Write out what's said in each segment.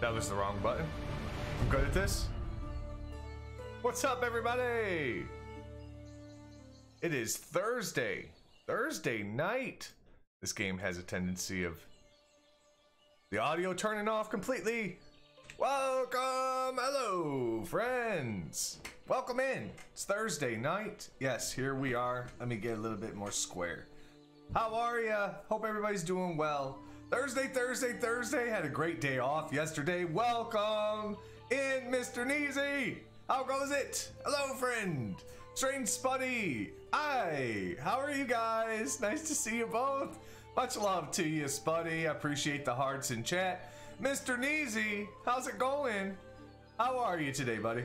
That was the wrong button. I'm good at this. What's up, everybody? It is Thursday night. This game has a tendency of the audio turning off completely. Welcome, hello, friends. Welcome in. It's Thursday night. Yes, here we are. Let me get a little bit more square. How are ya? Hope everybody's doing well. Thursday. Had a great day off yesterday. Welcome in, Mr. Neasy. How goes it? Hello, friend. Strange Spuddy. Hi. How are you guys? Nice to see you both. Much love to you, Spuddy. I appreciate the hearts in chat. Mr. Neasy, how's it going? How are you today, buddy?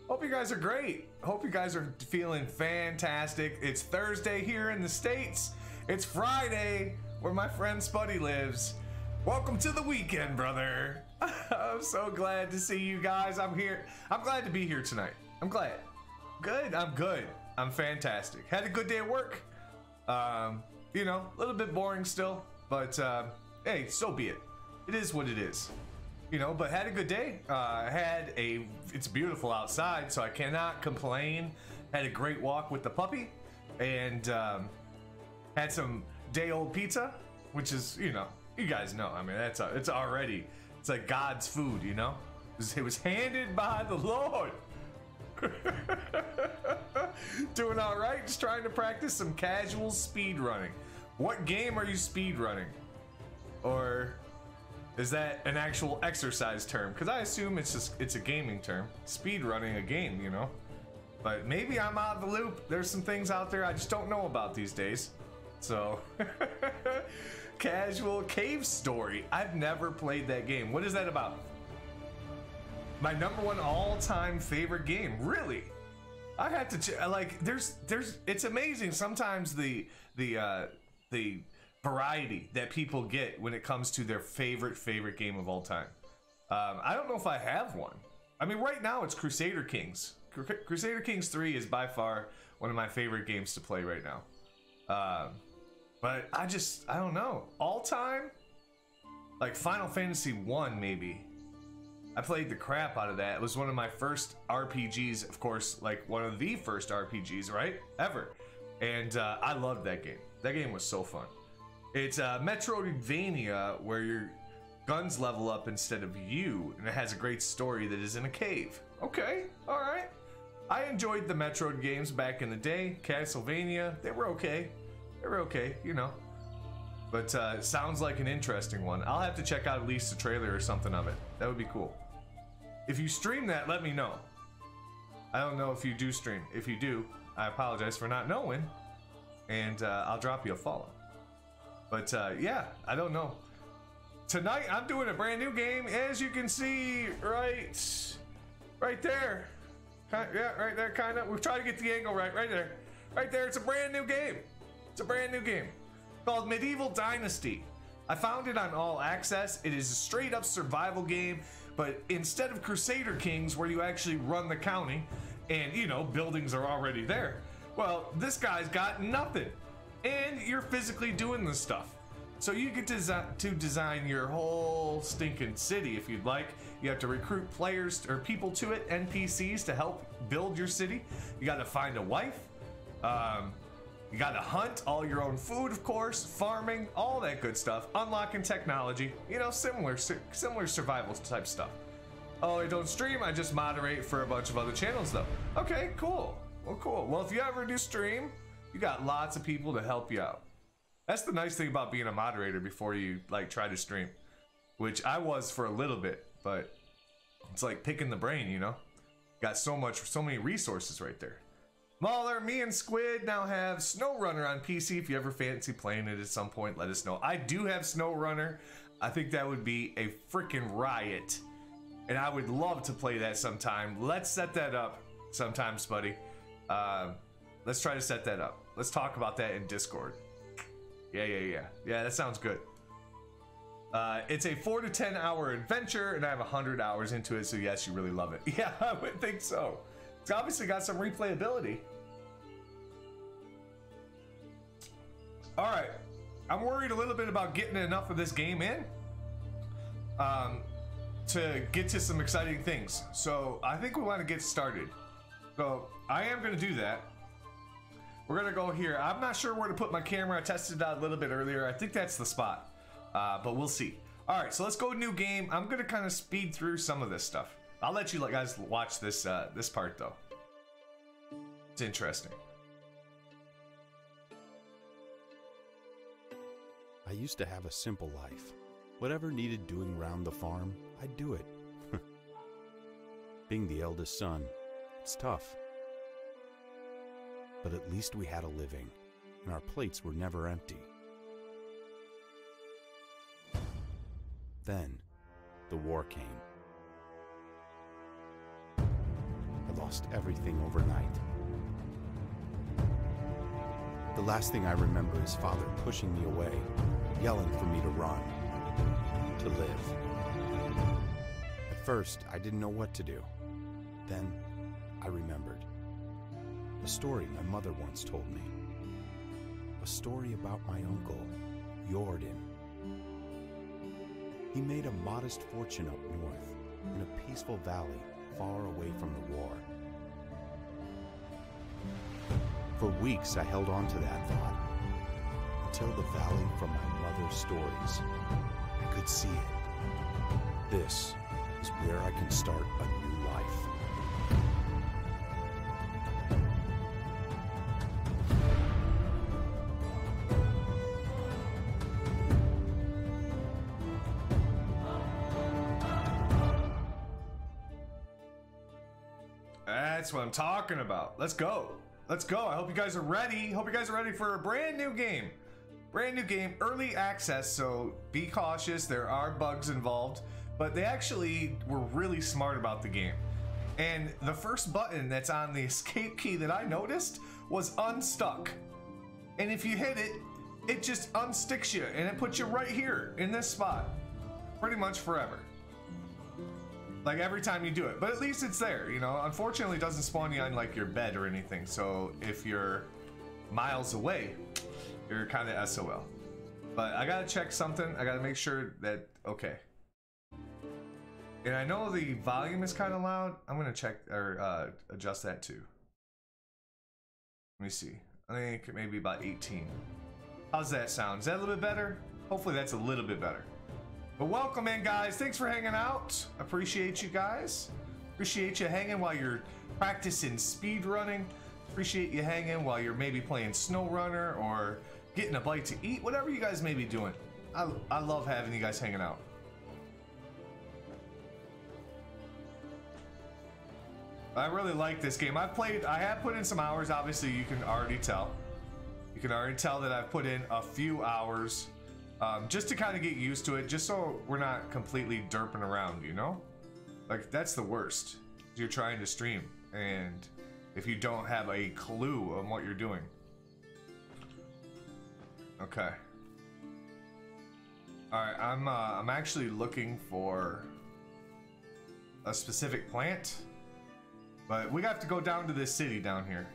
Hope you guys are great. Hope you guys are feeling fantastic. It's Thursday here in the States. It's Friday where my friend Spuddy lives. Welcome to the weekend, brother. I'm so glad to see you guys. I'm here. I'm glad to be here tonight. I'm glad. Good. I'm good. I'm fantastic. Had a good day at work. You know, a little bit boring still, but hey, so be it. It is what it is. You know, but had a good day. It's beautiful outside, so I cannot complain. Had a great walk with the puppy, and had some day-old pizza, which is, you know, you guys know. I mean, it's like God's food, you know. It was handed by the Lord. Doing all right. Just trying to practice some casual speed running. What game are you speed running? Or is that an actual exercise term? Because I assume it's a gaming term. Speed running a game, you know. But maybe I'm out of the loop. There's some things out there I just don't know about these days. So, Casual Cave Story. I've never played that game. What is that about? My #1 all-time favorite game. Really? I had to like. It's amazing sometimes the variety that people get when it comes to their favorite game of all time. I don't know if I have one. I mean, right now it's Crusader Kings. Crusader Kings 3 is by far one of my favorite games to play right now. But I don't know. All time? Like Final Fantasy 1 maybe. I played the crap out of that. It was one of my first RPGs, of course, like one of the first RPGs, right? Ever. And I loved that game. That game was so fun. It's a Metroidvania where your guns level up instead of you, and it has a great story that is in a cave. Okay, alright. I enjoyed the Metroid games back in the day. Castlevania, they were okay. They were okay, you know. But it sounds like an interesting one. I'll have to check out at least a trailer or something of it. That would be cool. If you stream that, let me know. I don't know if you do stream. If you do, I apologize for not knowing. And I'll drop you a follow. But yeah, I don't know. Tonight, I'm doing a brand new game. As you can see, right there. Yeah, right there, kind of. We'll try to get the angle right there. Right there, it's a brand new game. It's a brand new game called Medieval Dynasty. I found it on All Access. It is a straight up survival game, but instead of Crusader Kings where you actually run the county and, you know, buildings are already there, well, this guy's got nothing and you're physically doing this stuff. So you get to design your whole stinking city if you'd like. You have to recruit players or people to it, NPCs, to help build your city. You got to find a wife. You gotta hunt all your own food, of course, farming, all that good stuff, unlocking technology, you know, similar survival type stuff. Oh, I don't stream, I just moderate for a bunch of other channels though. Okay, cool. Well, cool. Well, if you ever do stream, you got lots of people to help you out. That's the nice thing about being a moderator before you like try to stream, which I was for a little bit, but it's like picking the brain, you know? Got so many resources right there. Mauler, me and Squid now have SnowRunner on PC. If you ever fancy playing it at some point, let us know. I do have SnowRunner. I think that would be a freaking riot. And I would love to play that sometime. Let's set that up sometime, Spuddy. Let's try to set that up. Let's talk about that in Discord. Yeah, that sounds good. It's a 4 to 10 hour adventure, and I have 100 hours into it, so yes, you really love it. Yeah, I would think so. It's obviously got some replayability. All right, I'm worried a little bit about getting enough of this game in. to get to some exciting things. So I think we want to get started. So I am going to do that. We're going to go here. I'm not sure where to put my camera. I tested it out a little bit earlier. I think that's the spot, but we'll see. All right, so let's go new game. I'm going to kind of speed through some of this stuff. I'll let you guys watch this this part though. It's interesting. I used to have a simple life. Whatever needed doing round the farm, I'd do it. Being the eldest son, it's tough. But at least we had a living, and our plates were never empty. Then, the war came. I lost everything overnight. The last thing I remember is Father pushing me away, yelling for me to run, to live. At first, I didn't know what to do. Then, I remembered. A story my mother once told me. A story about my uncle, Jordan. He made a modest fortune up north, in a peaceful valley far away from the war. For weeks I held on to that thought, until the valley from my mother's stories. I could see it. This is where I can start a new life. That's what I'm talking about. Let's go. Let's go. I hope you guys are ready. Hope you guys are ready for a brand new game. Brand new game, early access, so be cautious. There are bugs involved, but they actually were really smart about the game. And the first button that's on the escape key that I noticed was unstuck. And if you hit it, it just unsticks you and it puts you right here in this spot. Pretty much forever. Like every time you do it, but at least it's there, you know. Unfortunately, it doesn't spawn you on like your bed or anything, so if you're miles away, you're kind of SOL. But I gotta check something. I gotta make sure that okay. And I know the volume is kind of loud. I'm gonna check or adjust that too. Let me see. I think maybe about 18. How's that sound? Is that a little bit better? Hopefully that's a little bit better. But welcome in, guys. Thanks for hanging out. Appreciate you guys. Appreciate you hanging while you're practicing speed running. Appreciate you hanging while you're maybe playing SnowRunner or getting a bite to eat. Whatever you guys may be doing. I love having you guys hanging out. I really like this game. I have put in some hours. Obviously, you can already tell. You can already tell that I've put in a few hours. Just to kind of get used to it, just so we're not completely derping around, you know? Like, that's the worst. You're trying to stream, and if you don't have a clue on what you're doing. Okay. Alright, I'm actually looking for a specific plant, but we have to go down to this city down here.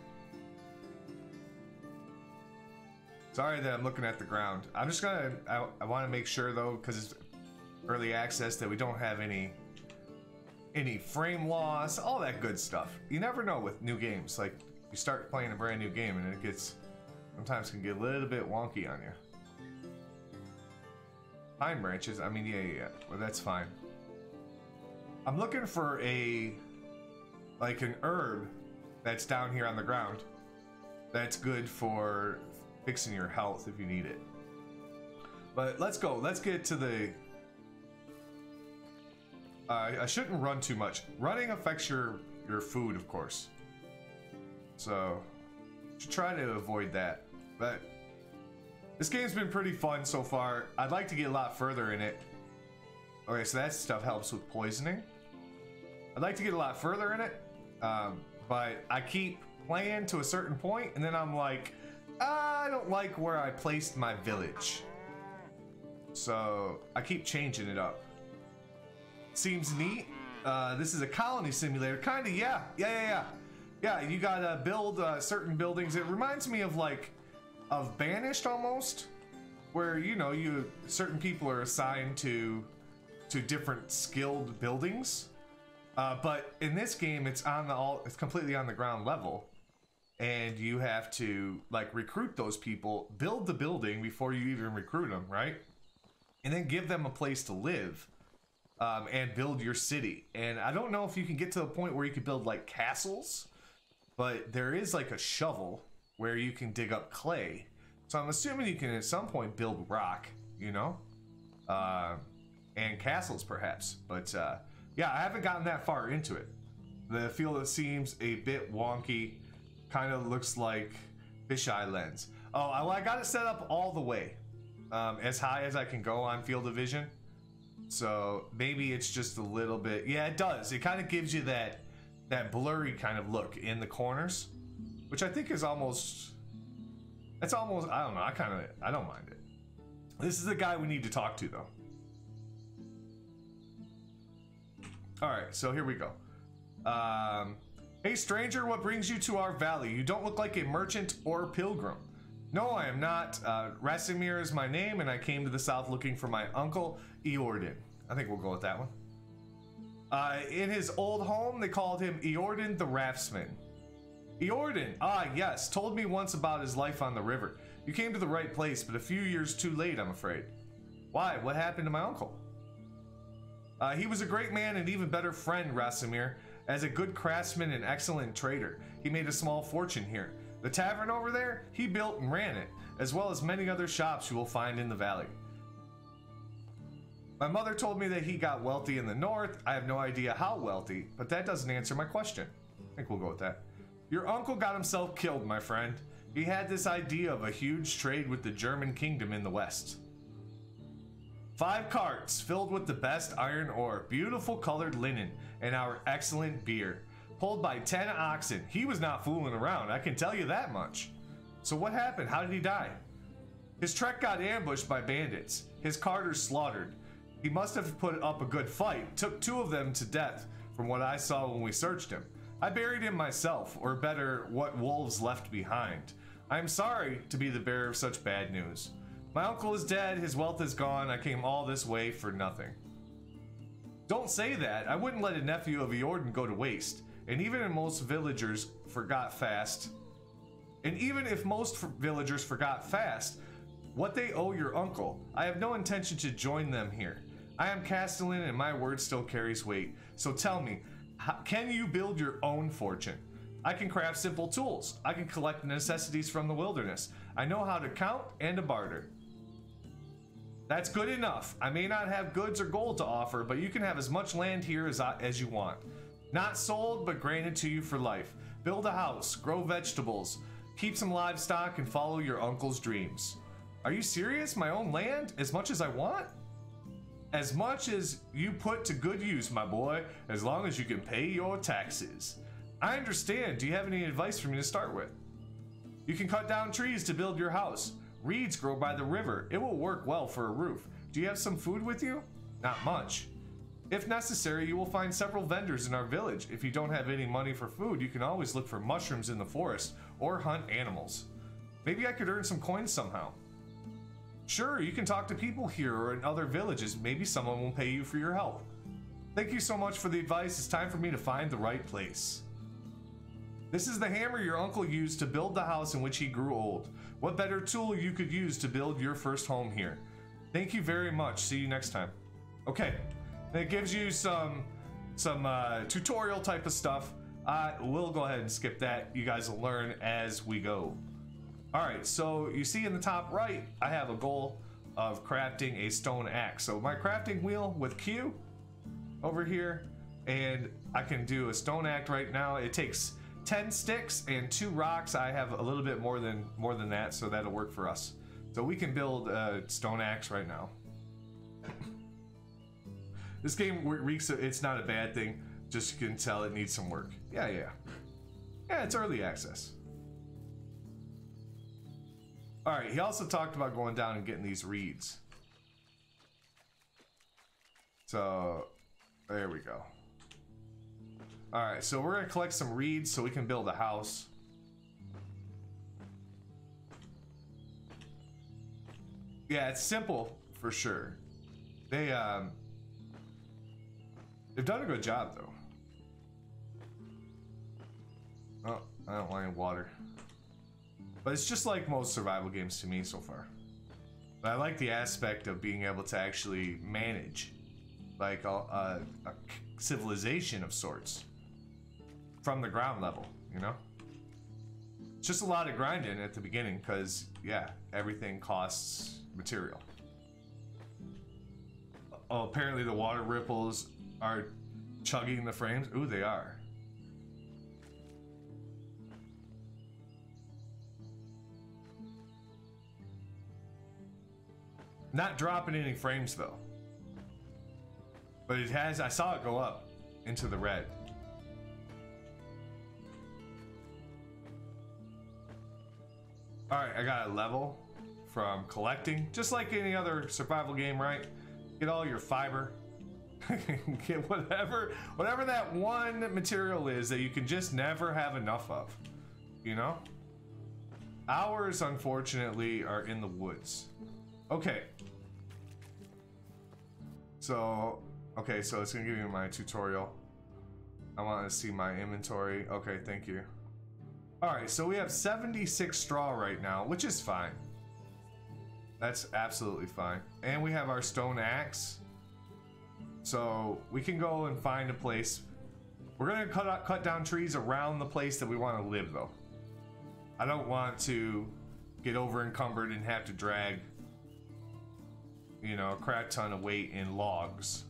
Sorry that I'm looking at the ground. I'm just gonna, I want to make sure though, because it's early access, that we don't have any frame loss, all that good stuff. You never know with new games. Like, you start playing a brand new game and it gets, sometimes can get a little bit wonky on you. Pine branches, I mean, yeah. Well, that's fine. I'm looking for like an herb that's down here on the ground that's good for fixing your health if you need it. But let's go. Let's get to the... I shouldn't run too much. Running affects your food, of course. So, should try to avoid that. But this game's been pretty fun so far. I'd like to get a lot further in it. Okay, so that stuff helps with poisoning. I'd like to get a lot further in it, but I keep playing to a certain point, and then I'm like, I don't like where I placed my village. So I keep changing it up. Seems neat. This is a colony simulator. Kinda, yeah. Yeah, you gotta build certain buildings. It reminds me of of Banished almost, where, you know, certain people are assigned to to different skilled buildings. But in this game, it's it's completely on the ground level, and you have to like recruit those people, build the building before you even recruit them, right? And then give them a place to live, and build your city. And I don't know if you can get to a point where you can build like castles, but there is like a shovel where you can dig up clay. So I'm assuming you can at some point build rock, you know, and castles perhaps. But yeah, I haven't gotten that far into it. The field seems a bit wonky. Kind of looks like fisheye lens. Oh, I got it set up all the way, as high as I can go on field of vision. So maybe it's just a little bit. Yeah, it does. It kind of gives you that blurry kind of look in the corners, which I think is almost. It's almost. I don't know. I don't mind it. This is the guy we need to talk to though. All right, so here we go. Hey stranger, what brings you to our valley? You don't look like a merchant or pilgrim. No, I am not. Rasimir is my name, and I came to the south looking for my uncle, Eordan. I think we'll go with that one. In his old home, they called him Eordan the Raftsman. Eordan, yes, told me once about his life on the river. You came to the right place, but a few years too late, I'm afraid. Why? What happened to my uncle? He was a great man and even better friend, Rasimir. As a good craftsman and excellent trader, he made a small fortune here. The tavern over there, he built and ran it, as well as many other shops you will find in the valley. My mother told me that he got wealthy in the north. I have no idea how wealthy, but that doesn't answer my question. I think we'll go with that. Your uncle got himself killed, my friend. He had this idea of a huge trade with the German kingdom in the west. 5 carts filled with the best iron ore, beautiful colored linen, and our excellent beer. Pulled by 10 oxen. He was not fooling around, I can tell you that much. So what happened? How did he die? His trek got ambushed by bandits. His carters slaughtered. He must have put up a good fight. Took 2 of them to death, from what I saw when we searched him. I buried him myself, or better, what wolves left behind. I am sorry to be the bearer of such bad news. My uncle is dead, his wealth is gone, I came all this way for nothing. Don't say that, I wouldn't let a nephew of Eordan go to waste. And even if most villagers forgot fast, what they owe your uncle, I have no intention to join them here. I am Castellan and my word still carries weight. So tell me, can you build your own fortune? I can craft simple tools. I can collect necessities from the wilderness. I know how to count and to barter. That's good enough. I may not have goods or gold to offer, but you can have as much land here as you want. Not sold, but granted to you for life. Build a house, grow vegetables, keep some livestock, and follow your uncle's dreams. Are you serious? My own land? As much as I want? As much as you put to good use, my boy, as long as you can pay your taxes. I understand. Do you have any advice for me to start with? You can cut down trees to build your house. Reeds grow by the river. It will work well for a roof. Do you have some food with you? Not much. If necessary, you will find several vendors in our village. If you don't have any money for food, you can always look for mushrooms in the forest or hunt animals. Maybe I could earn some coins somehow. Sure, you can talk to people here or in other villages. Maybe someone will pay you for your help. Thank you so much for the advice. It's time for me to find the right place. This is the hammer your uncle used to build the house in which he grew old. What better tool you could use to build your first home here? Thank you very much. See you next time. Okay, and it gives you some tutorial type of stuff. We'll go ahead and skip that. You guys will learn as we go. All right, so you see in the top right, I have a goal of crafting a stone axe. So my crafting wheel with Q over here, and I can do a stone axe right now. It takes 10 sticks and 2 rocks. I have a little bit more than that, so that'll work for us. So we can build a stone axe right now. This game reeks of, it's not a bad thing, just you can tell it needs some work. Yeah, it's early access. All right, he also talked about going down and getting these reeds. So there we go. All right, so we're gonna collect some reeds so we can build a house. Yeah, it's simple for sure. They They've done a good job though. Oh, I don't want any water. But it's just like most survival games to me so far. But I like the aspect of being able to actually manage like a civilization of sorts from the ground level, you know? It's just a lot of grinding at the beginning because, yeah, everything costs material. Oh, apparently the water ripples are chugging the frames. Ooh, they are. Not dropping any frames though. But it has, I saw it go up into the red. Alright, I got a level from collecting. Just like any other survival game, right? Get all your fiber. Get whatever that one material is that you can just never have enough of. You know? Ours, unfortunately, are in the woods. Okay. So it's gonna give you my tutorial. I want to see my inventory. Okay, thank you. Alright, so we have 76 straw right now, which is fine. That's absolutely fine. And we have our stone axe. So we can go and find a place. We're gonna cut down trees around the place that we want to live though. I don't want to get over encumbered and have to drag, you know, a crap ton of weight in logs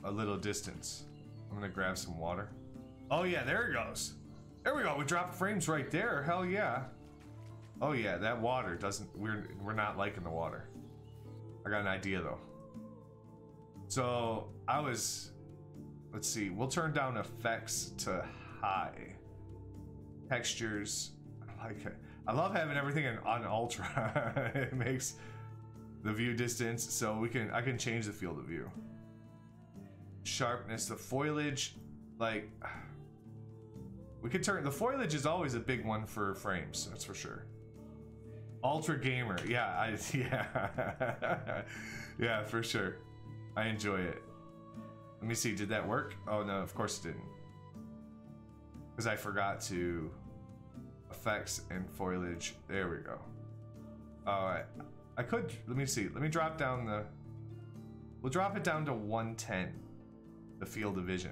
a little distance. I'm gonna grab some water. Oh yeah, there it goes. There we go. We dropped frames right there. Hell yeah. Oh yeah, that water doesn't. We're not liking the water. I got an idea though. So I was. Let's see. We'll turn down effects to high. Textures. I like it. I love having everything on ultra. It makes the view distance so I can change the field of view. Sharpness, the foliage, like we could turn the foliage is always a big one for frames, that's for sure. Ultra gamer, yeah, yeah. Yeah, for sure. I enjoy it. Let me see, did that work? Oh no, of course it didn't. Because I forgot to effects and foliage. There we go. Alright. I could, let me see. Let me drop down the, we'll drop it down to 110. The field of vision.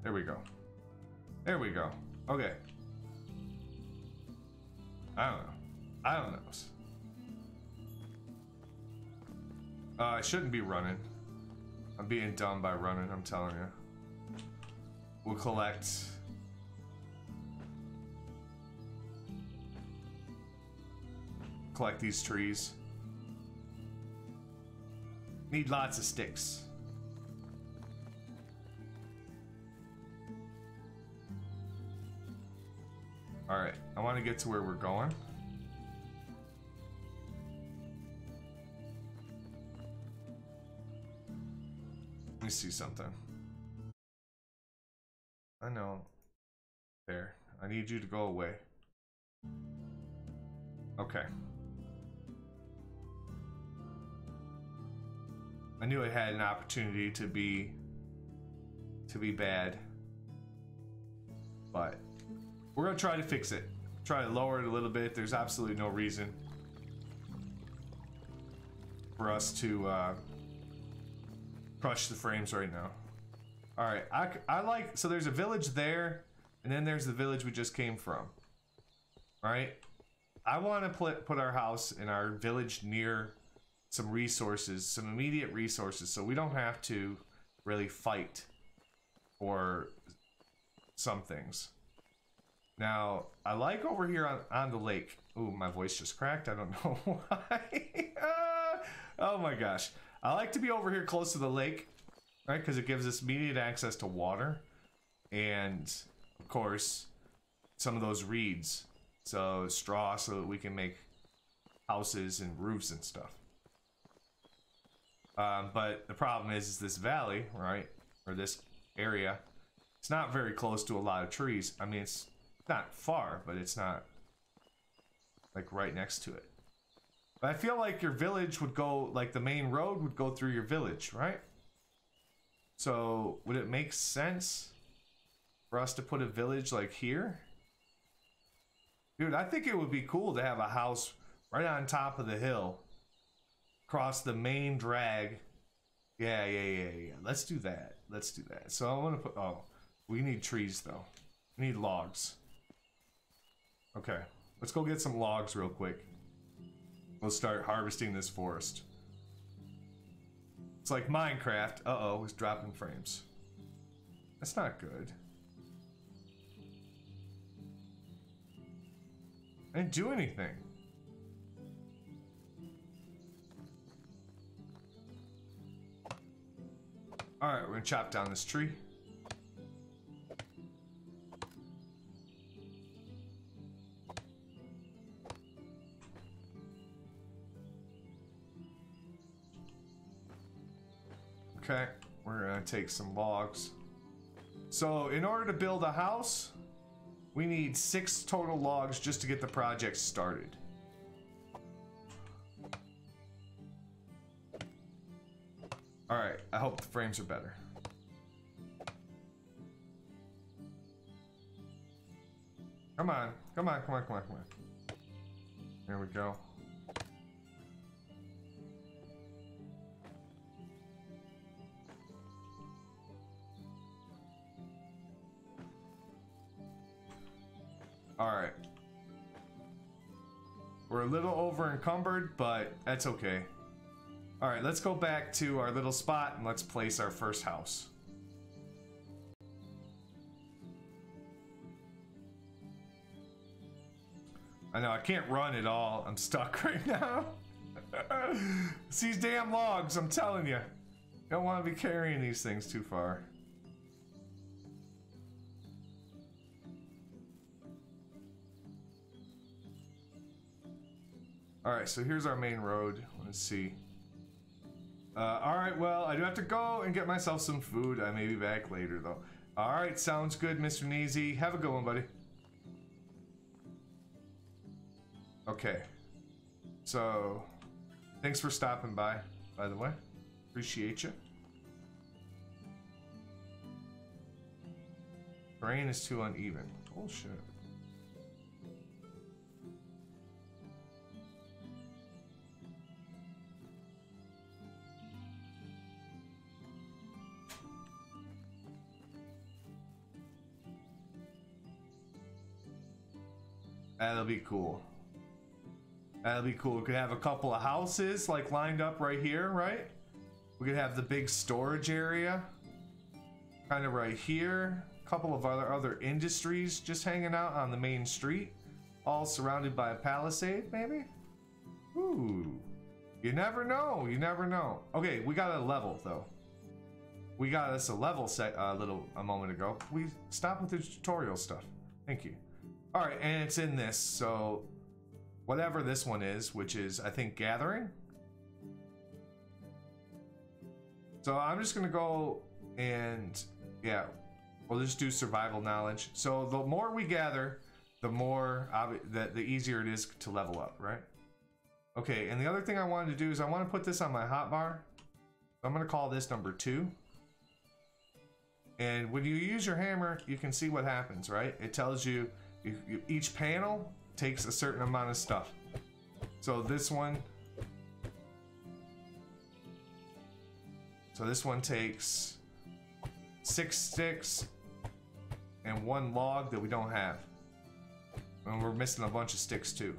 There we go. There we go. Okay. I don't know. I don't know. I shouldn't be running. I'm being dumb by running, I'm telling you. We'll collect. Collect these trees. Need lots of sticks. Alright, I want to get to where we're going. Let me see something. I know. There. I need you to go away. Okay. I knew it had an opportunity to be bad. But we're gonna try to fix it. Try to lower it a little bit. There's absolutely no reason for us to crush the frames right now. All right, I like, so there's a village there, and then there's the village we just came from. Right? I want to put our house in our village near some resources, some immediate resources, so we don't have to really fight for some things. Now, I like over here on the lake. Ooh, my voice just cracked. I don't know why. Oh my gosh. I like to be over here close to the lake, right? Because it gives us immediate access to water. And, of course, some of those reeds. So, straw so that we can make houses and roofs and stuff. But the problem is this valley, right? Or this area. It's not very close to a lot of trees. I mean, it's not far, but it's not like right next to it. But I feel like your village would go, like the main road would go through your village, right? So would it make sense for us to put a village like here? Dude, I think it would be cool to have a house right on top of the hill. Across the main drag. Yeah. Let's do that. Let's do that. So I want to put... Oh, we need trees, though. We need logs. Okay. Let's go get some logs real quick. We'll start harvesting this forest. It's like Minecraft. Uh-oh, it's dropping frames. That's not good. I didn't do anything. Alright, we're gonna chop down this tree. Okay, we're gonna take some logs. So in order to build a house, we need 6 total logs just to get the project started. Alright, I hope the frames are better. Come on, come on, come on, come on, come on. There we go. Alright. We're a little over encumbered, but that's okay. Alright, let's go back to our little spot and let's place our first house. I know, I can't run at all. I'm stuck right now. It's these damn logs, I'm telling you. Don't want to be carrying these things too far. Alright, so here's our main road. Let's see. Alright, well, I do have to go and get myself some food. I may be back later, though. Alright, sounds good, Mr. Neasy. Have a good one, buddy. Okay. So, thanks for stopping by the way. Appreciate you. Terrain is too uneven. Bullshit. That'll be cool. That'll be cool. We could have a couple of houses like lined up right here, right? We could have the big storage area kind of right here. A couple of other industries just hanging out on the main street, all surrounded by a palisade, maybe? Ooh. You never know. You never know. Okay, we got a level though. We got us a level set a moment ago. We stopped with the tutorial stuff. Thank you. All right, and it's in this, so whatever this one is, which is, I think, gathering. So I'm just gonna go and, yeah, we'll just do survival knowledge. So the more we gather, the more, the easier it is to level up, right? Okay, and the other thing I wanted to do is I want to put this on my hotbar. So I'm gonna call this number 2. And when you use your hammer, you can see what happens, right? It tells you, each panel takes a certain amount of stuff. So this one takes 6 sticks and 1 log that we don't have. And we're missing a bunch of sticks too.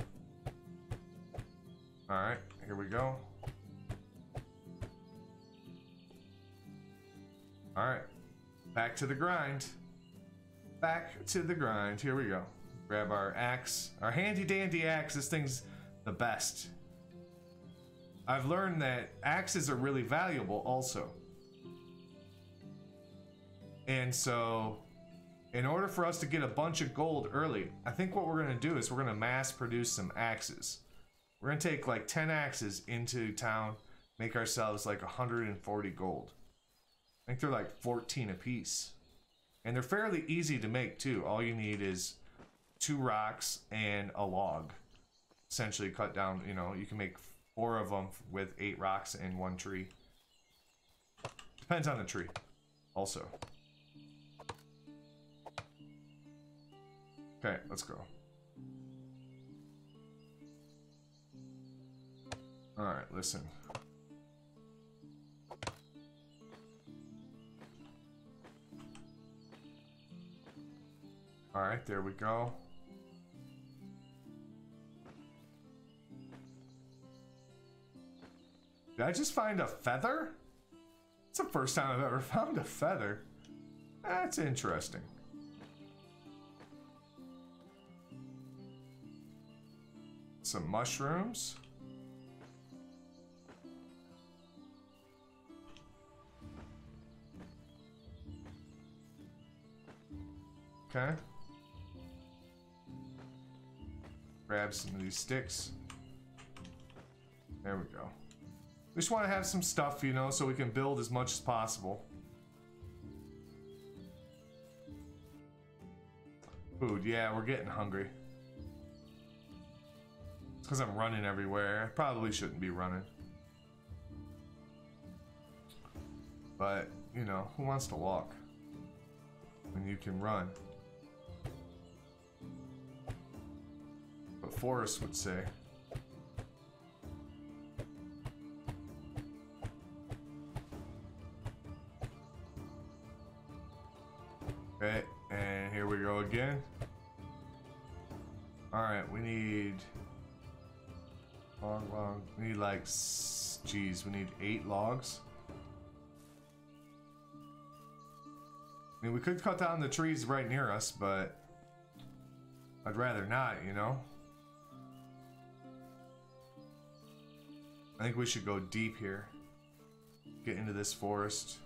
Alright, here we go. Alright, back to the grind. Back to the grind. Here we go. Grab our axe. Our handy dandy axe. This thing's the best. I've learned that axes are really valuable also. And so, in order for us to get a bunch of gold early, I think what we're going to do is we're going to mass produce some axes. We're going to take like 10 axes into town, make ourselves like 140 gold. I think they're like 14 a piece. And they're fairly easy to make too. All you need is 2 rocks and a log. Essentially cut down, you know, you can make 4 of them with 8 rocks and 1 tree. Depends on the tree. Also. Okay, let's go. Alright, listen. Alright, there we go. Did I just find a feather? It's the first time I've ever found a feather. That's interesting. Some mushrooms. Okay. Grab some of these sticks. There we go. We just want to have some stuff, you know, so we can build as much as possible. Food, yeah, we're getting hungry. It's because I'm running everywhere. I probably shouldn't be running. But, you know, who wants to walk when you can run? What Forrest would say. Okay, and here we go again. Alright, we need log. We need like, geez, we need 8 logs. I mean, we could cut down the trees right near us, but I'd rather not, you know? I think we should go deep here. Get into this forest.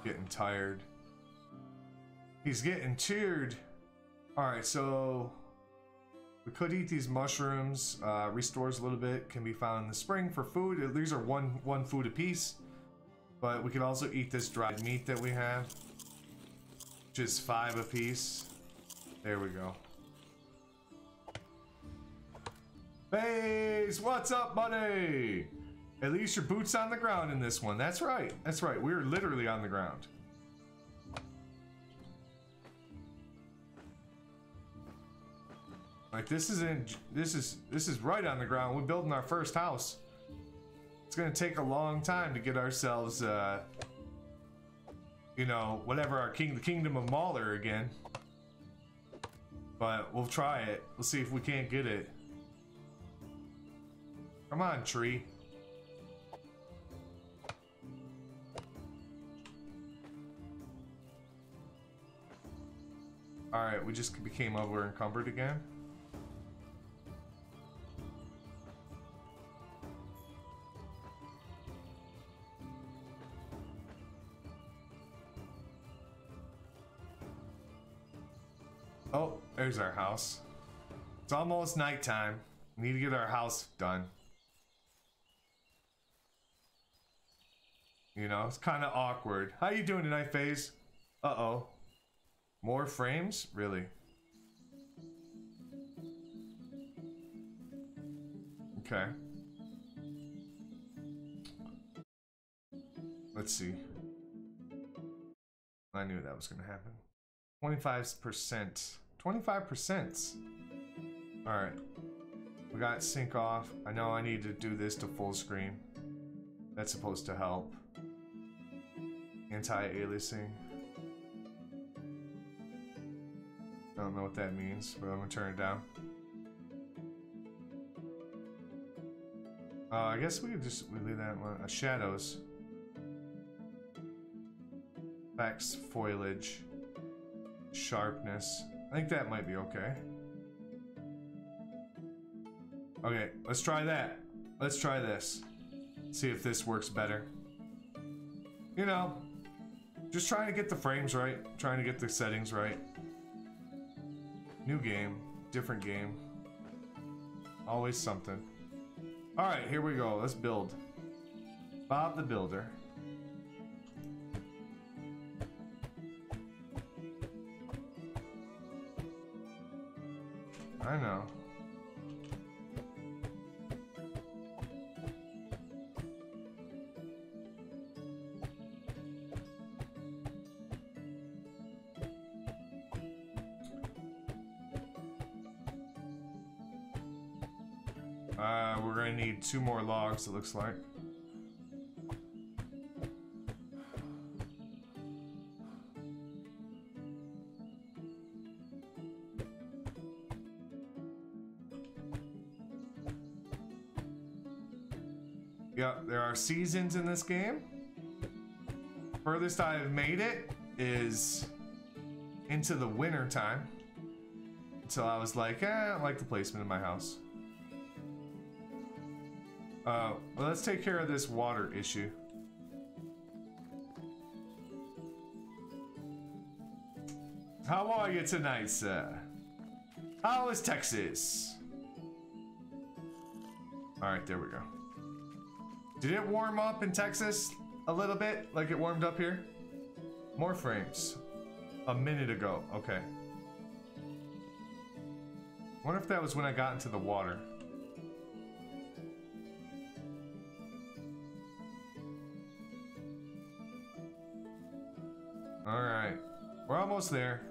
Getting tired. He's getting cheered. Alright, so we could eat these mushrooms. Restores a little bit. Can be found in the spring for food. These are one food apiece. But we could also eat this dried meat that we have, which is 5 apiece. There we go. Baze, what's up, buddy? At least your boots on the ground in this one. That's right. That's right. We're literally on the ground. Like this is right on the ground. We're building our first house. It's gonna take a long time to get ourselves, you know, whatever our the kingdom of Mauler again. But we'll try it. We'll see if we can't get it. Come on, tree. Alright, we just became over encumbered again. Oh, there's our house. It's almost nighttime. We need to get our house done. You know, it's kind of awkward. How you doing tonight, FaZe? Uh-oh. More frames? Really? Okay. Let's see. I knew that was going to happen. 25%. 25%. Alright. We got sync off. I know I need to do this to full screen. That's supposed to help. Anti-aliasing. I don't know what that means, but I'm gonna turn it down. I guess we could just leave that one. Shadows. Effects, foliage, sharpness. I think that might be okay. Okay, let's try that. Let's try this. See if this works better. You know, just trying to get the frames right, trying to get the settings right. New game, different game. Always something. Alright, here we go. Let's build. Bob the Builder. I know. We're gonna need 2 more logs, it looks like. Yeah, there are seasons in this game. Furthest I have made it is into the winter time. Until I was like, I don't like the placement of my house. Well, let's take care of this water issue. How are you tonight, sir? How is Texas? Alright, there we go. Did it warm up in Texas a little bit, like it warmed up here? More frames. A minute ago, okay. Wonder if that was when I got into the water. Alright, we're almost there.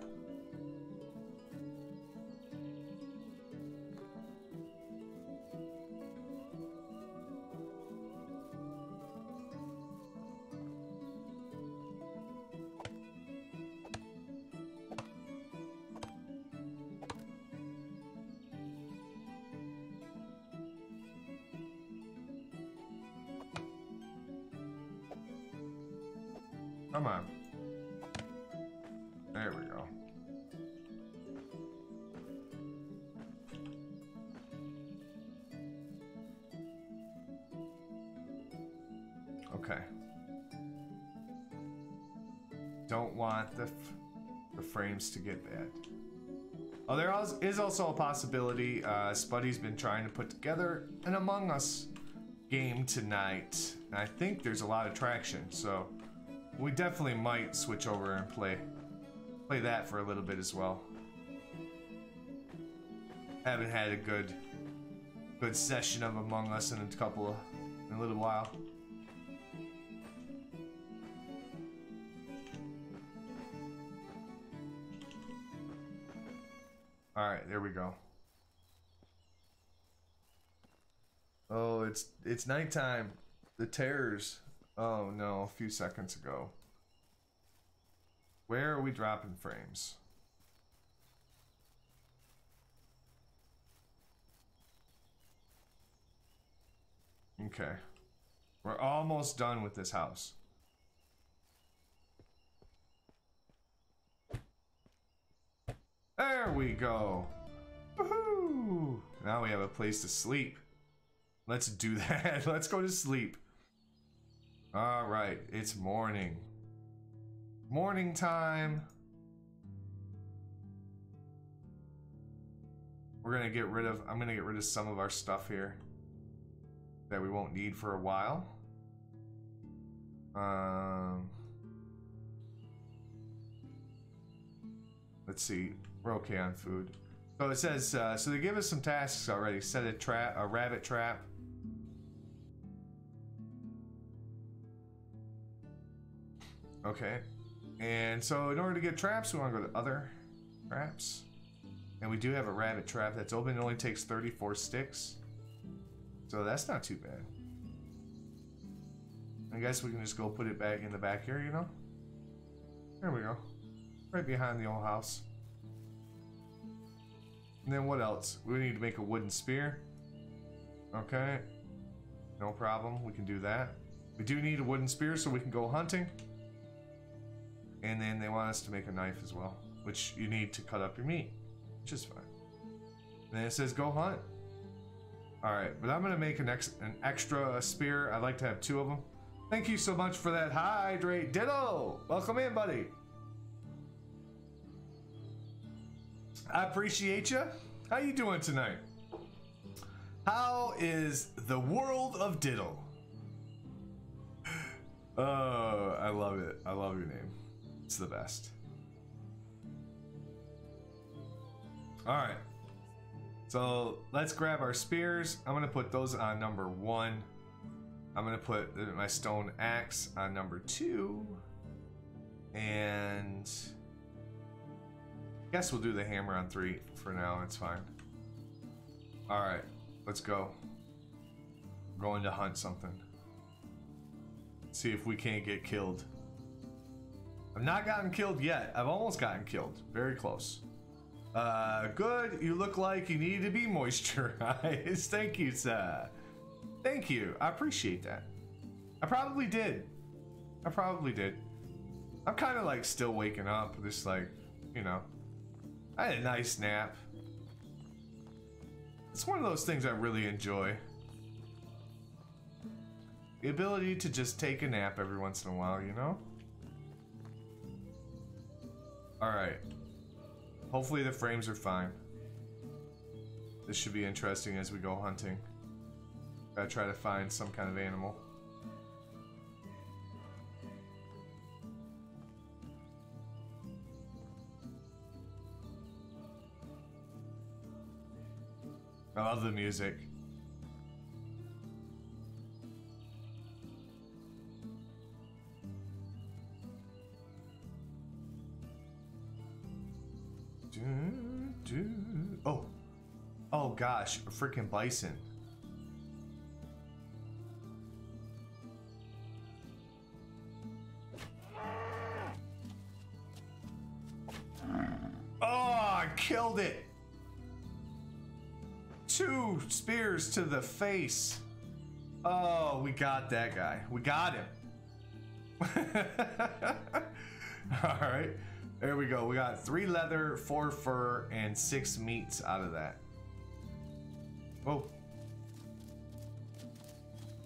Come on. There we go. Okay. Don't want the frames to get bad. Oh, there is also a possibility. Spuddy's been trying to put together an Among Us game tonight. And I think there's a lot of traction, so we definitely might switch over and play that for a little bit as well. Haven't had a good session of Among Us in a little while. All right, there we go. Oh, it's nighttime. The terrors. Oh no, a few seconds ago. Where are we dropping frames? Okay. We're almost done with this house. There we go. Woohoo! Now we have a place to sleep. Let's do that. Let's go to sleep. All right, it's morning. Morning time. I'm gonna get rid of some of our stuff here that we won't need for a while. Let's see, we're okay on food. So it says, so they give us some tasks already. Set a rabbit trap. Okay. And so in order to get traps, we want to go to other traps. And we do have a rabbit trap that's open. It only takes 34 sticks. So that's not too bad. I guess we can just go put it back in the back here, you know? There we go. Right behind the old house. And then what else? We need to make a wooden spear. Okay. No problem. We can do that. We do need a wooden spear so we can go hunting. And then they want us to make a knife as well, which you need to cut up your meat, which is fine. And then it says go hunt. All right, but I'm gonna make an extra spear. I'd like to have 2 of them. Thank you so much for that hydrate. Ditto, welcome in, buddy. I appreciate you. How you doing tonight? How is the world of Diddle? Oh, I love it. I love your name. It's the best. All right. So let's grab our spears. I'm gonna put those on number 1. I'm gonna put my stone axe on number 2. And I guess we'll do the hammer on 3 for now. It's fine. All right, let's go. going to hunt something. See if we can't get killed. I've not gotten killed yet. I've almost gotten killed. Very close. Good. You look like you need to be moisturized. Thank you, sir. Thank you. I appreciate that. I probably did. I probably did. I'm kind of like still waking up. Just like, you know, I had a nice nap. It's one of those things I really enjoy. The ability to just take a nap every once in a while, you know? Alright. Hopefully the frames are fine. This should be interesting as we go hunting. Gotta try to find some kind of animal. I love the music. Oh. Oh gosh, a freaking bison. Oh, I killed it. 2 spears to the face. Oh, we got that guy. We got him. All right. There we go. We got 3 leather, 4 fur, and 6 meats out of that. Whoa.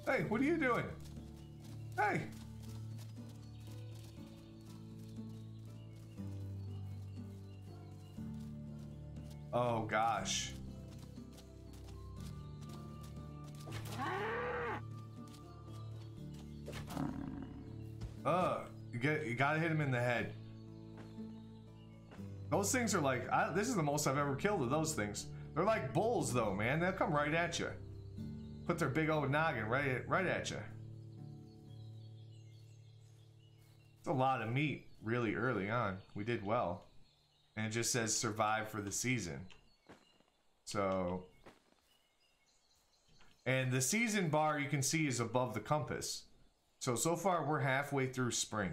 Hey, what are you doing? Hey. Oh, gosh. You gotta hit him in the head. Those things are like, this is the most I've ever killed of those things. They're like bulls though, man. They'll come right at you. Put their big old noggin right at you. It's a lot of meat really early on. We did well. And it just says survive for the season. So, and the season bar you can see is above the compass. So far we're halfway through spring.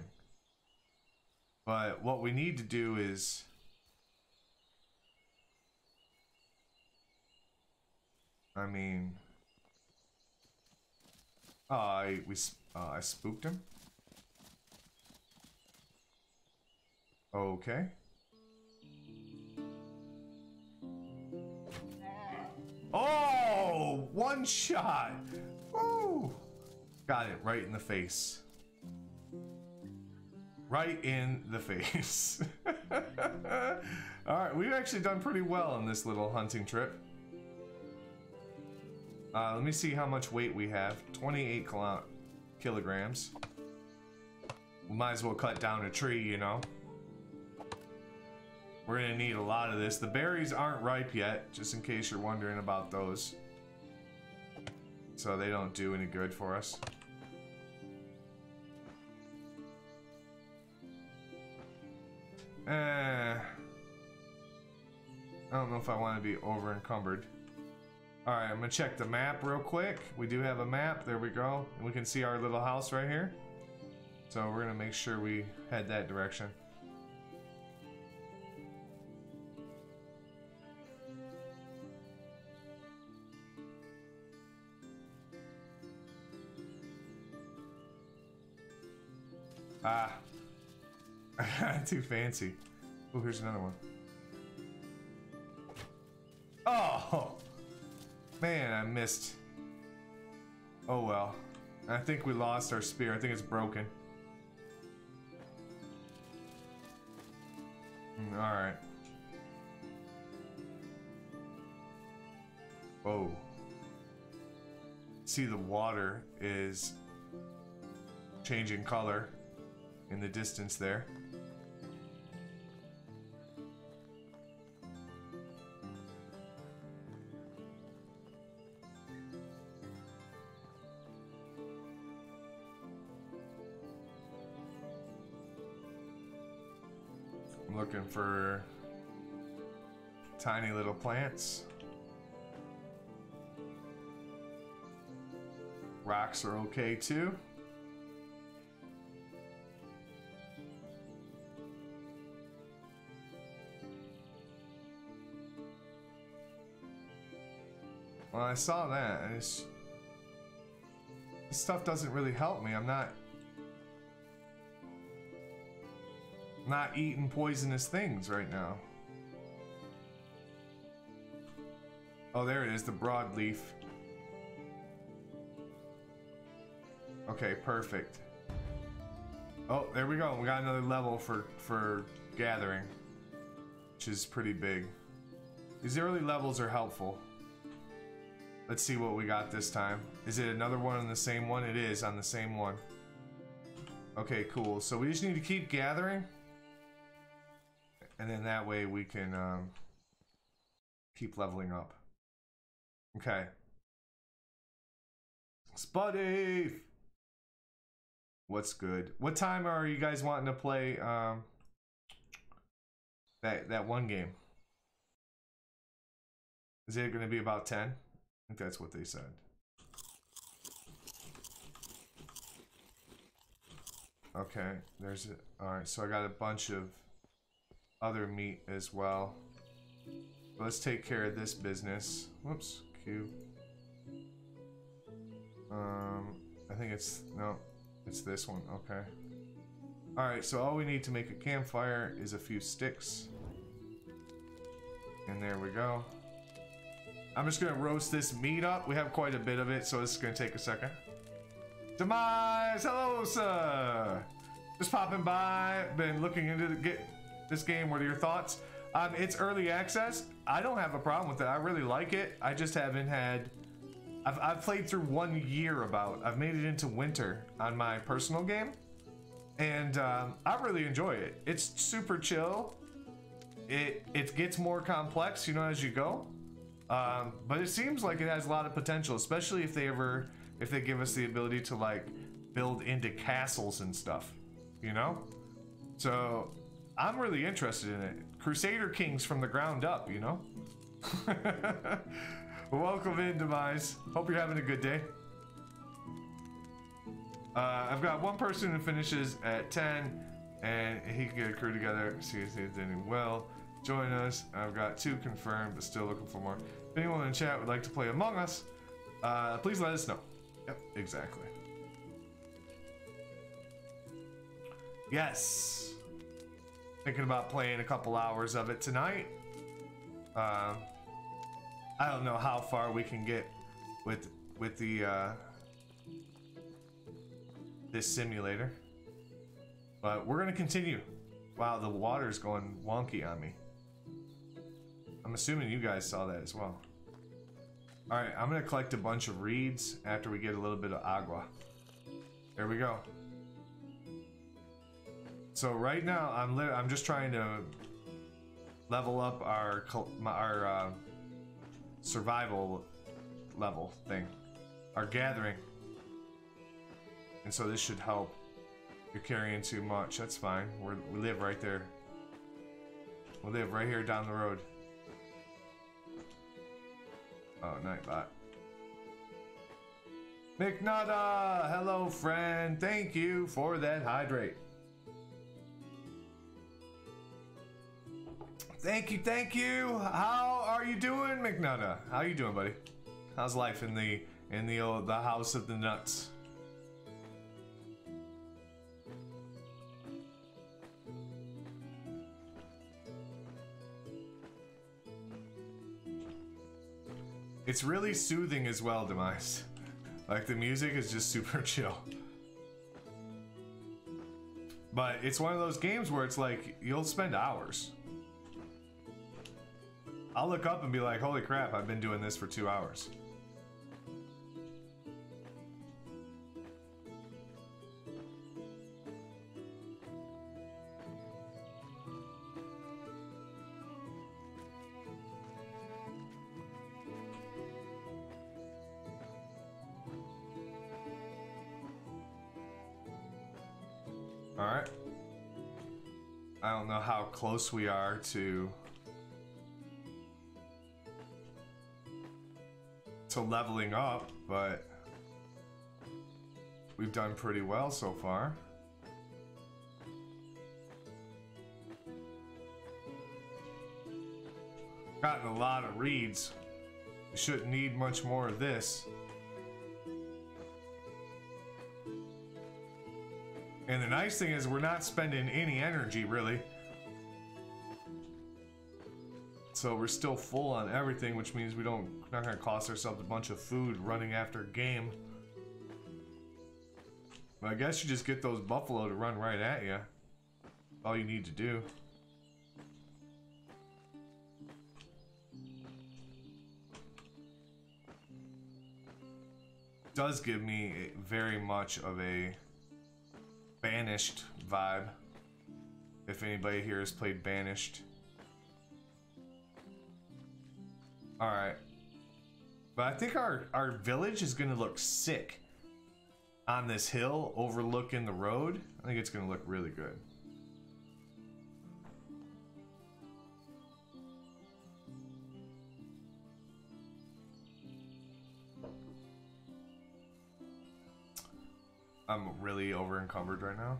But what we need to do is I spooked him. Okay. Oh, one shot. Woo. Got it right in the face. Right in the face. All right, we've actually done pretty well on this little hunting trip. Let me see how much weight we have. 28 kilograms. We might as well cut down a tree, you know. We're gonna need a lot of this. The berries aren't ripe yet, just in case you're wondering about those. So they don't do any good for us. I don't know if I want to be over encumbered. Alright, I'm gonna check the map real quick. We do have a map, there we go. We can see our little house right here. So we're gonna make sure we head that direction. Ah. Too fancy. Oh, here's another one. Oh! Man, I missed. Oh well. I think we lost our spear. I think it's broken. Alright. Whoa. See, the water is changing color in the distance there. I'm looking for tiny little plants. Rocks are okay too. Well, I saw that. This stuff doesn't really help me. I'm not eating poisonous things right now. Oh, there it is, the broadleaf. Okay, perfect. Oh, there we go. We got another level for gathering, which is pretty big. These early levels are helpful. Let's see what we got this time. Is it another one on the same one? It is on the same one. Okay, cool. So we just need to keep gathering. And then that way we can keep leveling up. Okay. Spuddy! What's good? What time are you guys wanting to play that one game? Is it going to be about 10? I think that's what they said. Okay, there's it. Alright, so I got a bunch of other meat as well. Let's take care of this business. Whoops, Q. I think it's, no, it's this one, okay. Alright, so all we need to make a campfire is a few sticks. And there we go. I'm just gonna roast this meat up. We have quite a bit of it, so this is gonna take a second. Demise, hello, sir. Just popping by. Been looking into this game. What are your thoughts? It's early access. I don't have a problem with it. I really like it. I just haven't had. I've played through 1 year about. I've made it into winter on my personal game, and I really enjoy it. It's super chill. It gets more complex, you know, as you go. But it seems like it has a lot of potential, especially if they give us the ability to like build into castles and stuff, you know? So I'm really interested in it. Crusader Kings from the ground up, you know? Welcome in, Demise. Hope you're having a good day. I've got one person who finishes at 10 and he can get a crew together. See if he's doing well. Join us. I've got 2 confirmed, but still looking for more. If anyone in chat would like to play Among Us, please let us know. Yep, exactly. Yes. Thinking about playing a couple hours of it tonight. I don't know how far we can get with the this simulator, but we're gonna continue. Wow, the water's going wonky on me. I'm assuming you guys saw that as well. All right, I'm gonna collect a bunch of reeds after we get a little bit of agua. There we go. So right now, I'm just trying to level up our survival level thing, our gathering, and so this should help. You're carrying too much. That's fine. We live right there. We live right here down the road. Oh, Nightbot. McNutta! Hello, friend. Thank you for that hydrate. Thank you, thank you. How are you doing, McNutta? How you doing, buddy? How's life in the house of the nuts? It's really soothing as well, Demise. Like, the music is just super chill. But it's one of those games where it's like, you'll spend hours. I'll look up and be like, holy crap, I've been doing this for 2 hours. Alright. I don't know how close we are to leveling up, but we've done pretty well so far. Gotten a lot of reeds. We shouldn't need much more of this. And the nice thing is we're not spending any energy, really. So we're still full on everything, which means we're not gonna cost ourselves a bunch of food running after game. But I guess you just get those buffalo to run right at you. All you need to do. Does give me very much of a Banished vibe. If anybody here has played Banished. Alright. But I think our village is gonna look sick on this hill overlooking the road. I think it's gonna look really good. I'm really over encumbered right now.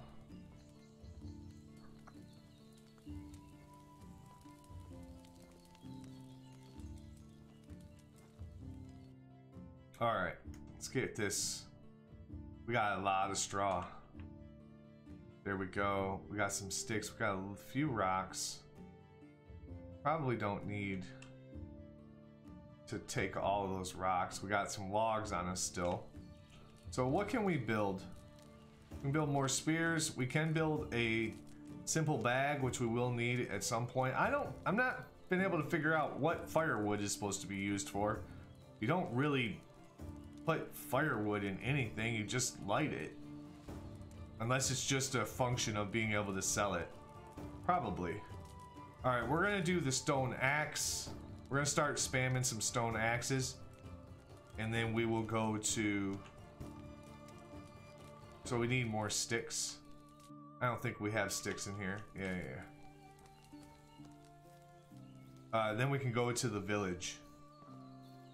All right, let's get this. We got a lot of straw. There we go. We got some sticks. We got a few rocks. Probably don't need to take all of those rocks. We got some logs on us still. So what can we build? We can build more spears. We can build a simple bag, which we will need at some point. I'm not been able to figure out what firewood is supposed to be used for. You don't really put firewood in anything, you just light it. Unless it's just a function of being able to sell it. Probably. Alright, we're gonna do the stone axe. We're gonna start spamming some stone axes. And then we will go to... So we need more sticks. I don't think we have sticks in here. Yeah. Then we can go to the village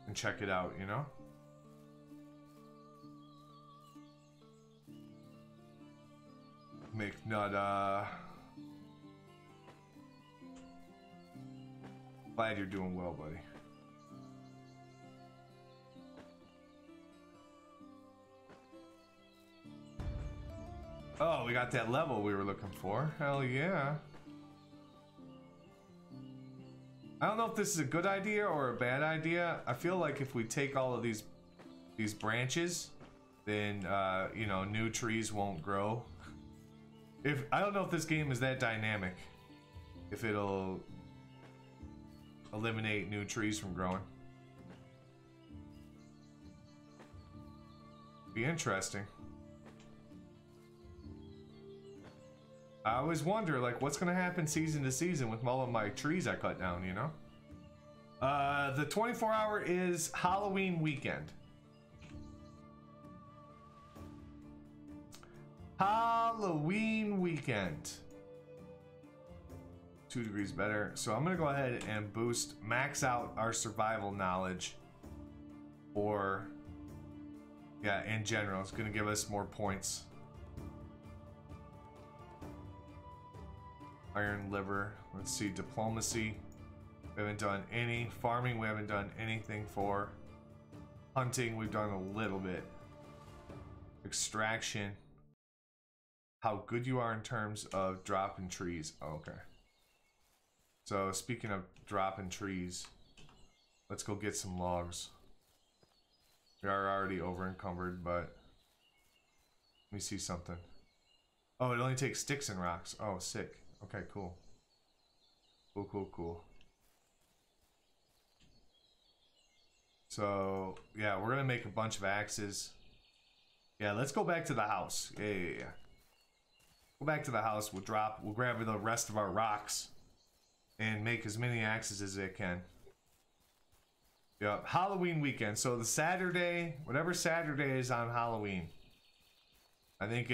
and check it out, you know? McNutt, glad you're doing well, buddy. Oh, we got that level we were looking for. Hell yeah. I don't know if this is a good idea or a bad idea. I feel like if we take all of these branches, then you know, new trees won't grow. I don't know if this game is that dynamic. If it'll eliminate new trees from growing. Be interesting. I always wonder, like, what's gonna happen season to season with all of my trees I cut down, you know? The 24-hour is Halloween weekend. Halloween weekend. 2 degrees better. So I'm gonna go ahead and max out our survival knowledge. Or, yeah, in general, it's gonna give us more points. Iron liver. Let's see, diplomacy. We haven't done any. Farming, we haven't done anything for. Hunting, we've done a little bit. Extraction. How good you are in terms of dropping trees. Oh, okay. So speaking of dropping trees, let's go get some logs. We are already over encumbered, but let me see something. Oh, it only takes sticks and rocks. Oh, sick. Okay, cool. Cool. So, yeah, we're gonna make a bunch of axes. Yeah, let's go back to the house. Yeah. Go back to the house. We'll grab the rest of our rocks and make as many axes as they can. Yep, Halloween weekend. So the Saturday, whatever Saturday is on Halloween. I think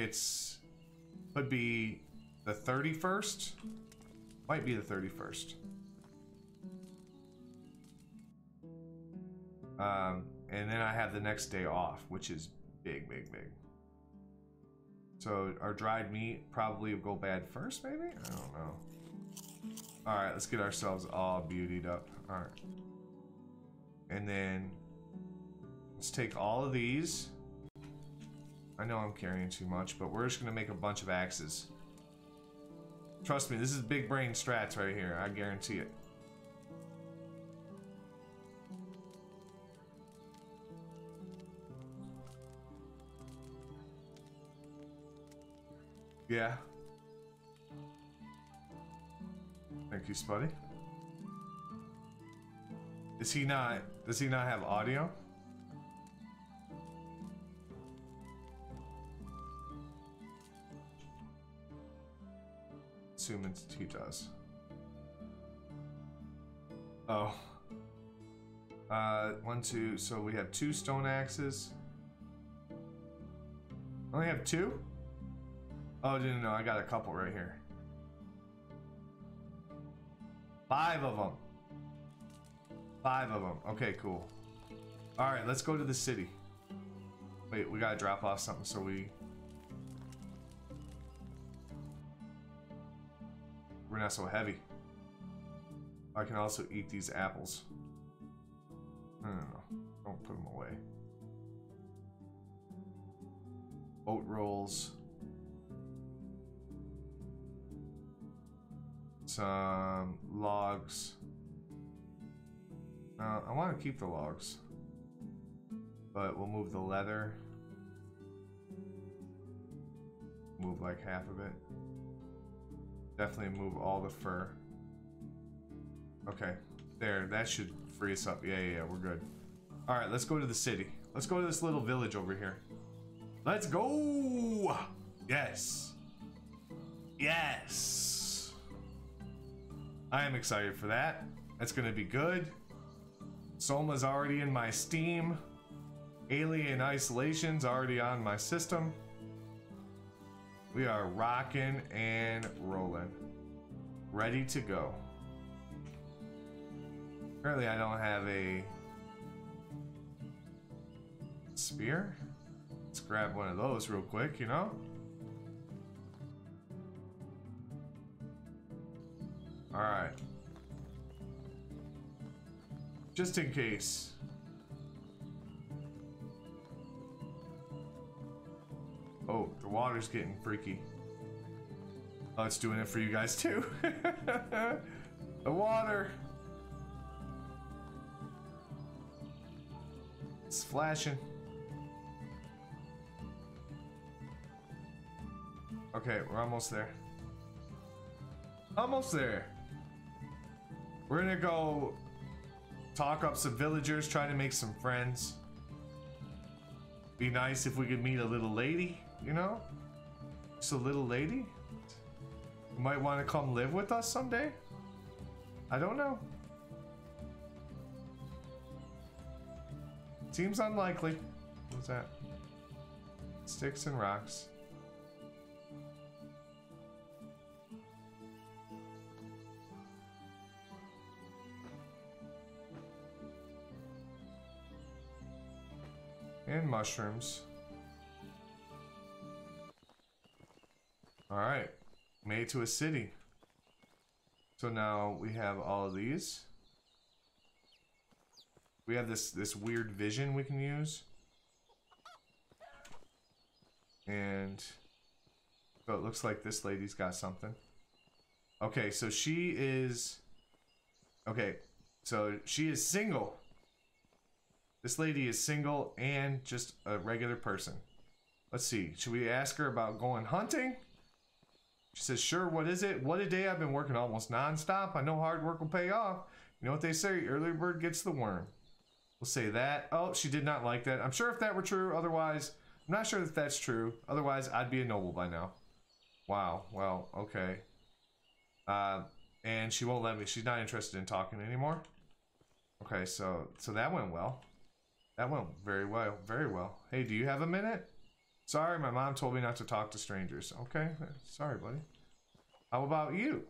could be the 31st. Might be the 31st. And then I have the next day off, which is big. So our dried meat probably will go bad first, maybe? I don't know. Alright, let's get ourselves all beautied up. Alright. And then let's take all of these. I know I'm carrying too much, but we're just gonna make a bunch of axes. Trust me, this is big brain strats right here. I guarantee it. Yeah. Thank you, Spuddy. Does he not have audio? Assuming he does. Oh. 1, 2, so we have 2 stone axes. Only have 2? Oh, no, I got a couple right here. 5 of them. 5 of them. Okay, cool. Alright, let's go to the city. Wait, we gotta drop off something so we're not so heavy. I can also eat these apples. No. Don't put them away. Oat rolls. Some logs. I want to keep the logs, but we'll move the leather. Move like half of it. Definitely move all the fur. Okay, there. That should free us up. Yeah, we're good. All right, let's go to the city. Let's go to this little village over here. Let's go! Yes. Yes. I am excited for that. That's gonna be good. Soma's already in my Steam. Alien Isolation's already on my system. We are rocking and rolling. Ready to go. Apparently I don't have a spear. Let's grab one of those real quick, you know? Alright. Just in case. Oh, the water's getting freaky. Oh, it's doing it for you guys too. The water. It's flashing. Okay, we're almost there. Almost there. We're gonna go talk up some villagers, try to make some friends. Be nice if we could meet a little lady, you know? Just a little lady. You might want to come live with us someday. I don't know. Seems unlikely. What's that? Sticks and rocks. And mushrooms. Alright. Made it to a city. So now we have all of these. We have this weird vision we can use. And so it looks like this lady's got something. Okay, so she is... Okay, so she is single. This lady is single and just a regular person. Let's see. Should we ask her about going hunting? She says, sure, what is it? What a day, I've been working almost non-stop. I know hard work will pay off. You know what they say, early bird gets the worm. We'll say that. Oh, she did not like that. I'm sure if that were true, otherwise, I'm not sure if that's true. Otherwise, I'd be a noble by now. Wow, well, okay. And she won't let me. She's not interested in talking anymore. Okay, so that went well. That went very well, very well. Hey, do you have a minute? Sorry, my mom told me not to talk to strangers. Okay, sorry, buddy. How about you?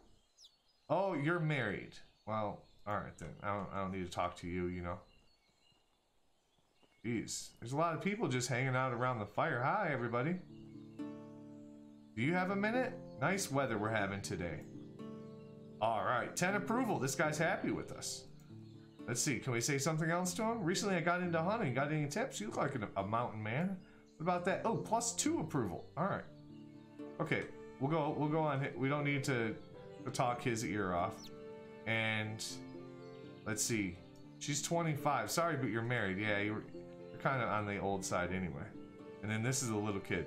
Oh, you're married. Well, all right then. I don't need to talk to you, you know. Jeez, there's a lot of people just hanging out around the fire. Hi, everybody. Do you have a minute? Nice weather we're having today. All right, 10 approval. This guy's happy with us. Let's see, can we say something else to him? Recently I got into hunting. Got any tips? You look like a mountain man. What about that? Oh, +2 approval. All right. Okay, we'll go on. We don't need to talk his ear off. And let's see. She's 25. Sorry, but you're married. Yeah, you're kind of on the old side anyway. And then this is a little kid.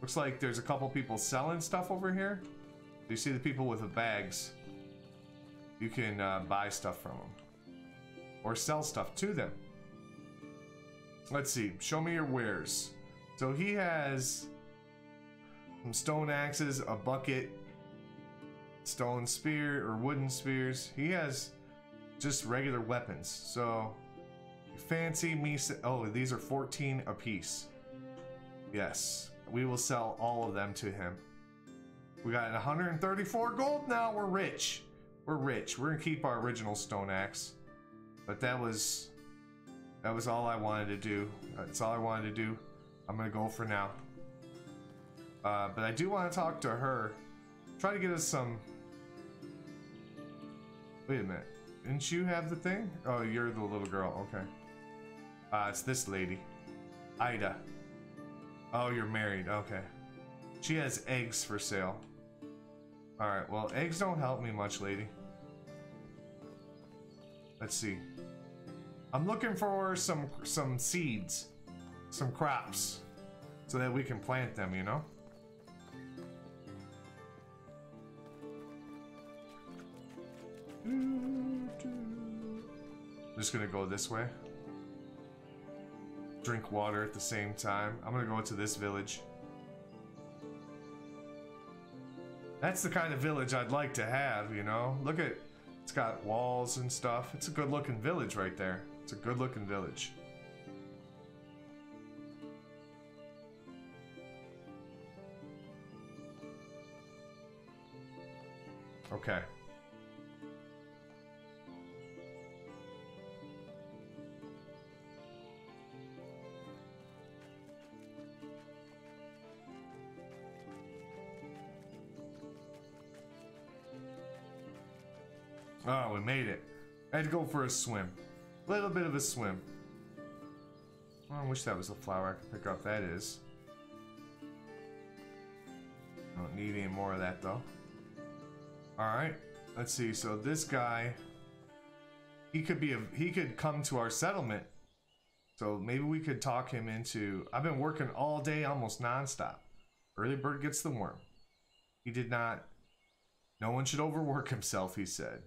Looks like there's a couple people selling stuff over here. You see the people with the bags. You can buy stuff from them. Or sell stuff to them. Let's see. Show me your wares. So he has some stone axes, a bucket, stone spear or wooden spears. He has just regular weapons. So fancy me. Oh, these are 14 apiece. Yes. We will sell all of them to him. We got 134 gold now. We're rich. We're rich. We're gonna keep our original stone axe. But that was all I wanted to do. That's all I wanted to do. I'm gonna go for now. But I do want to talk to her. Try to get us some. Wait a minute. Didn't you have the thing? Oh, you're the little girl. Okay. It's this lady. Ida. Oh, you're married. Okay. She has eggs for sale. Alright, well, eggs don't help me much, lady. Let's see. I'm looking for some seeds. Some crops. So that we can plant them, you know? I'm just gonna go this way. Drink water at the same time. I'm gonna go to this village. That's the kind of village I'd like to have, you know? Look at, it's got walls and stuff. It's a good looking village right there. It's a good looking village. Okay. Oh, we made it. I had to go for a swim. A little bit of a swim. Oh, I wish that was a flower I could pick up. That is. I don't need any more of that though. Alright. Let's see. So this guy, he could come to our settlement. So maybe we could talk him into. I've been working all day almost nonstop. Early bird gets the worm. He did not. No one should overwork himself, he said.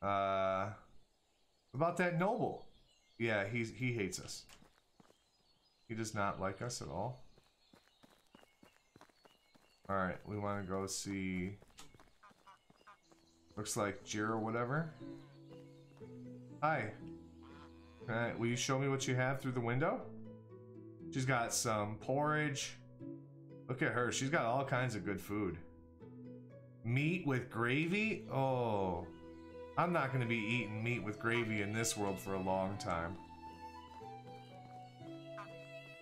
About that noble. Yeah, he hates us. He does not like us at all. Alright, we want to go see. Looks like Jira or whatever. Hi. Will you show me what you have through the window? She's got some porridge. Look at her. She's got all kinds of good food. Meat with gravy? Oh. I'm not going to be eating meat with gravy in this world for a long time.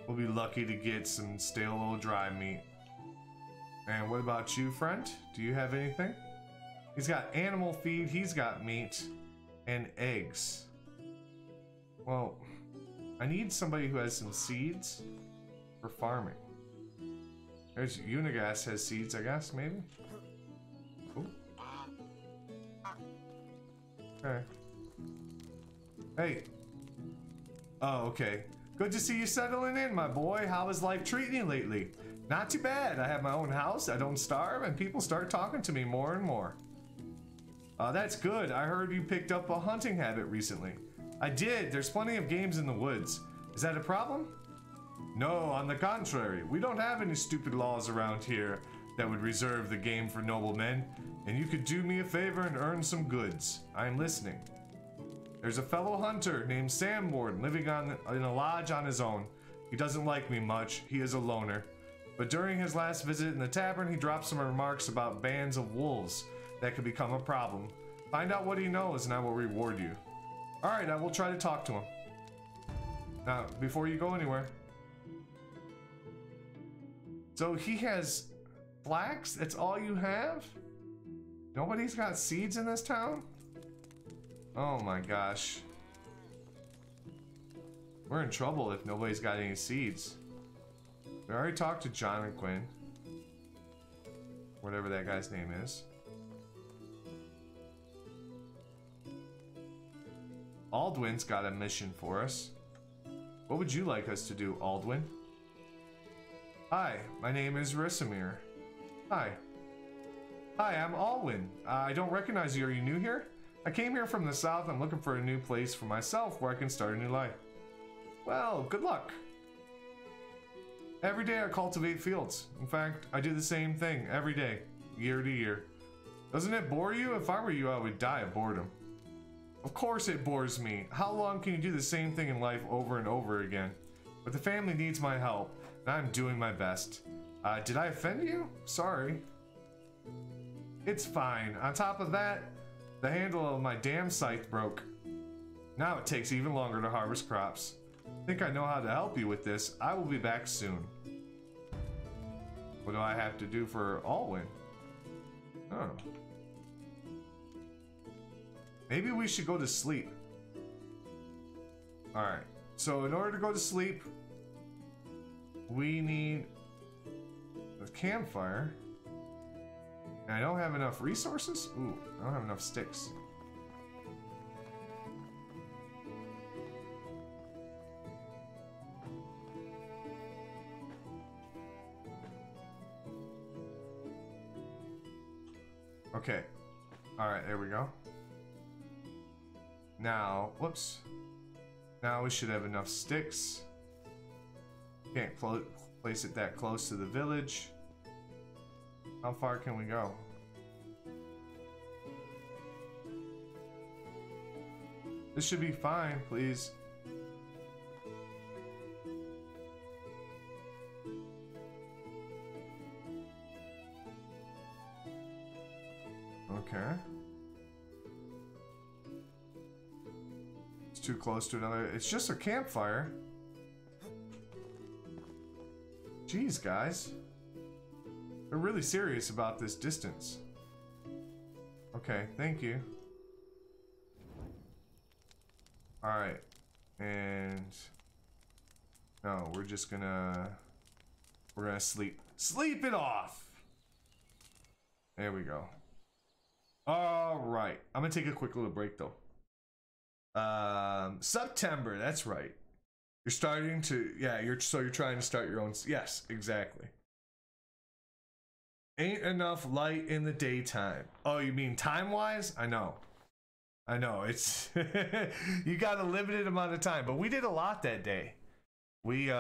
We'll be lucky to get some stale old dry meat. And what about you, friend? Do you have anything? He's got animal feed, he's got meat, and eggs. Well, I need somebody who has some seeds for farming. There's Unigas has seeds, I guess, maybe? Ooh. Okay. Hey. Oh, okay. Good to see you settling in, my boy. How is life treating you lately? Not too bad. I have my own house, I don't starve, and people start talking to me more and more. That's good. I heard you picked up a hunting habit recently. I did. There's plenty of games in the woods. Is that a problem? No, on the contrary. We don't have any stupid laws around here that would reserve the game for noblemen, and you could do me a favor and earn some goods. I'm listening. There's a fellow hunter named Sanborn living in a lodge on his own. He doesn't like me much. He is a loner. But during his last visit in the tavern, he dropped some remarks about bands of wolves that could become a problem. Find out what he knows and I will reward you. Alright, I will try to talk to him. Now, before you go anywhere. So he has flax? That's all you have? Nobody's got seeds in this town? Oh my gosh. We're in trouble if nobody's got any seeds. We already talked to John and Quinn. Whatever that guy's name is. Aldwin's got a mission for us. What would you like us to do, Aldwin? Hi, my name is Risamir. Hi. Hi, I'm Aldwin. I don't recognize you. Are you new here? I came here from the south. I'm looking for a new place for myself where I can start a new life. Well, good luck. Every day I cultivate fields. In fact, I do the same thing every day, year to year. Doesn't it bore you? If I were you, I would die of boredom. Of course it bores me. How long can you do the same thing in life over and over again? But the family needs my help, and I'm doing my best. Did I offend you? Sorry. It's fine. On top of that, the handle of my damn scythe broke. Now it takes even longer to harvest crops. Think I know how to help you with this. I will be back soon. What do I have to do for Alwyn? Oh. Maybe we should go to sleep. Alright. So in order to go to sleep, we need a campfire. And I don't have enough resources? Ooh, I don't have enough sticks. Okay. Alright, there we go. Now, whoops. Now we should have enough sticks. Can't place it that close to the village. How far can we go? This should be fine, please. Okay. It's too close to another. It's just a campfire. Jeez, guys. They're really serious about this distance. Okay, thank you. Alright. And no, we're gonna sleep. Sleep it off! There we go. Alright. I'm gonna take a quick little break though. Subtember, that's right. You're starting to, yeah, you're trying to start your own, yes, exactly. Ain't enough light in the daytime. Oh, you mean time-wise? I know, it's, you got a limited amount of time, but we did a lot that day. We,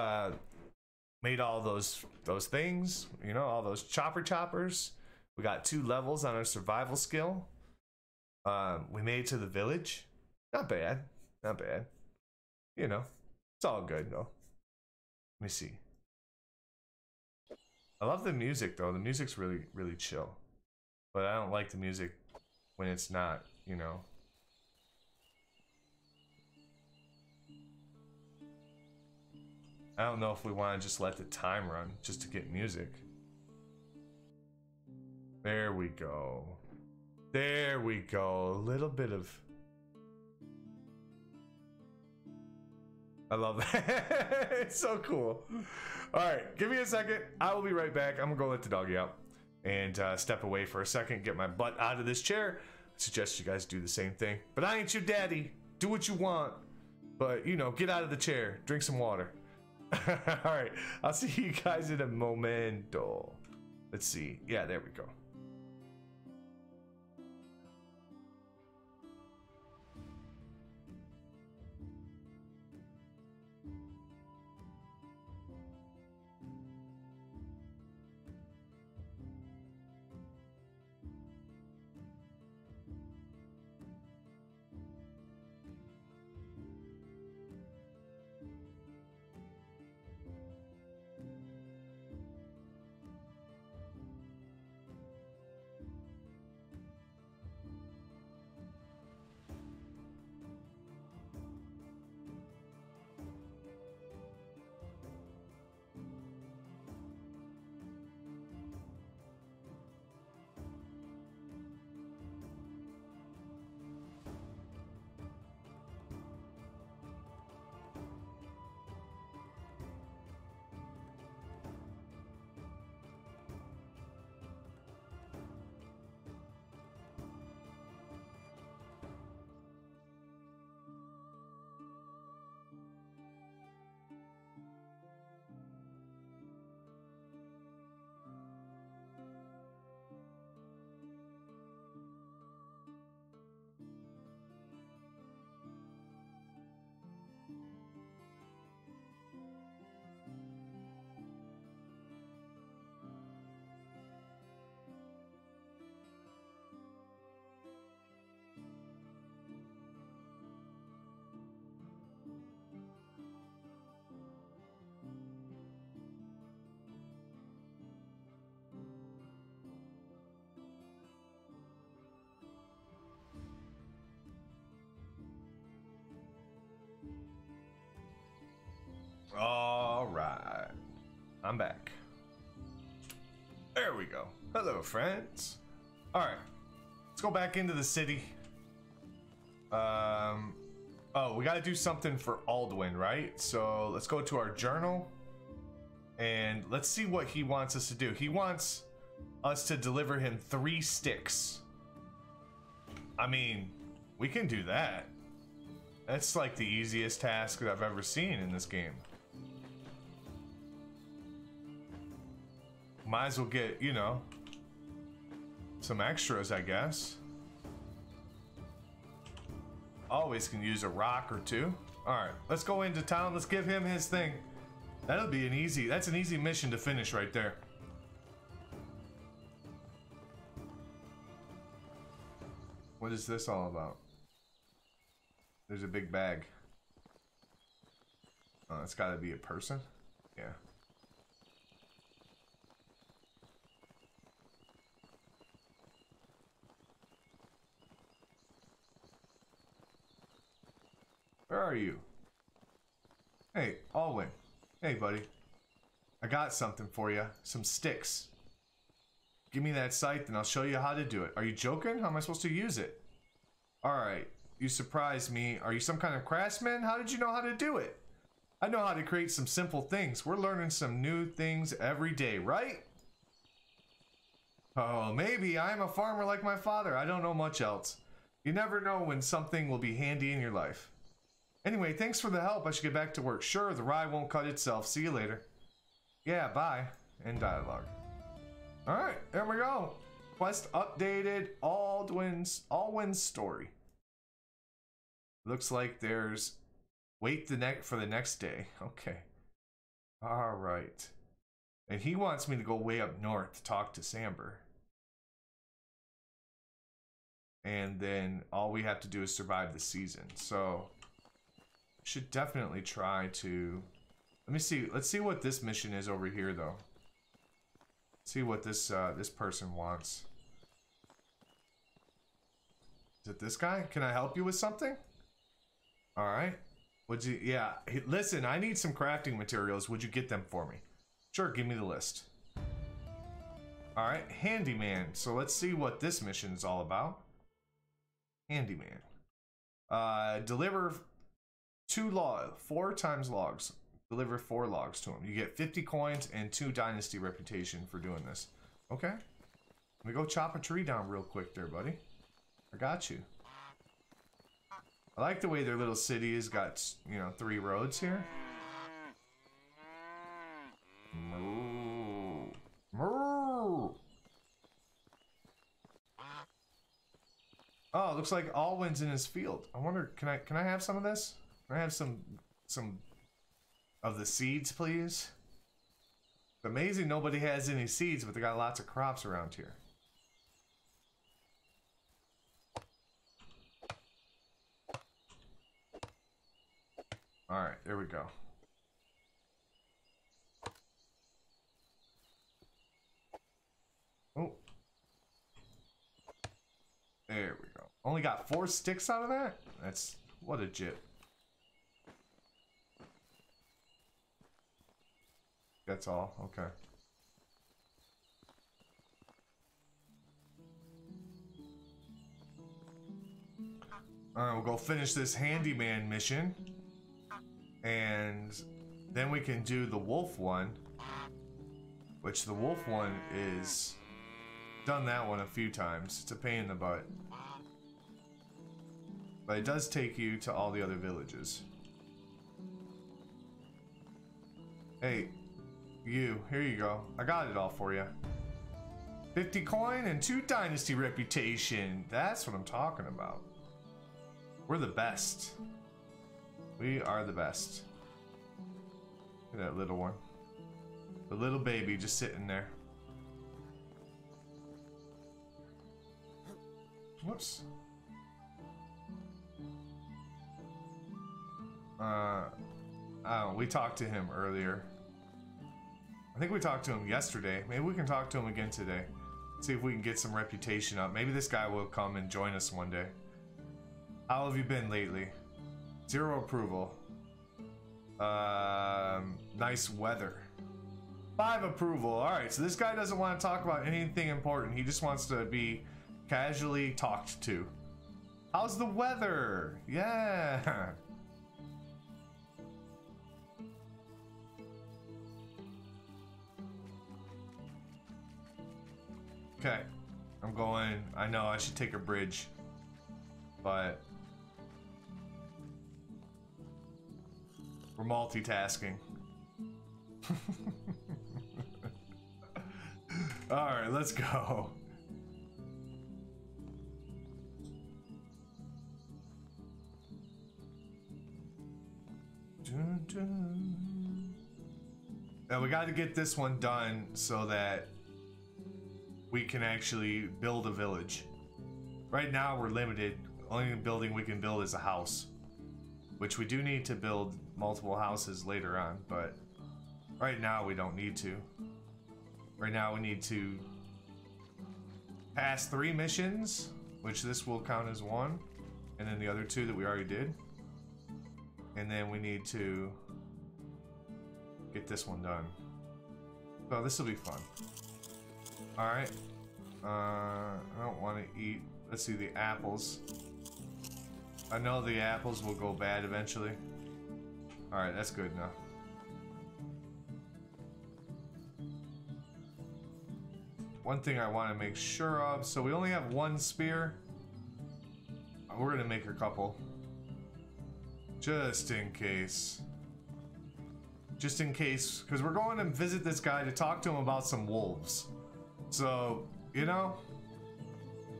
made all those things, you know, all those choppers. We got 2 levels on our survival skill. We made it to the village. Not bad, not bad. You know, it's all good though. Let me see. I love the music though. The music's really, really chill. But I don't like the music when it's not, you know. I don't know if we want to just let the time run just to get music. There we go. There we go. A little bit of... I love that. It's so cool. Alright, give me a second. I will be right back. I'm gonna go let the doggy out and step away for a second, get my butt out of this chair. I suggest you guys do the same thing. But I ain't your daddy. Do what you want. But, you know, get out of the chair. Drink some water. Alright, I'll see you guys in a momento. Let's see. Yeah, there we go. I'm back. There we go. Hello, friends. All right, let's go back into the city. Oh, we got to do something for Aldwin, right? So let's go to our journal and let's see what he wants us to do. He wants us to deliver him 3 sticks. I mean, we can do that. That's like the easiest task that I've ever seen in this game. Might as well get, you know, some extras, I guess. Always can use a rock or 2. Alright, let's go into town. Let's give him his thing. That'll be an easy, that's an easy mission to finish right there. What is this all about? There's a big bag. Oh, it's gotta be a person? Yeah. Where are you? Hey, Alwyn. Hey, buddy. I got something for you. Some sticks. Give me that scythe and I'll show you how to do it. Are you joking? How am I supposed to use it? Alright. You surprised me. Are you some kind of craftsman? How did you know how to do it? I know how to create some simple things. We're learning some new things every day, right? Oh, maybe. I'm a farmer like my father. I don't know much else. You never know when something will be handy in your life. Anyway, thanks for the help. I should get back to work. Sure, the rye won't cut itself. See you later. Yeah, bye. End dialogue. Alright, there we go. Quest updated. Aldwin's story. Looks like there's... Wait for the next day. Okay. Alright. And he wants me to go way up north to talk to Samber. And then all we have to do is survive the season. So... should definitely try to... Let me see. Let's see what this mission is over here, though. See what this this person wants. Is it this guy? Can I help you with something? All right. Would you? Yeah. Listen, I need some crafting materials. Would you get them for me? Sure. Give me the list. All right. Handyman. So let's see what this mission is all about. Handyman. Deliver 4 times logs. Deliver 4 logs to him. You get 50 coins and 2 Dynasty reputation for doing this. Okay. Let me go chop a tree down real quick there, buddy. I got you. I like the way their little city has got, you know, 3 roads here. Moo. Moo. Oh, it looks like Alwyn's in his field. I wonder, can I have some of this? Can I have some of the seeds, please? It's amazing nobody has any seeds, but they got lots of crops around here. Alright, there we go. Oh. There we go. Only got 4 sticks out of that? That's... what a jit. That's all? Okay. Alright, we'll go finish this handyman mission. And then we can do the wolf one. Which the wolf one is... done that one a few times. It's a pain in the butt. But it does take you to all the other villages. Hey. You, here you go. I got it all for you. 50 coin and 2 Dynasty reputation. That's what I'm talking about. We're the best. We are the best. Look at that little one. The little baby just sitting there. Whoops. Oh, we talked to him earlier. I think we talked to him yesterday. Maybe we can talk to him again today. See if we can get some reputation up. Maybe this guy will come and join us one day. How have you been lately? 0 approval. Nice weather. 5 approval. Alright, so this guy doesn't want to talk about anything important. He just wants to be casually talked to. How's the weather? Yeah. Okay. I'm going. I know I should take a bridge. But we're multitasking. Alright, let's go. Dun, dun. Now we got to get this one done so that we can actually build a village. Right now we're limited. Only building we can build is a house, which we do need to build multiple houses later on, but right now we don't need to. Right now we need to pass 3 missions, which this will count as 1, and then the other 2 that we already did. And then we need to get this one done. So this will be fun. Alright. I don't want to eat. Let's see, the apples. I know the apples will go bad eventually. Alright, that's good enough. One thing I want to make sure of, so we only have 1 spear. We're gonna make a couple. Just in case. Just in case, because we're going to visit this guy to talk to him about some wolves. So, you know,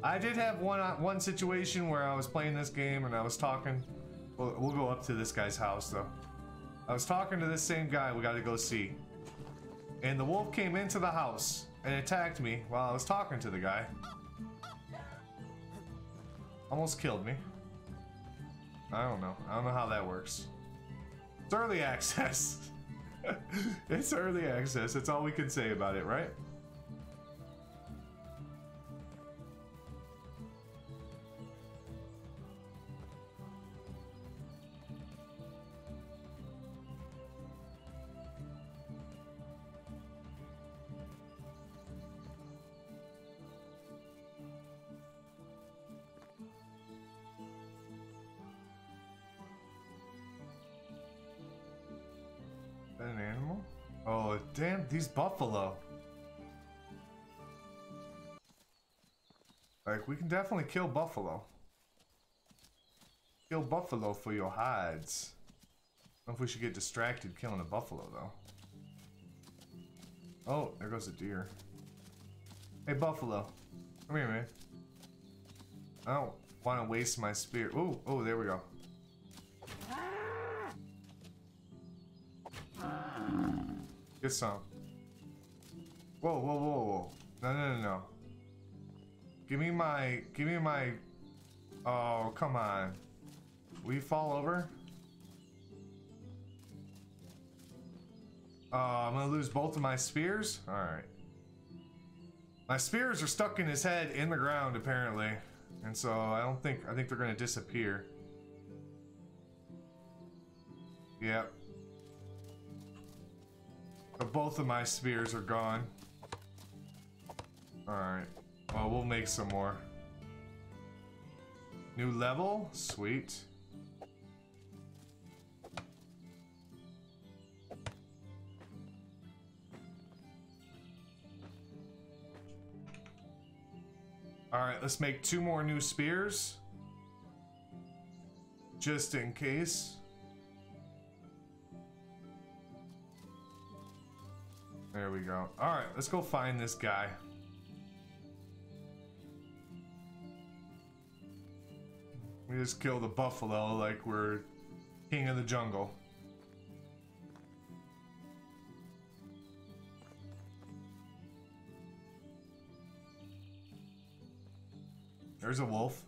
I did have one situation where I was playing this game and I was talking. We'll go up to this guy's house though. I was talking to this same guy we got to go see. And the wolf came into the house and attacked me while I was talking to the guy. Almost killed me. I don't know how that works. It's early access. It's early access. That's all we can say about it, right? An animal? Oh, damn, these buffalo. Like, we can definitely kill buffalo. Kill buffalo for your hides. I don't know if we should get distracted killing a buffalo, though. Oh, there goes a deer. Hey, buffalo. Come here, man. I don't want to waste my spear. Ooh, oh, there we go. Get some. Whoa, whoa, whoa, whoa. No, no, no, no. Give me my, oh, come on. Will you fall over? I'm gonna lose both of my spears? Alright. My spears are stuck in his head in the ground, apparently. And so I think they're gonna disappear. Yep. But both of my spears are gone. Alright. Well, we'll make some more. New level? Sweet. Alright, let's make 2 more new spears. Just in case. There we go. Alright, let's go find this guy. We just killed a buffalo like we're king of the jungle. There's a wolf.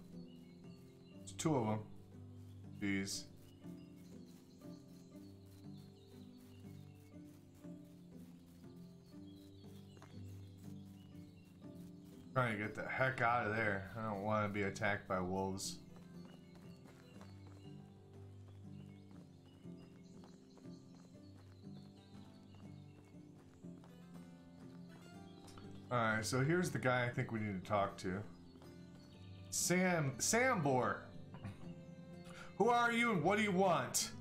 There's 2 of them. Jeez. Trying to get the heck out of there. I don't want to be attacked by wolves. Alright, so here's the guy I think we need to talk to. Sambor. Who are you and what do you want?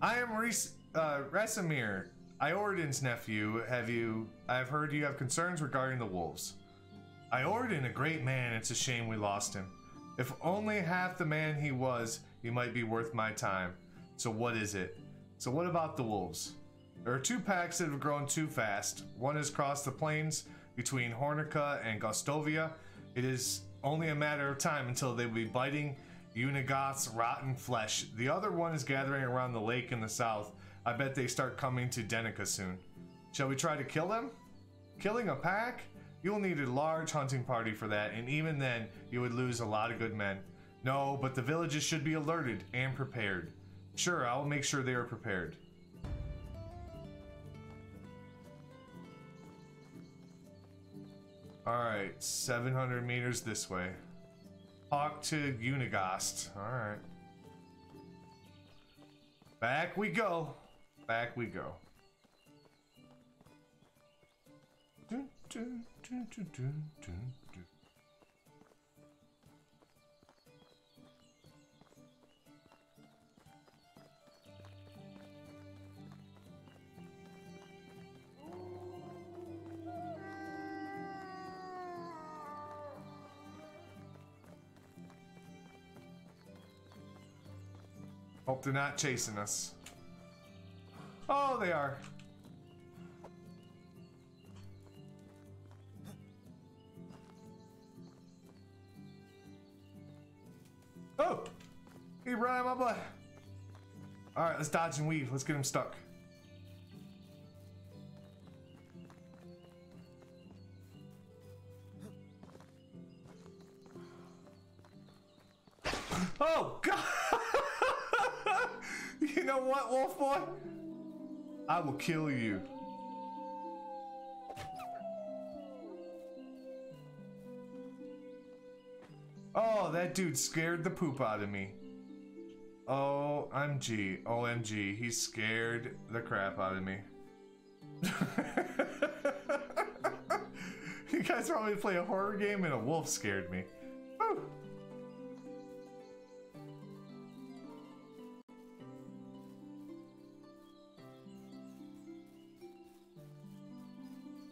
I am Resimir, Iordan's nephew. I've heard you have concerns regarding the wolves. Iordan, a great man, it's a shame we lost him. If only half the man he was, he might be worth my time. So what is it? So what about the wolves? There are two packs that have grown too fast. One has crossed the plains between Hornica and Gostovia. It is only a matter of time until they will be biting Unigoth's rotten flesh. The other one is gathering around the lake in the south. I bet they start coming to Denica soon. Shall we try to kill them? Killing a pack? You'll need a large hunting party for that, and even then, you would lose a lot of good men. No, but the villages should be alerted and prepared. Sure, I will make sure they are prepared. Alright, 700 meters this way. Talk to Unigost. Alright. Back we go. Back we go. Dun, dun, dun, dun, dun, dun, dun. Hope they're not chasing us. Oh, they are. Oh! He ran my blood. Alright, let's dodge and weave. Let's get him stuck. Oh, God! You know what, Wolf Boy? I will kill you. Oh, that dude scared the poop out of me. OMG, OMG, he scared the crap out of me. You guys probably play a horror game and a wolf scared me. Woo.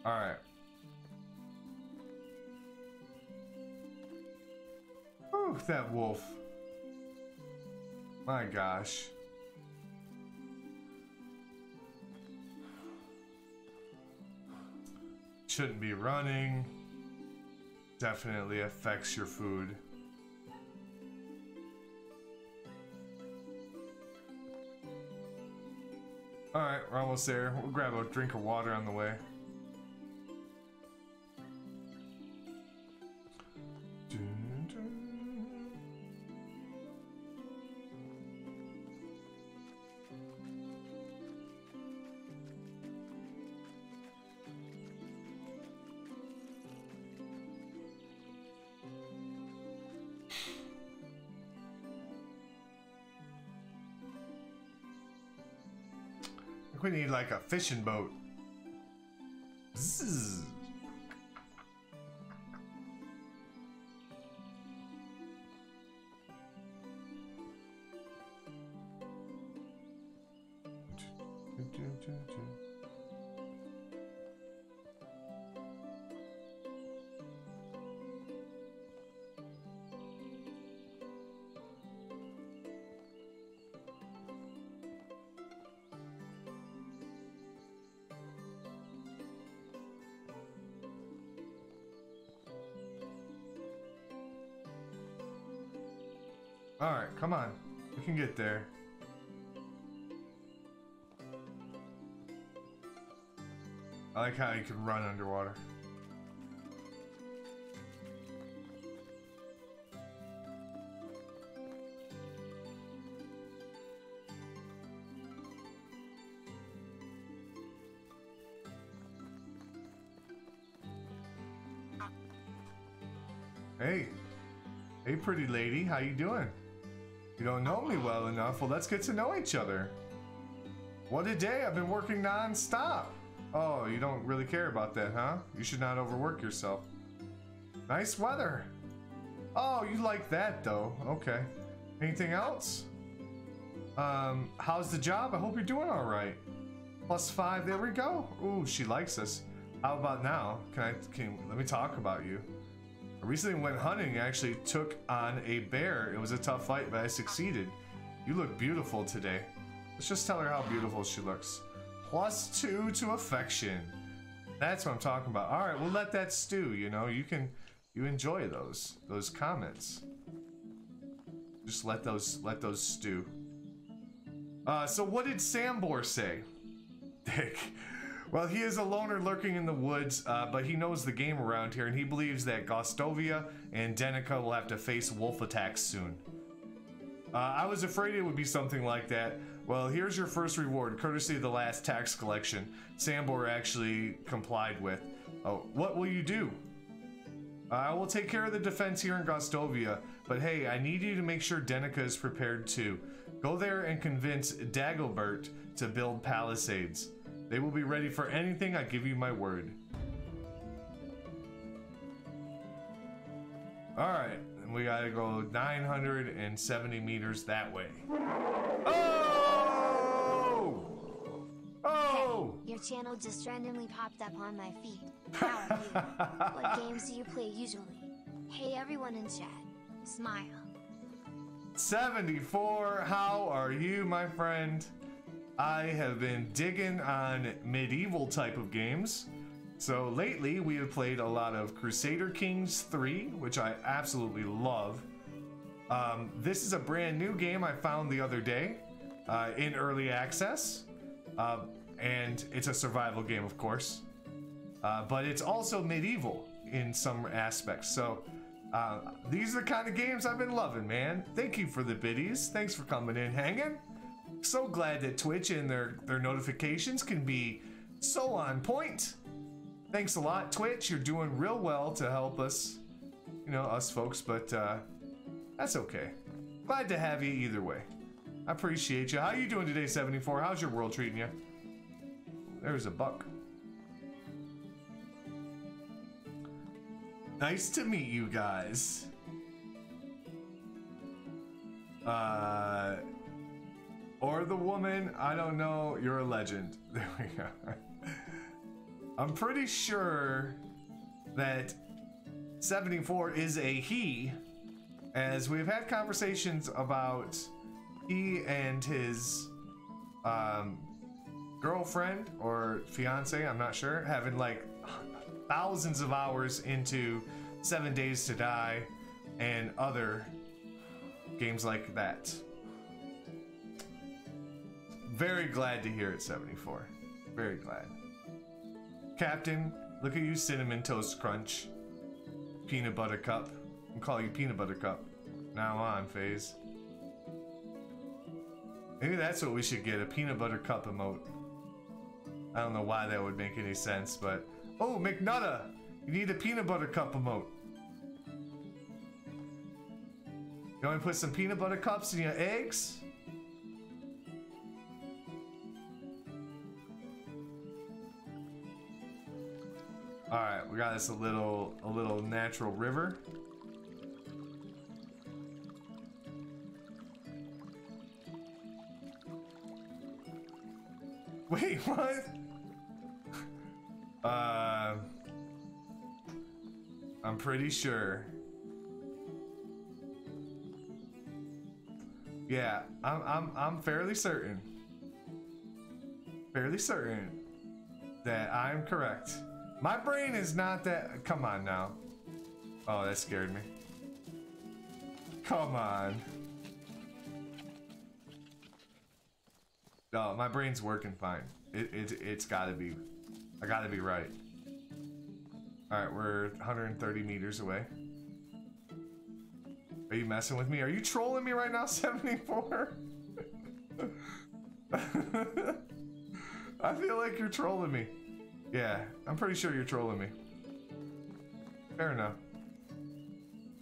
All right. Ooh, that wolf. My gosh. Shouldn't be running. Definitely affects your food. All right, we're almost there. We'll grab a drink of water on the way. We need like a fishing boat. Zzz. All right, come on. We can get there. I like how you can run underwater. Hey. Hey, pretty lady. How you doing? You don't know me well enough. Well, let's get to know each other. What a day. I've been working non-stop. Oh, you don't really care about that, huh? You should not overwork yourself. Nice weather. Oh, you like that though. Okay. Anything else? How's the job? I hope you're doing all right. +5, there we go. Ooh, she likes us. How about now? Let me talk about you. I recently went hunting and actually took on a bear. It was a tough fight, but I succeeded. You look beautiful today. Let's just tell her how beautiful she looks. +2 to affection. That's what I'm talking about. All right, we'll let that stew. You know, you enjoy those comments. Just let those stew. So what did Sambor say? Dick. Well, he is a loner lurking in the woods, but he knows the game around here, and he believes that Gostovia and Denica will have to face wolf attacks soon. I was afraid it would be something like that. Well, here's your first reward, courtesy of the last tax collection. Sambor actually complied with. Oh, what will you do? I will take care of the defense here in Gostovia, but hey, I need you to make sure Denica is prepared too. Go there and convince Dagobert to build palisades. They will be ready for anything, I give you my word. Alright, we gotta go 970 meters that way. Oh! Oh! Hey, your channel just randomly popped up on my feed. How are you? What games do you play usually? Hey everyone in chat. Smile. 74, how are you, my friend? I have been digging on medieval type of games. So lately we have played a lot of Crusader Kings 3, which I absolutely love. This is a brand new game I found the other day in early access. And it's a survival game, of course. But it's also medieval in some aspects. So these are the kind of games I've been loving, man. Thank you for the biddies. Thanks for coming in, hanging. So glad that Twitch and their notifications can be so on point. Thanks a lot, Twitch. You're doing real well to help us, you know, us folks, but that's okay. Glad to have you either way. I appreciate you. How you doing today, 74? How's your world treating you? There's a buck. Nice to meet you guys. Or the woman, I don't know, you're a legend. There we go. I'm pretty sure that 74 is a he, as we've had conversations about he and his girlfriend or fiance, I'm not sure, having like thousands of hours into 7 Days to Die and other games like that. Very glad to hear it, 74. Very glad. Captain, look at you, Cinnamon Toast Crunch. Peanut Butter Cup. I'll call you Peanut Butter Cup. Now on, FaZe. Maybe that's what we should get, a Peanut Butter Cup emote. I don't know why that would make any sense, but... Oh, McNutta! You need a Peanut Butter Cup emote. You want to put some peanut butter cups in your eggs? Alright, we got us a little natural river. Wait, what? I'm pretty sure. Yeah, I'm fairly certain. Fairly certain that I'm correct. My brain is not that. Come on now. Oh, that scared me. Come on. No, my brain's working fine. It's gotta be. I gotta be right. Alright, we're 130 meters away. Are you messing with me? Are you trolling me right now, 74? I feel like you're trolling me. Yeah, I'm pretty sure you're trolling me. Fair enough.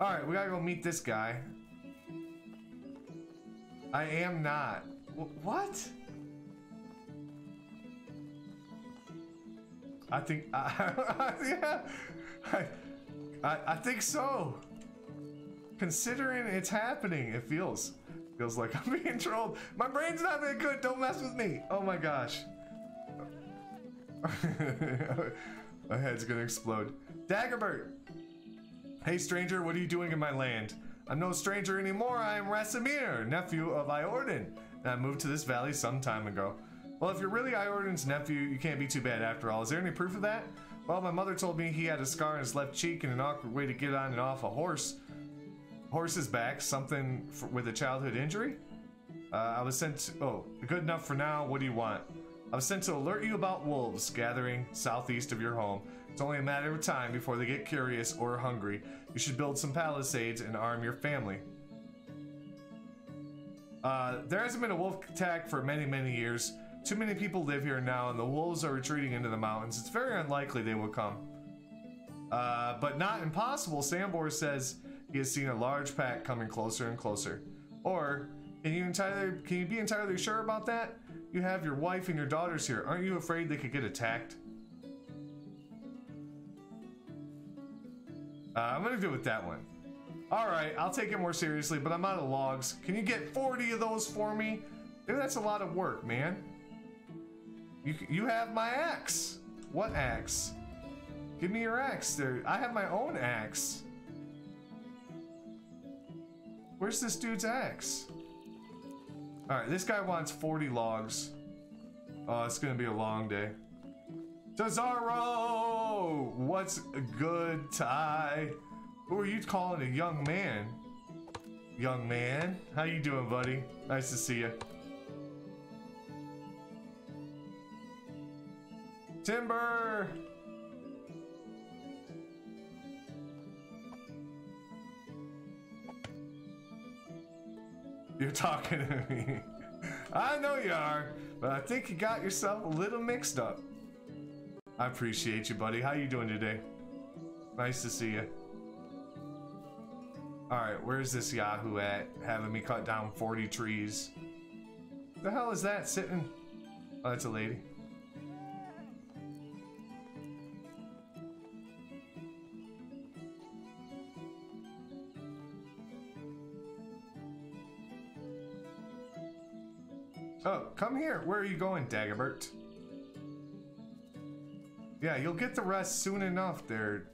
Alright, we gotta go meet this guy. I am not. What? I think, yeah, I think so. Considering it's happening, it feels like I'm being trolled. My brain's not that good. Don't mess with me. Oh my gosh. My head's gonna explode. Daggerbert. Hey stranger, what are you doing in my land? I'm no stranger anymore. I am Rasimir, nephew of Iordan, and I moved to this valley some time ago. Well, if you're really Iordan's nephew, you can't be too bad after all. Is there any proof of that? Well, my mother told me he had a scar on his left cheek and an awkward way to get on and off a horse's back, something with a childhood injury. I was sent to, oh, good enough for now. What do you want? I was sent to alert you about wolves gathering southeast of your home. It's only a matter of time before they get curious or hungry. You should build some palisades and arm your family. There hasn't been a wolf attack for many, many years. Too many people live here now, and the wolves are retreating into the mountains. It's very unlikely they will come. But not impossible. Sambor says he has seen a large pack coming closer and closer. Or, can you be entirely sure about that? You have your wife and your daughters here. Aren't you afraid they could get attacked? I'm gonna go with that one. Alright, I'll take it more seriously, but I'm out of logs. Can you get 40 of those for me? Dude, that's a lot of work, man. You have my axe. What axe? Give me your axe there. I have my own axe. Where's this dude's axe? Alright, this guy wants 40 logs. Oh, it's gonna be a long day. Tazaro! What's good, Ty? Who are you calling a young man? Young man? How you doing, buddy? Nice to see you. Timber! You're talking to me. I know you are, but I think you got yourself a little mixed up. I appreciate you, buddy. How you doing today? Nice to see you. Alright, where's this Yahoo at? Having me cut down 40 trees. The hell is that sitting? Oh, that's a lady. Oh, come here. Where are you going, Dagobert? Yeah, you'll get the rest soon enough there,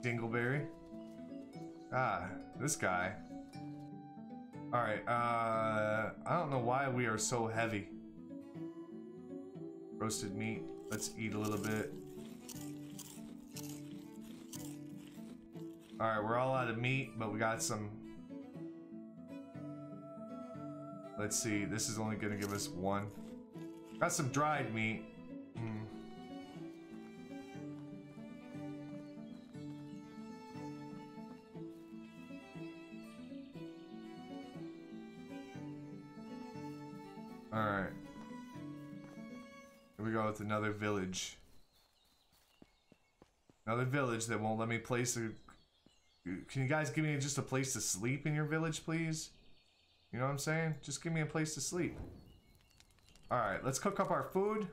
Dingleberry. Ah, this guy. Alright, I don't know why we are so heavy. Roasted meat. Let's eat a little bit. Alright, we're all out of meat, but we got some... Let's see, this is only gonna give us one. Got some dried meat. Alright. Here we go with another village. Another village that won't let me place a... Can you guys give me just a place to sleep in your village, please? You know what I'm saying? Just give me a place to sleep. Alright, let's cook up our food.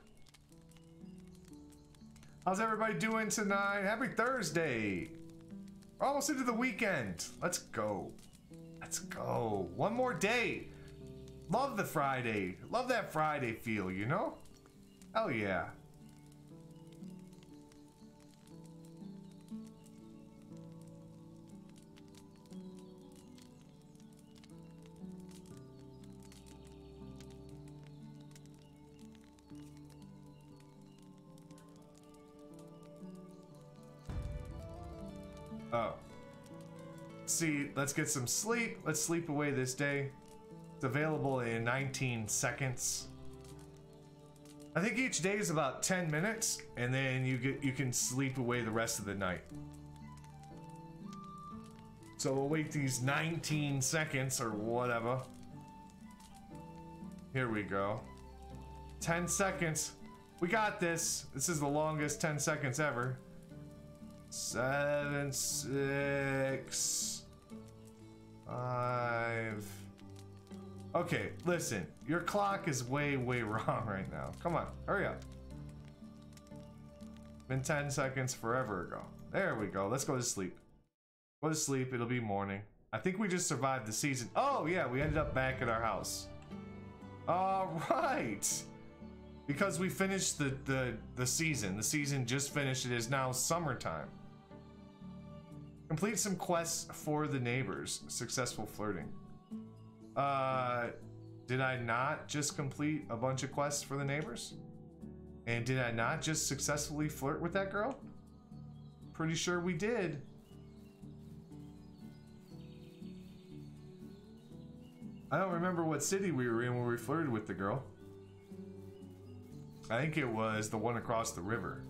How's everybody doing tonight? Happy Thursday! We're almost into the weekend. Let's go. Let's go. One more day. Love the Friday. Love that Friday feel, you know? Hell yeah. Oh. See, let's get some sleep. Let's sleep away this day. It's available in 19 seconds. I think each day is about 10 minutes, and then you can sleep away the rest of the night. So we'll wait these 19 seconds or whatever. Here we go. 10 seconds. We got this. This is the longest 10 seconds ever. 7, 6, 5. Okay, listen. Your clock is way, way wrong right now. Come on, hurry up. Been 10 seconds forever ago. There we go. Let's go to sleep. Go to sleep. It'll be morning. I think we just survived the season. Oh, yeah. We ended up back at our house. All right. Because we finished the season. The season just finished. It is now summertime. Complete some quests for the neighbors. Successful flirting. Did I not just complete a bunch of quests for the neighbors? And did I not just successfully flirt with that girl? Pretty sure we did. I don't remember what city we were in when we flirted with the girl. I think it was the one across the river.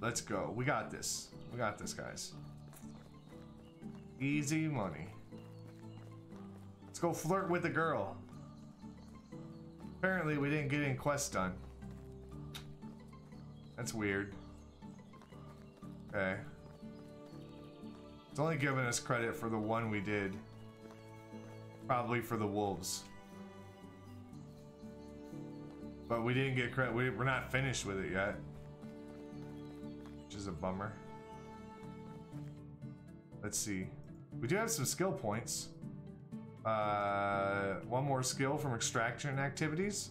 Let's go. We got this. We got this, guys. Easy money. Let's go flirt with the girl. Apparently we didn't get any quests done. That's weird. Okay. It's only giving us credit for the one we did. Probably for the wolves. But we didn't get credit. We're not finished with it yet. Which is a bummer. Let's see. We do have some skill points. One more skill from extraction activities.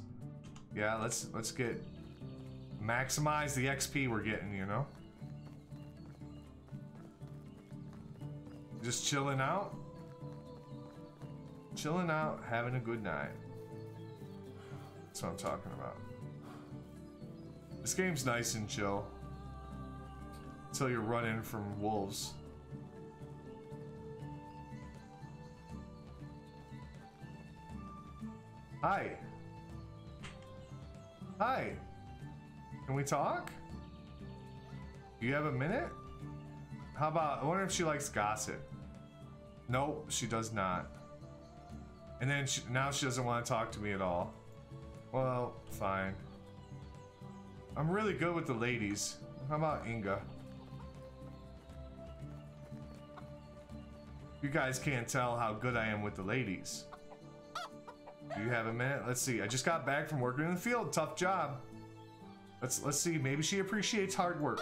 Yeah, let's get maximize the XP we're getting, you know. Just chilling out. Chilling out, having a good night. That's what I'm talking about. This game's nice and chill. Until you're running from wolves. Hi. Hi. Can we talk? Do you have a minute? How about, I wonder if she likes gossip. Nope, she does not. And then now she doesn't want to talk to me at all. Well, fine. I'm really good with the ladies. How about Inga? You guys can't tell how good I am with the ladies. Do you have a minute? Let's see. I just got back from working in the field. Tough job. Let's see. Maybe she appreciates hard work.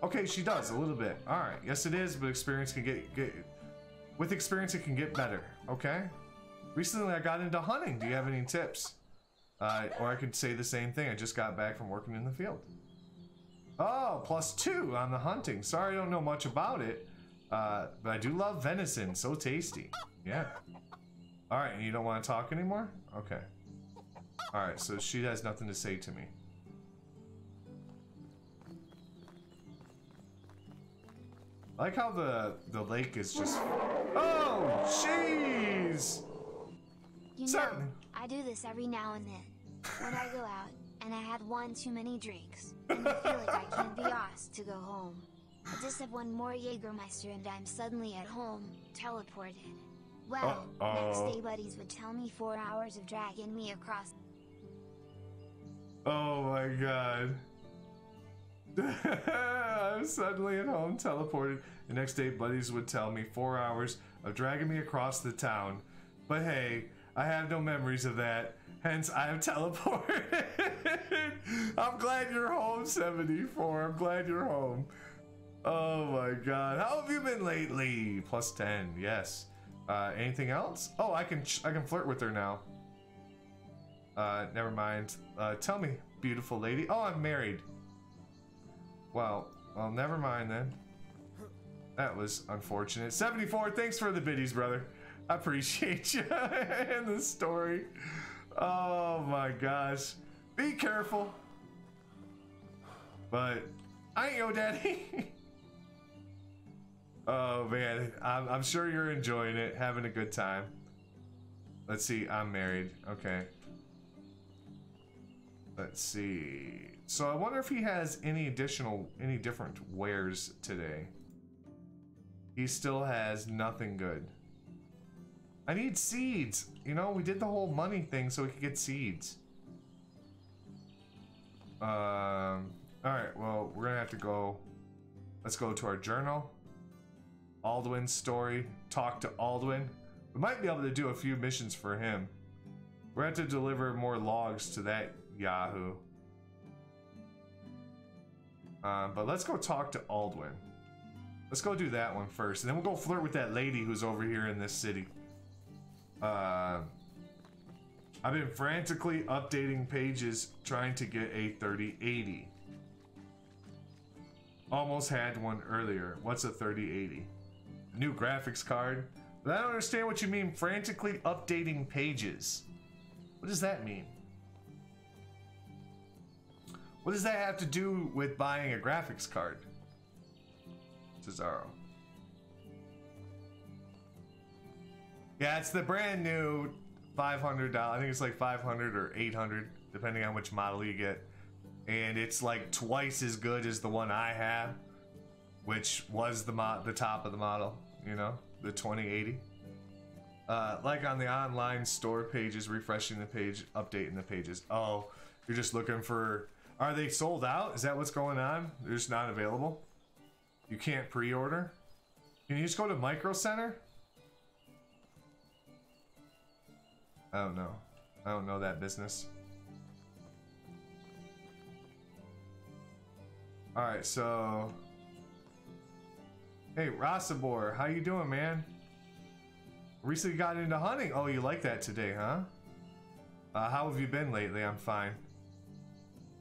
Okay, she does a little bit. All right. Yes, it is, but experience can get with experience it can get better. Okay. Recently, I got into hunting. Do you have any tips? Or I could say the same thing. I just got back from working in the field. Oh, +2 on the hunting. Sorry, I don't know much about it. But I do love venison. So tasty. Yeah. All right, and you don't want to talk anymore? Okay. All right, so she has nothing to say to me. I like how the lake is just... Oh, jeez! You know, I do this every now and then. When I go out and I had one too many drinks, and I feel like I can't be asked to go home. I just have one more Jägermeister and I'm suddenly at home, teleported. Well, next day buddies would tell me 4 hours of dragging me across. Oh my god. I'm suddenly at home, teleported. The next day buddies would tell me 4 hours of dragging me across the town. But hey, I have no memories of that. Hence, I have teleported. I'm glad you're home, 74. I'm glad you're home. Oh my god. How have you been lately? +10, yes. Anything else? Oh, I can flirt with her now. Never mind. Tell me, beautiful lady. Oh, I'm married. Well, never mind then. That was unfortunate. 74, thanks for the biddies, brother. I appreciate you and the story. Oh my gosh. Be careful. But I ain't your daddy. Oh man, I'm sure you're enjoying it, having a good time. Let's see, I'm married. Okay. Let's see. So I wonder if he has any different wares today. He still has nothing good. I need seeds. You know, we did the whole money thing so we could get seeds. All right, well, we're gonna have to go. Let's go to our journal. Alduin's story. Talk to Alduin. We might be able to do a few missions for him. We're going to have to deliver more logs to that Yahoo. But let's go talk to Aldwin. Let's go do that one first, and then we'll go flirt with that lady who's over here in this city. I've been frantically updating pages trying to get a 3080. Almost had one earlier. What's a 3080? New graphics card? But I don't understand what you mean frantically updating pages. What does that mean? What does that have to do with buying a graphics card? Cesaro. Yeah, it's the brand new $500. I think it's like 500 or 800, depending on which model you get. And it's like twice as good as the one I have, which was the top of the model, you know, the 2080. Like on the online store pages, refreshing the page, updating the pages. Oh, you're just looking for... Are they sold out? Is that what's going on? They're just not available? You can't pre-order? Can you just go to Micro Center? I don't know. I don't know that business. Alright, so... Hey, Rossabor, how you doing, man? Recently got into hunting. Oh, you like that today, huh? How have you been lately? I'm fine.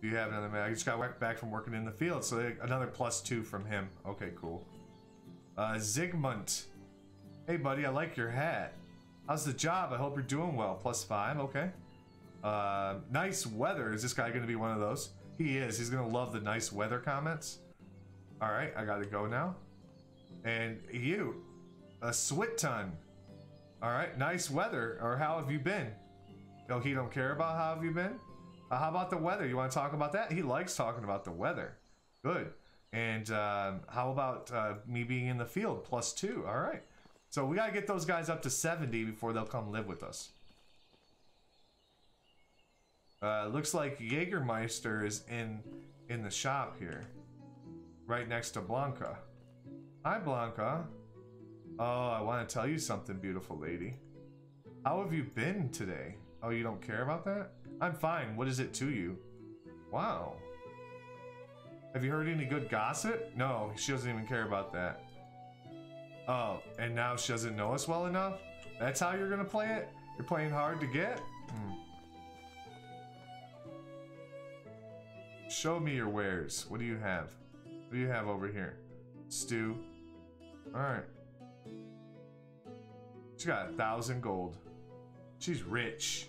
Do you have another man? I just got back from working in the field, so another +2 from him. Okay, cool. Zygmunt. Hey, buddy, I like your hat. How's the job? I hope you're doing well. +5, okay. Nice weather. Is this guy going to be one of those? He is. He's going to love the nice weather comments. All right, I got to go now. And you, a Switton. All right, nice weather. Or how have you been? Oh, he don't care about how have you been? How about the weather? You want to talk about that? He likes talking about the weather. Good. And how about me being in the field? +2. All right. So we got to get those guys up to 70 before they'll come live with us. Looks like Jägermeister is in the shop here. Right next to Blanca. Hi, Blanca. Oh, I want to tell you something, beautiful lady. How have you been today? Oh, you don't care about that? I'm fine. What is it to you? Wow. Have you heard any good gossip? No, she doesn't even care about that. Oh, and now she doesn't know us well enough? That's how you're gonna play it? You're playing hard to get? Show me your wares. What do you have? What do you have over here? Stew. Alright. She got 1,000 gold. She's rich.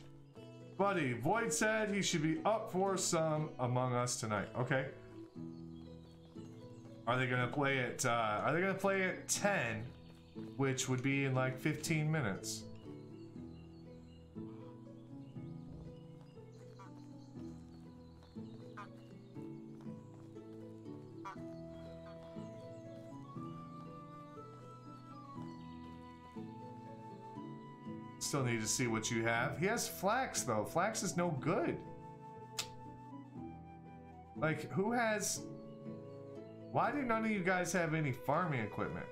Buddy, Void said he should be up for some Among Us tonight. Okay. Are they gonna play it? Are they gonna play at 10, which would be in like 15 minutes? Still need to see what you have. He has flax though. Flax is no good. Like, who has... Why do none of you guys have any farming equipment?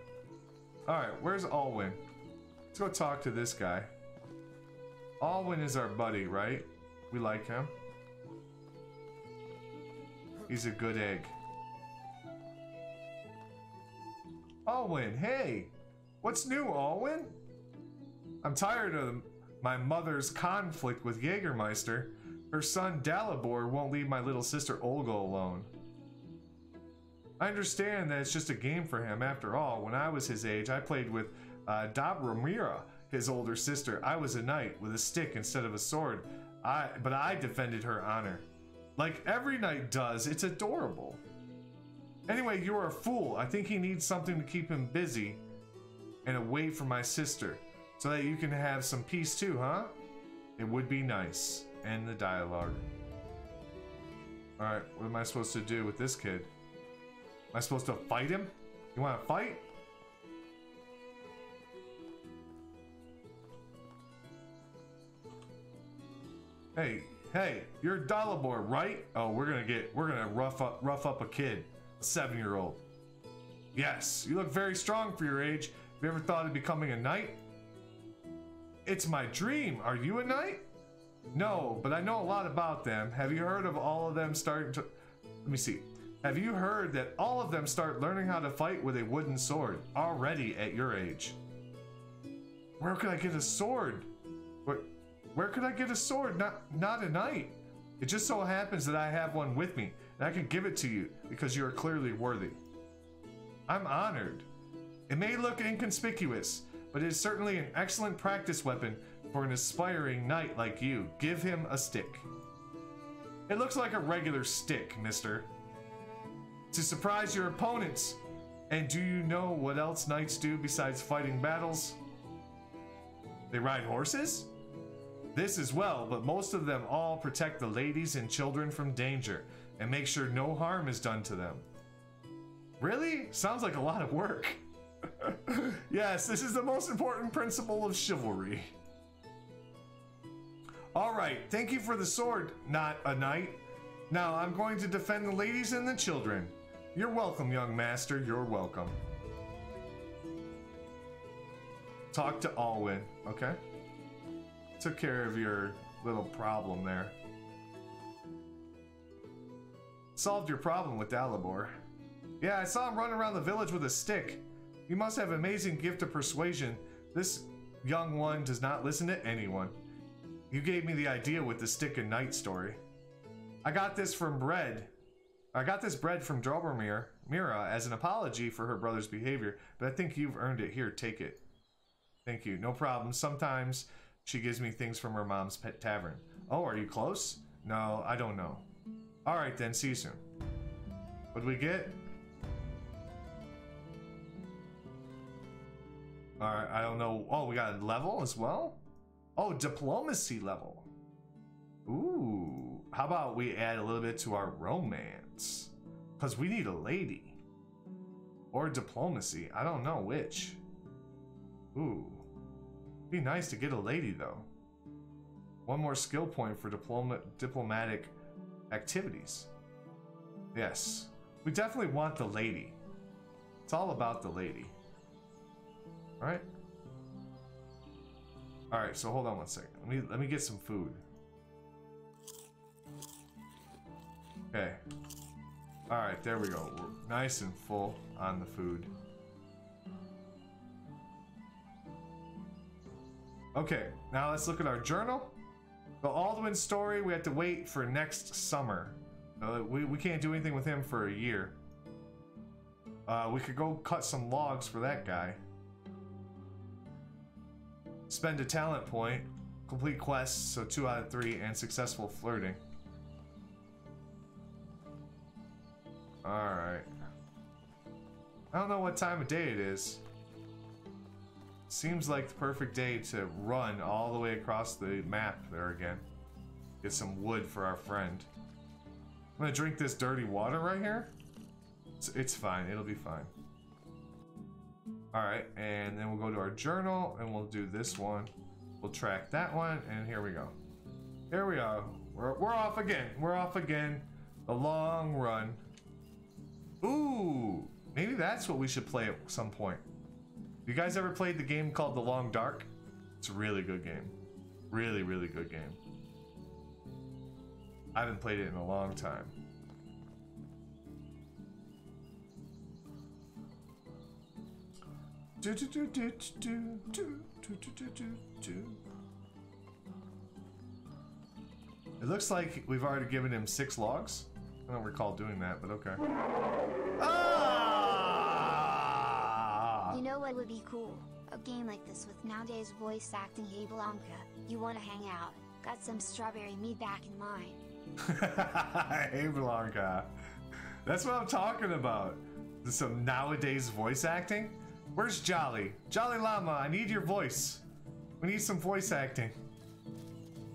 Alright, where's Alwyn? Let's go talk to this guy. Alwyn is our buddy, right? We like him. He's a good egg. Alwyn, hey! What's new, Alwyn? I'm tired of my mother's conflict with Jägermeister. Her son Dalibor won't leave my little sister Olga alone. I understand that it's just a game for him. After all, when I was his age, I played with Dobromira, his older sister. I was a knight with a stick instead of a sword. But I defended her honor. Like every knight does. It's adorable. Anyway, you're a fool. I think he needs something to keep him busy and away from my sister. So that you can have some peace too, huh? It would be nice. End the dialogue. Alright, what am I supposed to do with this kid? Am I supposed to fight him? You want to fight? Hey, you're Dalibor, right? Oh, we're gonna rough up a kid, a 7-year-old. Yes, you look very strong for your age. Have you ever thought of becoming a knight? It's my dream. Are you a knight? No, but I know a lot about them. Have you heard of all of them starting to... Let me see. Have you heard that all of them start learning how to fight with a wooden sword already at your age? Where could I get a sword? Where could I get a sword? Not a knight. It just so happens that I have one with me, and I can give it to you because you are clearly worthy. I'm honored. It may look inconspicuous, but it is certainly an excellent practice weapon for an aspiring knight like you. Give him a stick. It looks like a regular stick, mister. To surprise your opponents. And do you know what else knights do besides fighting battles? They ride horses? This as well, but most of them all protect the ladies and children from danger and make sure no harm is done to them. Really? Sounds like a lot of work. Yes, this is the most important principle of chivalry. Alright, thank you for the sword, not a knight. Now I'm going to defend the ladies and the children. You're welcome, young master, you're welcome. Talk to Alwyn, okay? Took care of your little problem there. Solved your problem with Dalibor. Yeah, I saw him running around the village with a stick. You must have an amazing gift of persuasion. This young one does not listen to anyone. You gave me the idea with the stick and knight story. I got this bread from Drobermir, Mira, as an apology for her brother's behavior, but I think you've earned it. Here, take it. Thank you. No problem. Sometimes she gives me things from her mom's pet tavern. Oh, are you close? No, I don't know. Alright then, see you soon. What'd we get? Alright, I don't know. Oh, we got a level as well? Oh, diplomacy level. Ooh. How about we add a little bit to our romance? Because we need a lady. Or diplomacy. I don't know which. Ooh. Be nice to get a lady though. One more skill point for diplomatic activities. Yes. We definitely want the lady. It's all about the lady. Alright. Alright, so hold on one second. Let me get some food. Okay. Alright, there we go. We're nice and full on the food. Okay, now let's look at our journal. The Alduin story, we have to wait for next summer. We can't do anything with him for a year. We could go cut some logs for that guy. Spend a talent point. Complete quests, so 2 out of 3, and successful flirting. Alright. I don't know what time of day it is. Seems like the perfect day to run all the way across the map there again. Get some wood for our friend. I'm gonna drink this dirty water right here. It's fine, it'll be fine. Alright, and then we'll go to our journal and we'll do this one. We'll track that one, and here we go. Here we are. We're off again. We're off again. The long run. Ooh, maybe that's what we should play at some point. You guys ever played the game called The Long Dark? It's a really good game. Really, really good game. I haven't played it in a long time. It looks like we've already given him 6 logs. I don't recall doing that, but okay. Ah! You know what would be cool? A game like this with nowadays voice acting. Hey Blanca, you wanna hang out? Got some strawberry meat back in mind. Hey Blanca. That's what I'm talking about. Some nowadays voice acting? Where's Jolly? Jolly Llama, I need your voice. We need some voice acting.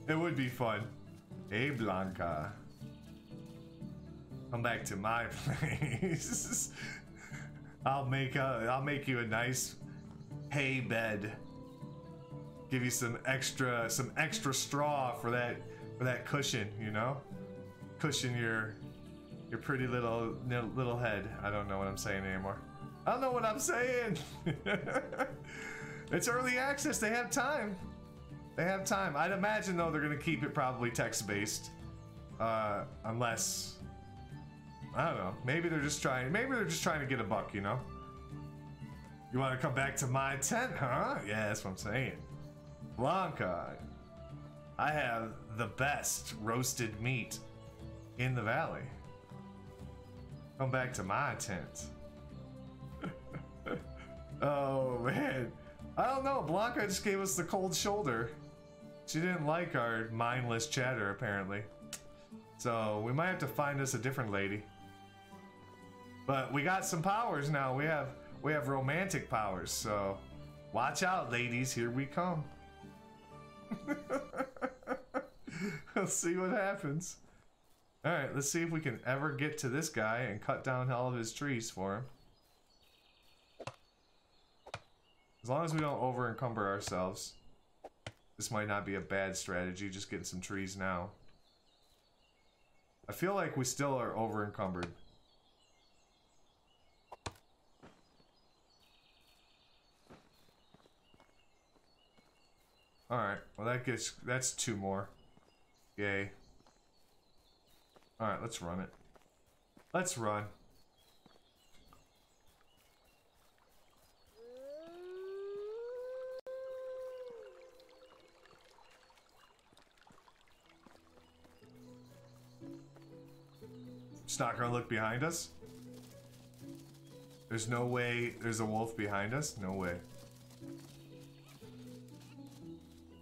It would be fun. Hey Blanca. Come back to my place. I'll make you a nice hay bed. Give you some extra straw for that cushion, you know? Cushion your pretty little head. I don't know what I'm saying anymore. I don't know what I'm saying. It's early access, they have time. They have time. I'd imagine though they're gonna keep it probably text-based, unless I don't know. Maybe they're just trying. Maybe they're just trying to get a buck. You know. You want to come back to my tent, huh? Yeah, that's what I'm saying. Blanca, I have the best roasted meat in the valley. Come back to my tent. Oh man, I don't know. Blanca just gave us the cold shoulder. She didn't like our mindless chatter apparently. So we might have to find us a different lady. But we got some powers now. We have romantic powers. So watch out, ladies. Here we come. Let's see what happens. All right, let's see if we can ever get to this guy and cut down all of his trees for him. As long as we don't over encumber ourselves. This might not be a bad strategy, just getting some trees now. I feel like we still are over encumbered. Alright, well that's two more. Yay. Alright, let's run it. Let's run. Just not gonna look behind us? There's no way there's a wolf behind us? No way.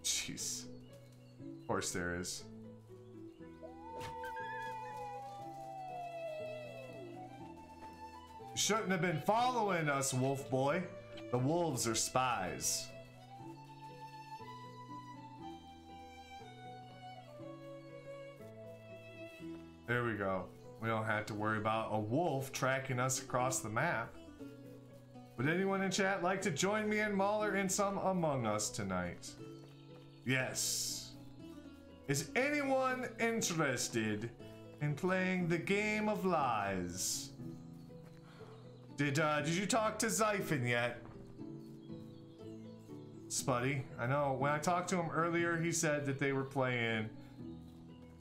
Jeez. Of course there is. You shouldn't have been following us, wolf boy. The wolves are spies. There we go. We don't have to worry about a wolf tracking us across the map. Would anyone in chat like to join me and Mahler in some Among Us tonight? Yes. Is anyone interested in playing the game of lies? Did you talk to Zyphon yet? Spuddy, I know when I talked to him earlier, he said that they were playing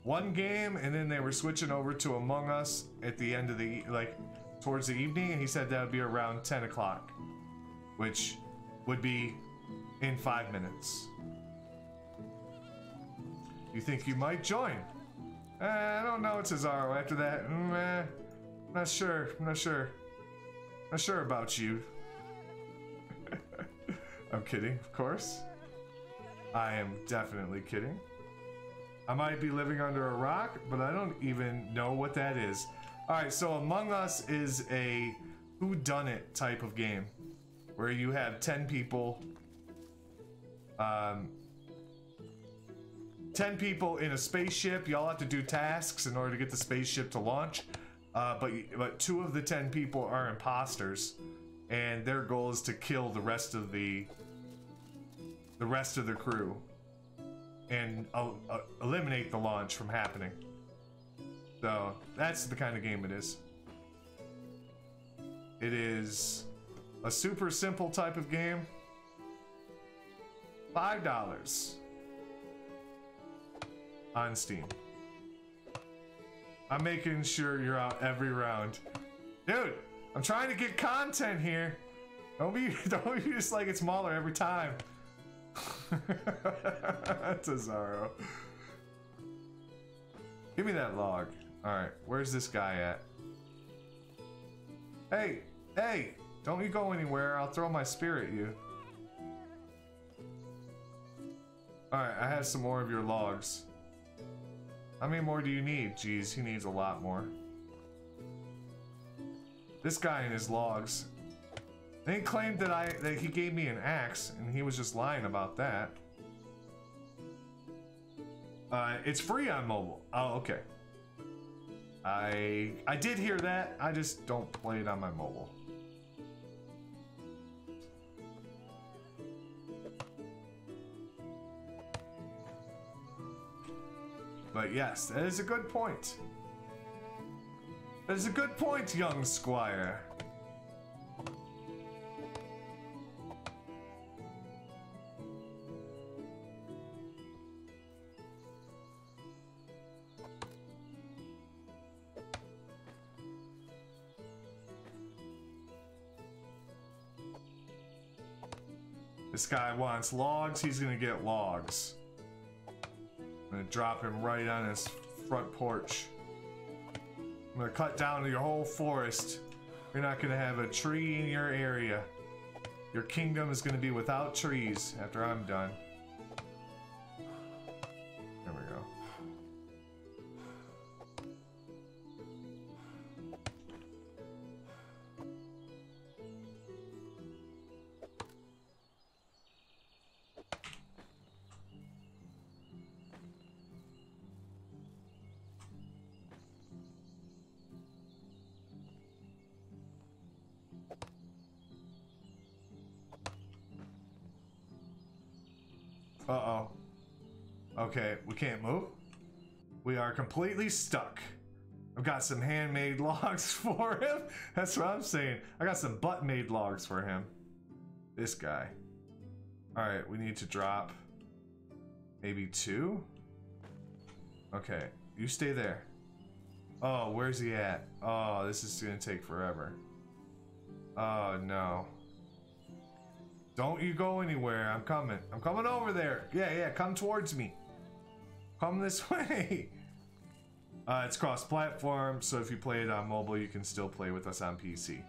one game and then they were switching over to Among Us at the end of the, towards the evening, and he said that would be around 10 o'clock, which would be in 5 minutes. You think you might join? I don't know, Cesaro. After that, not sure. Not sure about you. I'm kidding, of course. I am definitely kidding. I might be living under a rock, but I don't even know what that is. Alright, so Among Us is a whodunit type of game where you have 10 people. 10 people in a spaceship. You all have to do tasks in order to get the spaceship to launch. But 2 of the 10 people are imposters, and their goal is to kill the rest of the crew and eliminate the launch from happening. So that's the kind of game it is. It is a super simple type of game. $5 on Steam. I'm making sure you're out every round. Dude, I'm trying to get content here. Don't be just like it's Mahler every time. Cesaro. Give me that log. Alright, where's this guy at? Hey, don't you go anywhere. I'll throw my spear at you. Alright, I have some more of your logs. How many more do you need? Jeez, he needs a lot more. This guy and his logs. They claimed that he gave me an axe, and he was just lying about that. It's free on mobile. Oh, okay. I did hear that. I just don't play it on my mobile. But yes, that is a good point. That is a good point, young squire. This guy wants logs, he's gonna get logs. I'm gonna drop him right on his front porch. I'm gonna cut down your whole forest. You're not gonna have a tree in your area. Your kingdom is gonna be without trees after I'm done. There we go. Uh-oh. Okay, we can't move. We are completely stuck. I've got some handmade logs for him. That's what I'm saying. I got some butt-made logs for him. This guy. Alright, we need to drop maybe 2. Okay, you stay there. Oh, where's he at? Oh, this is gonna take forever. Oh, no. Don't you go anywhere. I'm coming. I'm coming over there. Yeah, come towards me. Come this way. It's cross-platform, so if you play it on mobile, you can still play with us on PC.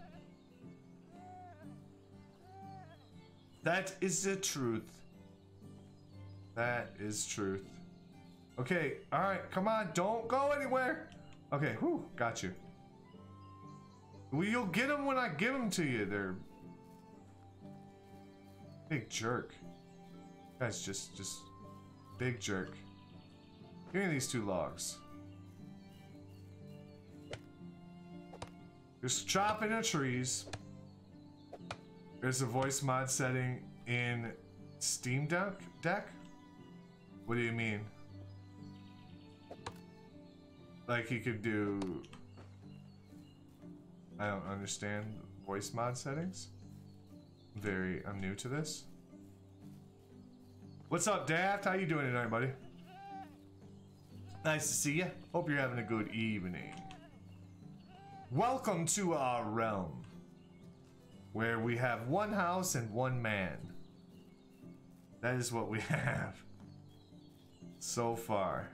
That is the truth. That is truth. Okay, alright, come on. Don't go anywhere. Okay, whew, got you. Well, you'll get them when I give them to you. They're... big jerk. That's just big jerk. Give me these 2 logs. Just chopping the trees. There's a voice mod setting in Steam Deck? What do you mean? Like he could do... I don't understand voice mod settings. I'm new to this. What's up, Daft? How you doing tonight, buddy? Nice to see you. Hope you're having a good evening. Welcome to our realm, where we have 1 house and 1 man. That is what we have so far.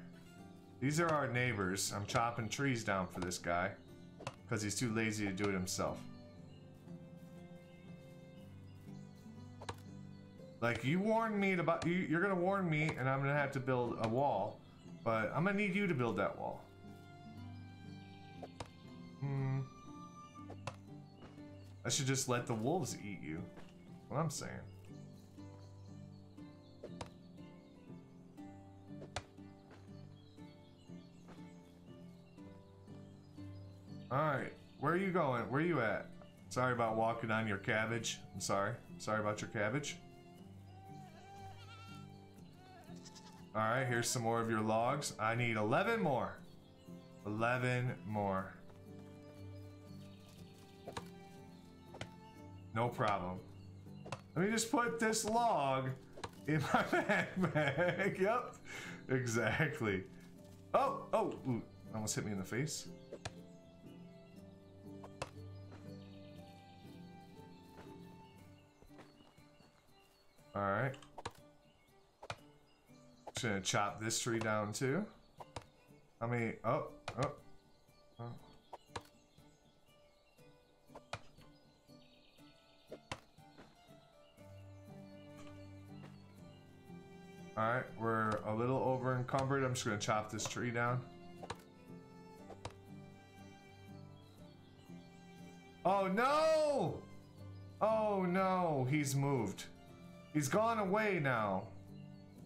These are our neighbors. I'm chopping trees down for this guy because he's too lazy to do it himself. Like, you warned me about... You're gonna warn me, and I'm gonna have to build a wall. But I'm gonna need you to build that wall. I should just let the wolves eat you. What I'm saying. Alright, where are you going? Where are you at? Sorry about walking on your cabbage. I'm sorry. Sorry about your cabbage. Alright, here's some more of your logs. I need 11 more. 11 more. No problem. Let me just put this log in my backpack. Yep, exactly. Oh, ooh, almost hit me in the face. Alright. Just gonna chop this tree down too. I mean, oh. Alright, we're a little over encumbered. I'm just gonna chop this tree down. Oh no! Oh no, he's moved. He's gone away now.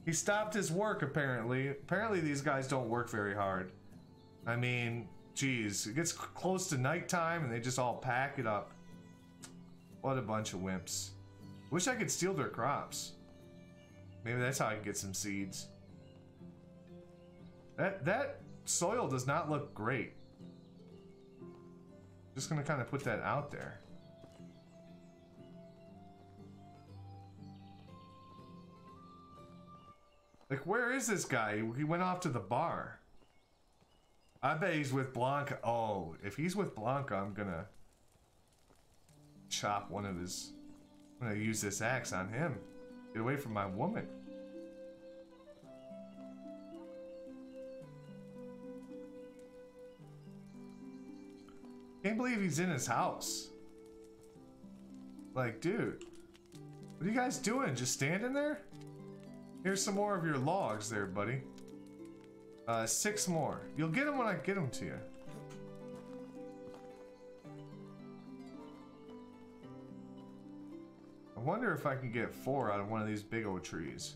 He stopped his work apparently. Apparently these guys don't work very hard. I mean, geez, it gets close to nighttime and they just all pack it up. What a bunch of wimps. Wish I could steal their crops. Maybe that's how I can get some seeds. That soil does not look great. Just gonna kind of put that out there. Like, where is this guy? He went off to the bar. I bet he's with Blanca. Oh, if he's with Blanca, I'm gonna chop one of his... I'm gonna use this axe on him. Get away from my woman. Can't believe he's in his house. Like, dude, what are you guys doing? Just standing there? Here's some more of your logs there, buddy. 6 more. You'll get them when I get them to you. I wonder if I can get 4 out of one of these big old trees.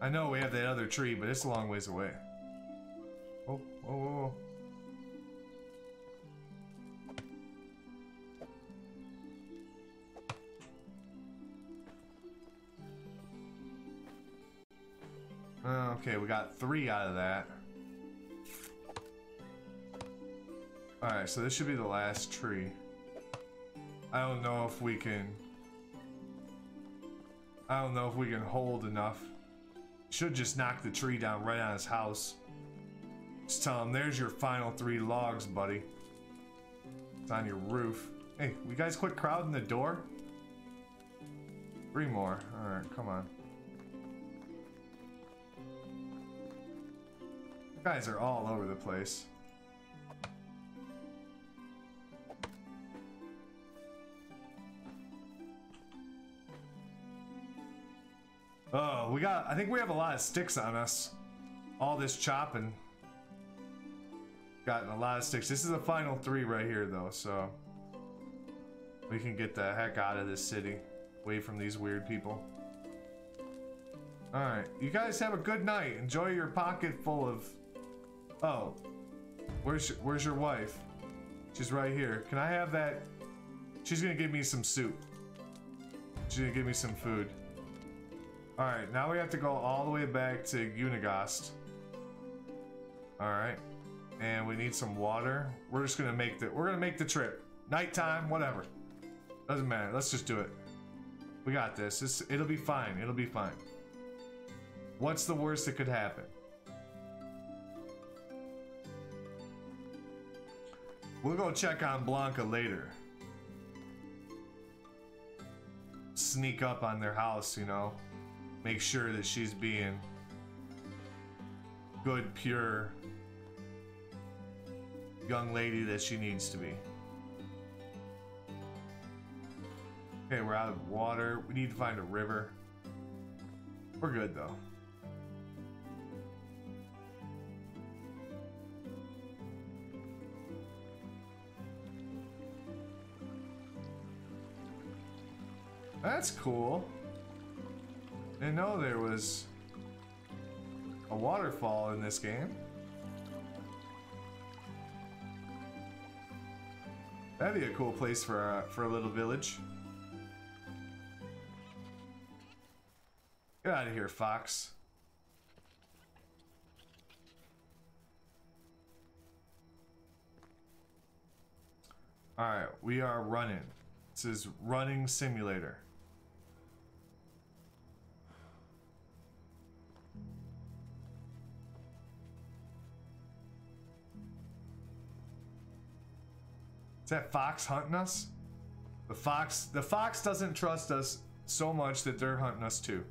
I know we have that other tree, but it's a long ways away. Oh, whoa, whoa, whoa. Okay, we got 3 out of that. Alright, so this should be the last tree. I don't know if we can hold enough. Should just knock the tree down right on his house. Just tell him, there's your final 3 logs, buddy. It's on your roof. Hey, we guys quit crowding the door? 3 more. Alright, come on. You guys are all over the place. Oh, I think we have a lot of sticks on us. All this chopping. Gotten a lot of sticks. This is the final 3 right here though, so we can get the heck out of this city. Away from these weird people. Alright, you guys have a good night. Enjoy your pocket full of... Oh, where's your wife? She's right here. Can I have that? She's gonna give me some soup. She's gonna give me some food. Alright, now we have to go all the way back to Unigast. Alright. And we need some water. We're just gonna make the trip. Nighttime, whatever. Doesn't matter. Let's just do it. We got this. It'll be fine. It'll be fine. What's the worst that could happen? We'll go check on Blanca later. Sneak up on their house, you know. Make sure that she's being good, pure young lady that she needs to be. Okay, we're out of water. We need to find a river. We're good though. That's cool. Didn't know there was a waterfall in this game. That'd be a cool place for a little village. Get out of here, fox. Alright, we are running. This is running simulator. Is that fox hunting us? The fox doesn't trust us so much that they're hunting us too.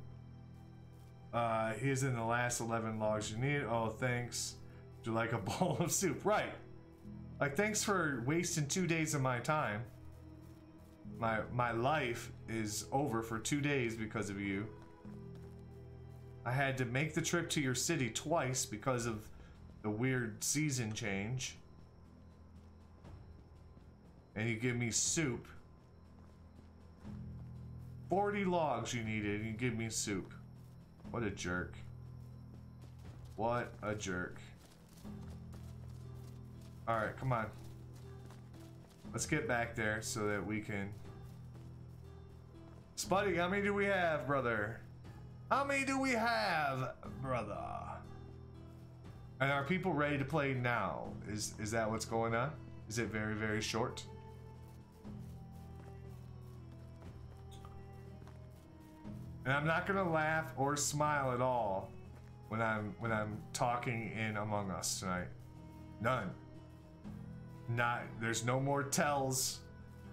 He's in the last 11 logs you need. Oh, thanks. Would you like a bowl of soup? Right. Like, thanks for wasting 2 days of my time. My life is over for 2 days because of you. I had to make the trip to your city twice because of the weird season change. And you give me soup. 40 logs you needed, and you give me soup. What a jerk. What a jerk. Alright, come on. Let's get back there so that we can... Spuddy, how many do we have, brother? How many do we have, brother? And are people ready to play now? Is that what's going on? Is it very, very short? And I'm not gonna laugh or smile at all when I'm talking in Among Us tonight. None. There's no more tells.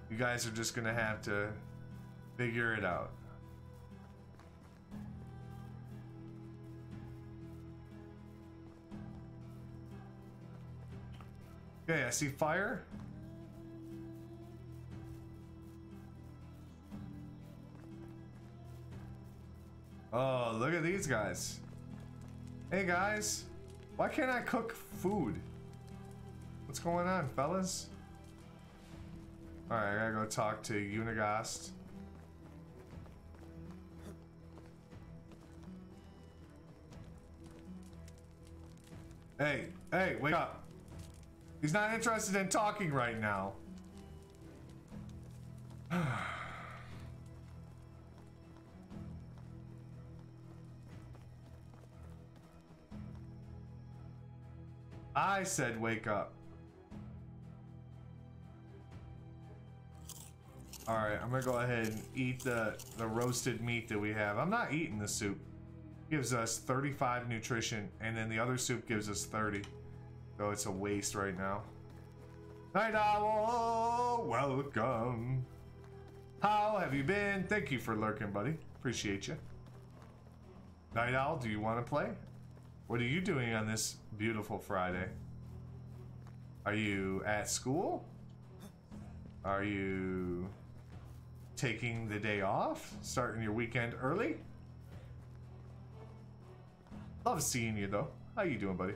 You guys are just gonna have to figure it out. Okay, I see fire. Oh, look at these guys. Hey guys, why can't I cook food? What's going on, fellas? Alright, I gotta go talk to Unigast. Hey, wake up. He's not interested in talking right now. I said wake up. Alright, I'm gonna go ahead and eat the roasted meat that we have. I'm not eating the soup. Gives us 35 nutrition, and then the other soup gives us 30. So it's a waste right now. Night Owl, welcome. How have you been? Thank you for lurking, buddy. Appreciate you. Night Owl, do you want to play? What are you doing on this beautiful Friday? Are you at school? Are you taking the day off? Starting your weekend early? Love seeing you though. How you doing, buddy?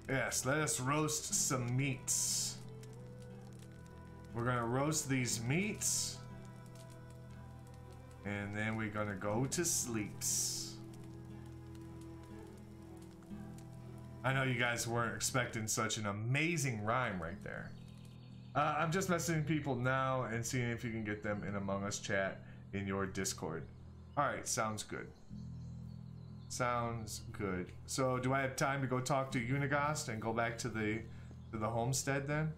Yes, let us roast some meats. We're gonna roast these meats, and then we're gonna go to sleeps. I know you guys weren't expecting such an amazing rhyme right there. I'm just messaging people now and seeing if you can get them in Among Us chat in your Discord. Alright, sounds good. Sounds good. So do I have time to go talk to Unigast and go back to the homestead then?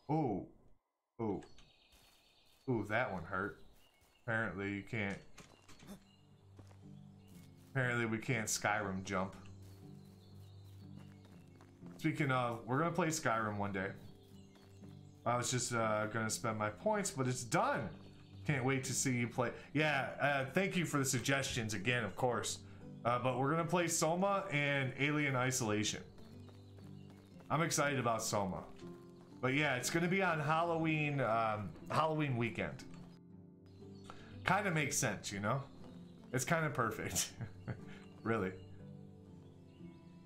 Oh. Oh. Ooh, that one hurt. Apparently you can't. Apparently we can't Skyrim jump. Speaking of, we're gonna play Skyrim one day. I was just gonna spend my points, but it's done. Can't wait to see you play. Yeah, thank you for the suggestions again, of course. But we're gonna play Soma and Alien Isolation. I'm excited about Soma. But yeah, it's gonna be on Halloween, Halloween weekend. Kind of makes sense, you know? It's kind of perfect. Really.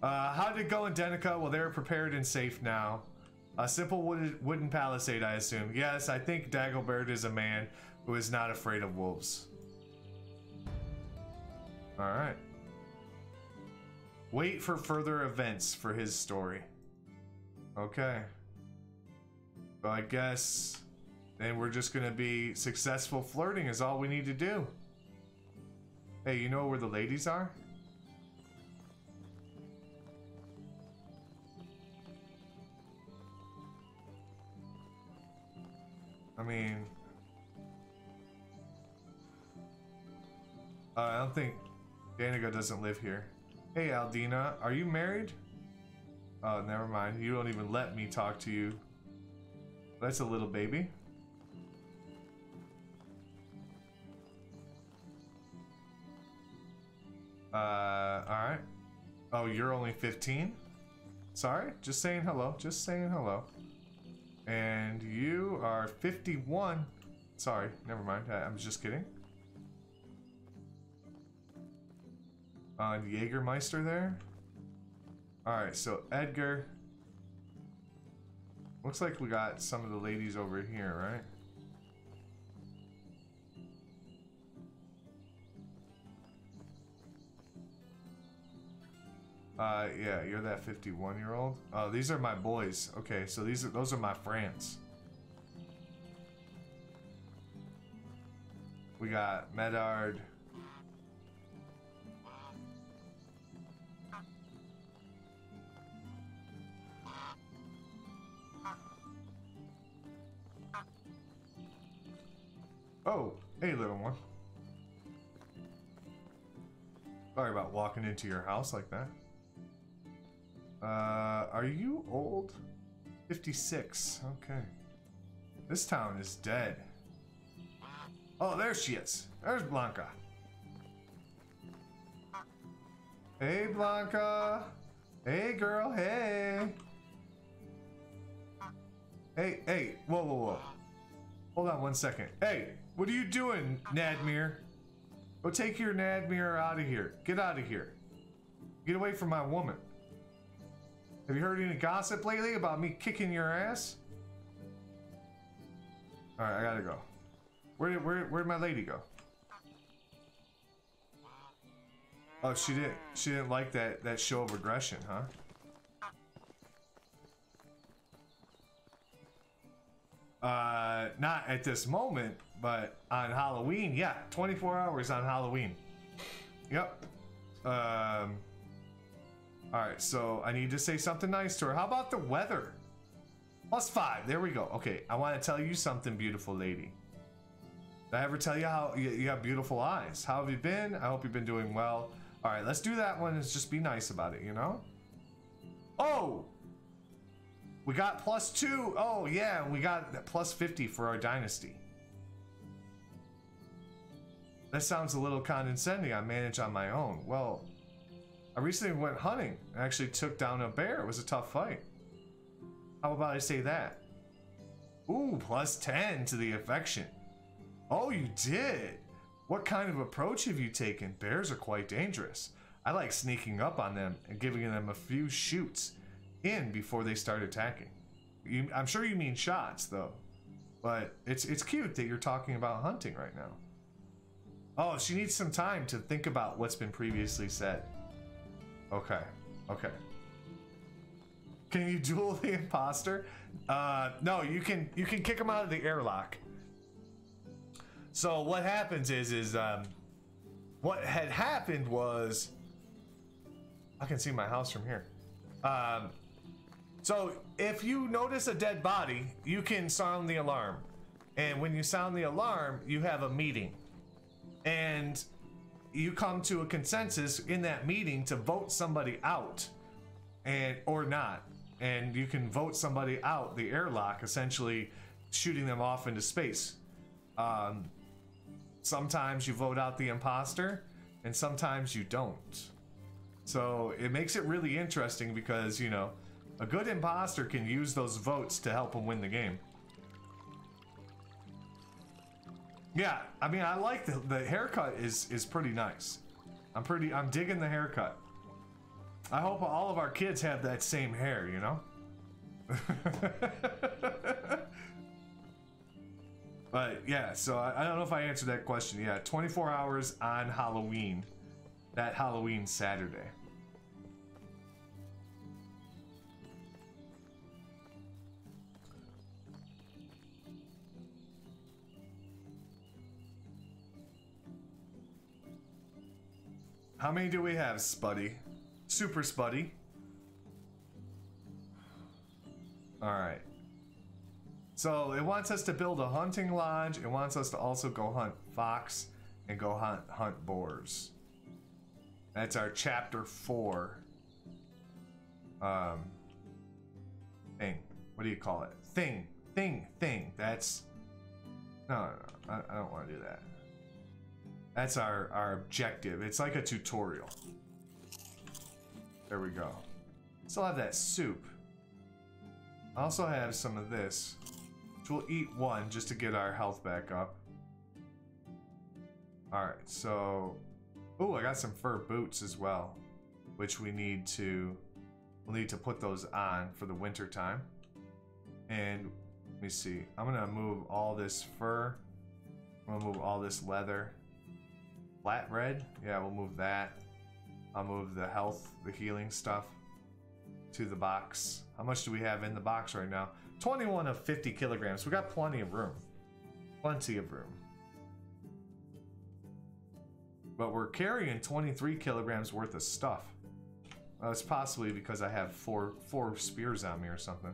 How did it go in Denica? Well, they're prepared and safe now. A simple wooden palisade, I assume. Yes, I think Dagobert is a man who is not afraid of wolves. Alright. Wait for further events for his story. Okay. Well, I guess then we're just gonna be successful flirting is all we need to do. Hey, you know where the ladies are? I mean, I don't think Danica doesn't live here. Hey, Aldina, are you married? Oh, never mind. You don't even let me talk to you. That's a little baby. Alright. Oh, you're only 15? Sorry, just saying hello. Just saying hello. And you are 51. Sorry, never mind. I'm just kidding. Jägermeister there. Alright, so Edgar. Looks like we got some of the ladies over here, right? Yeah, you're that 51-year-old. Oh, these are my boys. Okay, so those are my friends. We got Medard. Oh, hey, little one. Sorry about walking into your house like that. Are you old? 56. Okay. This town is dead. Oh, there she is. There's Blanca. Hey, Blanca. Hey, girl. Hey. Hey, hey. Whoa, whoa, whoa. Hold on one second. Hey, what are you doing, Nadmir? Go take your Nadmir out of here. Get out of here. Get away from my woman. Have you heard any gossip lately about me kicking your ass? Alright, I gotta go. Where'd my lady go? Oh, she didn't like that show of aggression, huh? Not at this moment, but on Halloween, yeah, 24 hours on Halloween. Yep. Alright, so I need to say something nice to her. How about the weather? +5, there we go. Okay, I want to tell you something, beautiful lady. Did I ever tell you how you have beautiful eyes? How have you been? I hope you've been doing well. Alright, let's do that one and just be nice about it, you know? Oh! We got +2. Oh, yeah, we got +50 for our dynasty. That sounds a little condescending. I manage on my own. Well, I recently went hunting and actually took down a bear. It was a tough fight. How about I say that? Ooh, +10 to the affection. Oh, you did? What kind of approach have you taken? Bears are quite dangerous. I like sneaking up on them and giving them a few shoots in before they start attacking. I'm sure you mean shots, though. But it's cute that you're talking about hunting right now. Oh, she needs some time to think about what's been previously said. Okay, okay. Can you duel the imposter? No, you can kick him out of the airlock. So what happens is what had happened was, I can see my house from here. So if you notice a dead body, you can sound the alarm. And when you sound the alarm, you have a meeting. And you come to a consensus in that meeting to vote somebody out, or not. And you can vote somebody out the airlock, essentially shooting them off into space. Sometimes you vote out the imposter, and sometimes you don't. So it makes it really interesting because, you know, a good imposter can use those votes to help him win the game. Yeah, I mean, I like the haircut is pretty nice. I'm digging the haircut. I hope all of our kids have that same hair, you know? But yeah, so I don't know if I answered that question. Yeah, 24 hours on Halloween. That Halloween Saturday. How many do we have, Spuddy? Super Spuddy. Alright. So it wants us to build a hunting lodge. It wants us to also go hunt fox and go hunt boars. That's our chapter 4. Thing. What do you call it? Thing. That's... No, I don't want to do that. That's our objective. It's like a tutorial. There we go. Still have that soup. I also have some of this, which we'll eat one just to get our health back up. Alright, so... Ooh, I got some fur boots as well, which we'll need to put those on for the winter time. And let me see. I'm gonna move all this fur. I'm gonna move all this leather. Flat red? Yeah, we'll move that. I'll move the health, the healing stuff to the box. How much do we have in the box right now? 21 of 50 kilograms. We got plenty of room. Plenty of room. But we're carrying 23 kilograms worth of stuff. Well, it's possibly because I have four spears on me or something.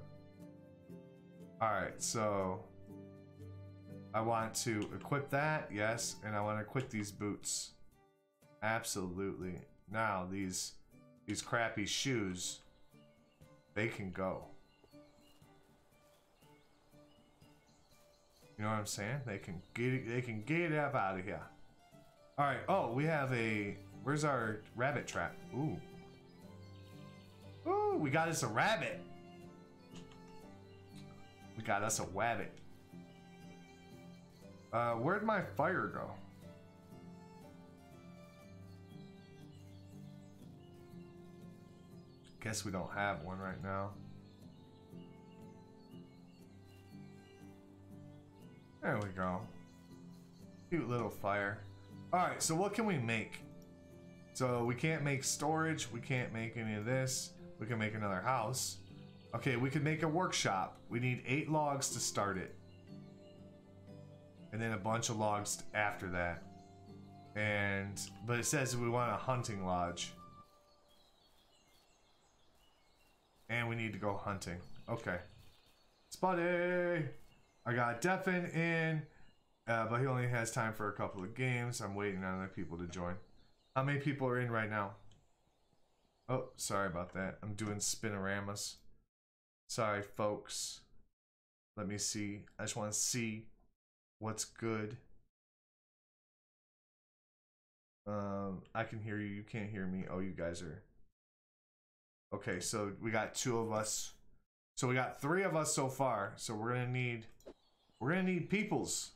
Alright, so I want to equip that, yes, and I want to equip these boots. Absolutely. Now these crappy shoes, they can go. You know what I'm saying? They can get up out of here. All right. Oh, we have a. Where's our rabbit trap? Ooh. Ooh, we got us a rabbit. We got us a wabbit. Where'd my fire go? Guess we don't have one right now. There we go. Cute little fire. Alright, so what can we make? So we can't make storage. We can't make any of this. We can make another house. Okay, we could make a workshop. We need 8 logs to start it. And then a bunch of logs after that. But it says we want a hunting lodge. And we need to go hunting. Okay. Spuddy! I got Deffen in, but he only has time for a couple of games. I'm waiting on other people to join. How many people are in right now? Oh, sorry about that. I'm doing spinoramas. Sorry, folks. Let me see. I just want to see what's good. I can hear you. You can't hear me. Oh, you guys are... Okay, so we got 2 of us. So we got 3 of us so far. So we're gonna need peoples.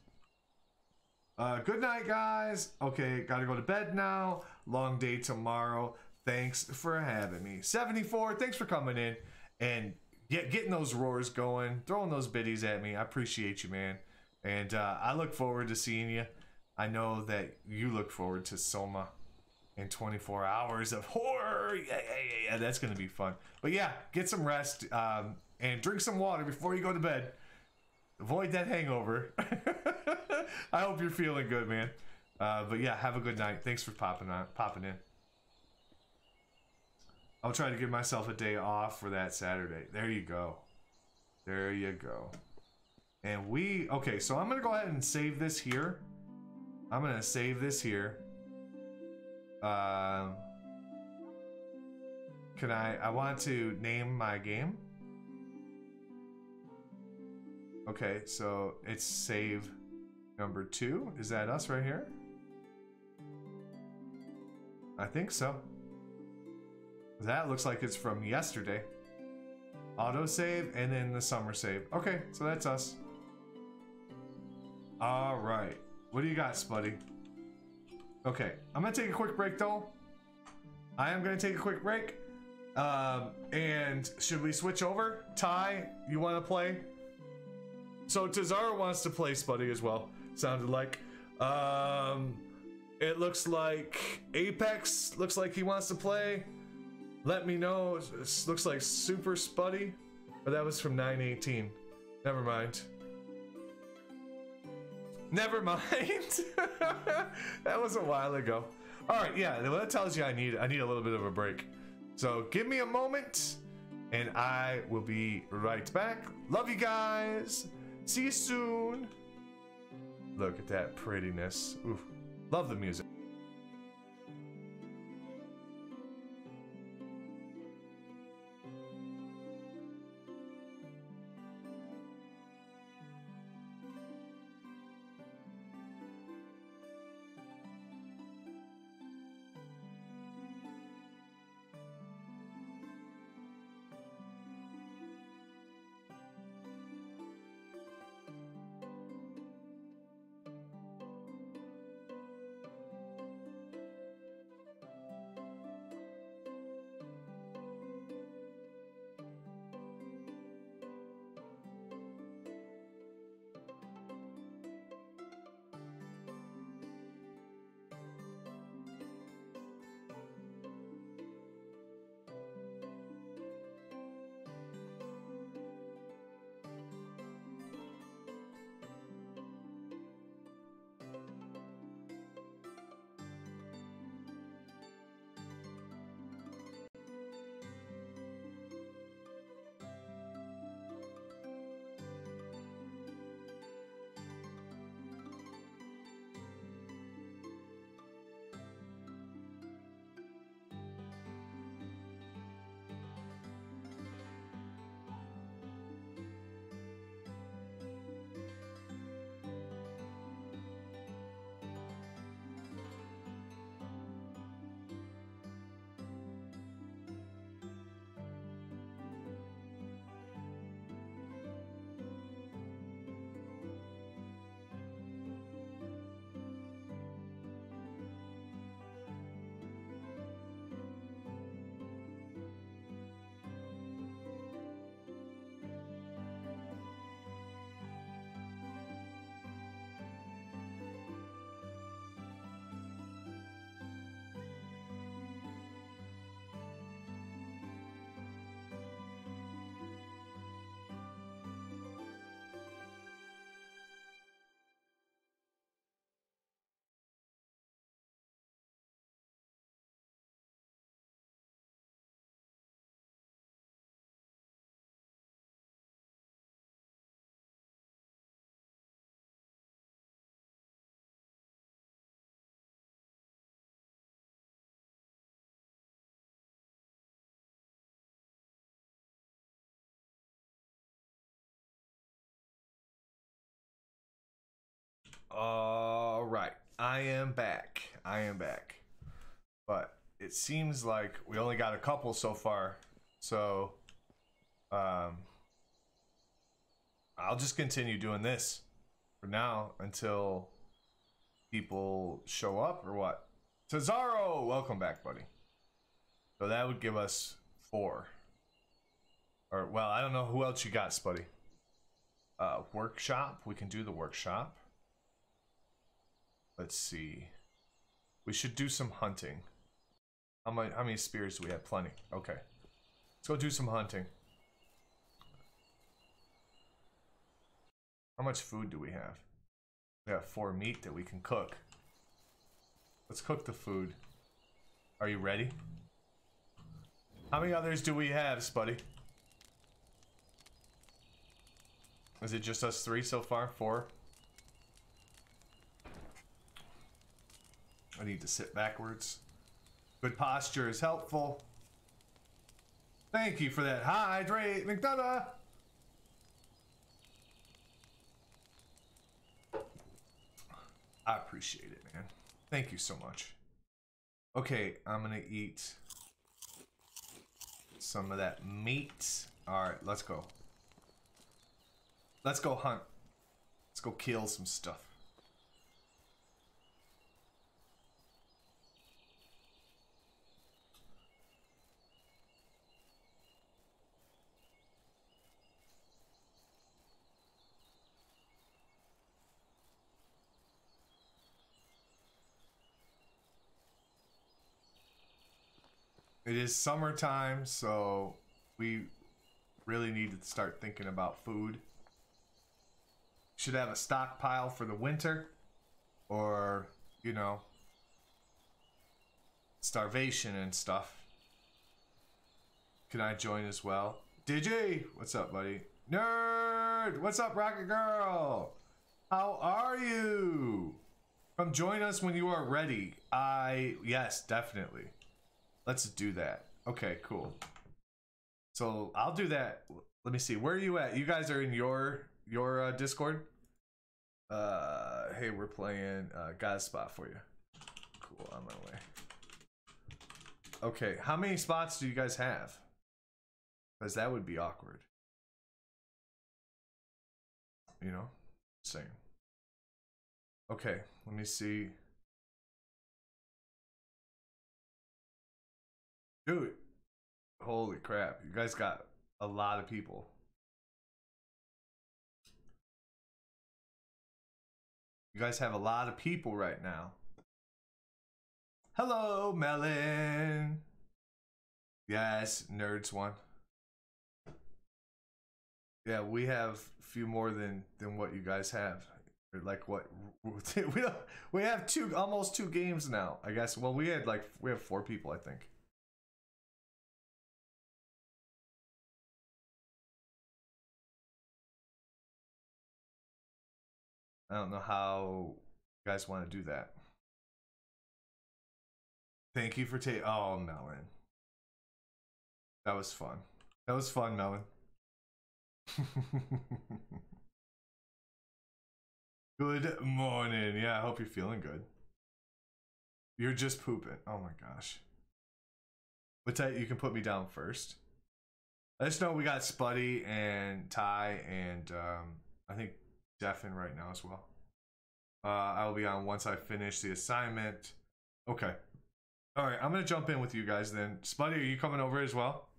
Good night, guys. Okay, gotta go to bed now. Long day tomorrow. Thanks for having me. 74, thanks for coming in and getting those roars going, throwing those biddies at me. I appreciate you, man. And I look forward to seeing you. I know that you look forward to Soma and 24 hours of horror. Yeah, that's gonna be fun. But yeah, get some rest and drink some water before you go to bed. Avoid that hangover. I hope you're feeling good, man. But yeah, have a good night. Thanks for popping in. I'll try to give myself a day off for that Saturday. There you go. There you go. And okay, so I'm gonna go ahead and save this here. I'm gonna save this here. I want to name my game. Okay, so it's save number 2. Is that us right here? I think so. That looks like it's from yesterday. Autosave and then the summer save. Okay, so that's us. All right. What do you got, Spuddy? Okay, I'm gonna take a quick break though. I am gonna take a quick break. And should we switch over? Ty, you wanna play? So Tazara wants to play Spuddy as well. Sounded like. It looks like Apex looks like he wants to play. Let me know. It looks like Super Spuddy, but that was from 9/18. Never mind. Never mind. That was a while ago. All right, yeah. Well, that tells you I need a little bit of a break. So give me a moment, and I will be right back. Love you guys. See you soon. Look at that prettiness. Oof. Love the music. All right, I am back. But it seems like we only got a couple so far, so I'll just continue doing this for now until people show up, or what? Cesaro, welcome back, buddy. So that would give us 4. Or, well, I don't know who else you got, Spuddy. Workshop, we can do the workshop. Let's see. We should do some hunting. How many spears do we have? Plenty. Okay. Let's go do some hunting. How much food do we have? We have 4 meat that we can cook. Let's cook the food. Are you ready? How many others do we have, Spuddy? Is it just us 3 so far? 4? I need to sit backwards. Good posture is helpful. Thank you for that. Hydrate, McDonough. I appreciate it, man. Thank you so much. Okay, I'm gonna eat some of that meat. Alright, let's go. Let's go hunt. Let's go kill some stuff. It is summertime, so we really need to start thinking about food. Should have a stockpile for the winter, or, you know, starvation and stuff. Can I join as well? DG, what's up, buddy? Nerd, what's up, Rocket Girl? How are you? Come join us when you are ready. Yes, definitely. Let's do that. Okay, cool. So I'll do that. Let me see. Where are you at? You guys are in your Discord? Hey, we're playing. Got a spot for you. Cool, on my way. Okay, how many spots do you guys have? Because that would be awkward. You know? Same. Okay, let me see. Dude, holy crap. You guys got a lot of people. You guys have a lot of people right now. Hello, Melon. Yes, Nerds won. Yeah, we have a few more than what you guys have. Like what? We have almost 2 games now, I guess. Well, we have 4 people, I think. I don't know how you guys want to do that. Thank you for oh, Melon. That was fun. That was fun, Melon. Good morning. Yeah, I hope you're feeling good. You're just pooping. Oh my gosh. But you can put me down first. I just know we got Spuddy and Ty and I think Defin right now as well. I will be on once I finish the assignment. Okay. All right, I'm gonna jump in with you guys then. Spuddy, are you coming over as well?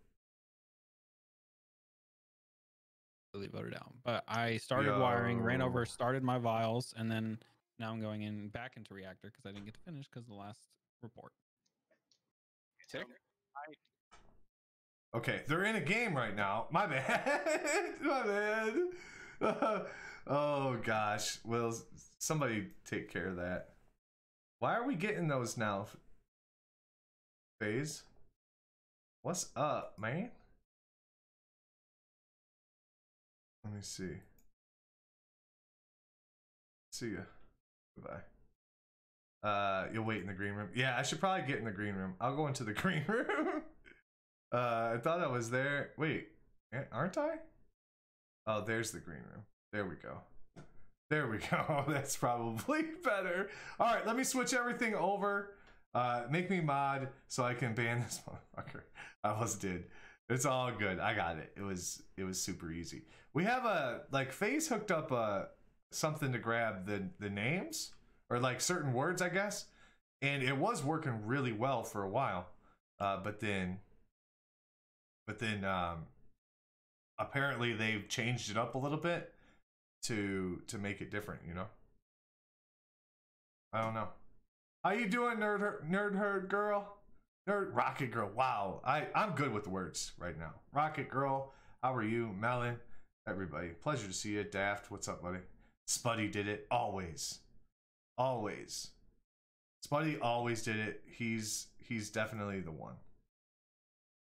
Really voted out, but I started wiring, ran over, started my vials, and then now I'm going in back into reactor because I didn't get to finish because of the last report. Okay, they're in a game right now. My bad. My bad. Oh gosh. Well, somebody take care of that. Why are we getting those now? FaZe? What's up, man? Let me see. See ya. Goodbye. You'll wait in the green room. Yeah, I should probably get in the green room. I'll go into the green room. I thought I was there. Wait, aren't I? Oh, there's the green room. There we go. There we go. That's probably better. All right, let me switch everything over. Make me mod so I can ban this motherfucker. I almost did. It's all good. I got it. It was super easy. We have FaZe hooked up something to grab the names or like certain words, I guess, and it was working really well for a while. But then apparently they've changed it up a little bit to make it different, you know. I don't know. How you doing, nerd herd girl? Nerd Rocket Girl. Wow. I'm good with the words right now. Rocket Girl, how are you? Melon, everybody. Pleasure to see you. Daft, what's up, buddy? Spuddy did it. Always. Always. Spuddy always did it. He's definitely the one.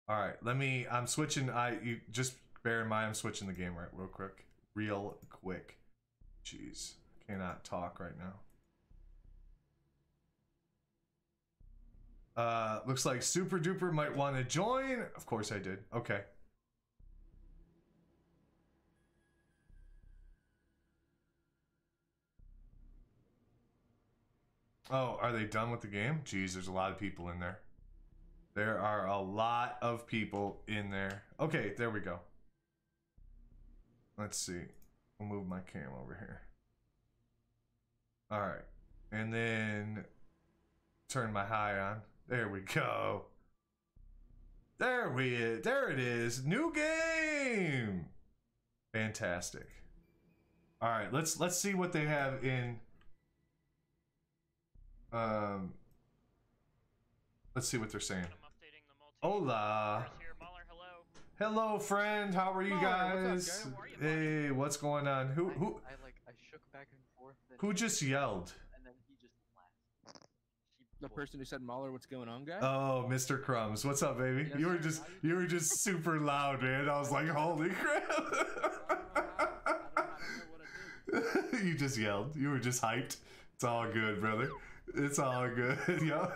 All right, I'm switching. You just bear in mind I'm switching the game real quick. Jeez, cannot talk right now. Looks like Super Duper might want to join. Of course I did. Okay. Oh, are they done with the game? Jeez, there's a lot of people in there. There are a lot of people in there. Okay, there we go. Let's see. We'll move my cam over here. All right. And then turn my high on. There we go. There it is. New game. Fantastic. All right, let's see what they have in let's see what they're saying. Hola. Hello, friend. How are you guys? Hey, what's going on? Who? I shook back and forth. Who just yelled? And then he just laughed. The person who said Mahler, what's going on, guy? Oh, Mr. Crumbs. What's up, baby? Yes, you were just super loud, man. I was like, holy crap. You just yelled. You were just hyped. It's all good, brother. It's all good. Yo.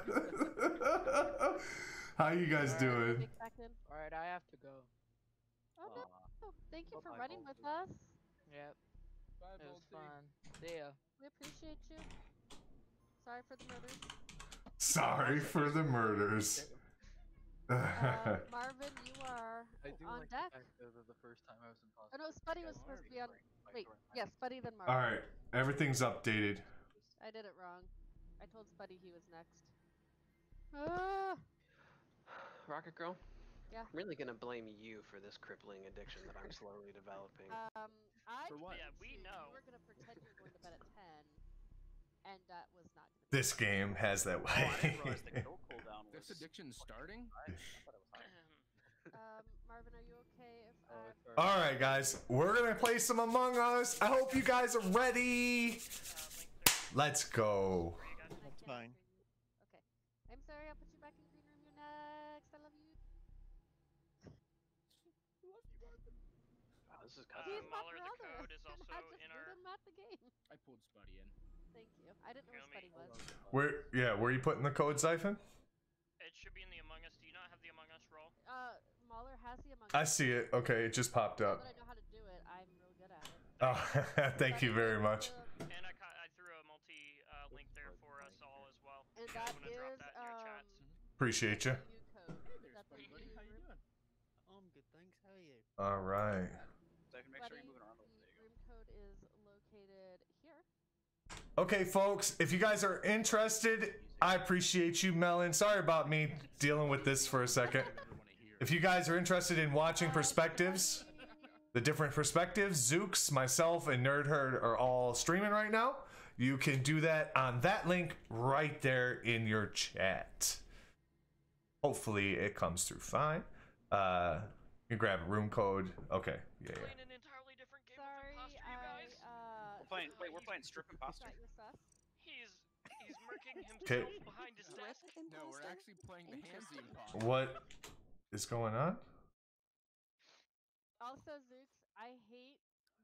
How you guys doing? Alright, I have to go. Oh no! Thank you for running with us. Yep. Bye, it was fun. See ya. We appreciate you. Sorry for the murders. Sorry for the murders. Marvin, you are on like deck. The first time I was in Oh no, Spuddy was supposed to be on. Wait, yes, Spuddy then Marvin. All right, everything's updated. I did it wrong. I told Spuddy he was next. Rocket Girl? Yeah. I'm really gonna blame you for this crippling addiction that I'm slowly developing. For what? Yeah, we know. You were gonna pretend you were going to bed at 10, and that was not gonna be. This game has that way. I didn't realize the kill cooldown was. This addiction's starting? Marvin, are you okay if All right, guys, we're gonna play some Among Us. I hope you guys are ready. Let's go. Fine. Okay. I'm sorry, I'll put you back in green room. You're next. I love you. Wow, this is He's my Mahler, brother. the code is also I just in beat our. him at the game. I pulled Spuddy in. Thank you. I didn't know where Spuddy was. Where are you putting the code, Siphon? It should be in the Among Us. Do you not have the Among Us role? Mahler has the Among Us. I see it. Okay, it just popped Now up. that I know how to do it, I'm real good at it. Oh, thank you very much. And I threw a multi-link there for us all as well. And I'm that gonna drop is that in your chats. Appreciate you. code. That's Buddy, the how you doing? Good, thanks. How are you? All right. So I can make sure you're moving around a little bit. room code is located here. Okay, folks, if you guys are interested, I appreciate you, Melon. Sorry about me dealing with this for a second. If you guys are interested in watching perspectives, the different perspectives, Zooks, myself, and Nerd Herd are all streaming right now. You can do that on that link right there in your chat. Hopefully it comes through fine. You can grab a room code. Okay, yeah. Playing an entirely different game of imposter, you guys. We're playing strip imposter. He's murking himself behind his desk. No, we're actually playing the handsy imposter. What is going on? Also, Zooks, I hate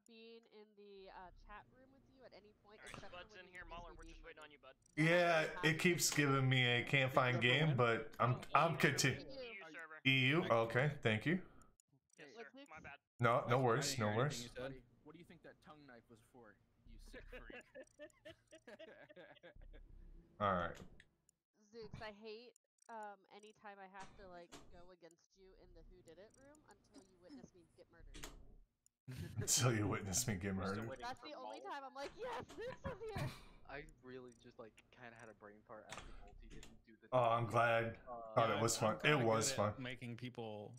being in the chat room with you at any point. Except Bud's in here, Mahler. We're just waiting on you, Bud. Yeah, it keeps giving me a can't find game, but I'm continuing. EU. Okay, thank you. Yes, sir. My bad. No worries, no worries. What do you think that tongue knife was for? You Sick freak. All right. Zooks, I hate anytime I have to like go against you in the who did it room until you witness me get murdered. Until you witness me get murdered. That's the only time I'm like, yes, Zooks is here. I really just like kind of had a brain fart after Multi didn't do the. Oh, I'm glad. Thought it was fun. It was fun. Making people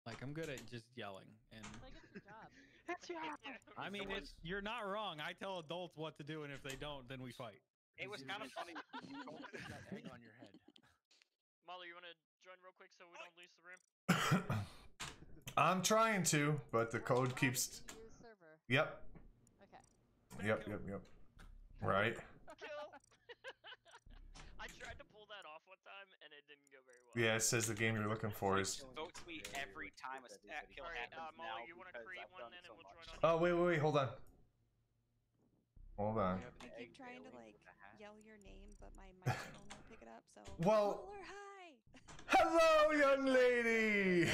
like I'm good at just yelling and. Like it's your job. It's your job. I mean, you're not wrong. I tell adults what to do, and if they don't, then we fight. It was kind of funny. That egg on your head. Molly, you want to join real quick so we don't lose the room? I'm trying to, but the code keeps. Use server. Yep. Okay. Yep. Right. Kill. I tried to pull that off one time and it didn't go very well. Yeah, it says the game you're looking for is. Votes me every time a stat kill Alright, happens Molly, now you want to because create I've one done then so and we'll much. join on? Oh wait, hold on. Hold on. I keep trying to like yell your name, but my microphone won't pick it up. So. Well. Or hi. Hello, young lady.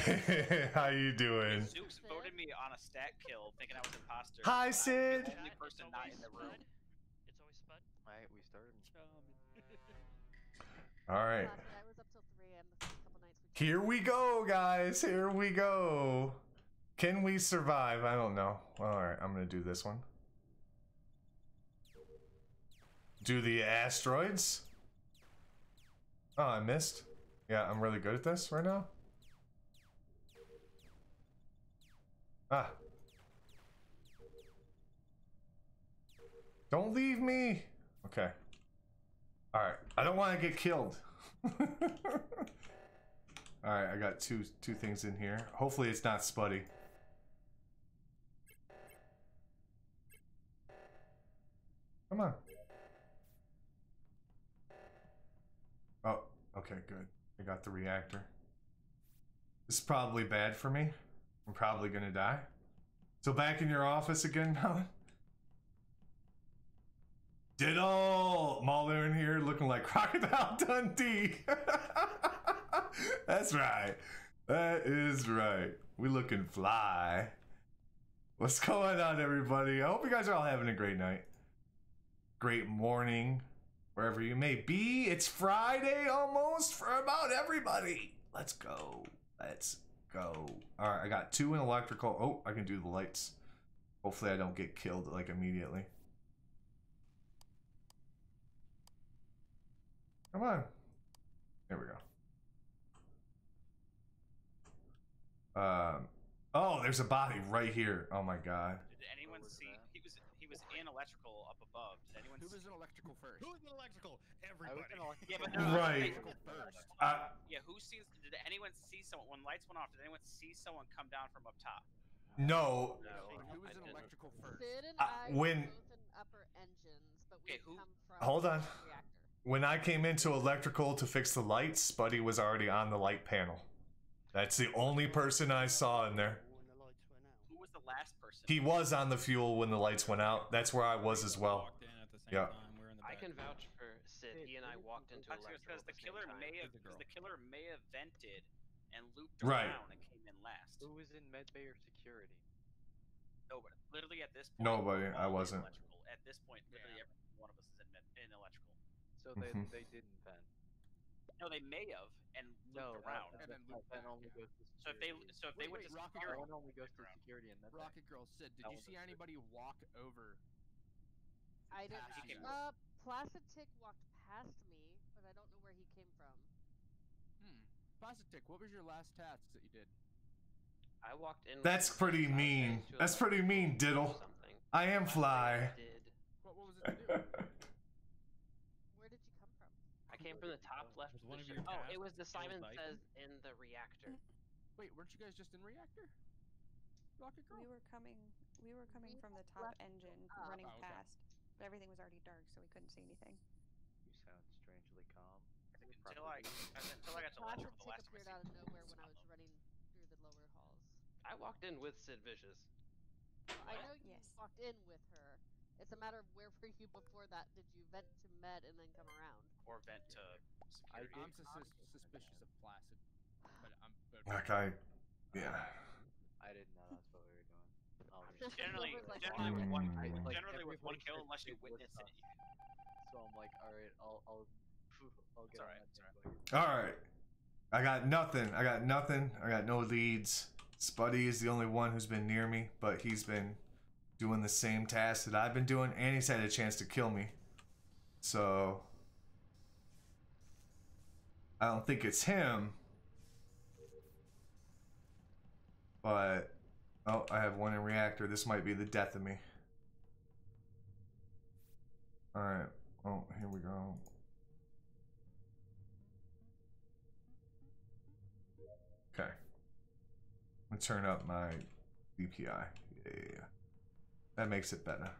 How you doing? Zooks voted me on a stat kill, thinking I was imposter. Hi, but Sid. I'm the only person not in the room. It's always Spud. Alright, we started. All right. Last night was up till 3 a.m. the first couple nights. Here we go, guys. Here we go. Can we survive? I don't know. All right, I'm gonna do this one. Do the asteroids. Oh, I missed. Yeah, I'm really good at this right now. Ah. Don't leave me. Okay. All right. I don't want to get killed. All right, I got two things in here. Hopefully it's not Spuddy. Come on. Oh, okay, good. I got the reactor. This is probably bad for me. I'm probably gonna die. So back in your office again now? Ditto! Mahler in here looking like Crocodile Dundee. That's right. That is right. We looking fly. What's going on, everybody? I hope you guys are all having a great night. Great morning. Wherever you may be. It's Friday almost for about everybody. Let's go. Let's go. Alright, I got 2 in electrical. Oh, I can do the lights. Hopefully I don't get killed like immediately. Come on. There we go. Oh, there's a body right here. Oh my god. Did anyone see? He was in electrical up above. Did anyone? Who was in electrical first? Who was in electrical? Everybody. Yeah, but Right. First. Yeah, who sees? Did anyone see someone when lights went off? Did anyone see someone come down from up top? No. Who was in electrical first? Sid and I when- were both in upper engines, but we come from Hold on. the reactor. When I came into electrical to fix the lights, Buddy was already on the light panel. That's the only person I saw in there. Who was the last person? He was on the fuel when the lights went out. That's where I was as well. Yeah. I can vouch for Sid. He and I walked into electrical Because the killer may have vented and looped Right. around and came in last. Who was in medbay or security? Nobody. Literally at this point. Nobody. we're I all in wasn't. Electrical. At this point, literally every one of us is in electrical. So Mhm. they didn't vent. No, they may have and looped No, around. and then only goes to So if they went to Rocket security, one only goes to security and then Rocket Girl, Sid, did you see anybody walk over? I past you? didn't. Placid Tick walked past me, but I don't know where he came from. Positive. What was your last task that you did? I walked in. That's pretty mean. That's pretty mean, Diddle. I am fly. What was it to do? Where did you come from? I came from the top left. Was one of position. your Oh, tasks it was the to kill Simon Dyson? Says in the reactor. Wait, weren't you guys just in reactor? Rocket Girl? We were coming from the top engine, running Oh, okay. past, but everything was already dark, so we couldn't see anything. You sound strangely calm. until I got to Placid electrical, the Tick last time appeared I out of nowhere when I was running through the lower halls. I walked in with Sid Vicious. I know you Yes. walked in with her. It's a matter of where were you before that? Did you vent to med and then come around? or vent to security. I'm suspicious of Placid, but I'm. That guy. Yeah. I didn't know that's what we were doing. Generally, Silver's like, generally with one, Like, generally with one everybody kill, starts unless you to get witness it. So I'm like, alright, I'll get on that bandwagon. All right. I got nothing. I got nothing. I got no leads. Spuddy is the only one who's been near me, but he's been doing the same task that I've been doing, and he's had a chance to kill me. So I don't think it's him. But oh, I have one in reactor. This might be the death of me. All right. Oh, here we go. Okay. I'm gonna turn up my DPI. Yeah. That makes it better.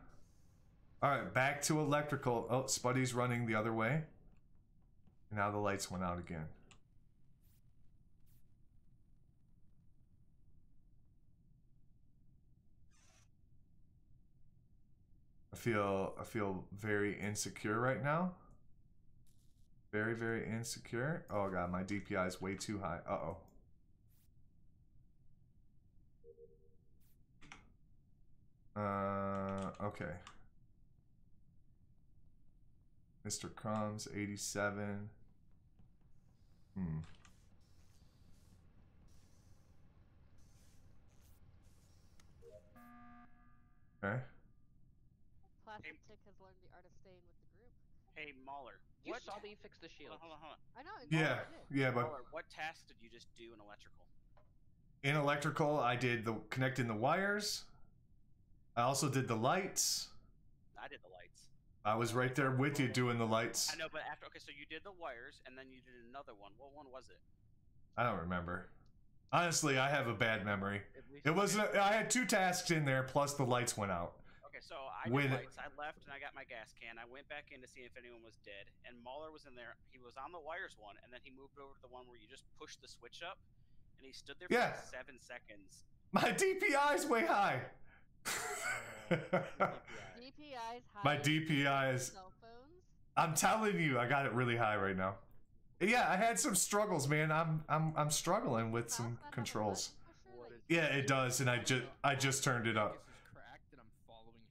Alright, back to electrical. Oh, Spuddy's running the other way. And now the lights went out again. I feel very insecure right now. Very, very insecure. Oh god, my DPI is way too high. Uh-oh. Okay. Mr. Crumbs, 87. Okay. Plastic Tick has learned the art of staying with the group. Hey, Mauler. You saw me fix the shield. Hold on. I know. Yeah, yeah, but Mauler, what task did you just do in electrical? in electrical, I did the connecting the wires. I also did the lights. I did the lights. I was right there with you doing the lights. I know, but after, okay, so you did the wires, and then you did another one. What one was it? I don't remember. Honestly, I have a bad memory. It was I had 2 tasks in there, plus the lights went out. Okay, so I did lights. I left, and I got my gas can. I went back in to see if anyone was dead, and Mauler was in there. He was on the wires one, and then he moved over to the one where you just push the switch up, and he stood there for like 7 seconds. My DPI is way high. DPI's high. My DPI is. Cell phones? I'm telling you, I got it really high right now. Yeah, I had some struggles, man. I'm struggling with some controls. Yeah, it does, and I just turned it up.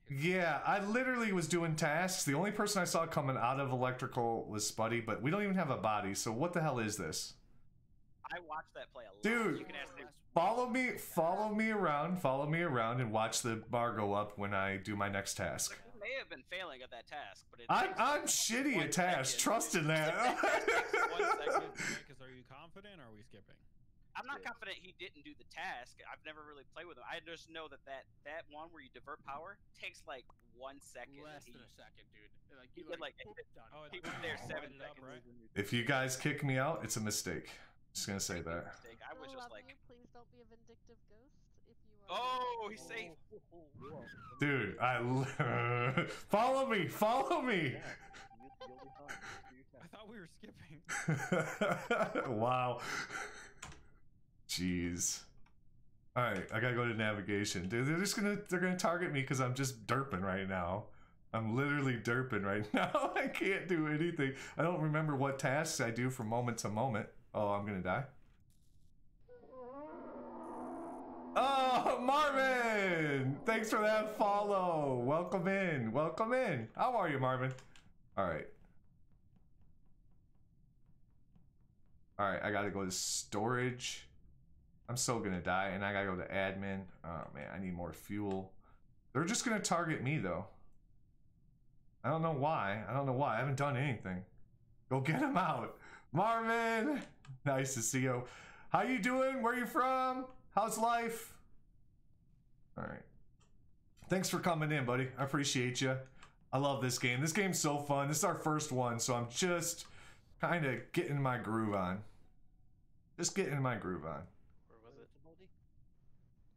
Yeah, I literally was doing tasks. The only person I saw coming out of electrical was Spuddy, but we don't even have a body. So what the hell is this? I watched that play a lot. Dude, You can ask him. follow me around, and watch the bar go up when I do my next task. You may have been failing at that task, but I'm shitty at tasks. Trust in that. 1 second. Because are you confident, or are we skipping? I'm not confident he didn't do the task. I've never really played with him. I just know that one where you divert power takes like 1 second. Less than a second, dude. Like, he was there 7 seconds. Right? If you guys kick me out, it's a mistake. Just gonna say that. I was just like, please don't be a vindictive ghost. If you are. oh, he's safe. Dude, follow me. I thought we were skipping. Wow. Jeez. All right, I gotta go to navigation. Dude, they're gonna target me because I'm just derping right now. I'm literally derping right now. I can't do anything. I don't remember what tasks I do from moment to moment. Oh, I'm gonna die. Oh, Marvin! Thanks for that follow. Welcome in. Welcome in. How are you, Marvin? All right. All right, I gotta go to storage. I'm so gonna die, and I gotta go to admin. Oh man, I need more fuel. They're just gonna target me though. I don't know why. I haven't done anything. Go get him out. Marvin! Nice to see you. How you doing? Where you from? How's life? Alright. Thanks for coming in, buddy. I appreciate you. I love this game. This game's so fun. This is our first one, so I'm just kind of getting my groove on. Just getting my groove on. Where was it?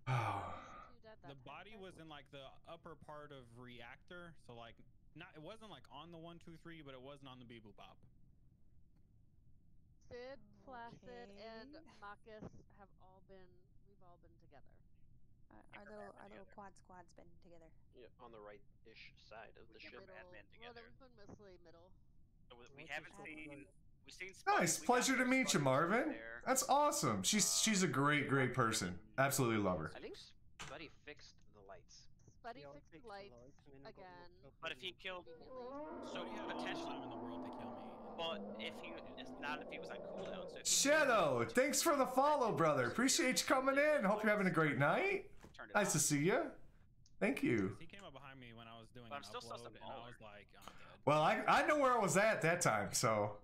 Oh. The body was in like the upper part of reactor, so like it wasn't like on the 1, 2, 3, but it wasn't on the beep boop bop. Sid, Placid, and Marcus have we've all been together. Our little quad's been together. Yeah, on the right-ish side of the ship. Well, they've been mostly middle. So we haven't seen. We've seen. Nice, pleasure to meet you, Marvin. That's awesome. She's a great person. Absolutely love her. I think Buddy fixed the lights Buddy fixed the lights again. But if he killed, conveniently. so You have all the potentially, time in the world to kill me. but if he, it's not if he was on cooldown. So if he Shadow, thanks for the follow, brother. Appreciate you coming in. Hope you're having a great night. Nice to see you. Thank you. He came up behind me when I was doing But an I'm still upload, some and I was like, I'm dead. Well, I know where I was at that time, so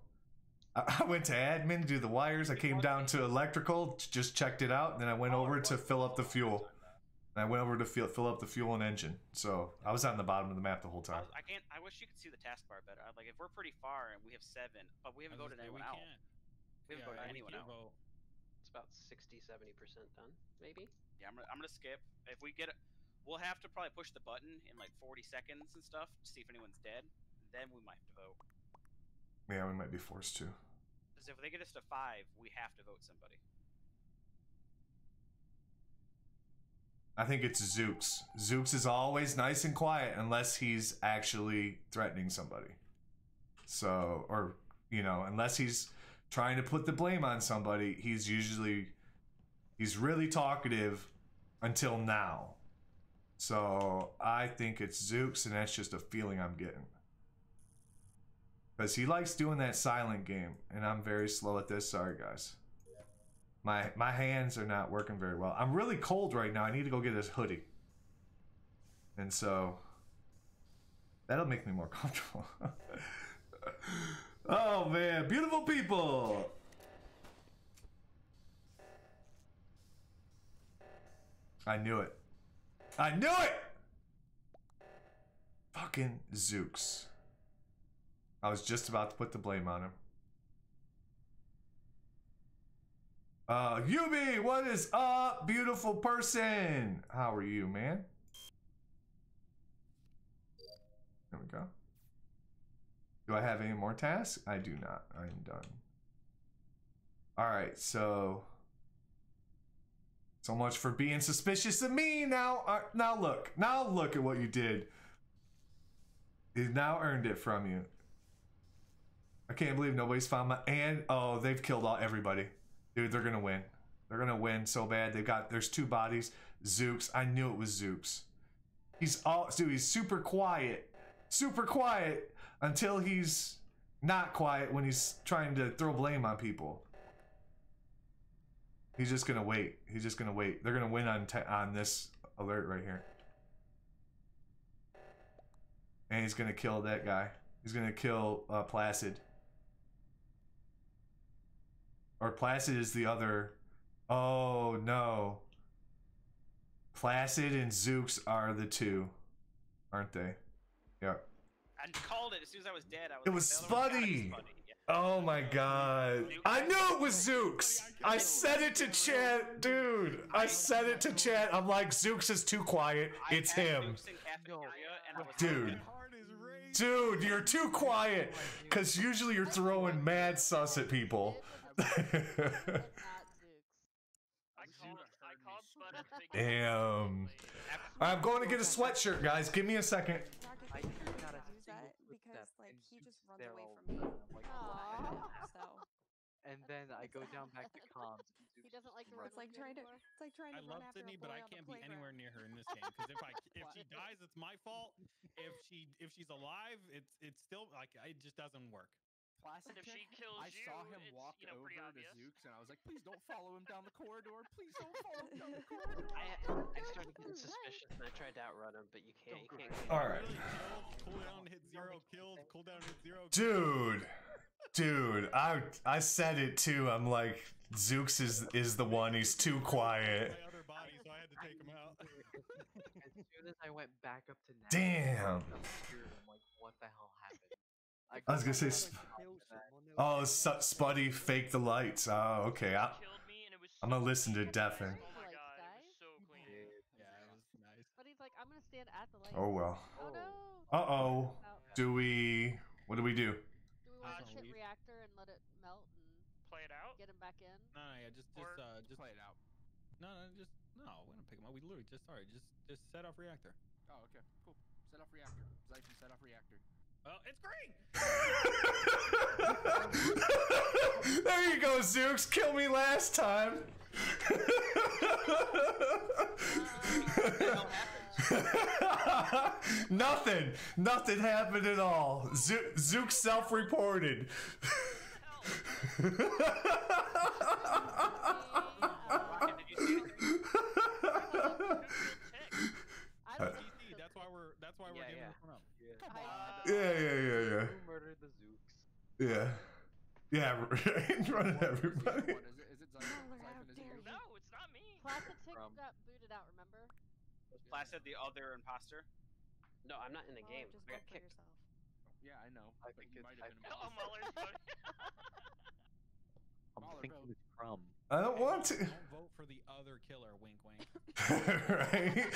I went to admin to do the wires. I came down to electrical, just checked it out, and then I went over to fill up the fuel. And I went over to fill up the fuel and engine. So I was on the bottom of the map the whole time. I can't. I wish you could see the taskbar better. Like if we're pretty far and we have 7, but we haven't voted anyone out. We haven't voted anyone out. It's about 60-70% done, maybe. Yeah, I'm gonna skip. If we get it, we'll have to probably push the button in like 40 seconds and stuff to see if anyone's dead. Then we might have to vote. Yeah, we might be forced to. Because if they get us to 5, we have to vote somebody. I think it's Zooks. Zooks is always nice and quiet unless he's actually threatening somebody. So, or, you know, unless he's trying to put the blame on somebody, he's really talkative until now. So I think it's Zooks, and that's just a feeling I'm getting. Because he likes doing that silent game, and I'm very slow at this. Sorry, guys. My hands are not working very well. I'm really cold right now. I need to go get this hoodie. And so that'll make me more comfortable. Oh man, beautiful people. I knew it. I knew it! Fucking Zooks. I was just about to put the blame on him. Yubi, what is up, beautiful person? How are you, man? There we go. Do I have any more tasks? I do not. I am done. Alright, so much for being suspicious of me. Now look at what you did. You now earned it from you. I can't believe nobody's found my, and oh, they've killed everybody. Dude, they're gonna win. They're gonna win so bad. There's 2 bodies. Zooks. I knew it was Zooks. He's super quiet. Super quiet until he's not quiet when he's trying to throw blame on people. He's just gonna wait. He's just gonna wait. They're gonna win on this alert right here. And he's gonna kill that guy. He's gonna kill Placid. Or Placid is the other. Oh no. Placid and Zooks are the 2, aren't they? Yeah. I called it as soon as I was dead. It was Spuddy. Oh my god. I knew it was Zooks. I said it to chat, dude. I said it to chat. I'm like, Zooks is too quiet. It's him. Dude. Dude, you're too quiet. Because usually you're throwing mad sus at people. Damn. I'm going to get a sweatshirt, guys. Give me a second. I gotta use that because like he just runs away from me. So. And then I go down back to comms. He doesn't like to run. It's like trying to. It's like trying to. I love Sydney, but I can't be anywhere near her in this game because if she dies, it's my fault. If she's alive, it's still like it just doesn't work. Placid if she kills I saw him walk over to Zooks, and I was like, please don't follow him down the corridor. Please don't follow him down the corridor. I started getting suspicious, and I tried to outrun him, but you can't. All right. Cooldown hit 0, killed. Cooldown hit 0. Dude, I said it too. I'm like, Zooks is the one. He's too quiet. My other body, so I had to take him out. As soon as I went back up to damn. I'm like, what the hell happened? I was gonna say, oh, Spuddy faked the lights. Oh, okay. I'm gonna listen to Deafin. Oh my god, it was so clean. Yeah, it was nice. But he's like, I'm gonna stand at the light. Oh well. Oh no. Uh-oh. What do we do? Do we want to hit reactor and let it melt and play it out? Get him back in? No, just play it out. No, we don't pick him up. We literally just set off reactor. Oh, okay, cool. Set off reactor. Zyson, set off reactor. Oh, it's green! There you go, Zooks. Kill me last time. Nothing happened at all. Zook self-reported. That's why we're giving this one up. Yeah. Who murdered the Zooks? Yeah, in front of everybody. Is it Zyphon? No, it's not me. Placid got booted out, remember? Was Placid the other imposter? No, I'm not in the game. Just I vote got for kicked. yourself. Yeah, I know. I But think you it's- might have been. Oh, Muller's voting. I'm Mahler, thinking vote. it's Crumb. I don't want to. Don't vote for the other killer. Wink, wink. Right?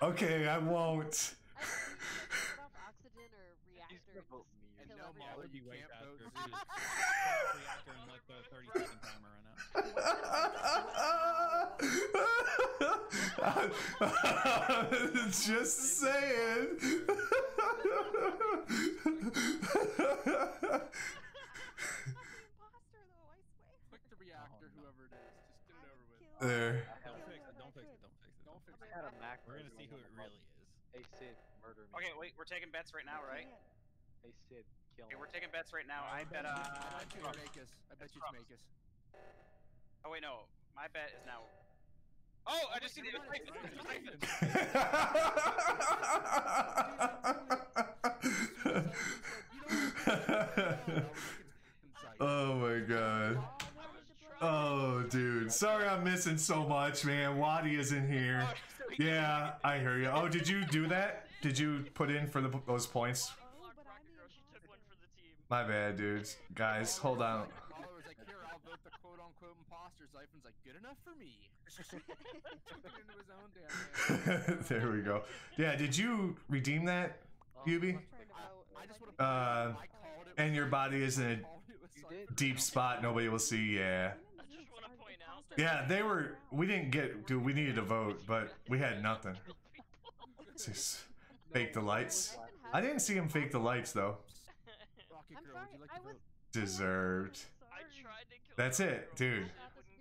Okay, I won't. I think you should turn off oxygen or He's reactor gonna vote and me. And kill no, everyone. Mahler, you Way can't vote. faster. Reactor and let the 30-second timer run out. Just saying. Click the reactor, whoever it is. Just get it over with. There. Don't fix it. Don't fix it. Don't fix it. Don't fix I it. had a Mac. We're gonna see who it really is. Hey Sid, murder me. Okay, wait, we're taking bets right now, right? Hey Sid, kill Okay, me. we're taking bets right now. I bet I bet you Crumb. it's Makus. I bet you it's Crumb. Makus. Oh wait, no. My bet is now. Oh, I just seen it. Oh my god. Oh, dude. Sorry I'm missing so much, man. Waddy isn't here. Yeah, I hear you. Oh, did you do that? Did you put in for those points? My bad, dudes. Guys, hold on. Mahler was like, here, I'll vote the quote-unquote imposter. Zyphon's like, good enough for me. Took it into his own damn hand. There we go. Yeah, did you redeem that, Yubi? I just would have. And your body is in a deep spot nobody will see. Yeah. I just want to point out. Yeah, they were. We didn't get. Dude, we needed a vote, but we had nothing. Just fake the lights. I didn't see him fake the lights though. Rocket Girl, would you like to vote? Deserved. I tried to kill That's it, dude.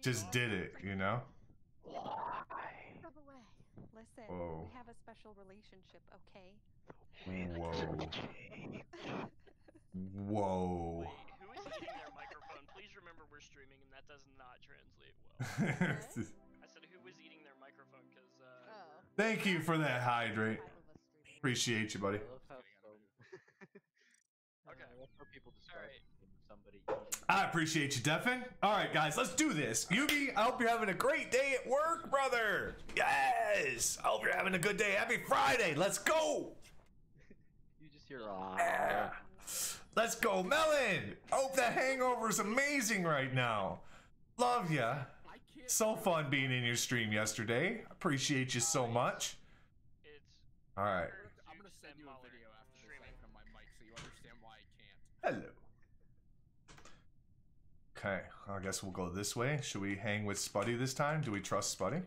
Just did it, you know? Listen, Whoa. we have a special relationship, okay? Whoa. Whoa. Wait, who is eating their microphone? Please remember we're streaming and that does not translate well. I said who was eating their microphone because Thank you for that hydrate. Appreciate you, buddy. I love how Okay. I love how people describe somebody. I appreciate you, Devin. All right, guys, let's do this. Yugi, I hope you're having a great day at work, brother. Yes. I hope you're having a good day. Happy Friday. Let's go. You just hear Yeah. Let's go, Melon. Hope that hangover's amazing right now. Love ya. So fun being in your stream yesterday. Appreciate you so much. All right. I'm gonna send you a video after this on my mic so you understand why I can't. Hello. Okay, I guess we'll go this way. Should we hang with Spuddy this time? Do we trust Spuddy?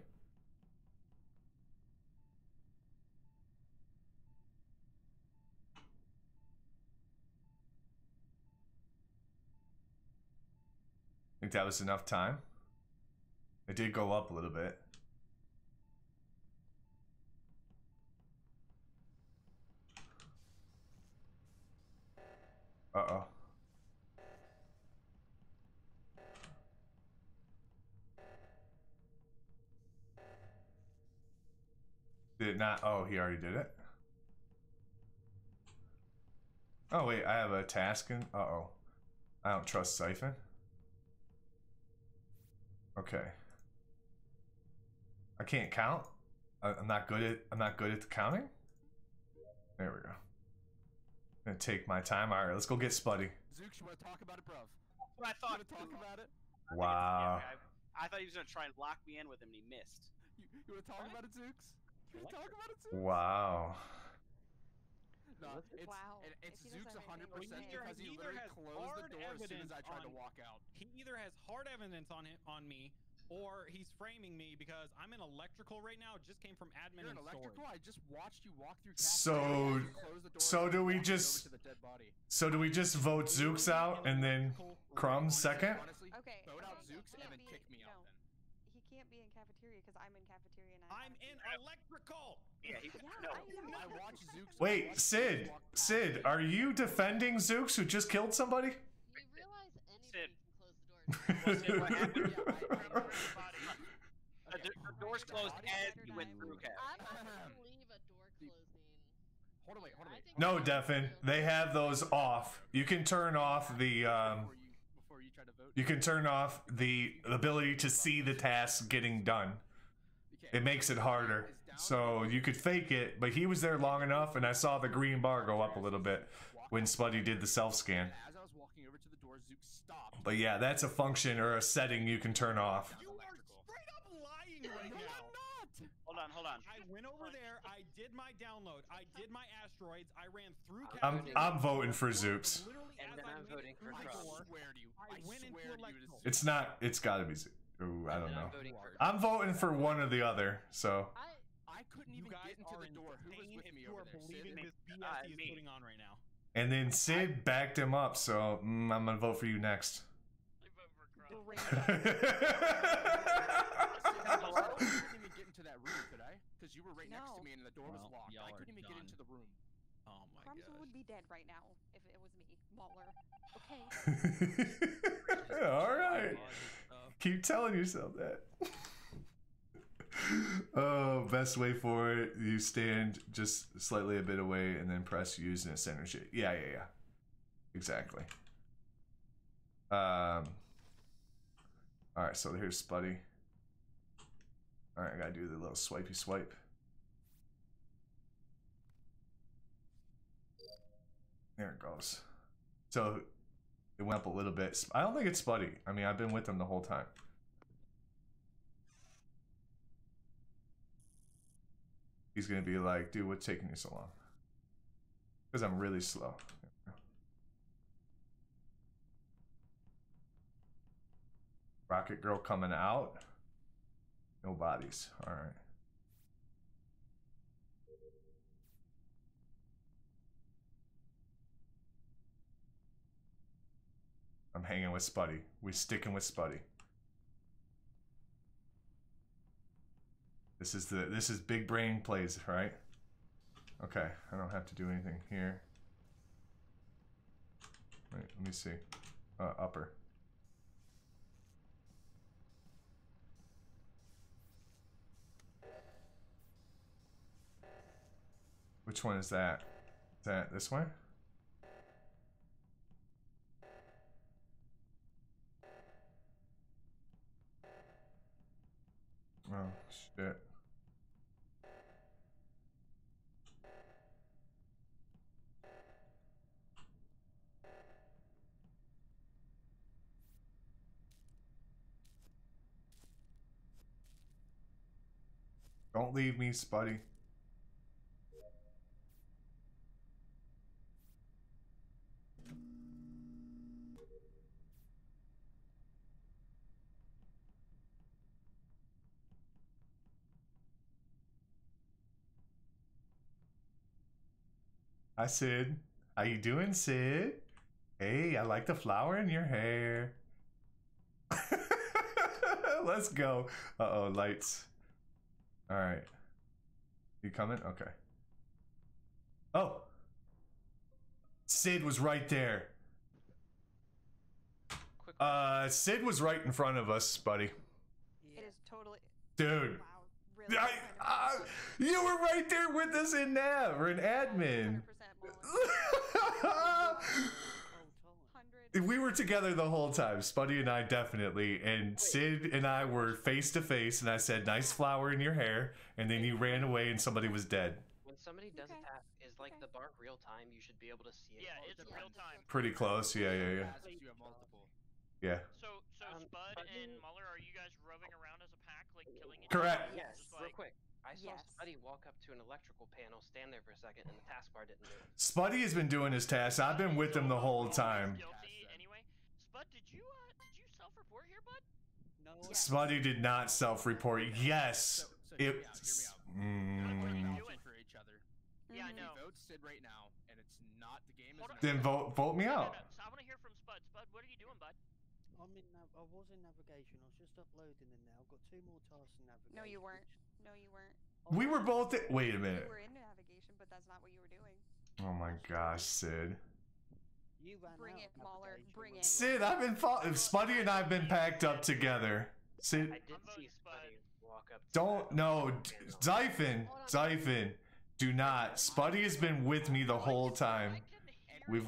Think that was enough time? It did go up a little bit. Uh-oh. Did it not? Oh, he already did it. Oh, wait, I have a task in. Uh-oh. I don't trust Siphon. Okay. I can't count? I'm not good at the counting? There we go. I'm gonna take my time. Alright, let's go get Spuddy. Zooks, you want to talk about it, bruv? What I thought. You want to talk about it? Wow. I thought he was gonna try and lock me in with him, and he missed. You want to talk about it, Zooks? You want to talk about it, Zooks? Wow. No, it's Zooks 100% because he literally closed the door as soon as I tried to walk out. He either has hard evidence on me, or he's framing me because I'm in electrical right now. It just came from admin You're in and electrical? I just watched you walk through. So do we just vote Zooks out and then Crumbs second? Honestly, vote out Zooks and then kick me out then. He can't be in cafeteria because I'm in cafeteria and I'm in electrical. Yeah, I watch Zooks. Wait, Sid, are you defending Zooks who just killed somebody? You realize Sid. anybody can close the door. Well, Sid, what happened? The door's closed as you went through, Cap. I'm not gonna believe a door closing. Hold on, wait. No, Defin, they have those off. You can turn off the Before you try to vote. you can turn off the ability to see the tasks getting done. It makes it harder. So you could fake it, but he was there long enough, and I saw the green bar go up a little bit when Spuddy did the self-scan. As I was walking over to the door, Zook stopped. But yeah, that's a function or a setting you can turn off. You are straight up lying right now. Hold on. I went over there. I did my download. I did my asteroids. I ran through. I'm voting for Zoops. And then I'm voting for I Trump. swear to you. I went into electrical. It's not. It's got to be Zoops. Ooh, I don't know. I'm voting for one or the other. So. I couldn't even get into the door. Who was with me over there? Believing Sid? this BS he is putting on right now. And then Sid backed him up. So I'm gonna vote for you next. I couldn't even get into that room, could I? Because you were right next to me and the door was locked. I couldn't even get into the room. Oh my Crumbs would be dead right now if it was me, Mauler. Okay. All right. Keep telling yourself that. Oh, best way for it. You stand just slightly a bit away and then press use in a center shit. Yeah. Exactly. All right, so here's Spuddy. All right, I gotta do the little swipey swipe. There it goes. So it went up a little bit. I don't think it's Spuddy. I mean, I've been with him the whole time. He's gonna be like, dude, what's taking you so long? Because I'm really slow. Rocket Girl coming out. No bodies. All right. I'm hanging with Spuddy. We sticking with Spuddy. This is big brain plays, right? Okay, I don't have to do anything here. Wait, let me see. Upper. Which one is that? Is that this way? Oh, shit. Don't leave me, Spuddy. Hi, Sid. How you doing, Sid? Hey, I like the flower in your hair. Let's go. Uh-oh, lights. All right. You coming? Okay. Oh. Sid was right there. Sid was right in front of us, buddy. It is totally. Dude. Wow, really. You were right there with us in nav or in admin. We were together the whole time, Spuddy and I definitely, and Sid and I were face to face, and I said, "Nice flower in your hair," and then you ran away and somebody was dead. When somebody does a task, is like the bar real time? You should be able to see it. Yeah, it's real time. Pretty close, yeah. You have multiple. Yeah. So Spud and Muller, are you guys roving around as a pack, like killing each Correct. other? Yes, Just real quick. I saw Spuddy walk up to an electrical panel, stand there for a second, and the taskbar didn't move. Spuddy has been doing his tasks. I've been with him the whole time. Guilty anyway. Spud, did you self-report here, bud? No. Spuddy did not self-report. Yes. Hear me out. What are we doing for each other? Yeah, I know. Vote Sid right now, and it's not the game. Then vote me out. So I want to hear from Spud. Spud, what are you doing, bud? I was in navigation. I was just uploading in there. I've got 2 more tasks in navigation. No, you weren't. No, you weren't. We were both. Wait a minute. You were in navigation, but that's not what you were doing. Oh my gosh, Sid. You ran Bring out it, of Mauler. navigation Bring when it. Sid, I've been. Spuddy and I've been packed up together. Sid. I did see Spuddy walk up. Don't no, Zyphon, do not. Spuddy has been with me the whole time. We've.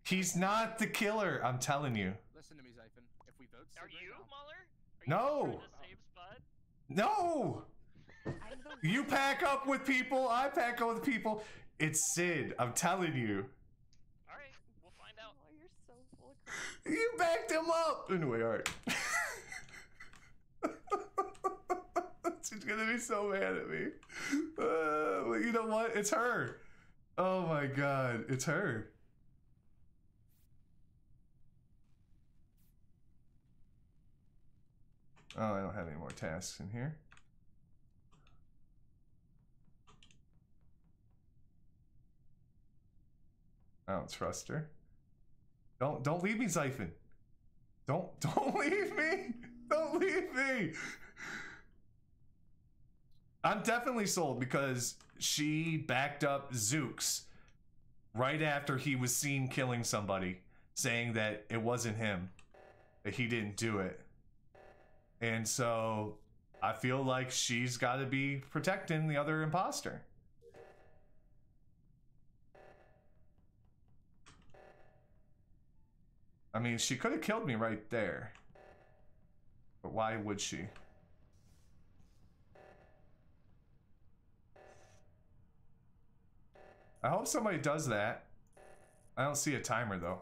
He's not the killer. I'm telling you. Listen to me, Zyphon. If we vote, Are you, Muller? No. No. You pack up with people. I pack up with people. It's Sid. I'm telling you. All right, we'll find out. Oh, you're so full of crap. You backed him up. Anyway, all right. She's gonna be so mad at me. But you know what? It's her. Oh my god, it's her. Oh, I don't have any more tasks in here. I don't trust her. Don't leave me, Zyphon. Don't leave me. Don't leave me. I'm definitely sold because she backed up Zooks right after he was seen killing somebody, saying that it wasn't him, that he didn't do it. And so I feel like she's got to be protecting the other imposter. I mean, she could have killed me right there. But why would she? I hope somebody does that. I don't see a timer though.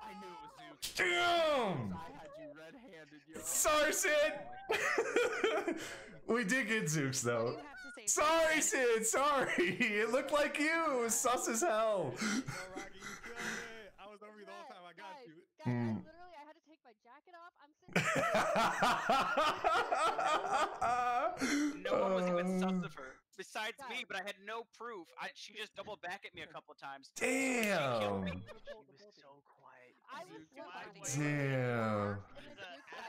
I knew it was Zeus. Damn! I had you red-handed, yo. Sorry, Sid! We did get Zooks though. Sorry, Sid, sorry! It looked like you! It was sus as hell! I was over you the whole time. I got you. Guys, I had to take my jacket off. I'm sitting No one was even sus of her. Besides me, but I had no proof. She just doubled back at me a couple of times. Damn! She was so quiet. I was so Damn.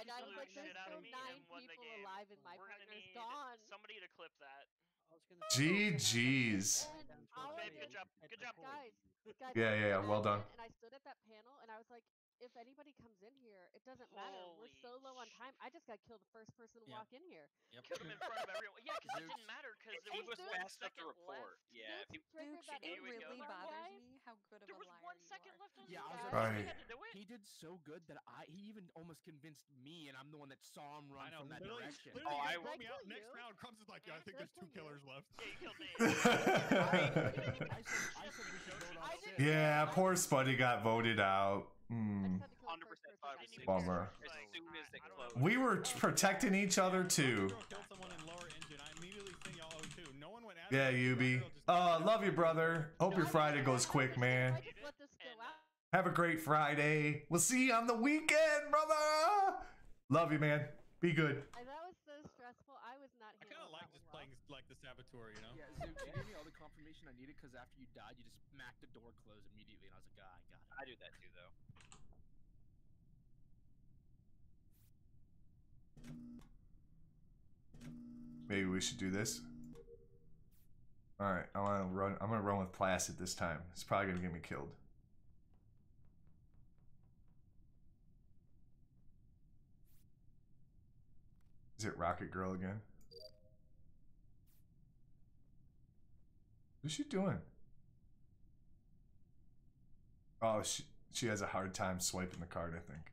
I was like, there's still 9 people alive and my partner's gone. Somebody to clip that. GG's. Babe, good job. Good job. Guys, Yeah, well done. And I stood at that panel and I was like, if anybody comes in here, it doesn't matter. We're so low on time. I just got killed the first person to walk in here. Killed him in front of everyone. Yeah, because it didn't matter because He was fast enough to report. Yeah. It really bothers me how good of a liar you are. 1 second left on Yeah, I the was Right. He did so good that he even almost convinced me, and I'm the one that saw him run from that direction. Literally, I broke me out. Next round, Crumbs is like, yeah, I think there's 2 killers left. Yeah, you killed me. I said we should vote on Sid. Yeah, poor Spuddy got voted out. 100% Bummer. As soon as it closed. We were protecting each other too. Yeah, Yubi. Love you, brother. Hope your Friday goes quick, man. Have a great Friday. We'll see you on the weekend, brother. Love you, man. Be good. That was so stressful. I was not. I kind of like just playing like the Saboteur, you know? Yeah, Zook, you gave me all the confirmation I needed because after you died, you just smacked the door closed immediately, and I was like, I got it. I do that too, though. Maybe we should do this. All right, I want to run. I'm gonna run with Placid this time. It's probably gonna get me killed. Is it Rocket Girl again? What's she doing? Oh, she has a hard time swiping the card, I think.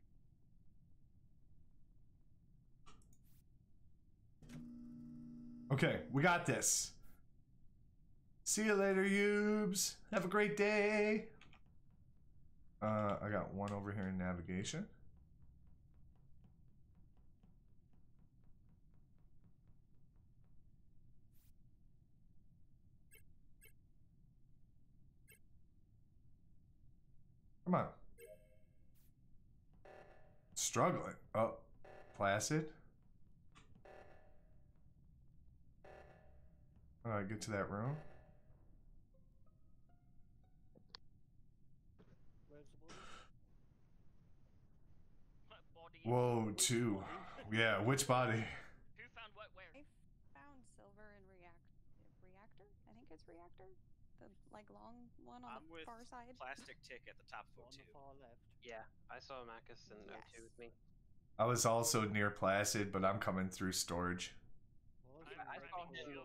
Okay, we got this. See you later, Youbs. Have a great day. I got one over here in navigation. Come on. Struggling. Oh, Placid. How do I get to that room? Whoa, 2. Yeah, which body? Who found what where? I found silver in reactor. I think it's reactor. The like long one on I'm the with far side. Plastic Tick at the top of On O2. the far left. Yeah, I saw Marcus and O2 with me. I was also near Placid, but I'm coming through storage. I saw him.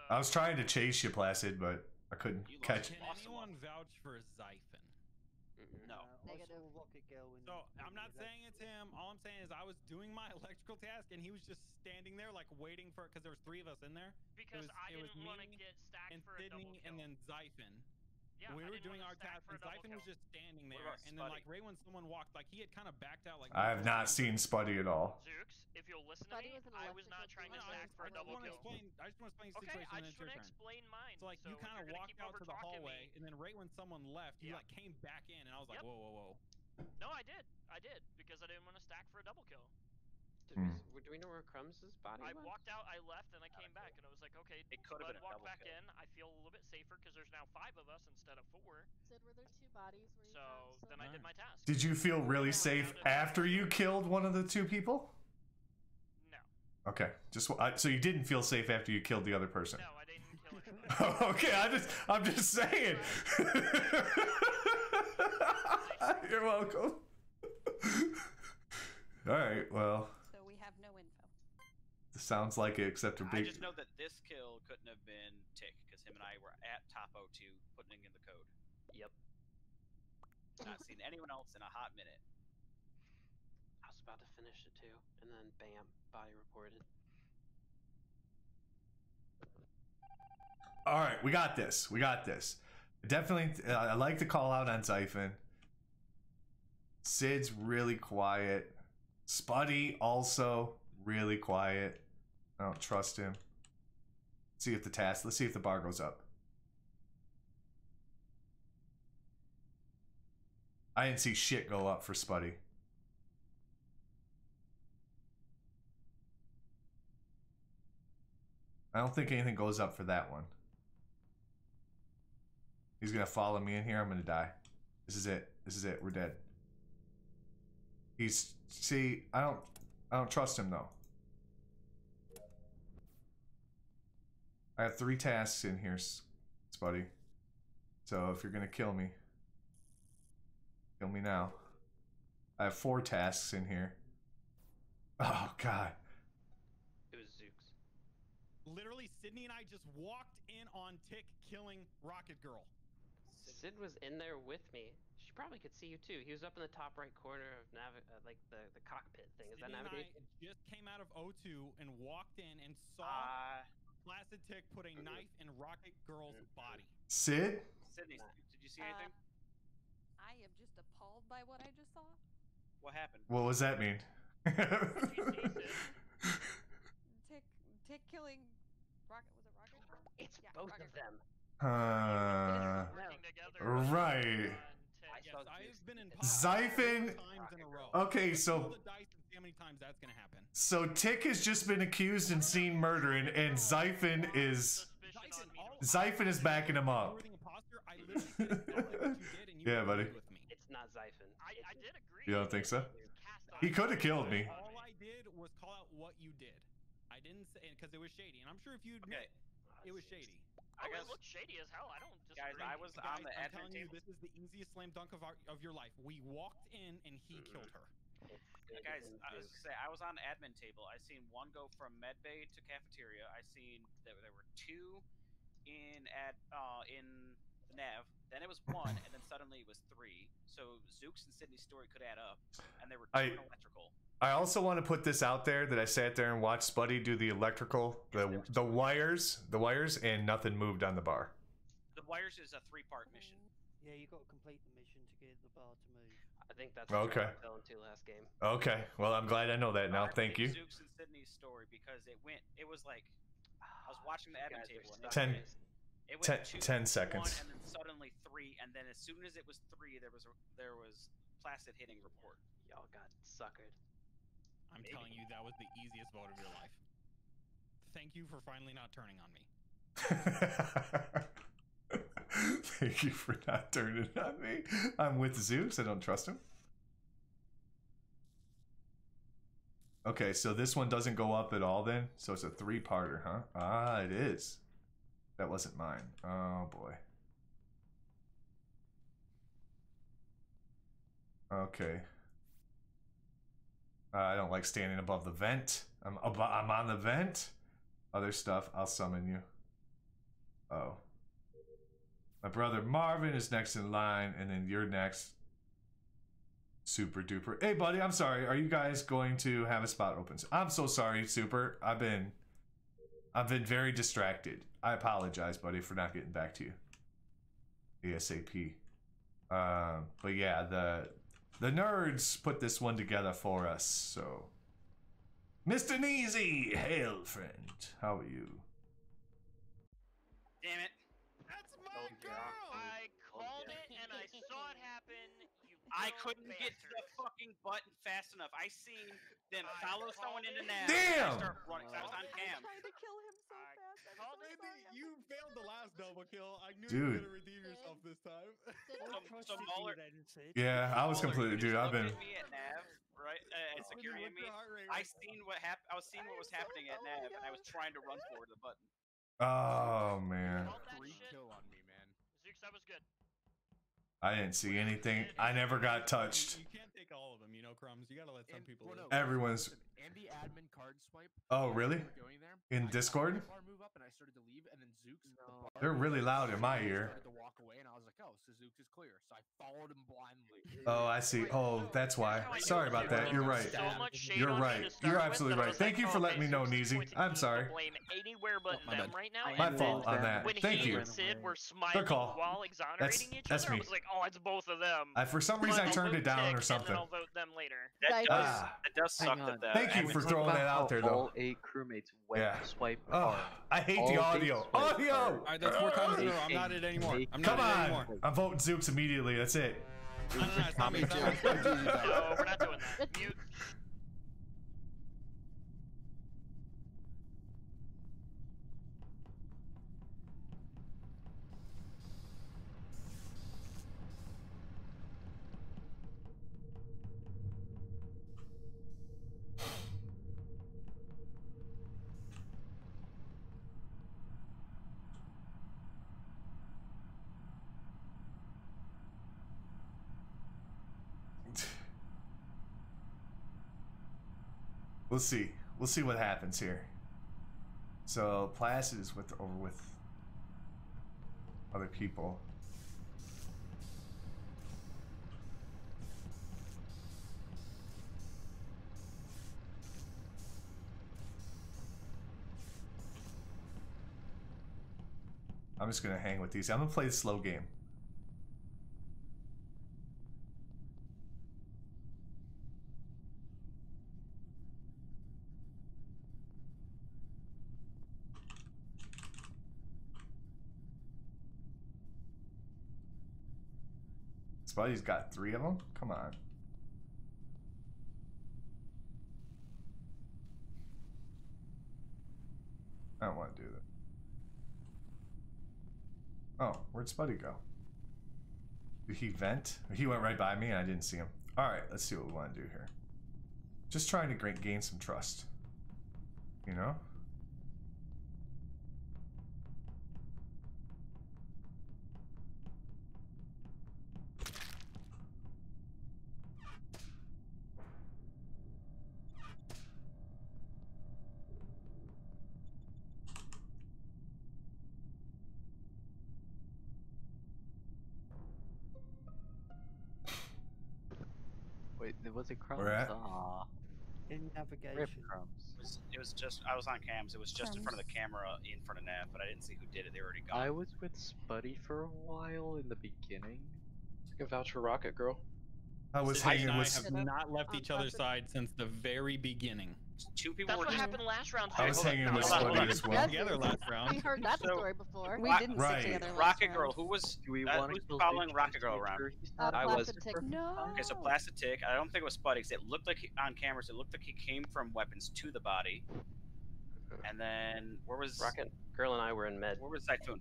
I was trying to chase you, Placid, but I couldn't catch. Can anyone vouch for Zyphon? No. Negative. I saw Rocket Girl in So I'm not saying it's him. All I'm saying is I was doing my electrical task and he was just standing there like waiting for it because there was 3 of us in there. Because I didn't want to get stacked and for a double Sydney kill. and then Zyphon. Yeah, we I were didn't doing wanna our stack task for a and Zyphon double was just standing What there. about And then like Spuddy? right when someone walked, like he had kind of backed out. Like I have not seen Spuddy at all. Zooks, if you'll listen to Buddy me, was an I was not electrical trying to dude. stack for a double kill. I just want to explain the Okay, situation I and just it's your want to turn. explain mine. So like you if kind you're of gonna walked keep out to the over-talking hallway me- and then right when someone left, you Yeah. like came back in and I was like, Yep. whoa, whoa, whoa. No, I did because I didn't want to stack for a double kill. Do we know where Crumbs' body I went? walked out, I left, and I came back, and I was like, okay, It could have Bud been a walked double back kill. in. I feel a little bit safer because there's now 5 of us instead of 4. Sid, were there 2 bodies where you So found then I did my task. Did you feel really safe after you killed one of the 2 people? No. Okay, so you didn't feel safe after you killed the other person. No, I didn't kill anyone. Okay, I'm just saying. You're welcome. All right, well. So we have no info. Sounds like it, except a I big. just know that this kill couldn't have been Tick because him and I were at top O2 putting in the code. Yep. Not seen anyone else in a hot minute. I was about to finish it too, and then bam, body reported. All right, we got this. We got this. Definitely, I like to call out on Zyphon. Sid's really quiet. Spuddy also really quiet. I don't trust him. Let's see if the bar goes up. I didn't see shit go up for Spuddy. I don't think anything goes up for that one. He's gonna follow me in here. I'm gonna die. This is it. This is it. We're dead. See, I don't trust him though. I have 3 tasks in here, Spuddy. So if you're gonna kill me now. I have 4 tasks in here. Oh God. It was Zooks. Literally, Sydney and I just walked in on Tick killing Rocket Girl. Sid was in there with me. She probably could see you too. He was up in the top right corner of like the cockpit thing. Is that Sydney and navigation? I just came out of O2 and walked in and saw Placid Tick put a knife in Rocket Girl's body. Sid? Sydney, did you see anything? I am just appalled by what I just saw. What happened? What does that mean? Tick killing Rocket. Was it Rocket Girl? It's both of them. Right. Yes, I've been in Zyphon. times in a row. Okay, so Roll the dice and see how many times that's gonna happen. So Tick has just been accused and seen murdering, and Zyphon is backing him up. Yeah, buddy. It's not Zyphon. I did agree. You don't think so? He could have killed me. All I did was call out what you did. I didn't say because it was shady, and I'm sure if you admit it was shady. Oh, it looked shady as hell. I don't disagree. Guys, I was on the I'm admin telling you, table. this is the easiest slam dunk of your life. We walked in and he killed her. Guys, I was gonna say I was on the admin table. I seen one go from medbay to cafeteria. I seen there were 2 in the nav. Then it was 1, and then suddenly it was 3. So Zooks and Sydney's story could add up, and there were 2 in electrical. I also want to put this out there that I sat there and watched Spuddy do the electrical, the wires, and nothing moved on the bar. The wires is a 3-part mission. Yeah, you got to complete the mission to get the bar to move. I think that's what Okay. I fell into last game. Okay, well I'm glad I know that now. Thank you. Zooks and Sydney's story because it was like I was watching the admin table. And 10 it went 10 seconds. 1, and then suddenly 3, and then as soon as it was 3, there was Placid hitting report. Y'all got suckered. I'm telling you, that was the easiest vote of your life. Thank you for finally not turning on me. Thank you for not turning on me. I'm with Zeus. I don't trust him. Okay, so this one doesn't go up at all then? So it's a 3-parter, huh? Ah, it is. That wasn't mine. Oh, boy. Okay. I don't like standing above the vent. I'm on the vent. Other stuff, I'll summon you. Oh. My brother Marvin is next in line, and then you're next. Super duper. Hey, buddy, I'm sorry. Are you guys going to have a spot open? I'm so sorry, Super. I've been very distracted. I apologize, buddy, for not getting back to you ASAP. But yeah, the nerds put this one together for us. So, Mr. Neasy, hail, friend. How are you? Damn it. That's my girl! I called it and I saw it happen. I couldn't get to the fucking button fast enough. I seen them follow someone into Nav. Damn! I start running 'cause I was on cam. I tried to kill him so fast. I'm so sorry. You failed the last double kill. I knew Dude. you were gonna redeem yourself this time. So Muller, Yeah, I was completely, dude. I've been. me at Nav, right? At security and me. I seen what happened. I was seeing what was happening at Nav, and I was trying to run forward to the button. Oh man. Free kill on me, man. Zooks, that was good. I didn't see anything. I never got touched. You can't take all of them, you know, Crumbs. You gotta let some people live. Everyone's. And the admin card swipe. Oh, really? Going there, In Discord? I bar move up and I started to leave, and then Zooks. They're really loud in my ear. Started to walk away, and I was like, "Oh, so Zooks is clear." So I followed him blindly. Oh, I see. Oh, that's why. Sorry about that. You're right. You're right. You're absolutely right. Thank you for letting me know, Neasy. I'm sorry. Blame anywhere but them right now. My fault on that. When Thank he you. and Sid were Good smiling call. while exonerating each That's other, me. I was like, "Oh, it's both of them." For some reason, I turned it down or something. I'll vote them later. That does suck that the. Thank you for throwing that out there, though. All 8 crewmates went Yeah. to swipe Oh, card. I hate All the 8 audio. swiped Audio! card. Alright, that's 4 times in a row. I'm not it anymore. I'm Come not it on! anymore. I'm voting Zooks immediately. That's it. No, we're not doing that. Mute. We'll see. We'll see what happens here. So Placid is over with other people. I'm just gonna hang with these. I'm gonna play the slow game. Spuddy's got 3 of them? Come on. I don't want to do that. Oh, where'd Spuddy go? Did he vent? He went right by me and I didn't see him. Alright, let's see what we want to do here. Just trying to gain some trust. You know? Wait, was it Crumbs? Where at? Aw. In Rip navigation. Crumbs. It was just I was on cams. It was just in front of the camera in front of Nav, but I didn't see who did it. They were already gone. I was with Spuddy for a while in the beginning. I can vouch for Rocket Girl. I was Spuddy hanging and I with. have not left each other's side since the very beginning. 2 people That's were what just happened last round. I was hanging with Spuddy as well. Together last round. We heard that So, story before. We didn't Right. sit together last Rocket round. Girl. Who was Do we want who's to following Rocket Girl around? I was. Placid Tick. No. Okay, so Plastic Tick. I don't think it was Spuddy. 'Cause it looked like on cameras. It looked like he came from weapons to the body. And then where was Rocket Girl and I were in med. Where was Zyphoon?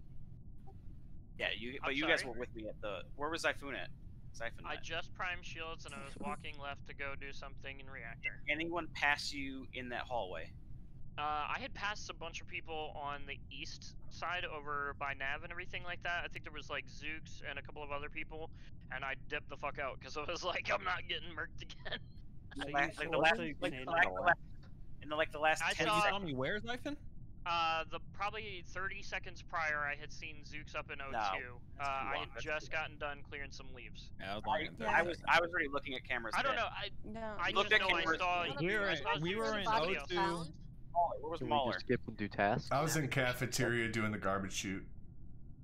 Yeah, you. But I'm you guys sorry? were with me at the. Where was Zyphoon at? Siphon I net. just primed shields and I was walking left to go do something in reactor. Anyone pass you in that hallway? I had passed a bunch of people on the east side over by Nav and everything like that. I think there was like Zooks and a couple of other people, and I dipped the fuck out because I was like, I'm not getting murked again. So you Like saw the last, Zooks like in. the last I 10 saw- seconds. Tell me where's Ivan? The probably 30 seconds prior, I had seen Zooks up in O2. I had just gotten done clearing some leaves. Yeah, I was longer than 30 I was already looking at cameras. I don't know. I just know I saw. We were in somebody O2. else. Where was Can Mauler? we just skip and do tasks? I was in cafeteria doing the garbage chute.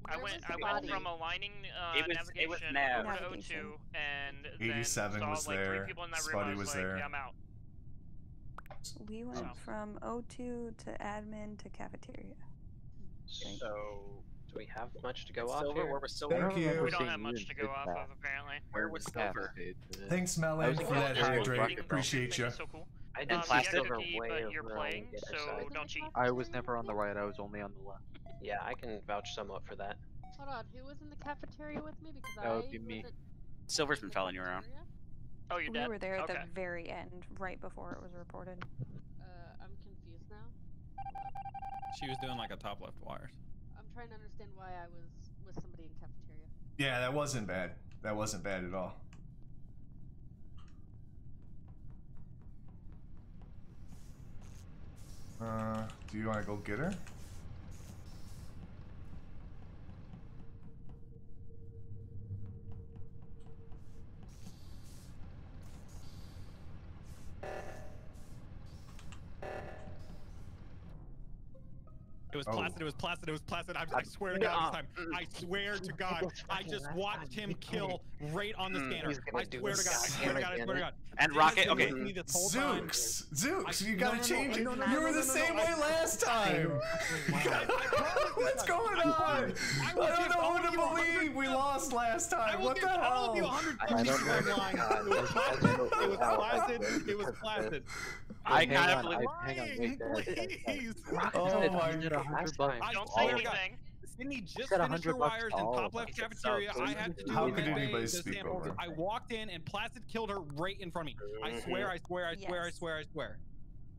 I went from aligning it was navigation Nav. over to O2, and 87 then was saw like there. 3 people in that room. Spuddy I was was like, there. yeah, I'm out. We went from O2 to admin to cafeteria. So, do we have much to go off Silver, here? where was Silver? Thank you. We don't have much to go off of, apparently. Where was Silver? Thanks, Melon, for that hydrate. Appreciate you. So cool. I did plastic. Silver way but over you're playing, so don't cheat. I was never on the right, I was only on the left. Yeah, I can vouch somewhat for that. Hold on, who was in the cafeteria with me? Because That would be me. wasn't Silver's been in the following you around. cafeteria? Oh, you're We dead? were there at Okay. the very end, right before it was reported. I'm confused now. She was doing like a top left wires. I'm trying to understand why I was with somebody in cafeteria. Yeah, that wasn't bad. That wasn't bad at all. Do you want to go get her? It was Oh. Placid, it was Placid, it was Placid. I swear to God this time. I swear to God. I just watched him kill right on the scanner. I swear to God, I swear to God, I swear to God. And It Rocket, has been okay. with me this whole time. Zooks, you gotta change it. You were the same way last time. What's going on? I don't know what to believe. We lost last time. What the hell? It was Placid. It was Placid. I kind of believe. Hang on, wait there. Please. Oh my God. Don't say anything. Sydney just said finished her $100 wires to in all top of left us. cafeteria. I had to do How the could med bay, anybody the speak samples. over? I walked in and Placid killed her right in front of me. I swear, I swear, I swear, I swear, I swear.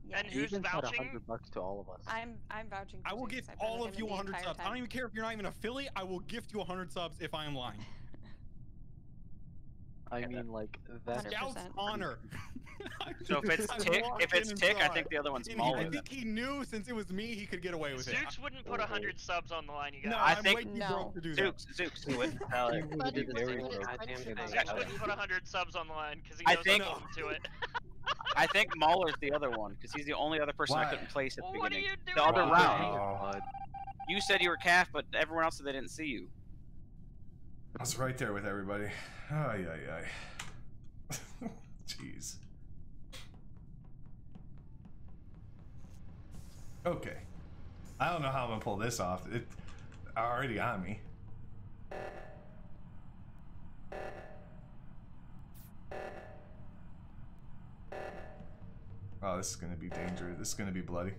Yes. And who's Ethan said vouching? $100 to all of us. I'm vouching for I will Zooks. gift I've been all with of him you the 100 entire subs. I time. don't even care if you're not even an affiliate. I will gift you 100 subs if I am lying. I mean, like, that's 100%. Scout's honor. So if it's Tick, I think the other one's Mauler. I then. think he knew since it was me, he could get away with it. Zooks wouldn't put 100 subs on the line, you guys. No, I I'm think- way too No. broke to do that. Zooks would. He would be very broke. Zooks wouldn't put 100 subs on the line because he I knows think- I'm open to it. I think Mauler's the other one because he's the only other person I Why? couldn't place at the Well, what are beginning. you The other doing? round, you said you were calf, but everyone else said they didn't see you. I was right there with everybody. Ay, ay, ay. Jeez. Okay. I don't know how I'm gonna pull this off. It's already on me. Oh, this is gonna be dangerous. This is gonna be bloody.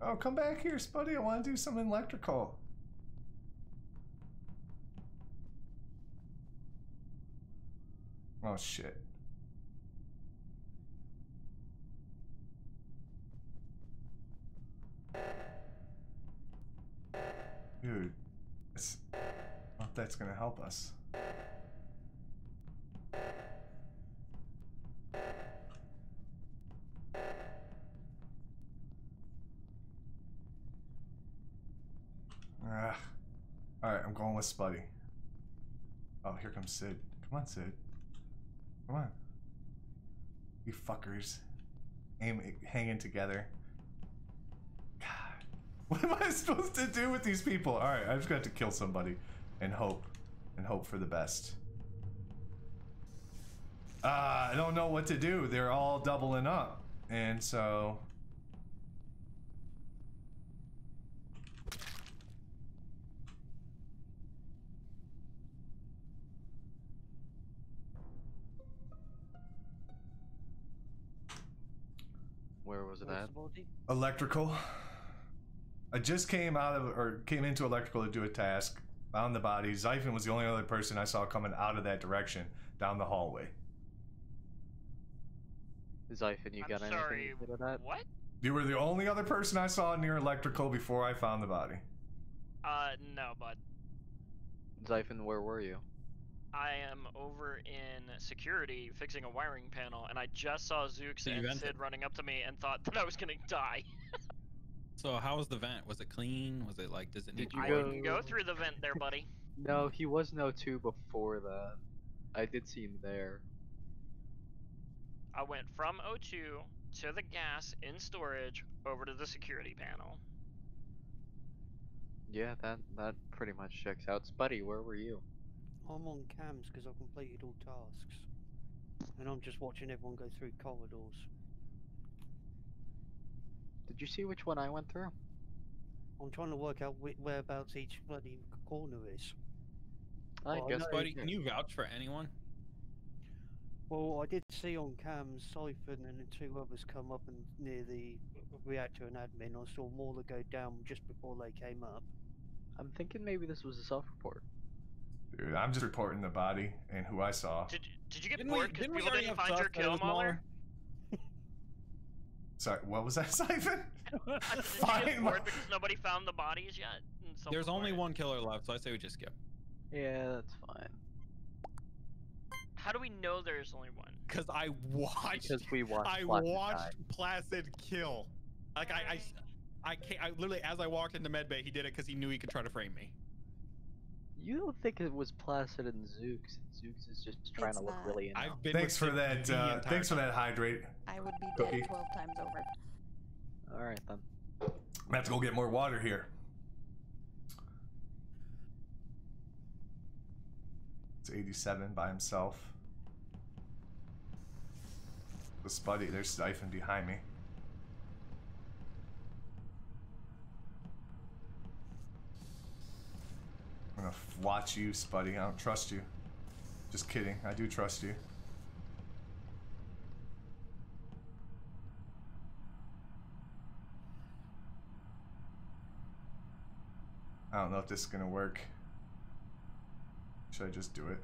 Oh, come back here, Spuddy. I want to do something electrical. Oh, shit. Dude, I don't know if that's gonna help us. Alright, I'm going with Spuddy. Oh, here comes Sid. Come on, Sid. Come on. You fuckers. Hanging together. God. What am I supposed to do with these people? Alright, I just got to kill somebody. And hope. And hope for the best. I don't know what to do. They're all doubling up. And so... Where was it at? Electrical. I just came into electrical to do a task. Found the body. Zyphon was the only other person I saw coming out of that direction down the hallway. Zyphon, you got anything to do with that? What? You were the only other person I saw near electrical before I found the body. No, bud. Zyphon, where were you? I am over in security fixing a wiring panel, and I just saw Zooks and Sid running up to me and thought that I was gonna die. So how was the vent? Was it clean? Was it like, does it need I didn't go through the vent there, buddy. No, he was in O2 before that. I did see him there. I went from O2 to the gas in storage over to the security panel. Yeah, that pretty much checks out. Spuddy, where were you? I'm on cams because I've completed all tasks. And I'm just watching everyone go through corridors. Did you see which one I went through? I'm trying to work out whereabouts each bloody corner is. I guess, buddy, can you vouch for anyone? Well, I did see on cams Siphon and the two others come up and near the reactor and admin. I saw Mauler go down just before they came up. I'm thinking maybe this was a self-report. Dude, I'm just reporting the body and who I saw. Did you get bored because people didn't find your kill, Mauler? Sorry, what was that, Siphon? Did you get bored because nobody found the bodies yet? There's only one killer left, so I say we just skip. Yeah, that's fine. How do we know there's only one? Because I watched. Because we watched. I watched Placid kill. Like I literally, as I walked into medbay, he did it because he knew he could try to frame me. You don't think it was Placid and Zooks? Zooks is just trying to look really in. I've been Thanks for that. Thanks for that hydrate. I would be dead 12 times over. All right then. I have to go get more water here. It's 87 by himself. The Spuddy, there's Zyphon behind me. I'm gonna watch you, Spuddy. I don't trust you. Just kidding. I do trust you. I don't know if this is gonna work. Should I just do it?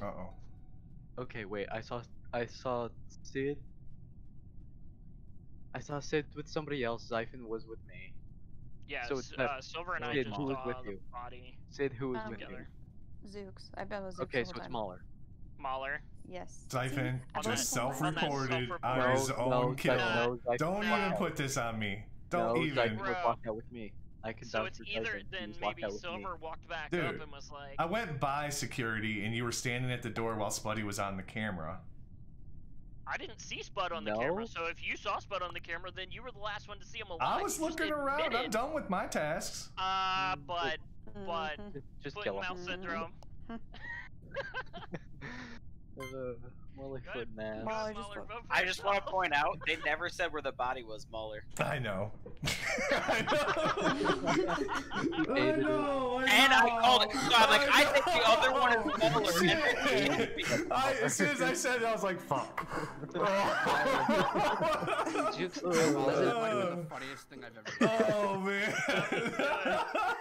Uh-oh. Okay, wait. I saw Sid. I saw Sid with somebody else. Zyphon was with me. Yeah, so Silver and I Sid, just who was saw with the you? body. Sid, who was with together. you? Zooks. I bet it was Zooks. Okay, the so whole it's time. Mauler. Mauler. Yes. Zyphon See? just self-reported on No, his own no, kill. no, Zyphon Don't walked even out. put this on me. Don't No, even. Zyphon would walk out with me. I can So vouch it's for either Zyphon. He then just walked maybe out with me. Silver walked back Dude, up and was like, I went by security and you were standing at the door while Spuddy was on the camera. I didn't see Spud on the camera, so if you saw Spud on the camera, then you were the last one to see him alive. I was You just looking around. I'm admitted. done with my tasks. But Just foot kill and him. mouth syndrome. Mauler foot man. I just want to point out, they never said where the body was, Mauler. I know. And I called it. So I'm like, I think the other one is Mauler. As soon as I said it, I was like, fuck. Jukes the funniest thing I've ever done. Oh, man.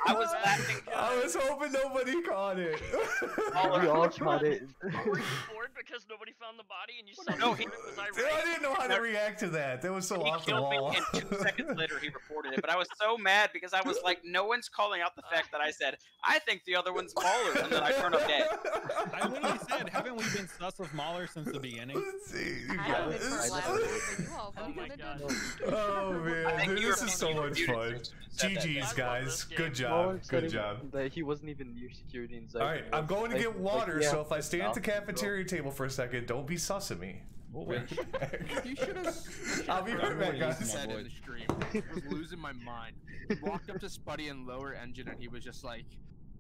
I was laughing. I was hoping nobody caught it. We all caught it. Were you bored because nobody found the body and you saw No, it? Was I Dude, right? I didn't know how to react to that. That was so He off the killed me, wall. and 2 seconds later he reported it. But I was so mad because I was like, no one's calling out the fact that I said, I think the other one's Mauler, and then I turned up dead. I literally said, haven't we been sus with Mauler since the beginning? Oh man, dude, this is so much fun. GG's, guys. Good job. Good job. That he wasn't even near security. And All right, I'm going to get water, so if I stay at the cafeteria table for a second, Don't be sus of me. You should have. I'll be right back, guys. Said in the stream, I was losing my mind. He walked up to Spuddy in lower engine, and he was just like,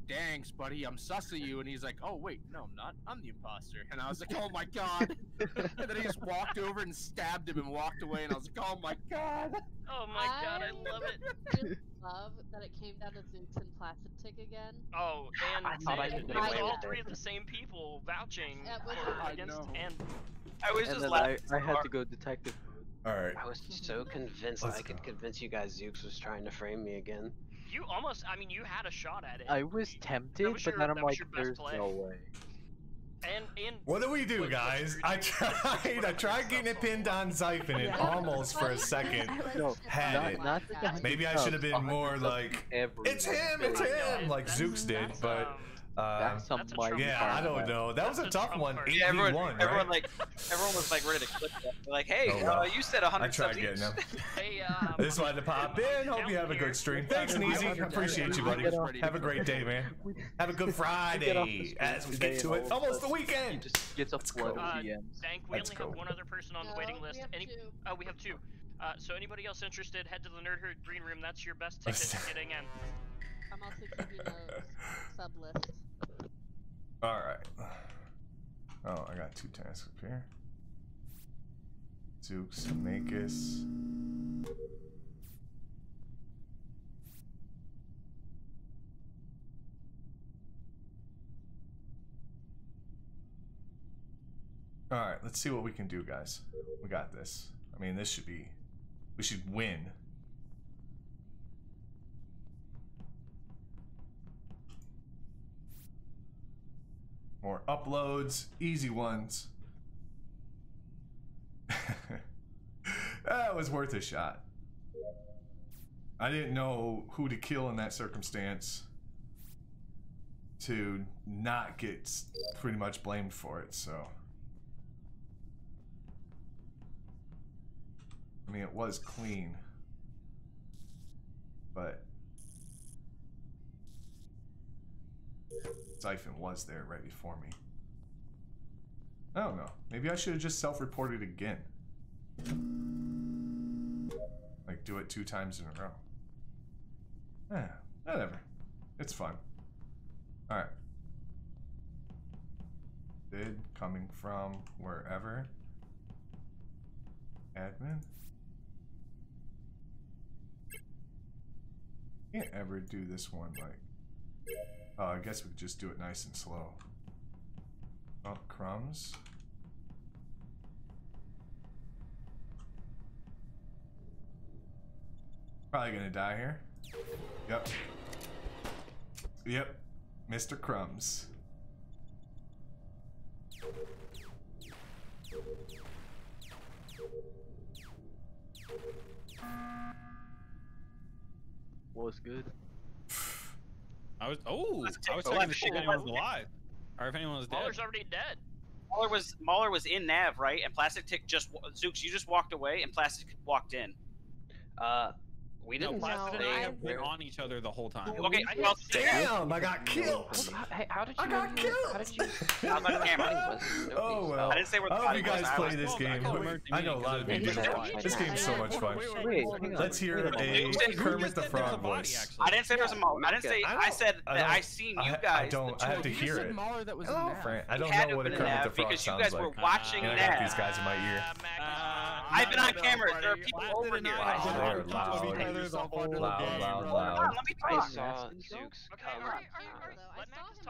"Dang, Spuddy, I'm sus of you." And he's like, "Oh wait, no, I'm not. I'm the imposter." And I was like, "Oh my god!" And then he just walked over and stabbed him and walked away. And I was like, "Oh my god!" Oh my god, I love it. Just love that it came down to Zooks and Placid Tick again. Oh, and I thought I could get away all with three it. of the same people vouching was against and. I was And just then laughing. I had to go detective mode. All right. I was so convinced I could convince you guys Zooks was trying to frame me again. You almost, I mean, you had a shot at it. I was tempted, was but your- then I'm that was like, your best there's play. no way. And What do we do, guys? I tried getting it pinned on Zyphon and almost for a second had it. Maybe I should have been more like, it's him, like Zooks did, but That's a mighty yeah, I don't know. That was a tough one. 8v1, everyone right? everyone was like ready to clip that. They're like, hey, Oh, well. you said 100 I tried subs getting each. them. Hey, I just wanted to pop in. Hope you have a good stream. Thanks, Neezy. Appreciate you, buddy. Have a great day, man. Have a good Friday as we get to it. Almost the weekend. Just gets a flood of DMs. Dank, we only have one other person on the waiting list. Oh, we have two. So anybody else interested, head to the Nerd Herd Green Room. That's your best ticket to getting in. I'm also keeping a sub list. All right. Oh, I got 2 tasks up here. Zooks, Makus. All right, let's see what we can do, guys. We got this. I mean, this should be. We should win. More uploads, easy ones. That was worth a shot. I didn't know who to kill in that circumstance to not get pretty much blamed for it, so. I mean, it was clean, but Zyphon was there right before me. I don't know. Maybe I should have just self-reported again. Like, do it 2 times in a row. Whatever. It's fun. Alright. Bid coming from wherever. Admin. Can't ever do this one like. Oh, I guess we could just do it nice and slow. Oh, crumbs. Probably gonna die here. Yep. Yep. Mr. Crumbs. Was good. I was checking to see if anyone was alive, or if anyone was dead. Mauler's already dead. Mauler was in Nav, right? And Plastic Tick just Zooks, you just walked away, and Plastic walked in. We didn't. Plastic and I have been on each other the whole time. Okay, well, damn, I got killed. Hey, how did you? I got killed. How did you? I was on camera. Oh well. I didn't say where the I hope you body guys was. play this game. I know a lot of you do. This game's so much fun. Let's hear a Kermit the Frog voice. I didn't say there was a Mauler. I didn't say. I said that I seen you guys. I have to hear it. Hello, Frank. I don't know what a Kermit the Frog because you sounds guys like. were watching And I that. got these guys in my ear. I've been on camera. There are people over here. They're loud. Let me I talk. saw Zooks come.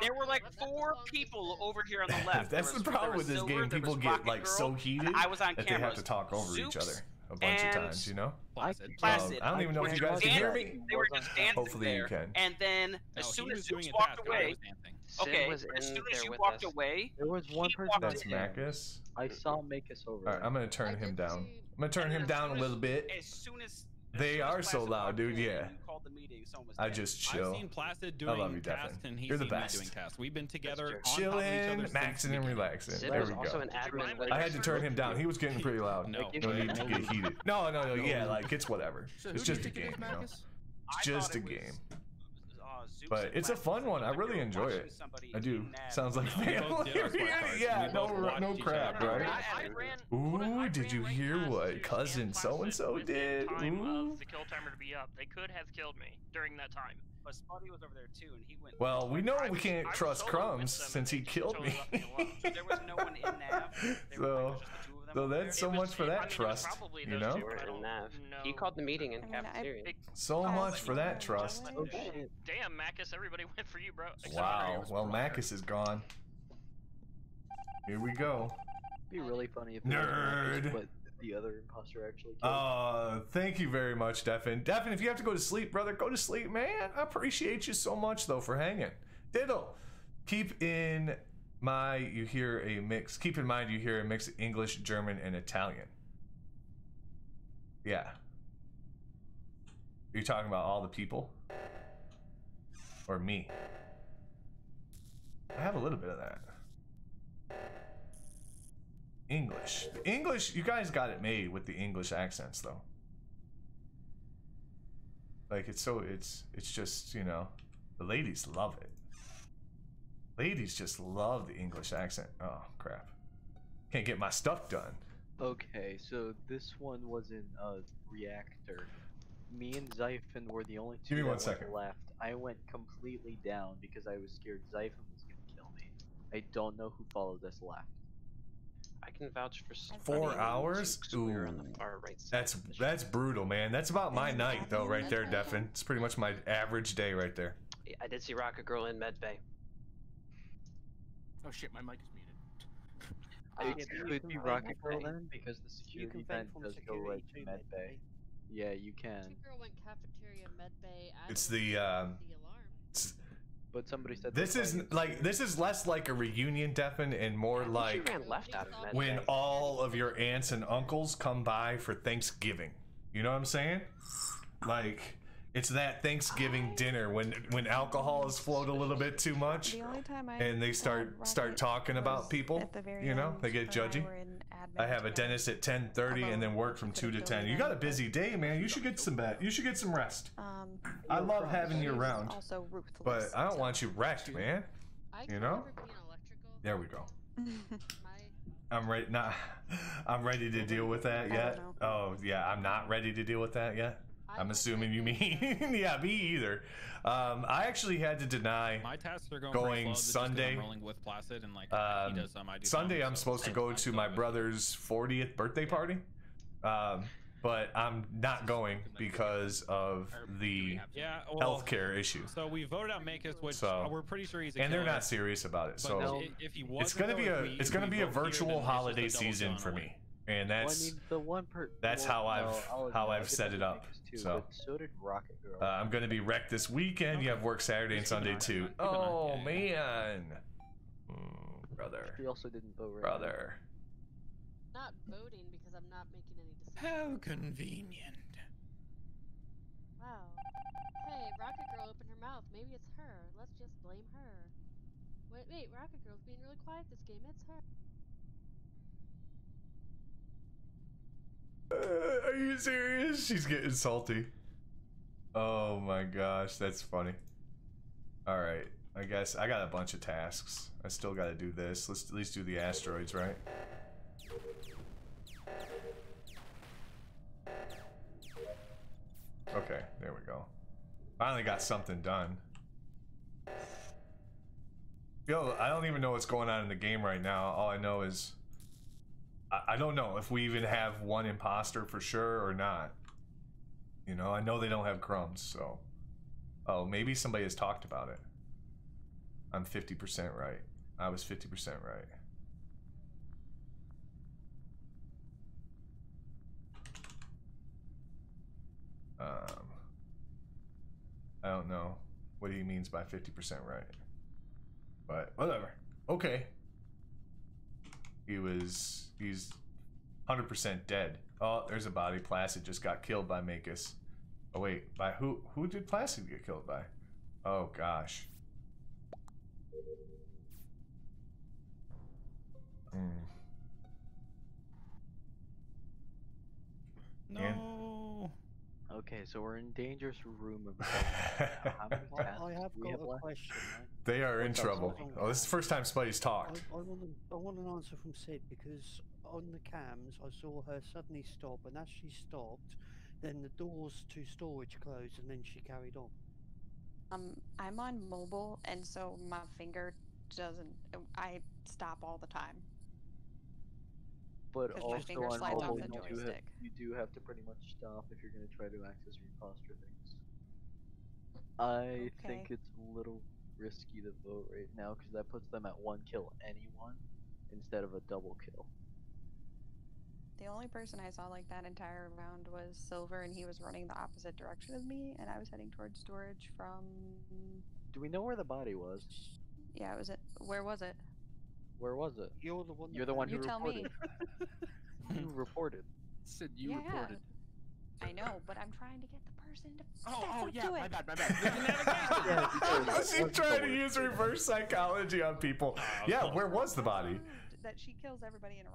There were like 4 people over here on the left. That's the problem with this game. People get like so heated I was on that they have camera. to talk over each other a bunch of times, you know? Placid. I don't even know if you guys can hear me. They were just dancing Hopefully there. you can. And then as soon as Zooks walked away, as soon as you walked away, there was one person that's Makus. I saw Makus over Alright, I'm gonna turn him down. I'm gonna turn him down a little bit. as soon as They are so loud, dude, yeah. called the meeting, someone was I dead. just chill. I've seen Placid I love doing you, tasks, Devin. and he's You're the seen me best. doing tasks. We've been together on top of each Chilling, other since maxing, the and beginning. relaxing. Sid There was we also go. an admin. I had to turn him down. He was getting pretty loud. No, No need to get heated. No, yeah, like it's whatever. So It's who do you just a think it game, is, you know? Marcus? It's just a game. But it's a fun one. I really enjoy it. I do. Sounds like family. Yeah, no crap, right? Ooh, did you hear what cousin so-and-so did? Ooh. The kill timer to be up. They could have killed me during that time. But Spuddy was over there too, and he went. Well, we know we can't trust Crumbs since he killed me. So there was no one in Nav. So that's so much for that trust, you know? He called the meeting in cafeteria. So much for that trust. Oh, shit. Damn, Macus, everybody went for you, bro. Wow. Well, Macus is gone. Here we go. It'd be really funny if Nerd. but the other imposter actually killed. Thank you very much, Devin. Devin, if you have to go to sleep, brother, go to sleep, man. I appreciate you so much, though, for hanging. Diddle, keep in mind you hear a mix of English, German, and Italian. Yeah. Are you talking about all the people? Or me? I have a little bit of that. English. The English, you guys got it made with the English accents, though. Like, it's just, you know, the ladies love it. Ladies just love the English accent. Oh, crap. Can't get my stuff done. Okay, so this one was in reactor. Me and Zyphon were the only two Give me that 1 second. went left. I went completely down because I was scared Zyphon was gonna kill me. I don't know who followed us left. I can vouch for 4 hours? Ooh, that's brutal, man. That's about my night, though, right there, Devin. It's pretty much my average day right there. I did see Rocket Girl in Med Bay. Oh shit, my mic is muted. It could be Rocket Girl then, because the security vent does go right to Med Bay. Yeah, you can. Rocket Girl went cafeteria, Med Bay. It's the But somebody said this is less like a reunion, Devin, and more like ran left out of Med when Bay. all of your aunts and uncles come by for Thanksgiving. You know what I'm saying? Like, it's that Thanksgiving dinner when alcohol has flowed a little bit too much, and they start talking about people. You know, they get judgy. I have a dentist at 10:30 and then work from 2 to 10. You got a busy day, man. You should get some rest. I love having you around, but I don't want you wrecked, man. You know? There we go. I'm ready. Nah, I'm ready to deal with that yet. Oh yeah, I'm not ready to deal with that yet. I'm assuming you mean yeah, me either. I actually had to deny my tasks are going Sunday. I'm rolling with Placid and like he does some, I do Sunday some, I'm supposed to go to my brother's 40th birthday party, but I'm not going because of the healthcare issue. So we voted out Makis, which we're pretty sure he's a and they're killer. not serious about it. But So if he it's gonna be a virtual holiday season for me, and that's how I've set it up. So so did Rocket Girl. I'm gonna be wrecked this weekend. You have work Saturday and Sunday too. Oh man, brother. She also didn't vote right. Brother. Not voting because I'm not making any decisions. How convenient. Wow. Hey, Rocket Girl opened her mouth. Maybe it's her. Let's just blame her. Wait, Rocket Girl's being really quiet this game. It's her. Are you serious? She's getting salty. Oh my gosh, that's funny. All right, I guess I got a bunch of tasks. I still got to do this. Let's at least do the asteroids, right? Okay, there we go. Finally got something done. Yo, I don't even know what's going on in the game right now. All I know is I don't know if we even have one imposter for sure or not. You know, I know they don't have crumbs, so. Oh, maybe somebody has talked about it. I'm 50% right. I was 50% right. I don't know what he means by 50% right. But whatever. Okay. He's 100% dead. Oh, there's a body. Placid just got killed by Makis. Oh wait, by who? Who did Placid get killed by? Oh gosh. No. Okay, so we're in dangerous room of how many tasks I have do we got have a left? question. They are in What's up, trouble. Sully? Oh, this is the first time Spuddy's talked. I want an answer from Sid because on the cams I saw her suddenly stop, and as she stopped, then the doors to storage closed, and then she carried on. I'm on mobile, and so my finger doesn't. I stop all the time. But 'Cause my also finger on slides off mobile, the joystick. you do have to pretty much stop if you're going to try to access your imposter things. I think it's a little risky to vote right now because that puts them at 1 kill anyone instead of a double kill. The only person I saw like that entire round was Silver, and he was running the opposite direction as me, and I was heading towards storage from. Do we know where the body was? Yeah, it was it. Where was it? Where was it? You're the one. You're the one You who tell reported. me. You reported. Sid, you Yeah, reported. I know, but I'm trying to get the person to. Oh, yeah, do my it. bad. She's trying to use reverse psychology on people. Yeah, where was the body? That she kills everybody in a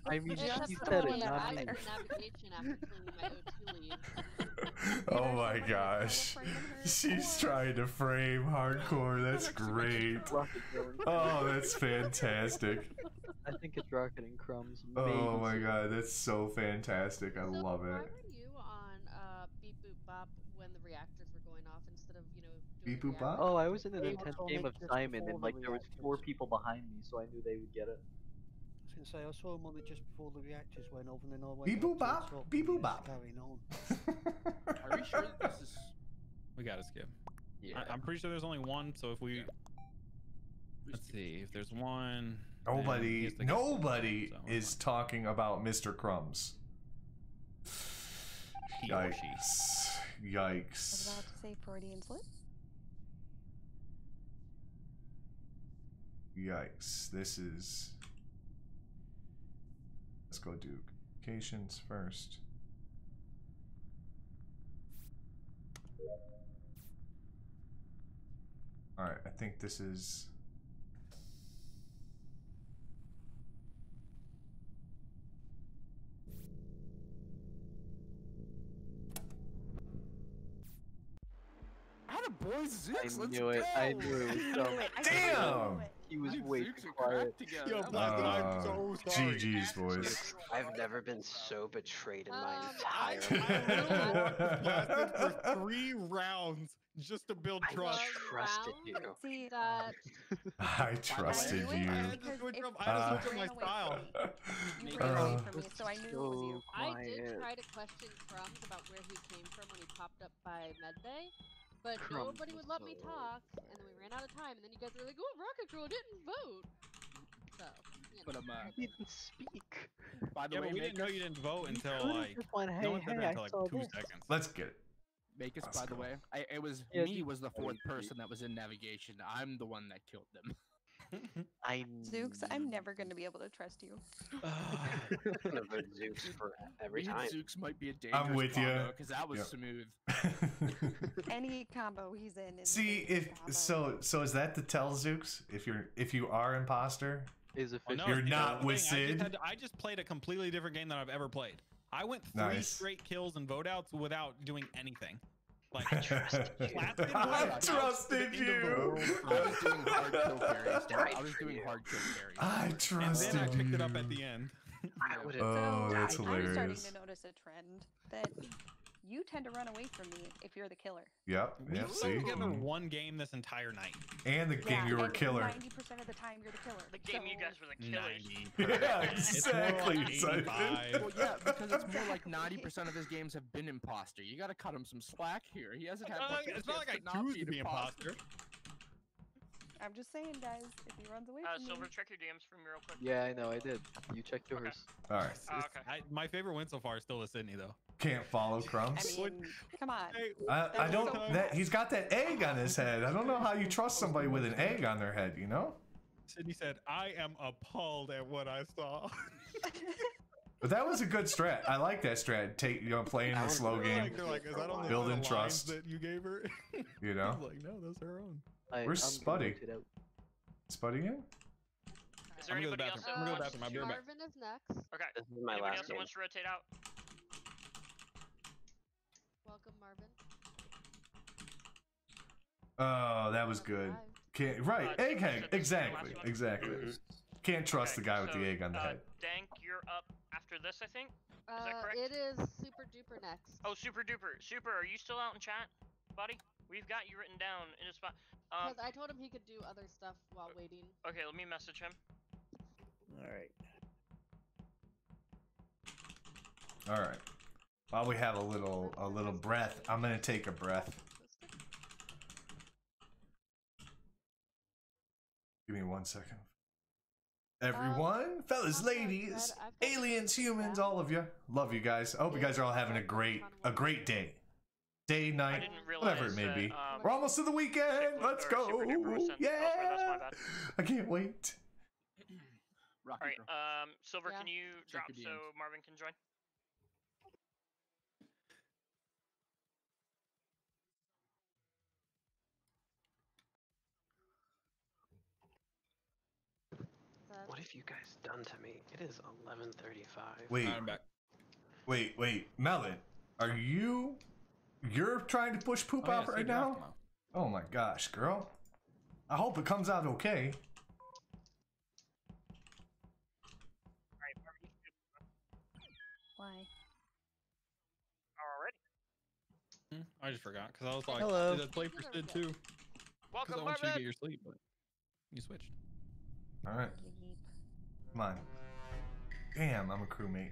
I mean, Just she the said one it, that not I me. did. Navigation after cleaning my O2 lead. Oh my gosh. She's trying to frame hardcore. That's great. Oh, that's fantastic. I think it's Rocket and Crumbs. Oh my maybe. god, that's so fantastic. I love Why it. were you on Beep Boop Bop when the reactors were going off instead of, doing Beep Boop Bop? Oh, I was in an They intense were game on of it just Simon, before and the like there was 4 reactors. people behind me, so I knew they would get it. I was going to say, I saw him on it just before the reactors went off, and then I went Beep boop up to the bop, top, beep and he boop was bop. carrying on. Are we sure that this is? We gotta skip. Yeah. I'm pretty sure there's only one. So if we, let's see, if there's one. then he Nobody has to get nobody so is talking about Mr. Crumbs. he or she. Yikes. I was Yikes. about to say Freudian slip. Yikes. This is. Let's go do locations first. Alright, I think this is. Boy, Zooks, I knew it. I knew it was coming. Damn! He was way too quiet. Yo, Black, I'm so sorry. GG's, boys. I've never been so betrayed in my I entire life. lasted for 3 rounds just to build I trust. trusted you. See, I trusted knew it you. I had to switch up my style. You ran away from me, so I knew it was you. I did try to question Crumbs about where he came from when he popped up by Medbay, but Crumbs nobody would let me talk, and then we ran out of time, and then you guys were like, oh, Rocket Girl didn't vote! So, But He didn't speak. by the Yeah, way, but we didn't know you didn't vote until could've like. just went, No one hey, said hey, that I until like saw 2 this. seconds. Let's get it. Makes, Let's by the go. way, it was Yeah, me dude. was the 4th person that was in navigation. I'm the one that killed them. I Zooks, I'm never going to be able to trust you. I'm gonna vote Zooks for every Me and time. Zooks might be a dangerous with ya. because that was Yep. smooth. Any combo he's in is. See a dangerous if combo. so is that the tell Zooks? If you are imposter, is Well, official. no, You're see, that's not the with thing. Sid? I just played a completely different game than I've ever played. I went 3 Nice. straight kills and vote outs without doing anything. Like I trusted you. blasted I away. trusted To the end of the you. world, I was doing hard kill carries. I was doing you. hard kill carries. I And trusted then I picked it up you. at the end. I would have. Oh, that's I'm starting hilarious. to notice a trend that you tend to run away from me if you're the killer. Yep. We Yep. played See. together one game this entire night. And the game you were a and killer. 90% of the time you're the killer. The game you guys were the killers. 90. Yeah, It's more exactly. like Simon. 85. Well, yeah, because it's more like 90% of his games have been imposter. You gotta cut him some slack here. He hasn't had much It's not like I chance choose be to an be imposter. I'm just saying, guys, if he runs away from Silver, me. check your DMs for me real quick. Yeah, I know, I did. You checked yours. All right. Okay. My favorite win so far is still the Sydney though. Can't follow Crumbs. I mean, come on. I don't. That he's got that egg on his head. I don't know how you trust somebody with an egg on their head. You know. Sydney said, "I am appalled at what I saw." But that was a good strat. I like that strat. Playing the slow game, They're like, is that only building the lines trust. that you gave her? You know. I was like, no, those are her own. Where's I'm Spuddy? voted out. Spuddy in? Is there I'm gonna go to anybody the else bathroom. I'm that gonna go to the wants bathroom. I'll be right back. Marvin is next. Okay. This is my Anybody last else that game. wants to rotate out? Welcome, Marvin. Oh, that was good. Can't right? Egghead. Exactly. Exactly. Can't trust the guy with the egg on the head. Dank, you're up after this, I think. Is that correct? It is Super Duper next. Oh, Super Duper. Super, are you still out in chat, buddy? We've got you written down in a spot. Because I told him he could do other stuff while waiting. Okay, let me message him. Alright. All right. While we have a little breath, I'm gonna take a breath. Give me 1 second. Everyone, fellas, ladies, aliens, humans, all of you, love you guys. I hope you guys are all having a great day, night, whatever it may be. We're almost to the weekend. Let's go! Yeah! I can't wait. All right, Silver, can you drop so Marvin can join? What have you guys done to me? It is 11:35. Wait, I'm back. wait, Melon, you're trying to push poop out right now? Oh my gosh, girl. I hope it comes out okay. Why? Already? I just forgot because I was like, hello. Did I play for Sid too? Welcome, I want you to get your sleep, but you switched. All right. Come on. Damn, I'm a crewmate.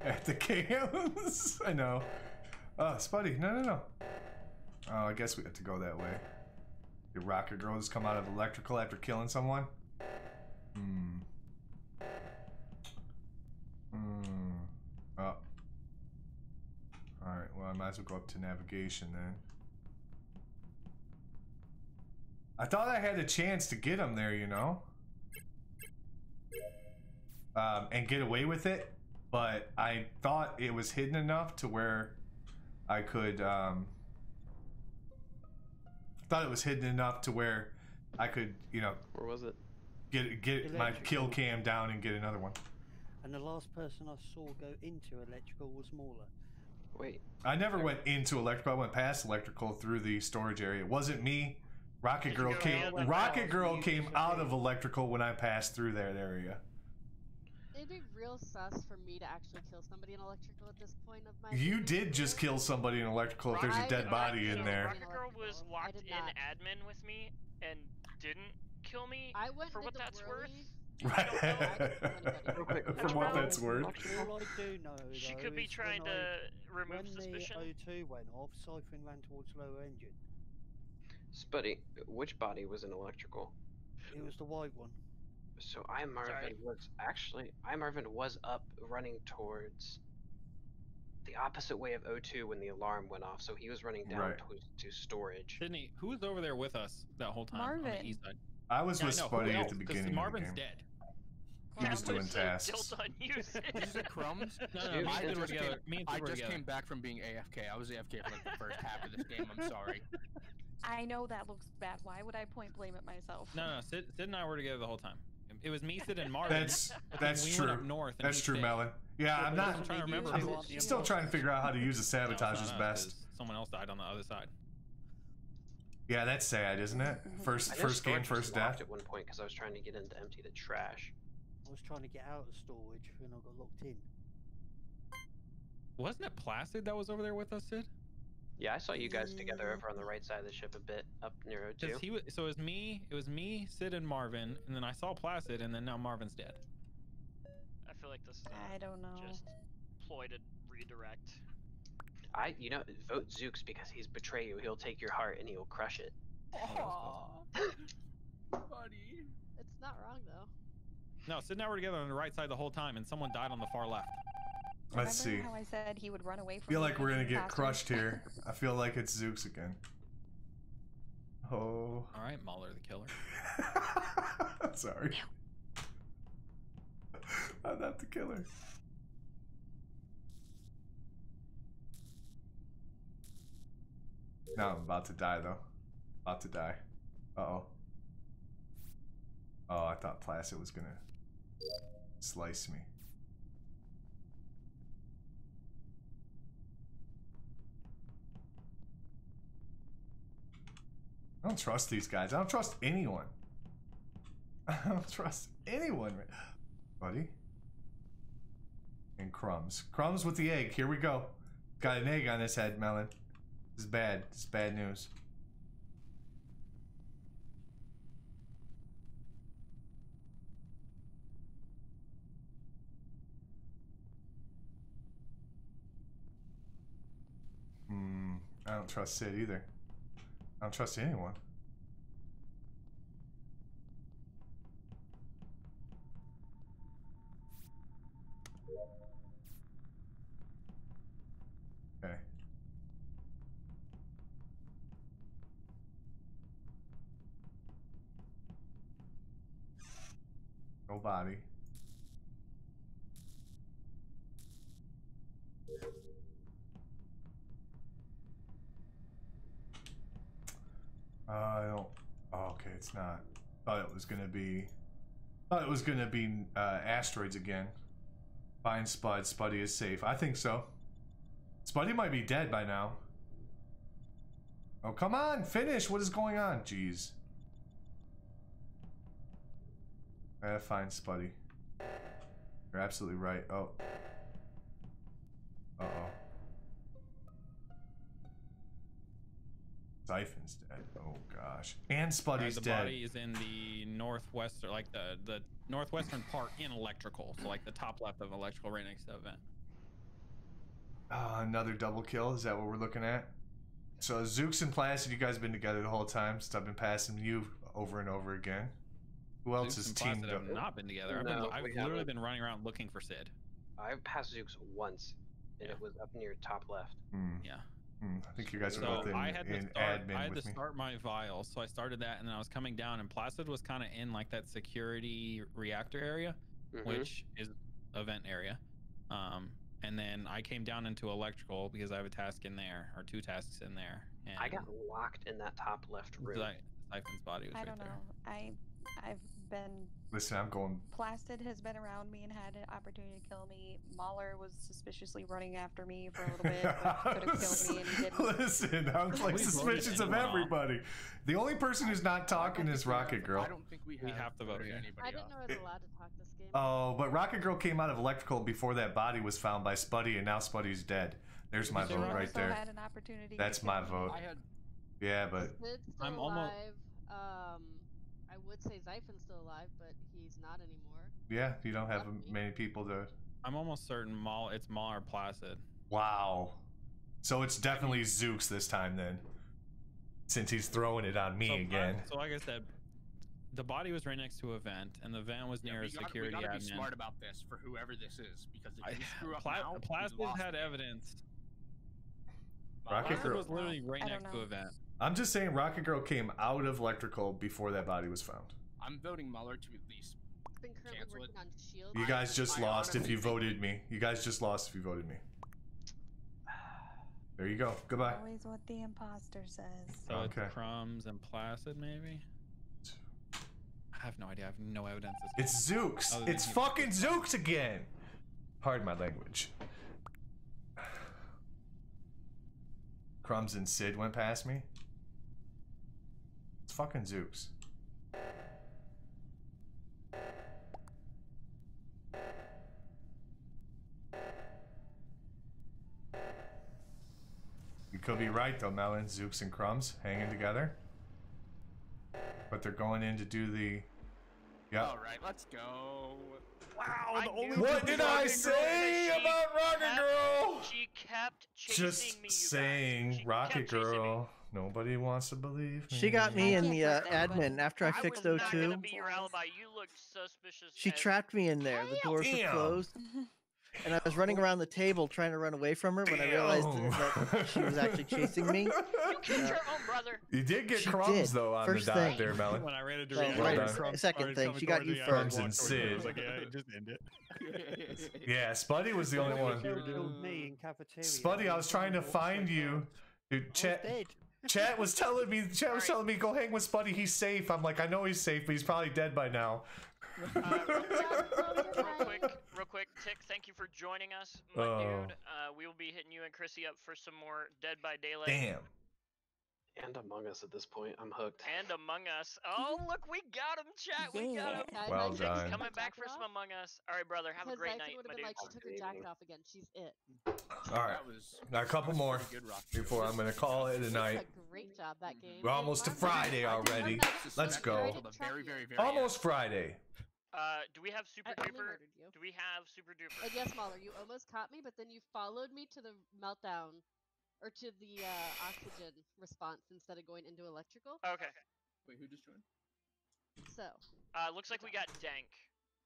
At the cams? I know. Oh, Spuddy, no. Oh, I guess we have to go that way. The rocket girl has come out of electrical after killing someone? Oh. Alright, well, I might as well go up to navigation then. I thought I had a chance to get him there, you know? And get away with it, but I thought it was hidden enough to where I could, thought it was hidden enough to where I could, you know, where was it? Get my kill cam down and get another one. And the last person I saw go into electrical was Mauler. Wait. I never went into electrical. I went past electrical through the storage area. It wasn't me. Rocket Girl came out of electrical when I passed through that area. It'd be real sus for me to actually kill somebody in electrical at this point of my. You did just kill somebody in electrical if there's a dead body in there. Rocket Girl was locked in admin with me and didn't kill me. I went for what that's worth. Right. For what that's worth. All I do know, She though, could be is trying when to remove suspicion. When the O2 went off, Siphon ran towards lower engine. Spuddy, which body was in electrical? It was the white one. So Marvin was up running towards the opposite way of O2 when the alarm went off, so he was running down to storage. Sydney, who was over there with us that whole time on the east side? I was with Spuddy at the beginning Marvin's of the game. dead. He was doing tasks. Is it Crumbs? No, I just came back from being AFK. I was AFK for like the first half of this game. I'm sorry. I know that looks bad. Why would I point blame at myself? No, Sid and I were together the whole time. It was me, Sid, and Marvin. That's we true. Went up north and That's true, Melon. Yeah, I'm not. trying to remember. I'm still trying to figure out how to use the sabotage as best. Someone else died on the other side. Yeah, that's sad, isn't it? First game, first death. At one point, because I was trying to get in to empty the trash. I was trying to get out of storage and I got locked in. Wasn't it Placid that was over there with us, Sid? Yeah, I saw you guys together over on the right side of the ship a bit, up near O2. Because so it was me, Sid, and Marvin, and then I saw Placid, and then now Marvin's dead. I feel like this is I don't know. just ploy to redirect. You know, vote Zooks because he's betray you. He'll take your heart and he'll crush it. Aww. Buddy. It's not wrong though. No, Sid and I were together on the right side the whole time, and someone died on the far left. Let's see. Remember how I said he would run away I from feel me like we're and gonna be get faster? crushed here. I feel like it's Zooks again. Oh. All right, Mahler the killer. Sorry. I'm not the killer. No, I'm about to die though. About to die. Uh-oh. Oh, I thought Placid was gonna slice me. I don't trust these guys. I don't trust anyone. I don't trust anyone. Buddy. And Crumbs. Crumbs with the egg. Here we go. Got an egg on his head, Melon. This is bad. This is bad news. I don't trust Sid either. I don't trust anyone. Okay. No body. I don't. Oh, okay, it's not. Thought it was gonna be. Thought it was gonna be asteroids again. Find Spud. Spuddy is safe. I think so. Spuddy might be dead by now. Oh, come on, finish. What is going on? Jeez. I gotta find Spuddy. You're absolutely right. Oh. Uh-oh. Siphon's dead. Oh gosh. And Spuddy's the dead. body is in the northwest, or like the northwestern part in electrical, so like the top left of electrical, right next to the vent. Another double kill. Is that what we're looking at? So Zooks and Placid, you guys have been together the whole time since I've been passing you over and over again. Who else is teamed up? Have not been together. I've literally been running around looking for Sid. I passed Zooks once, and it was up near top left. Yeah. I think you guys are both in, I had in to start, admin I had with to me. start my vials, so I started that, and then I was coming down, and Placid was kind of in like that security reactor area, which is event area. And then I came down into electrical because I have a task in there, or 2 tasks in there. And I got locked in that top left room. Siphon's body was I right don't there. know. I've been. Listen, I'm going. Placid has been around me and had an opportunity to kill me. Mahler was suspiciously running after me for a little bit, but could have killed me and he didn't. Listen, I was like suspicious of everybody. The only person who's not talking is Rocket Girl. I don't think we have to vote here. I didn't know I was allowed to talk this game. Oh, but Rocket Girl came out of electrical before that body was found by Spuddy, and now Spuddy's dead. There's my vote right there. Had an opportunity That's to my kill me. vote. Yeah, but Sid's still I'm alive. almost. I would say Zyphon's still alive, but he's not anymore. yeah, you don't have many people to. I'm almost certain it's Maul or Placid. Wow. So it's definitely Zooks this time then, since he's throwing it on me again. So like I said, the body was right next to a vent, and the vent was near a security we gotta admin. be smart about this for whoever this is, because if you screw up now, we Placid lost had the game. evidence. Rocket Placid Girl was literally right next to a vent. I'm just saying Rocket Girl came out of electrical before that body was found. I'm voting Muller to at least Been currently cancel it. working on shield. You guys just I lost if honestly you voted me. You guys just lost if you voted me. There you go. Goodbye. Always what the imposter says. So Okay. it's Crumbs and Placid, maybe? I have no idea. I have no evidence. It's Zooks. Other than It's he- fucking Zooks again. Pardon my language. Crumbs and Sid went past me. It's fucking Zooks. could be right though, Melon. Zooks and Crumbs hanging together. But they're going in to do the... Yep. Alright, let's go. Wow, the only What did I say about Rocket Girl? She kept chasing Just me, you saying, guys. She Rocket kept chasing me. Girl. Nobody wants to believe me. She got me in the admin after I fixed was not O2. gonna be your alibi. You look suspicious. She as- trapped me in there. The doors were Damn. closed. And I was running around the table trying to run away from her when I realized that she was actually chasing me. You killed your own brother. You did get She Crumbs did. though on First the dot thing. there, Melon. When I ran into Well, reaction, right, Crumbs second started thing, coming she got toward you me, I first. walked And towards her. I was Sid. like, yeah, just end it. Yeah, Spuddy was the only one. Killed me in cafeteria. Spuddy, I was trying to find you. Dude, Chat was telling me, go hang with Spuddy. He's safe. I'm like, I know he's safe, but he's probably dead by now. Real quick, Tick, thank you for joining us, my dude. We will be hitting you and Chrissy up for some more Dead by Daylight. Damn. And Among Us at this point. I'm hooked. And Among Us. Oh, look, we got him, chat. We got him. Well Tick's done. coming back for some Among Us. All right, brother. Have a great night, would have my been dude. like, she took her jacket off again. She's it. All right, got a couple more before I'm gonna call it a night. Great job that game. We're almost to Friday already. Let's go. Almost Friday. Do we have Super Duper? Do we have Super Duper? And yes, Mahler, you almost caught me, but then you followed me to the meltdown, or to the oxygen response instead of going into electrical. Okay. Wait, who just joined? So. Looks like we got Dank.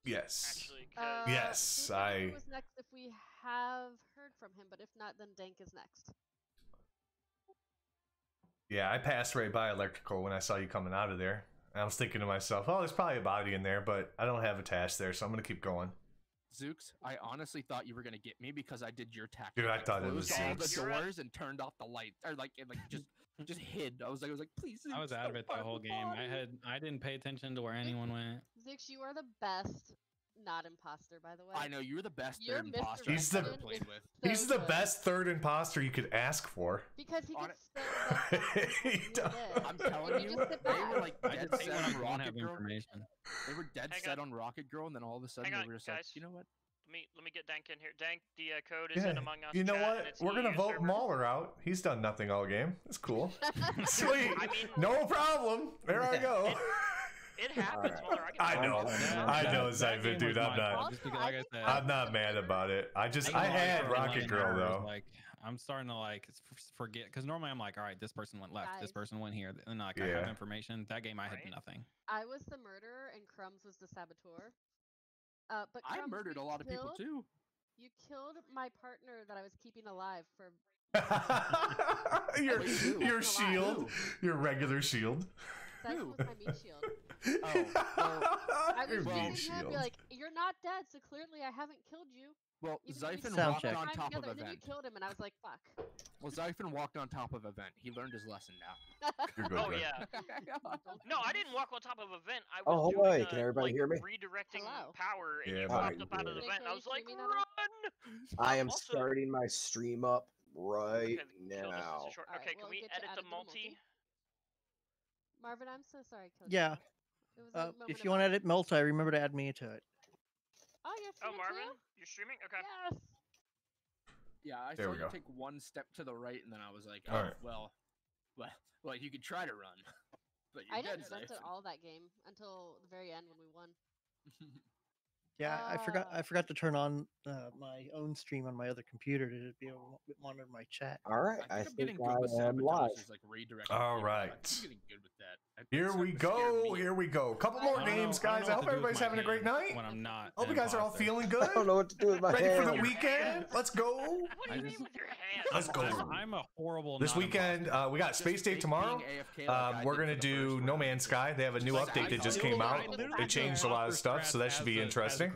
Yes. Actually, Yes, Who was next if we have heard from him, but if not, then Dank is next. Yeah, I passed right by electrical when I saw you coming out of there. I was thinking to myself, oh, there's probably a body in there, but I don't have a task there, so I'm gonna keep going. Zooks, I honestly thought you were gonna get me because I did your tactic. Dude, I thought it was closed all the Zooks. doors and turned off the lights, or like just hid. I was like, please. I was out of it the whole game. I didn't pay attention to where anyone went. Zix, you are the best not imposter, by the way. I know you're the best Your third imposter He's I've the ever played with. he's the best third imposter you could ask for. Because he gets so I'm telling you, they were like dead just hate set when I on don't Rocket have Girl. information. They were dead set on Rocket Girl, and then all of a sudden Hang they on, were just like, guys. you know what? Let me get Dank in here. Dank, the code is Yeah. in Among Us. You know chat, what? and it's We're gonna EU vote server. Mauler out. He's done nothing all game. That's cool. Sweet. I mean, No problem. There I go. It happens, Mauler. I know. I know, That game Zypher, dude. was I'm my not. fault, just because, like I said, I'm not mad about it. I had Rocket Girl though. Like, I'm starting to like forget because normally I'm like, all right, this person went left, this Guys. person went here, and like I Yeah. have information. That game I had nothing. I was the murderer and Crumbs was the saboteur. But I Crumbs, murdered you a lot of people killed- too. You killed my partner that I was keeping alive for. your shield, your regular shield. That was my meat shield. Oh, I was Your using meat him, be shield. like, "You're not dead, so clearly I haven't killed you." Well, Even though we Zyphon spent walked time on top of together, and then you event. killed him, and I was like, "Fuck." Well, Zyphon walked on top of event. He learned his lesson now. You're good, Oh bud. yeah. No, I didn't walk on top of event. I was Oh, doing, hi, can everybody like, hear me? redirecting power, and Yeah, you buddy. popped up out of the Yeah. vent. And I was like, run! I am starting my stream up right now. Okay, can we edit the multi? Marvin, I'm so sorry. I killed Yeah. You. It was a moment If of you want to edit multi, remember to add me to it. Oh, you're Oh, Marvin, you're streaming? Okay. Yes. Yeah, I There saw we you go. take one step to the right, and then I was like, All oh, right. well, you could try to run, but you're I dead, didn't vent Zyphon. at all that game until the very end when we won. Yeah, I forgot to turn on my own stream on my other computer to be able to monitor my chat. All right, I I'm think getting good with I am live. sabotages, like redirecting All people. right. I'm getting good with that. Here we go. Here we go. Couple more games, guys. I hope everybody's having a great night. When I'm not. Hope you guys are all feeling good. I don't know what to do with my Ready for the hand. weekend? Let's go. Let's go. I'm a horrible. This weekend, we got Space Day tomorrow. We're gonna do No Man's Sky. They have a new update that just came out. They changed a lot of stuff, so that should be interesting.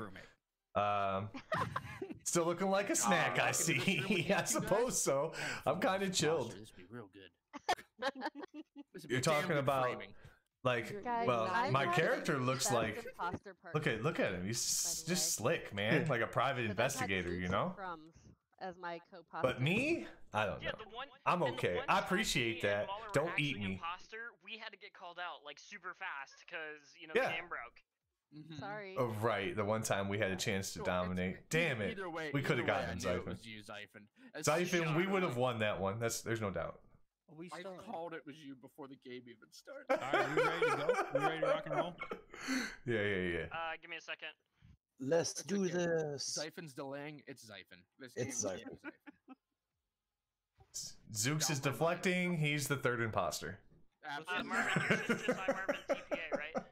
Still looking like a snack, I see. I suppose so. I'm kind of chilled. This would be real good. This would be You're damn talking good about framing. like, Guys, well, I my had character the looks best like. imposter partner, Look at him. He's just slick, man, like a private but I've had investigator, Zeus you and know. Crumbs as my co-poster. But me, I don't know. I'm okay. I appreciate that. Don't eat me. Imposter, we had to get called out like super fast because Yeah. the game broke. Sorry. Oh, right. The one time we had a chance to dominate. Damn it. Either way, We could have gotten it Zyphon. was you, Zyphon. Zyphon, we would have won that one. There's no doubt. I called it was you before the game even started. Alright, you ready to go? You ready to rock and roll? Yeah. Give me a second. Let's do this. Zyphon's delaying. It's Zyphon. It's Zyphon. Zooks is deflecting. He's the third imposter. Marvin, you're just Marvin TPA, right?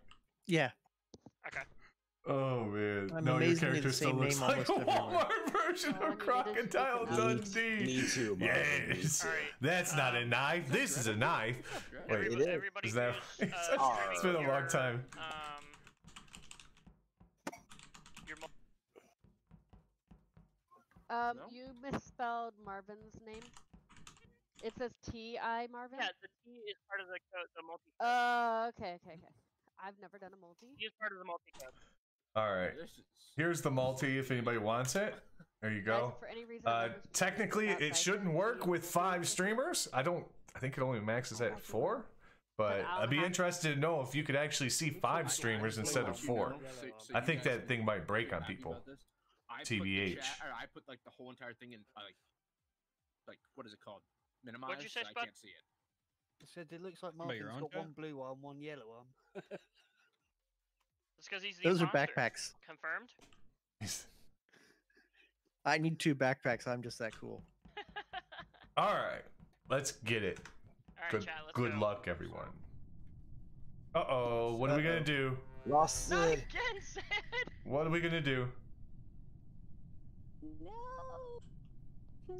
Yeah. Okay. Oh man. I'm no, your amazingly character the still same looks name like a almost everywhere. Walmart version of Crocodile Dundee. Me too, Marvin. Yes. All right. That's not a knife. This is a knife. Wait, everybody is that? who's, It's been a long time. You misspelled Marvin's name. It says T.I. Marvin? Yeah, the T is part of the code, the multi. Okay. I've never done a multi. T is part of the multi code. All right. Here's the multi if anybody wants it. There you go. For any reason, Technically, it shouldn't work with 5 streamers. I think it only maxes at 4. But I'd be interested to know if you could actually see 5 streamers instead of 4. I think that thing might break on people. TBH. I put like the whole entire thing in like what is it called? Minimize. What'd you say, so I Spud? can't see it. I said it looks like About your Marvin's own got one blue arm, one yellow arm. It's because he's the Those are imposter. backpacks. Confirmed? I need 2 backpacks. I'm just that cool. All right. Let's get it. All right, chat, let's Good go. luck, everyone. Uh-oh. What are we going to do? Lost Not Sid. again, Sid! What are we going to do? No.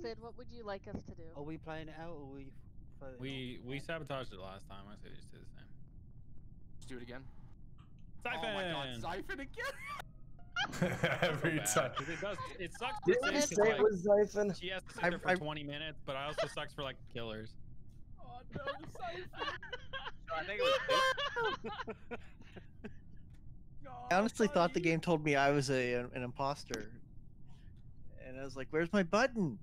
Sid, what would you like us to do? Are we playing it out or are we? We sabotaged it last time. I say we just do the same. Let's do it again. Zyphon! Oh my god, Zyphon again! Every time. It sucks Did for you Sid, say it was Zyphon? she has to sit there for 20 minutes, but I also sucks for like killers. Oh no, Zyphon! I think it was. I honestly thought the game told me I was an imposter. And I was like, where's my button?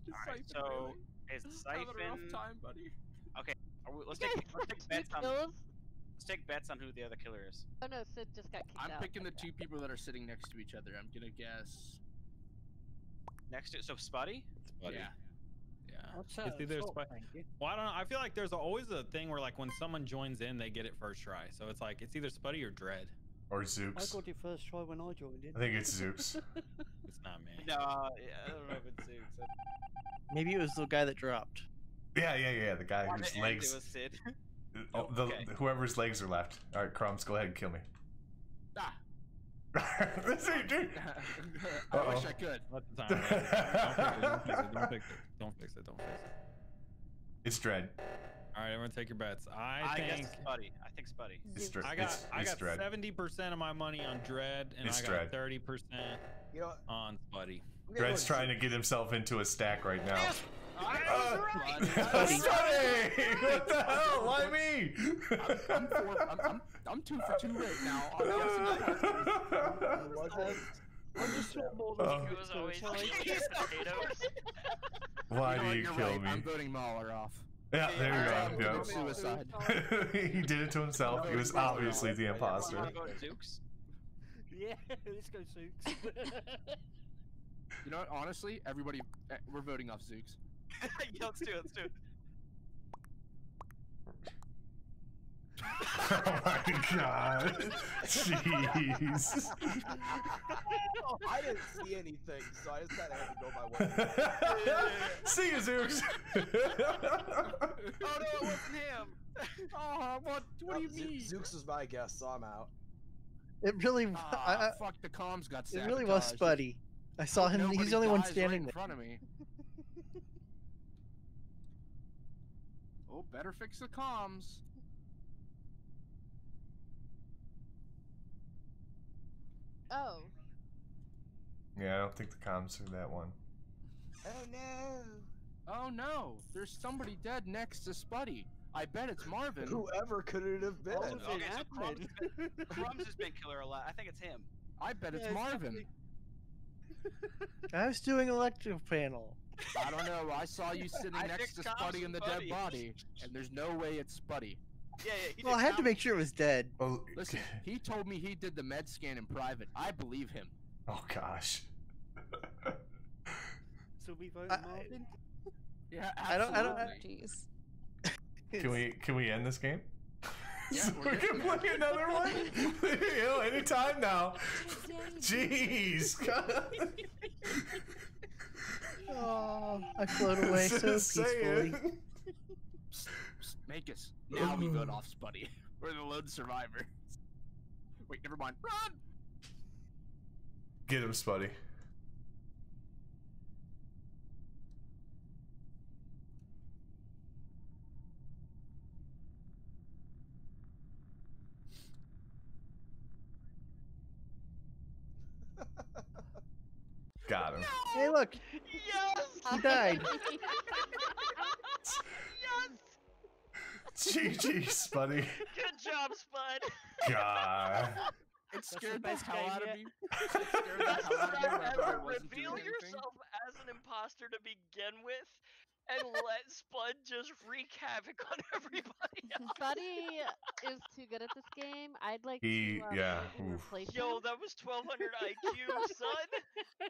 Alright, so is Having a rough Zyphon? time, buddy. Okay, let's take bets on. Let's take bets on who the other killer is. Oh no, Sid just got kicked I'm out. picking the 2 people that are sitting next to each other. I'm gonna guess. Next to Spuddy. Spuddy. Yeah. Yeah. It's either well, I don't know. I feel like there's always a thing where like when someone joins in, they get it first try. So it's like it's either Spuddy or Dread. Or I Zooks. got it first try when I joined in. I think it's Zooks. It's not me. No, I don't know if it's Zooks. Maybe it was the guy that dropped. Yeah. The guy I whose think legs. It was Sid. Oh, whoever's legs are left. All right, Crumbs, go ahead and kill me. Ah. This ain't dude. I wish I could. Let the time. Don't fix it. It's Dread. All right, everyone, take your bets. I guess think Spuddy. I think Spuddy. It's Dread. I got Dread. 70% of my money on Dread, and It's I got Dread. 30% You know, on Spuddy. Dread's trying to get himself into a stack right now. Spuddy! What the hell? Why me? I'm 2 for 2 right now. I'm just so bored It of was always potatoes. Why do you You're kill right. me? I'm voting Mahler off. Yeah, there you go. Committed suicide. He did it to himself. He was obviously the imposter. Zooks. Yeah, let's go Zooks. You know what? Honestly, everybody, we're voting off Zooks. Yeah, let's do it. Let's do it. Oh my god. Jeez. I didn't see anything, so I just kind of had to go my way. See you, Zooks. Oh no, it wasn't him. Oh, what do you mean? Zooks is my guess, so I'm out. It really, Fuck, the comms got it really was Spuddy. I saw him. He's the only one standing in there. front of me. Oh, better fix the comms. Oh. Yeah, I don't think the comms are that one. Oh no. Oh no, there's somebody dead next to Spuddy. I bet it's Marvin. Whoever could it have been? Okay, so Crumbs has been killer a lot. I think it's him. I bet it's Marvin. I was doing electrical panel. I don't know. I saw you sitting next to Spuddy in the dead body, and there's no way it's Spuddy. Yeah, Well, I had to make sure it was dead. Oh, listen, he told me he did the med scan in private. I believe him. Oh gosh. So we vote Marvin? Yeah, I don't. Jeez. Can we end this game? Yeah, So we can play another one. You know, anytime now. Jeez. Oh, I float away so peacefully. Make us. Now we vote off Spuddy. We're the lone survivor. Wait, never mind. Run! Get him, Spuddy. Got him. Hey, look. Yes! He died. Yes! GG, Spuddy. Good job, Spud. God. It scared the hell out of me. Best time ever. Reveal yourself as an imposter to begin with, and let Spud just wreak havoc on everybody else. Buddy is too good at this game. I'd like He, to yeah. replace Yo, him. that was 1200 IQ, son.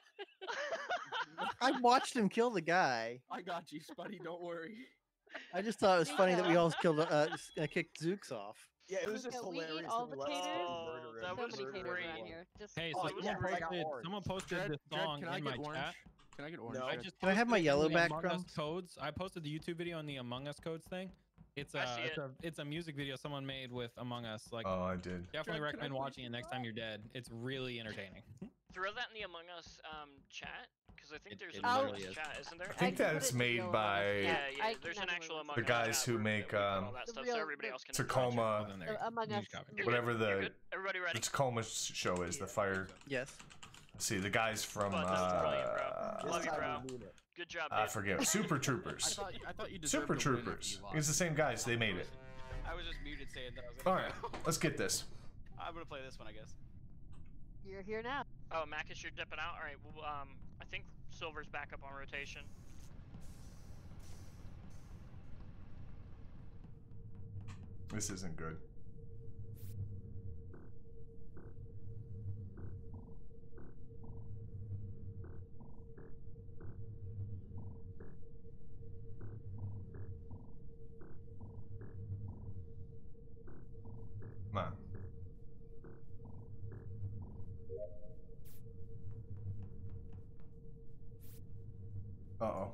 I watched him kill the guy. I got you, Spuddy. Don't worry. I just thought it was funny that we all killed, kicked Zooks off. Yeah, it was just We hilarious. eat all that the we let taters. murder that him. was So many taters great. around here. Just Hey, Oh, so yeah, someone I got posted, orange. someone posted Dread, this song can I in get my orange? chat. Can I get orange? No. I just Can I have my posted yellow the back, Among Crumbs? Us codes. I posted the YouTube video on the Among Us codes thing. It's I see it's a music video someone made with Among Us. Like, Oh, I did. definitely Dread, can I recommend please watching it next time you're dead. It's really entertaining. Throw that in the Among Us chat, because I think there's it an Among literally Us is. chat, isn't there? I think can put that's it in made yellow. by Yeah, I there's can an actual have Among the Us guys chat who where make, we put all that The stuff, real- so everybody else can Tacoma, Then there. Among You Us. copy. You're whatever You're the good? Everybody ready? Tacoma show is, the fire. Yes. Let's see, the guys from Bud, this is brilliant, bro. This Love you, time bro. we mean it. Good job, I dude. forget. Super Troopers. I thought you deserved Super to win after Troopers. you lost. It's the same guys. They made it. I was just muted saying that I was All gonna right, let's get this. I'm gonna play this one, I guess. You're here now. Oh, Macus, you're dipping out? Alright, well, I think Silver's back up on rotation. This isn't good. Come on. Uh-oh.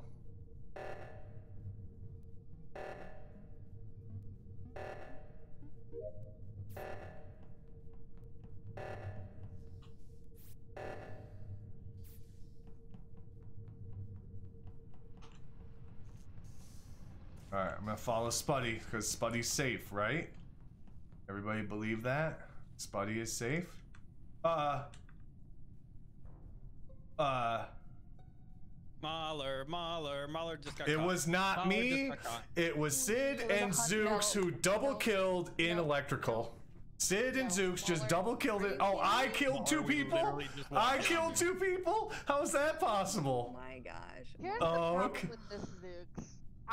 Alright, I'm gonna follow Spuddy, because Spuddy's safe, right? Everybody believe that? Spuddy is safe? Mahler just got It caught. was not Mahler me. just got caught. It was Sid and Zooks who double killed in electrical. Sid and Zooks just double killed it. Oh, I killed two people? literally just I walked killed two people? How's that possible? Oh my gosh. Here's Oh, the problem okay. with this, Zooks.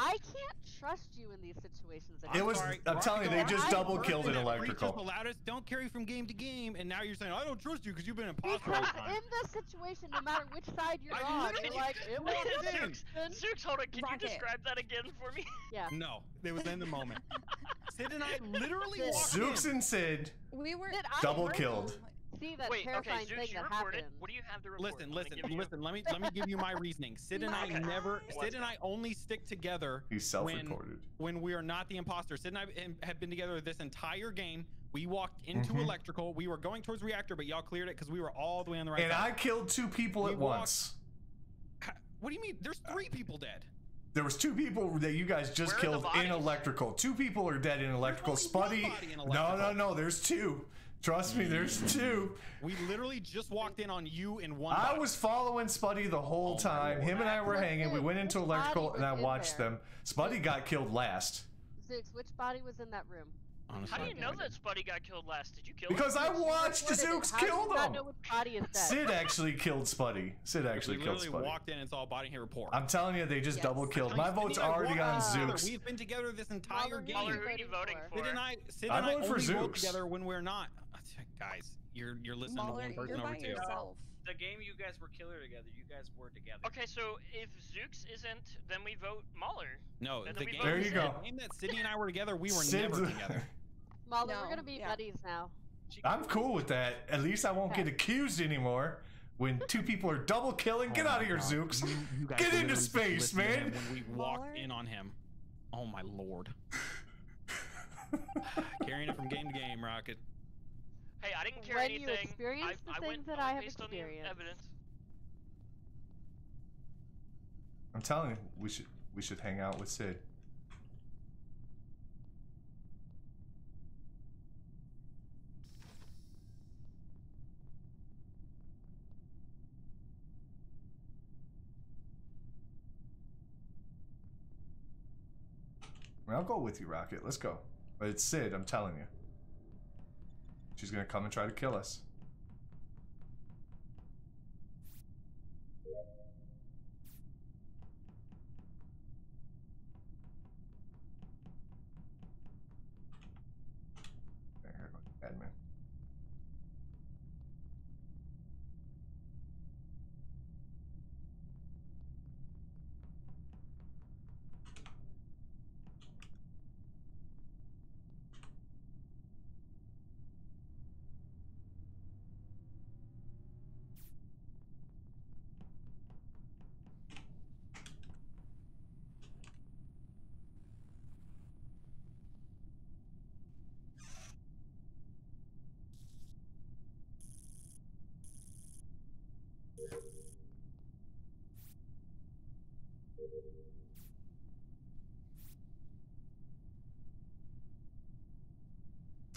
I can't trust you in these situations. It was, I'm telling you, they just double killed in Preaches the electrical. loudest, don't carry from game to game, and now you're saying I don't trust you because you've been an imposter all Because the time. in this situation, no matter which side you're I on, literally- you're like, it Wait, was Zooks, hold on, can Rocket. you describe that again for me? Yeah. No, it was in the moment. Sid and I literally walked Zooks in. and Sid We were double killed. See that Wait, okay, terrifying Zooks, thing you that reported. happened. What do you have to report? Listen, I'm gonna give you- let me give you my reasoning. Sid and I Okay. never, Sid and I only stick together He's self-reported. when we are not the imposter. Sid and I have been together this entire game. We walked into Mhm. electrical. We were going towards reactor, but y'all cleared it because we were all the way on the right And side. I killed two people We at walked- once. What do you mean? There's 3 people dead. There was 2 people that you guys just Where are the killed in bodies? electrical. 2 people are dead in electrical. only one Spuddy. body in No, electrical. no, there's 2. Trust me, there's 2. We literally just walked in on you in one. I body. was following Spuddy the whole time. Him and I were hanging. We went into electrical and I watched them. Spuddy got killed last. Zooks, which body was in that room? Honestly. How do you know that Spuddy got killed last? Did you kill him? Because I watched Zooks kill them. Is dead? Sid actually killed Spuddy. Sid actually We killed literally Spuddy. walked in and saw a body hit report. I'm telling you, they just double killed. My vote's already on Zooks. We've been together this entire game. Who are you voting for? Sid I'm and I voting for only vote Zooks. together when we're not. Guys, you're listening Mahler, to one person you're over by two. yourself. The game you guys were killer together. You guys were together. Okay, so if Zooks isn't, then we vote Mahler. No, And the then we game. vote There you Sid. go. The game that Sydney and I were together, we were Sid's- never together. Mahler, No, we're gonna be buddies now. I'm cool with that. At least I won't get accused anymore. When two people are double killing, get out of here, Zooks. You guys Get into literally just space, listened to man. him when we walked in on him. Oh my lord. Carrying it from game to game, Rocket. Hey, I didn't care When anything. you experience the I things went that I have based on the experienced. evidence. I'm telling you, we should hang out with Sid. I mean, I'll go with you, Rocket. Let's go. But it's Sid, I'm telling you. She's gonna come and try to kill us. There, here goes admin.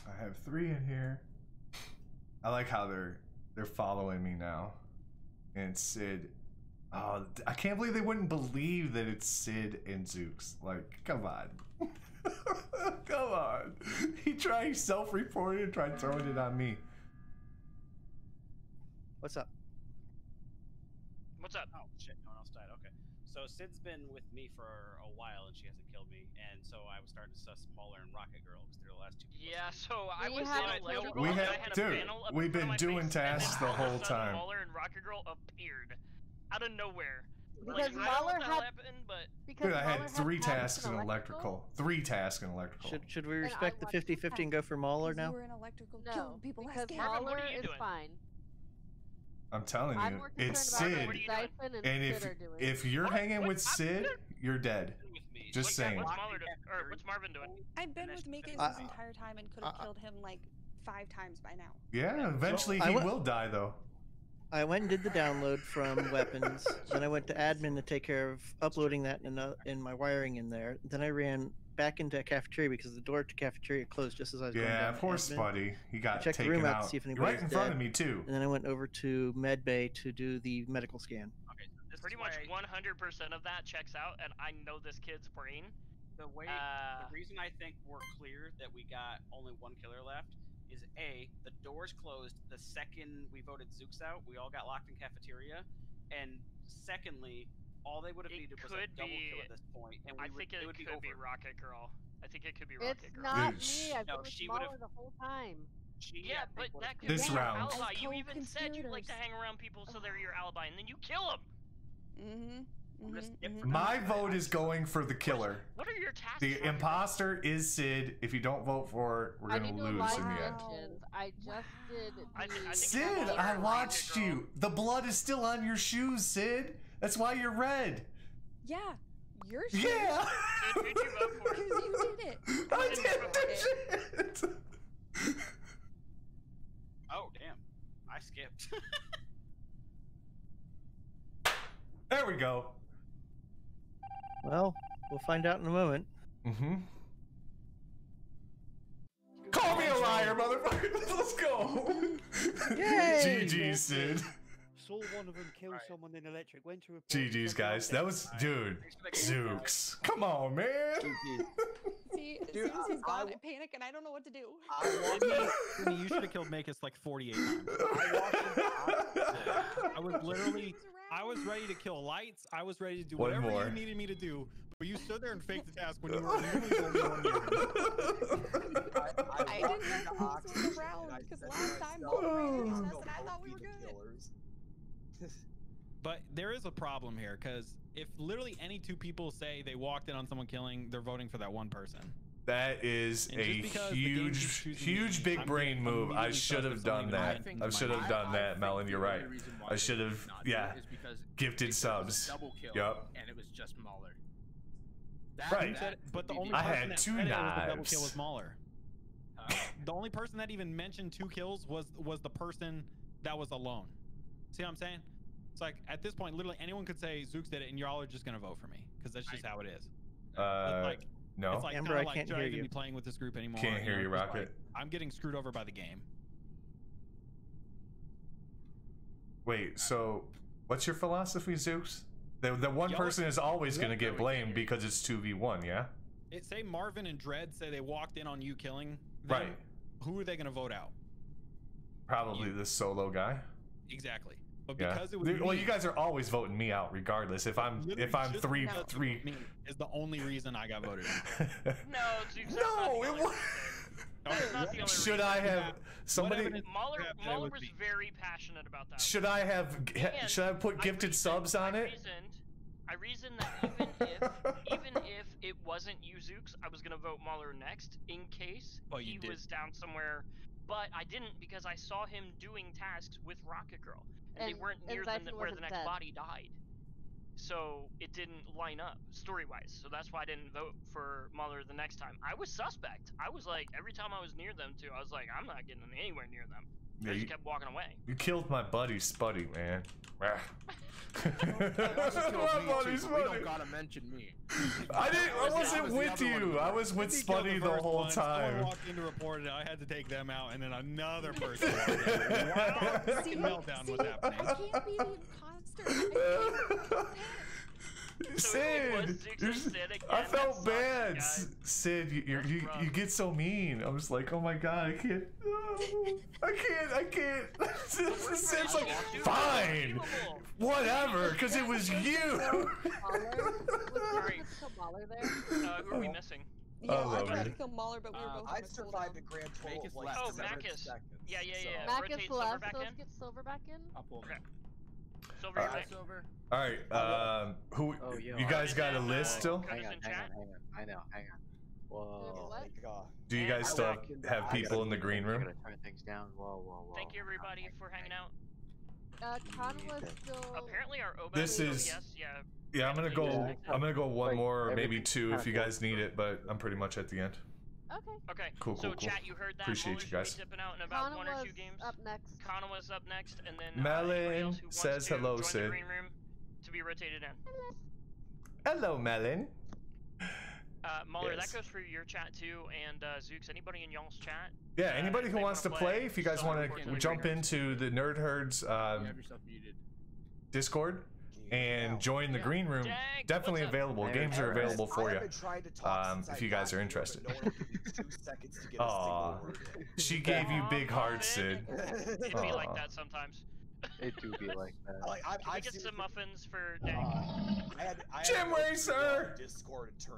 I have 3 in here. I like how they're following me now. And Sid. Oh, I can't believe they wouldn't believe that it's Sid and Zooks. Like, come on. Come on. He self-reported and tried throwing it on me. What's up? What's up? Oh shit, no one else died. Okay. So Sid's been with me for a while and she hasn't killed me, and so I was starting to suss Mahler and Rocket Girl because they're the last 2 people. Yeah, so I We was had in a electrical. We and have, I had a dude, panel up we've in front been of my doing face, and then tasks the all of a whole sudden time. Mahler and Rocket Girl appeared out of nowhere. Because like, I don't know Mahler what the hell had. happened, but Because Dude, I Mahler had 3 tasks in electrical. electrical. 3 tasks in electrical. Should we respect the 50-50 and go for Mahler now? You were in electrical No, killing people because last game. Marvin, what Mahler are you is doing? fine. I'm telling I'm you, more it's concerned about Sid. what Dyson and And Sid are doing. if you're hanging with Sid, you're dead. Just what's saying. Mahler doing? Or what's Marvin doing? I've been with Mike this entire time and could have killed him like 5 times by now. Yeah, eventually he will die though. I went and did the download from weapons. Then I went to admin to take care of uploading that in my wiring in there. Then I ran back into cafeteria because the door to cafeteria closed just as I was going down. Yeah, of course, admin. buddy. He got Checked the taken room out out. to see if Right anybody's in front dead. of me too. And then I went over to med bay to do the medical scan. Okay, so this Pretty is much why 100% of that checks out, and I know this kid's brain. the reason I think we're clear that we got only 1 killer left is A, the doors closed the second we voted Zooks out. We all got locked in cafeteria. And secondly, all they would have needed was a double kill at this point. And I think it would be could over. be Rocket Girl. I think it could be It's Rocket Girl. not Dude, me. I've been no, with she Mahler would've- the whole time. Yeah, but that could This be your round. alibi. As You even said you like to hang around people so they're your alibi, and then you kill them. My vote is going for the killer. What are your tasks? The imposter is Sid. If you don't vote for her, we're I gonna need to lose lie in the end. detections. I just did. Sid, I watched you. The blood is still on your shoes, Sid. That's why you're red. Yeah, you're Yeah. Who'd you vote for? Because you did it. I did the shit. Oh, damn. I skipped. There we go. Well, we'll find out in a moment. Mm-hmm. Call me a liar, motherfucker. Let's go. Yay! GG, Sid. Saw one of them kill someone in electric. Went to report. GG's, guys. That was, dude. Zooks. Come on, man. See, See, as soon as he's gone, I panic and I don't know what to do. Sydney, you should have killed Makis like 48 times. I was ready to kill lights. I was ready to do whatever you needed me to do. But you stood there and faked the task when you were literally the only one near him. I didn't know who was around because last time Mulder ran into us and I thought we were good. But there is a problem here because if literally any two people say they walked in on someone killing, they're voting for that one person. That is a huge big brain move. I should have done that. I should have done that, Melon. You're right. I should have, gifted subs. Yep. And it was just Mauler. Right. But the only I person had that 2 said it was the double knives. kill was Mauler. The only person that even mentioned 2 kills was the person that was alone. See what I'm saying? It's like at this point, literally anyone could say Zooks did it, and y'all are just gonna vote for me because that's just how it is. No. It's like, Amber, I like, can't should hear I even you. be playing with this group anymore? Can't hear you, it's like, Rocket. I'm getting screwed over by the game. Wait, so what's your philosophy, Zeus? The one person is always going to get blamed because it's 2v1, yeah? Say Marvin and Dredd say they walked in on you killing them, Right. Who are they going to vote out? Probably the solo guy. Exactly. But Yeah. because it was Well, me, you guys are always voting me out regardless. If I'm just 3 because 3 me is the only reason I got voted out. No, Zeus, No, it was. That's not the only Should reason. I have somebody? Mueller was very passionate about that. Should I have? Should I put gifted subs on it? I reasoned that even if it wasn't you, Zooks, I was gonna vote Mueller next in case he was down somewhere. But I didn't because I saw him doing tasks with Rocket Girl, and they weren't near where the next body died. So it didn't line up story-wise. So that's why I didn't vote for Mueller the next time. I was suspect. I was like, every time I was near them too, I was like, I'm not getting anywhere near them. Yeah, I just kept walking away. You killed my buddy Spuddy, man. We don't gotta mention me. I wasn't with you. I was with Spuddy the whole time. Someone walked in to report it. I had to take them out, and then another person walked in. Fucking meltdown was happening. I can't be the imposter. Sid, I felt bad. Sid, you get so mean. I was like, oh my god, I can't. I can't. Sid's like, fine, whatever, because it was you. Who are we missing? Yeah, I tried to kill Mauler, but we were both. I survived a grand total of like 7 Macus. seconds. Yeah. Macus Rotate Silver left, back so let's in. get Silver back in. Okay. Silver, you're right. Silver. All right. Who? You guys got a list still? Hang on. Hang on. Whoa. Do you guys still have people in the green room? I'm gonna turn things down. Whoa. Thank you everybody for hanging out. Con was still. Apparently our OBS. This is. Yeah, I'm gonna go one more, maybe 2 if you guys need it, but I'm pretty much at the end. Okay. Cool. So chat, you heard that. Appreciate Muller's you guys. Dipping out in about Kana 1 or 2 was games. up next. Kana was up next, and then Melon else who wants says to hello, join Sid. the green room to be rotated in. Hello, Melon. Muller, Yes. that goes for your chat too, and Zooks. Anybody in y'all's chat? Yeah, anybody who wants to play, if you guys want to jump into the Nerd Herds Discord and join the green room, definitely available. Games are available for you if you guys are interested. Aw, she gave you big hearts, Sid. It'd be like that sometimes. It do be like that. Can we get some muffins for Dank? Jim Racer!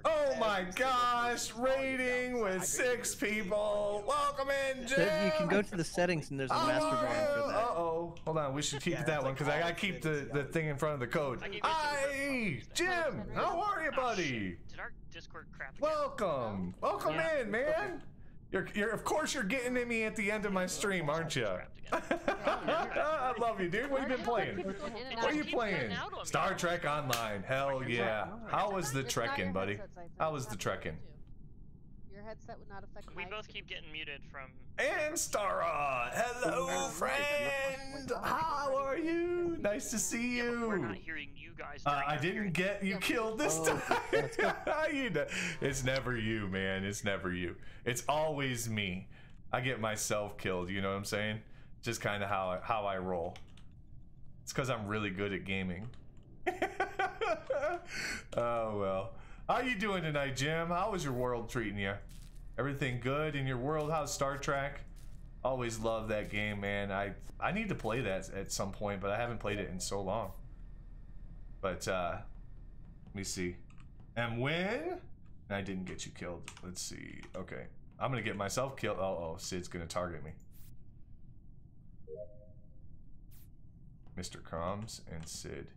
Oh my gosh, rating with 6 people. Welcome in, Jim! You can go to the settings and there's a master brand for that. Uh-oh. Hold on, we should keep that one because I gotta keep the thing in front of the code. Hi, Jim! How are you, buddy? Did our Discord crap? Welcome! Welcome in, man! You're of course you're getting to me at the end of my stream, aren't you? I love you, dude. What have you been playing? What are you playing? Star Trek Online. Hell yeah. How was the trekking, buddy? How was the trekking? Your headset would not affect. We both keep getting muted from. And Stara, hello, friend. How are you? Nice to see you. We're not hearing you guys. I didn't get you killed this time. You know, it's never you, man. It's never you. It's always me. I get myself killed. You know what I'm saying? Just kind of how I roll. It's because I'm really good at gaming. Oh well. How you doing tonight, Jim? How was your world treating you? Everything good in your world? How's Star Trek? Always loved that game, man. I need to play that at some point, but I haven't played it in so long. But let me see. And when? I didn't get you killed. Let's see. Okay, I'm gonna get myself killed. Oh, Sid's gonna target me. Mr. Crumbs and Sid.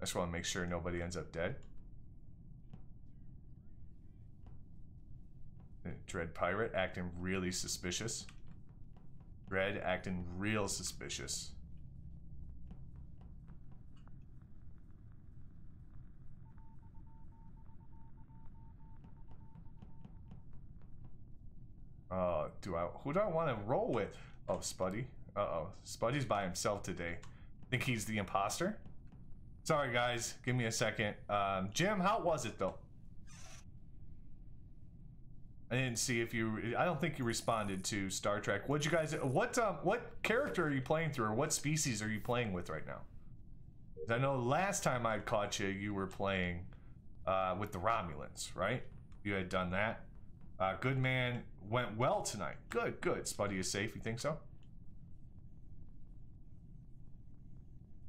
I just want to make sure nobody ends up dead. Dread Pirate acting really suspicious. Dread acting real suspicious. Who do I want to roll with? Oh, Spuddy. Uh-oh. Spuddy's by himself today. Think he's the imposter? Sorry, guys. Give me a second. Jim, how was it, though? I didn't see if you... I don't think you responded to Star Trek. What'd you guys... What character are you playing through, or what species are you playing with right now? 'Cause I know last time I caught you, you were playing with the Romulans, right? You had done that. Good man went well tonight. Good, good. Spuddy is safe. You think so?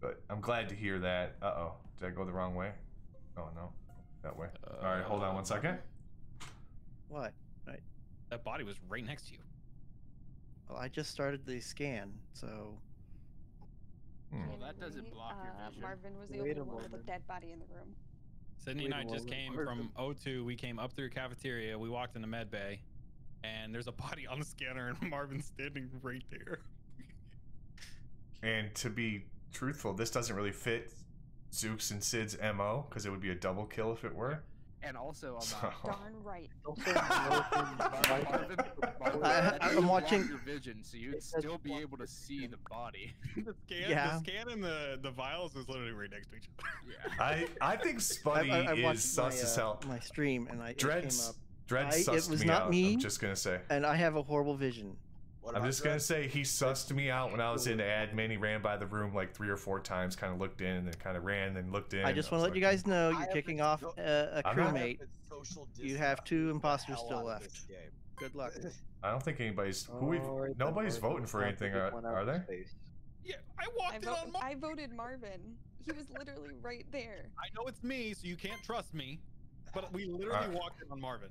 Good. I'm glad to hear that. Uh-oh. Did I go the wrong way? Oh, no. That way. All right, hold on one second. What? That body was right next to you. Well, I just started the scan, so... Well, that doesn't block your vision. Marvin was the only one with a dead body in the room. Sydney and I just came from O2. We came up through cafeteria. We walked into med bay, and there's a body on the scanner, and Marvin's standing right there. And to be truthful, this doesn't really fit Zooks and Sid's MO, because it would be a double kill if it were. And also, darn right. I'm watching your vision, so you'd still be able to see the body. The scan and the vials is literally right next to each other. Yeah. I think Spuddy is sus as hell. My stream, and Dread it sussed was me not out. me, I'm just gonna say. And I have a horrible vision. I'm just gonna say he sussed me out when I was in admin. He ran by the room like 3 or 4 times, kind of looked in, and then kind of ran, and looked in. I just want to let you guys know you're kicking off a crewmate. You have 2 imposters still left. Good luck. I don't think anybody's nobody's voting for anything, are they? Yeah, I walked in on Marvin. I voted Marvin. He was literally right there. I know it's me, so you can't trust me, but we literally walked in on Marvin.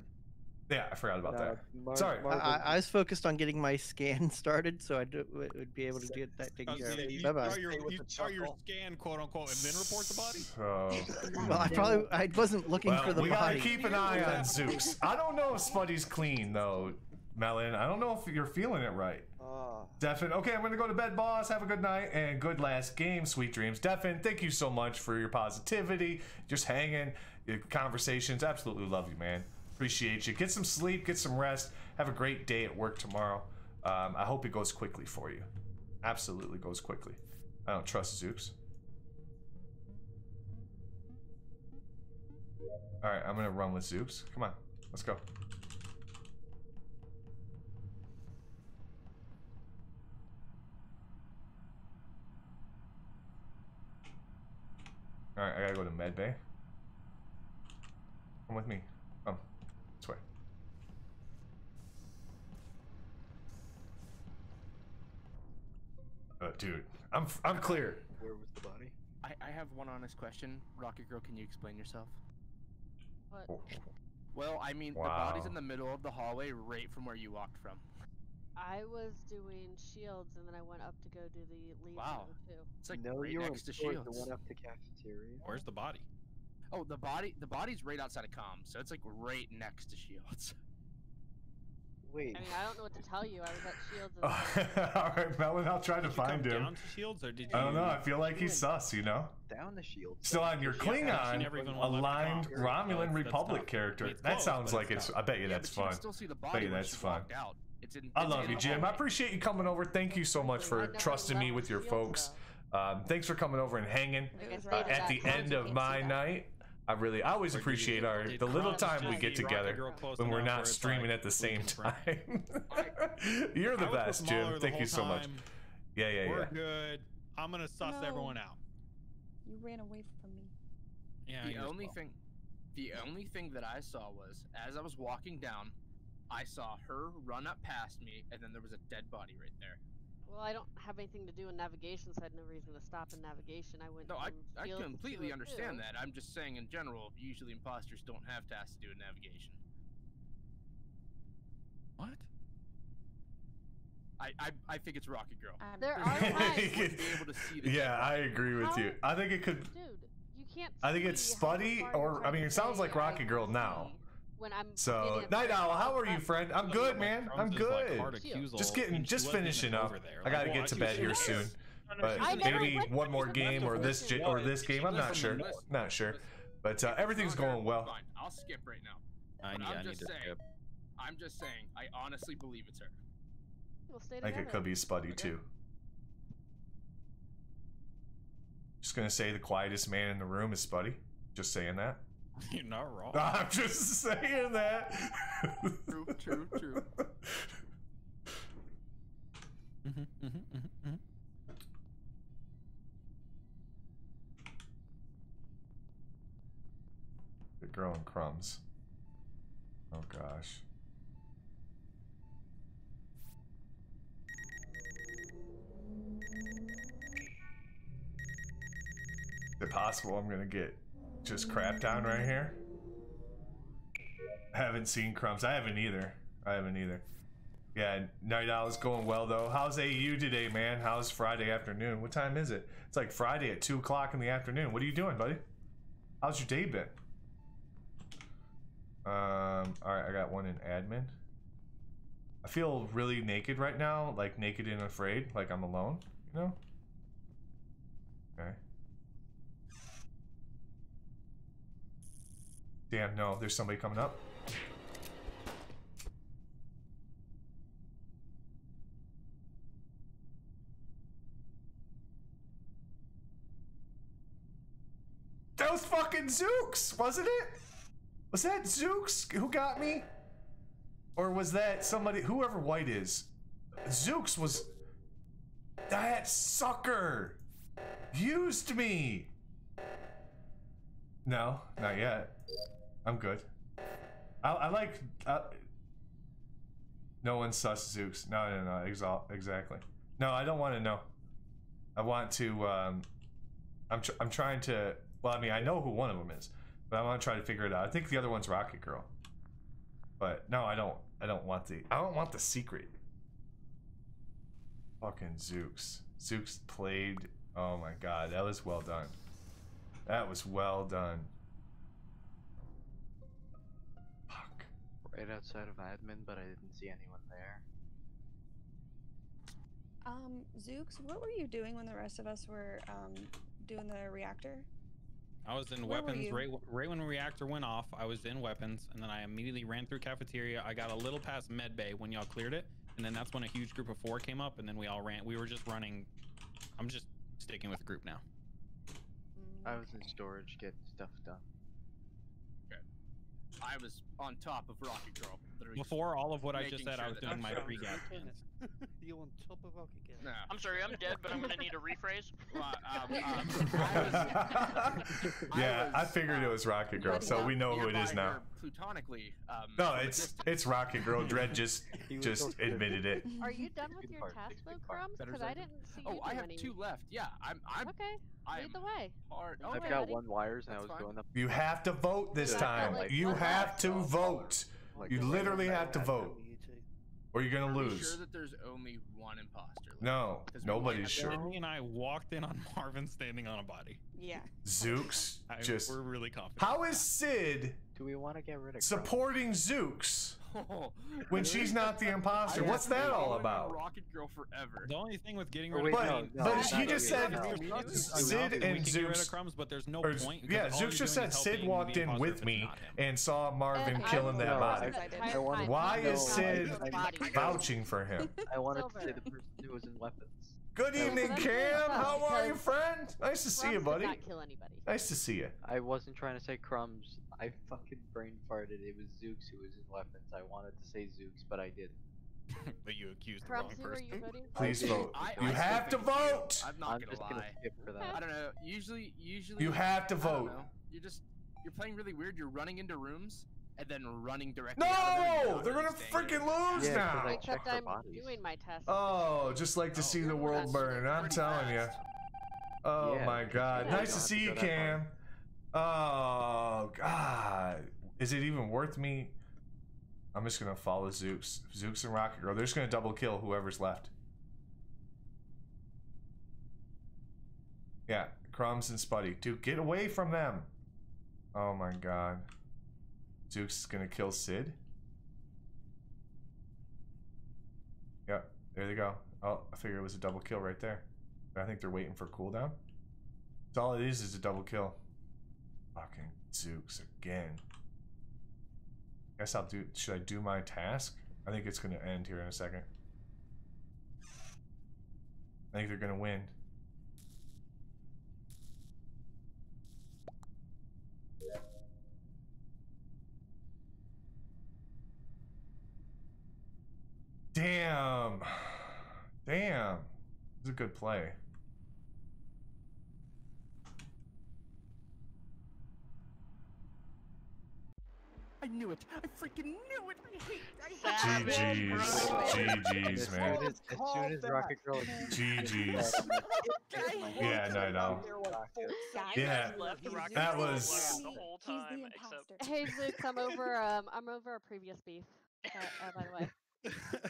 Yeah, I forgot about that. Sorry. I was focused on getting my scan started, so I would be able to get that taken care of. Bye-bye. You start your scan, quote unquote, and then report the body? Well, I wasn't looking for the body. We gotta keep an eye on Zooks. I don't know if Spuddy's clean, though, Melon. I don't know if you're feeling it right. Defin, okay, I'm gonna go to bed, boss. Have a good night and good last game. Sweet dreams. Defin, thank you so much for your positivity. Just hanging, your conversations. Absolutely love you, man. Appreciate you. Get some sleep, get some rest. Have a great day at work tomorrow. I hope it goes quickly for you. Absolutely goes quickly. I don't trust Zooks. Alright, I'm gonna run with Zooks. Come on, let's go. Alright, I gotta go to medbay. Come with me. Come. This way. Dude, I'm clear. Where was the body? I have one honest question. Rocket Girl, can you explain yourself? What? Well, I mean, the body's in the middle of the hallway right from where you walked from. I was doing shields, and then I went up to go do the lead too. It's like right next to shields. The one up to cafeteria. Where's the body? Oh, the body's right outside of comms, so it's like right next to shields. Wait. I mean, I don't know what to tell you. I was at shields. All right, Melon, I'll try to find him. Down to shields, or did you? I don't know. I feel like he's sus, you know. Down the shields. Still on your Klingon, aligned Romulan Republic character. That sounds like it's. I bet you that's fun. I bet you that's fun. I love you, Jim. I appreciate you coming over. Thank you so much for trusting me with your folks. Thanks for coming over and hanging at the end of my night. I always appreciate the little time we get together when we're not streaming at the same time. You're the best, Jim. Thank you so much. Yeah. We're good. I'm gonna suss No. everyone out. You ran away from me. Yeah. The only thing that I saw was as I was walking down, I saw her run up past me, and then there was a dead body right there. Well, I don't have anything to do in navigation, so I had no reason to stop in navigation. I went. No, from I field to completely 202. understand that. I'm just saying in general, usually imposters don't have tasks to do in navigation. What? I think it's Rocket Girl. There are times. Be able to see the Yeah, I agree with you. I think it could. Dude, you can't. I think it's see how Spuddy, far or you're I mean, it sounds like Rocket Girl now. when I'm So, getting Night a Owl, how are you, friend? I'm good, man. I'm good. Just finishing up. I gotta get to bed here soon. But maybe one more game or this game. I'm not sure. Not sure. But everything's going well. Fine, I'll skip right now. I But need I'm to just saying. skip. I'm just saying. I honestly believe it's her. We'll stay I think it could be Spuddy too. Just gonna say the quietest man in the room is Spuddy. Just saying that. You're not wrong. I'm just saying that. True. The girl in crumbs. Oh gosh. Is it possible I'm gonna get just crap down right here? I haven't seen crumbs. I haven't either. Yeah, Night Owl's going well though. How's AU today, man? How's Friday afternoon? What time is it? It's like Friday at 2 o'clock in the afternoon. What are you doing, buddy? How's your day been? Alright, I got one in admin. I feel really naked right now, like naked and afraid, like I'm alone, you know? Okay. Damn, no, there's somebody coming up. That was fucking Zooks, wasn't it? Was that Zooks who got me? Or was that somebody, whoever White is? Zooks was... That sucker! Used me! No, not yet. I'm good. I like... no one sus Zooks. No, exactly. No, I don't want to know. I want to... I'm trying to... Well, I mean, I know who one of them is, but I want to try to figure it out. I think the other one's Rocket Girl. But no, I don't want the secret. Fucking Zooks. Zooks played. Oh my god, that was well done. That was well done. Fuck. Right outside of admin, but I didn't see anyone there. Zooks, what were you doing when the rest of us were doing the reactor? I was in Where were weapons you? right when the reactor went off. I was in weapons, and then I immediately ran through cafeteria. I got a little past med bay when y'all cleared it, and then that's when a huge group of 4 came up, and then we all ran. We were just running. I'm just sticking with the group now. I was in storage getting stuff done. Okay. I was on top of Rocket Girl. literally just Before all of what I just making said, I sure was that- doing my pre-gas scans. You on top of Rocket Girl? Nah. I'm sorry, I'm dead, but I'm gonna need a rephrase. Yeah, I figured it was Rocket Girl, so we know who it is now. Plutonically, No, it's Rocket Girl. Dread just admitted it. Are you done with your task though, Crumbs? Because I didn't see you Oh, I do have any. 2 left. Yeah, I'm Okay, lead the way. hard. I've Okay, got buddy. 1 wires and I That's was fine. going up. You have to vote this Yeah, time. like, You one have to left. vote. You literally have to vote, or you're gonna Are we lose. sure that there's only 1 imposter left? No, 'Cause we nobody's might sure. have to- Sydney and I walked in on Marvin standing on a body. Yeah. Zooks just. We're really confident. How is Sid Do we want to get rid of supporting Zooks when she's not the imposter? I What's have that been all following about? Rocket Girl forever. The only thing with getting Oh, rid wait, of no, Crumbs, no, But that's he not just what said we Sid did. Sid we and can get rid of Zooks. Crumbs, but there's no Or, point. because yeah, all Zooks you're just doing said is Sid helping walked the in imposter with if it's me not him. and saw Marvin And killing that No, body. I wanted Why to is know- Sid I- vouching for him? I wanted to Silver. say the person who was in weapons. Good That evening, was- Cam. How are you, because friend? Nice to see you, Crumbs buddy. did not kill anybody. Nice to see you. I wasn't trying to say Crumbs. I fucking brain farted. It was Zooks who was in weapons. I wanted to say Zooks, but I didn't. But you accused the Crumbs, wrong who are you person. voting for? Please vote. I You still have to think it's you. vote. I'm not gonna just lie. gonna skip for that. I don't know. Usually. You have to I don't vote. know. You're playing really weird. You're running into rooms and then running directly. out of them, and you're No, not they're really gonna staying freaking there. lose now. Except I'm doing my test. Oh, just like to see the world burn. I'm telling you. Oh Yeah, my God! yeah, Nice to don't see you, have to go that Cam. Oh God, is it even worth me? I'm just gonna follow Zooks and Rocket Girl. They're just gonna double kill whoever's left. Yeah, Crumbs and Spuddy. Dude, get away from them. Oh my God. Zooks is gonna kill Sid. Yep, there they go. Oh, I figured it was a double kill right there. I think they're waiting for cooldown. That's all it is a double kill. Fucking Zooks again. Guess I'll do. Should I do my task? I think it's gonna end here in a second. I think they're gonna win. Damn. Damn. It's a good play. I knew it. I freaking knew it. GG's, man. As soon as Rocket Girl. GG's. Yeah, no. Yeah, that was. the whole time except. Hey Luke, I'm over a previous beef. By the way.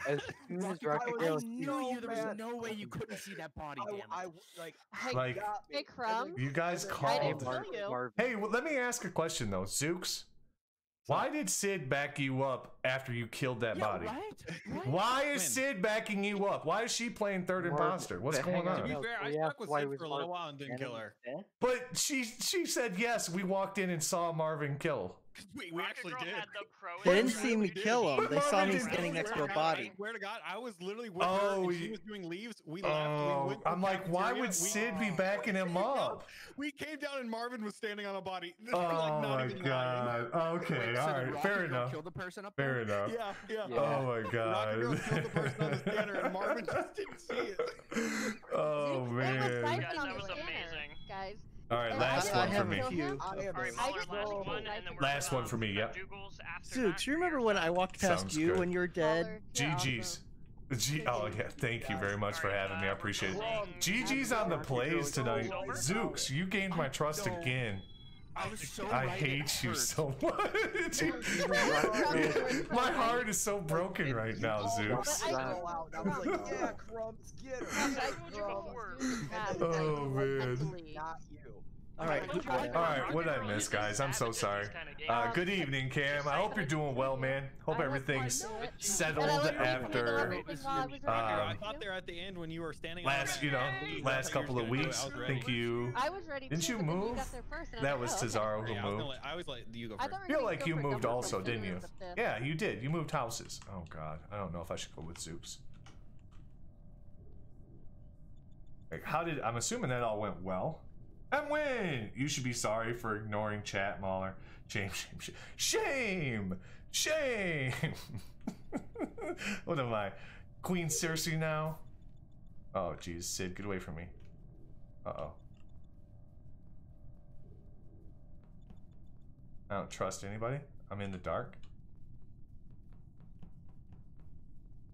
As soon as Rocket Girl. I knew you. There was no way you couldn't see that body. Damn it. Like, Hey Crumbs. you guys I called. didn't kill you. Hey, well, let me ask a question though, Zooks. Why did Sid back you up after you killed that body? Right? Why is Sid backing you up? Why is she playing third imposter? What's going on? To be fair, I stuck with Sid for a little while and didn't kill her. But she said yes. We walked in and saw Marvin kill. We actually did. They didn't see me kill him. They saw me standing next to a body. I swear to God, I was literally with her and she was doing leaves. We left. We went to I'm the like, why cafeteria, would Sid be backing him up? We came down and Marvin was standing on a body. Oh my God. Okay, all right, fair enough. Kill the person up Fair there? enough. Yeah. Oh my God. Rocket Girl killed the person on the scanner and Marvin just didn't see it. Oh man. That was amazing. Guys. All right, last one for me. Last one for me. Yep. Zooks, you remember when I walked past Sounds you good. when you're dead? GG's. Oh yeah, thank you very much for having me. I appreciate it. GG's on the plays tonight. Zooks, you gained my trust again. I hate you so much. My heart is so broken right now, Zooks. Yeah, Crumbs, get her. Oh man. Not you. All right. What did I miss, guys? I'm so sorry. Good evening, Cam. I hope you're doing well, man. Hope everything's settled after I thought there at the end when you were standing. last couple of weeks. I think you. I was ready. Didn't you move? That was Cesaro who moved. I was like, you go first. I feel like you moved also, didn't you? Yeah, you did. You moved houses. Oh God, I don't know if I should go with Zooks. Like, I'm assuming that all went well. And win! You should be sorry for ignoring chat, Mauler. Shame. What am I? Queen Cersei now? Oh, jeez. Sid, get away from me. Uh-oh. I don't trust anybody. I'm in the dark.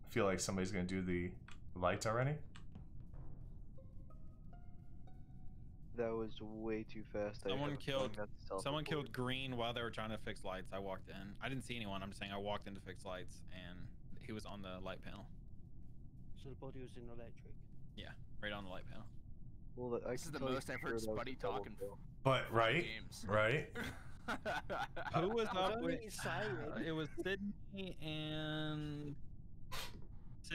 I feel like somebody's gonna do the lights already. That was way too fast. Someone killed Green while they were trying to fix lights. I walked in. I didn't see anyone. I'm just saying I walked in to fix lights, and he was on the light panel. So the body was in electric. Yeah, right on the light panel. Well, this is the most I've heard Spuddy talking. But right. Who was up with? It was Sydney and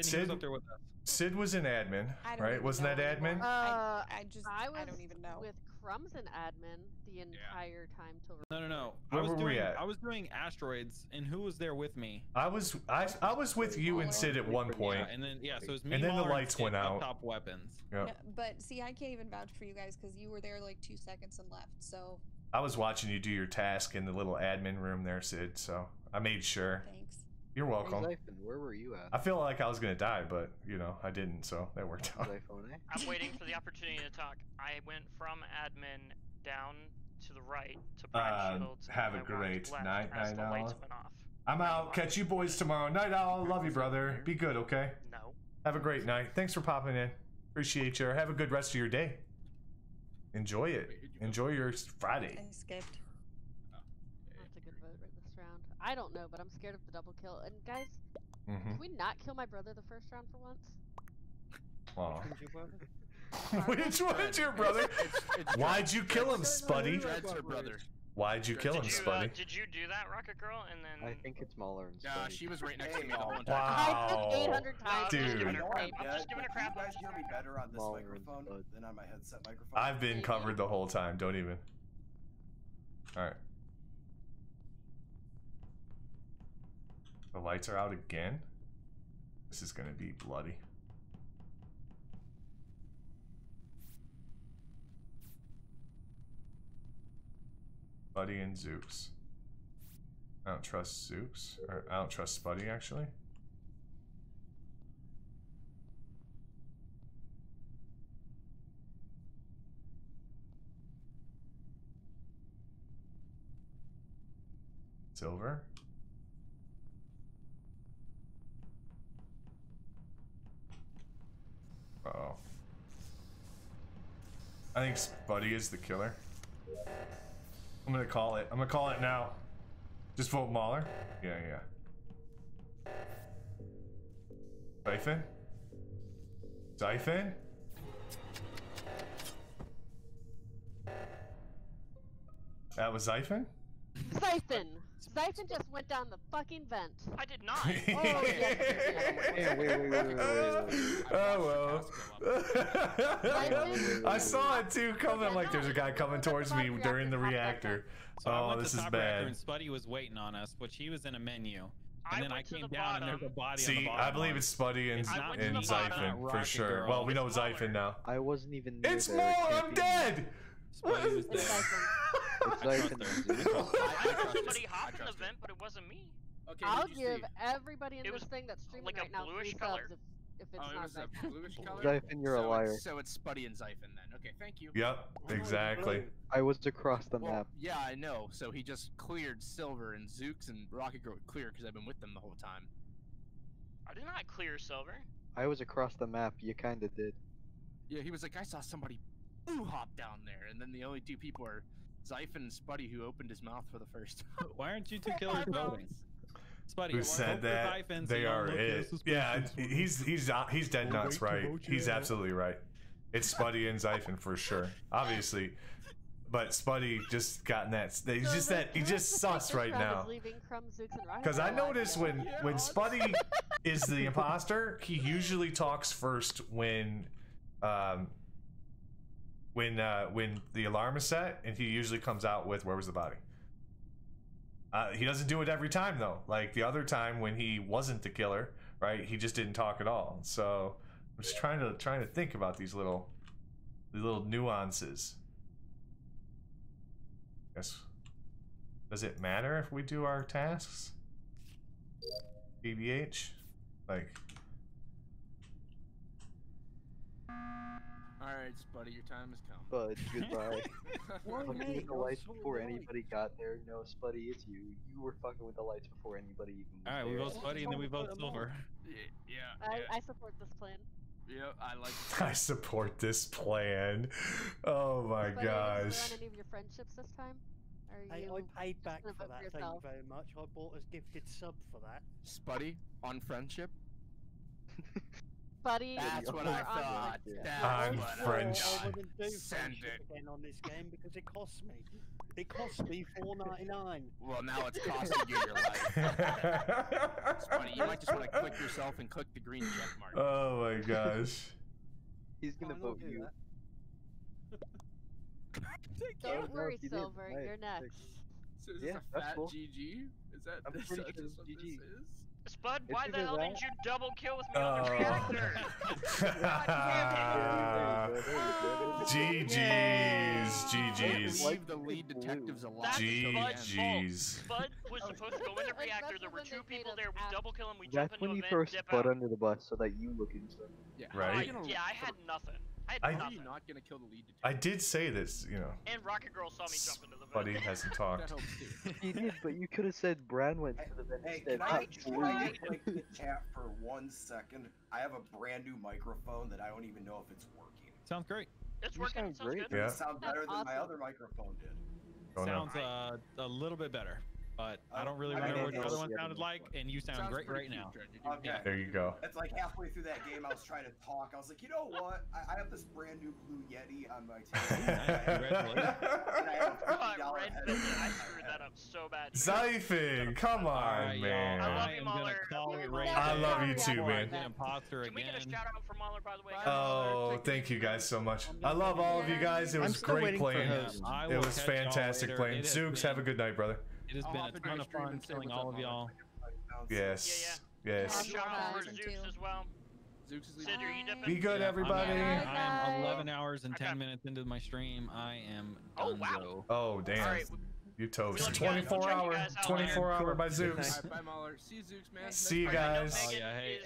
Sydney was up there with us. Sid was an admin, right? Wasn't that admin? I don't even know. With Crumbs and admin the entire time till. No. Where were we at? I was doing asteroids, and who was there with me? I was with you and Sid at one point. Yeah, and then so it was me. And then the Mauler, lights went out. Top weapons. Yeah. But see, I can't even vouch for you guys because you were there like 2 seconds and left. So. I was watching you do your task in the little admin room there, Sid. So I made sure. Thanks. You're welcome. Hey, Zyphon, where were you at? I feel like I was gonna die, but you know I didn't, so that worked out. I'm waiting for the opportunity to talk. I went from admin down to the right to Brian Shields. Have a and I great walked night, left as Night the lights Owl. went off. I'm out. Catch you boys tomorrow. Night Owl. Love you, brother. Be good, okay? No. Have a great night. Thanks for popping in. Appreciate you. Have a good rest of your day. Enjoy it. Enjoy your Friday. I skipped. That's a good vote right this round. I don't know, but I'm scared of the double kill. And guys, Mm-hmm. can we not kill my brother the first round for once? Aw. Which one's your brother? Why'd you kill him, Spuddy? Dread's her brother. Why'd you kill him, Spuddy? Did you do that, Rocket Girl? And then I think it's Mauler and Yeah, Spuddy. she was right next to me the whole time. Wow. 800 times. Dude. I'm just giving You her know crap. I'm I'm dead. just giving her Can you crap. guys hear me better on this Mauler and microphone Spud. than on my headset microphone? I've been covered the whole time. Don't even. Alright. The lights are out again. This is gonna be bloody. Spuddy and Zooks. I don't trust Zooks. Or I don't trust Spuddy, actually. Silver. Uh-oh. I think Spuddy is the killer. I'm gonna call it. I'm gonna call it now. Just vote Mauler. Yeah, yeah. Zyphon? Zyphon? That was Zyphon? Zyphon! Zyphon just went down the fucking vent. I did not. Oh, yes, Hey, wait. Oh well. I saw it too coming. Like there's a guy coming towards me during the reactor. So I Oh, went this to is top reactor bad. and Spuddy was waiting on us, which he was in a menu. And then I went to came the down and there's a bottom. body on the See, bottom. I believe it's Spuddy and, It's not and me, it's not Zyphon for Rocket sure. Girl. Well, we know It's Mauler. Zyphon now. I wasn't even near It's there. more. It can't I'm be dead. Spuddy was It's there. Zyphon. It's Zyphon and Zeus. I saw somebody hop in the vent, but it wasn't me. Okay, I'll who'd you give see? everybody in It this was thing that's streaming like a right now bluish 3 color. subs if it's Oh, it not was a Zyphon. bluish color? Zyphon, you're a So liar. So it's Spuddy and Zyphon then. Okay, thank you. Yep, exactly. I was across the Well, map. yeah, I know. So he just cleared Silver and Zooks and Rocket Girl would clear because I've been with them the whole time. I did not clear Silver. I was across the map. You kinda did. Yeah, he was like, I saw somebody hop down there, and then the only two people are Zyphon and Spuddy who opened his mouth for the first time. Why aren't you two killers voting? Spuddy, Who said that? They are it. Yeah, he's dead nuts, right? He's absolutely right. It's Spuddy and Zyphon for sure, obviously. But Spuddy just gotten that. He's just sus right now. Because I notice when Spuddy is the imposter, he usually talks first when the alarm is set, and he usually comes out with "Where was the body?" He doesn't do it every time though. Like the other time when he wasn't the killer, right? He just didn't talk at all. So I'm just trying to think about these little nuances. Yes. Does it matter if we do our tasks? BBH? Like. Alright, Spuddy, your time has come. But goodbye. Why Fucking me? with the You're lights so before annoying. anybody got there. No, Spuddy, it's you. You were fucking with the lights before anybody even was Alright, we there. vote Spuddy and then we vote Silver. I support this plan. Yeah, I like. I support this plan. Oh my Buddy, gosh. Is there on any of your friendships this time? Are you I paid back gonna for vote that, for thank you yourself? very much. I bought a gifted sub for that. Spuddy on friendship. Buddy, That's what you're I on thought. your- That's I'm what French. I wouldn't do Send friendship it. again on this game because it cost me. It cost me $4.99. Well, now it's costing you your life. Spuddy, you might just want to click yourself and click the green check mark. Oh my gosh. He's gonna Fine, I'll vote do you. Don't no, worry, he did. Silver. Right. You're next. So is this Yeah, a that's fat cool. GG? Is that I'm is pretty that sure just it's what GG. this is? Spud, why the hell didn't you double kill with me on the reactor? GG's. Leave the lead detectives alive. GG's. Spud was supposed to go in the reactor. There were 2 people there. We double kill him. We That's jump into when a you vent, first dip put out. under the bus so that you look into it. Yeah. Right. Yeah, I had nothing. How are you not gonna kill the lead detective? I did say this, you know. And Rocket Girl saw me jump into the vent. Buddy hasn't talked. You did, but you could have said Bran went to the vent Hey, instead. can I get like the chat for 1 second? I have a brand new microphone that I don't even know if it's working. Sounds great. It's You working. sound It sounds great. good. Yeah. It sounds better than my other microphone did. Sounds a little bit better, but I don't really I remember what didn't the other know one the other sounded like, and you sound great right now. Okay. There you go. It's like halfway through that game, I was trying to talk. I was like, you know what? I have this brand new blue Yeti on my table. Red Velvet, I screwed that up so bad. Zyphon, come on, man. I love you, am Mahler. gonna call it right I there love you too, before I man. get imposter Can we get a again. shout out for Mahler, by the way? Oh, thank you guys so much. I love all of you guys. It I'm was still great waiting for playing. host. I It will was catch y'all fantastic later. playing. It has Zooks, been- have a good night, brother. It has been a ton of fun killing all of y'all. Yes. Yeah. Yes. Shout out for Zooks as well. Zooks is Sid, are you dipping? Be good, everybody. I am 11 hours and 10 minutes into my stream. I am done. wow. Oh, damn. All right. You toast. We'll let you guys- 24 hour, check you guys out 24 later. hour by Zooks. Alright, bye, Mahler. See you, Zooks, man. See you guys. Oh yeah, hey,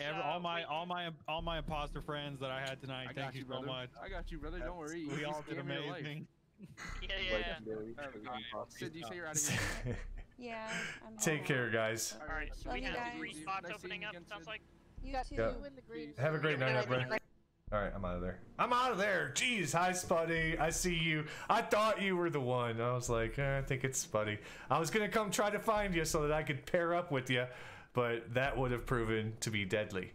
all my imposter friends that I had tonight. I Thank got you you, so brother. much. I got you, brother. Don't worry. We You all did scared me to life. amazing. Yeah. Sid, do you say you're out of here? Yeah. I'm Take care, guys. All right, so Love we you have guys. 3 spots Nice opening seeing up. you again, Sounds Sid. like. You got Yeah. 2 in the green. Have a great night, everybody. All right, I'm out of there. I'm out of there. Jeez, hi, Spuddy. I see you. I thought you were the one. I was like, I think it's Spuddy. I was going to come try to find you so that I could pair up with you, but that would have proven to be deadly.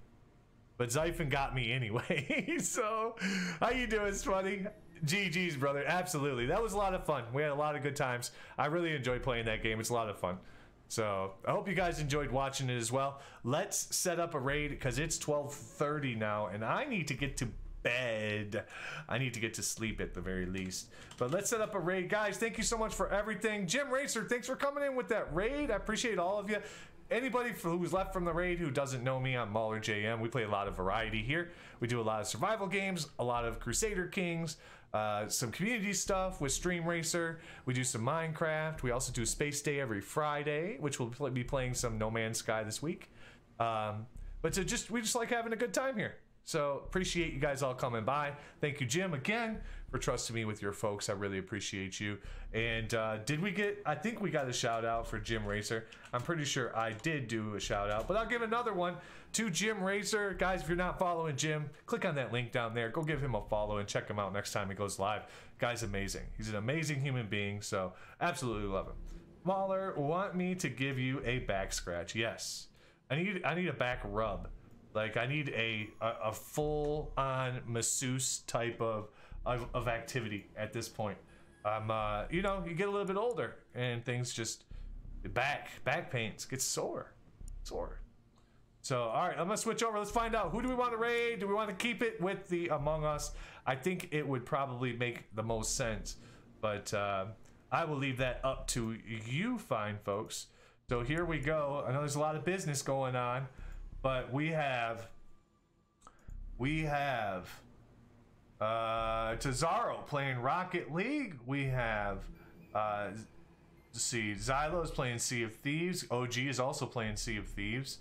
But Zyphon got me anyway. So, how you doing, Spuddy? GG's, brother. Absolutely. That was a lot of fun. We had a lot of good times. I really enjoyed playing that game. It's a lot of fun. So I hope you guys enjoyed watching it as well. Let's set up a raid because it's 12:30 now and I need to get to bed. I need to get to sleep at the very least. But let's set up a raid. Guys, thank you so much for everything. Jim Racer, thanks for coming in with that raid. I appreciate all of you. Anybody who's left from the raid who doesn't know me, I'm Mahler JM. We play a lot of variety here. We do a lot of survival games, a lot of Crusader Kings, some community stuff with Stream Racer. We do some Minecraft. We also do Space Day every Friday, which we'll be playing some No Man's Sky this week. But we just like having a good time here. So appreciate you guys all coming by. Thank you, Jim, again for trusting me with your folks. I really appreciate you. And I think we got a shout out for Jim Racer. I'm pretty sure I did do a shout out, but I'll give another one to Jim Racer. Guys, if you're not following Jim, click on that link down there. Go give him a follow and check him out next time he goes live. Guy's amazing. He's an amazing human being, so absolutely love him. Mahler, want me to give you a back scratch? Yes. I need a back rub. Like I need a full on masseuse type of activity at this point. You know, you get a little bit older and things just back pains get sore. So all right, I'm gonna switch over. Let's find out who do we want to raid. Do we want to keep it with the Among Us? I think it would probably make the most sense, but I will leave that up to you, fine folks. So here we go. I know there's a lot of business going on, but we have Tazaro playing Rocket League. We have let's see, Xylo's playing Sea of Thieves. OG is also playing Sea of Thieves.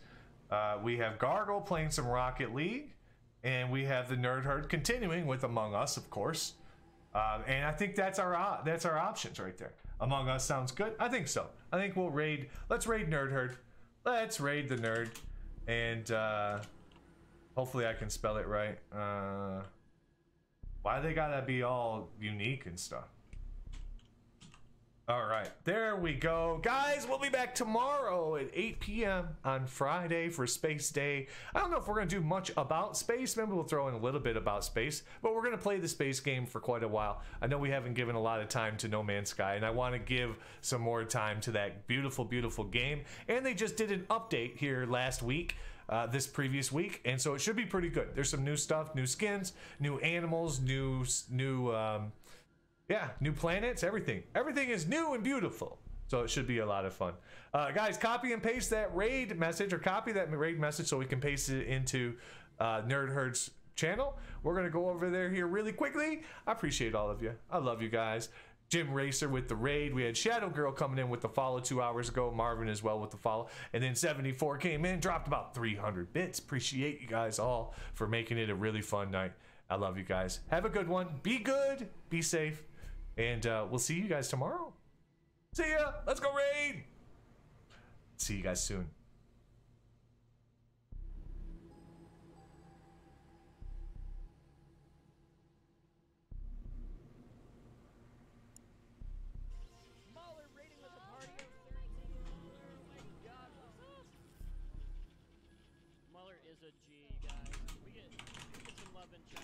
We have Gargle playing some Rocket League, and we have the Nerd Herd continuing with Among Us, of course. And I think that's our options right there. Among Us sounds good. I think so. I think we'll raid. Let's raid Nerd Herd. Let's raid the nerd, and hopefully I can spell it right. Why they gotta be all unique and stuff? All right, there we go. Guys, we'll be back tomorrow at 8 p.m. on Friday for Space Day. I don't know if we're going to do much about space. Maybe we'll throw in a little bit about space, but we're going to play the space game for quite a while. I know we haven't given a lot of time to No Man's Sky, and I want to give some more time to that beautiful, beautiful game. And they just did an update here last week. This previous week, and so it should be pretty good. There's some new stuff, new skins, new animals, new planets, everything is new and beautiful. So it should be a lot of fun. Guys, copy and paste that raid message, or copy that raid message so we can paste it into Nerd Herd's channel. We're going to go over there here really quickly. I appreciate all of you. I love you guys. Jim Racer with the raid. We had Shadow Girl coming in with the follow 2 hours ago. Marvin as well with the follow. And then 74 came in, dropped about 300 bits. Appreciate you guys all for making it a really fun night. I love you guys. Have a good one. Be good. Be safe. And we'll see you guys tomorrow. See ya. Let's go raid. See you guys soon. Muller is a G, guys. We get some love in chat.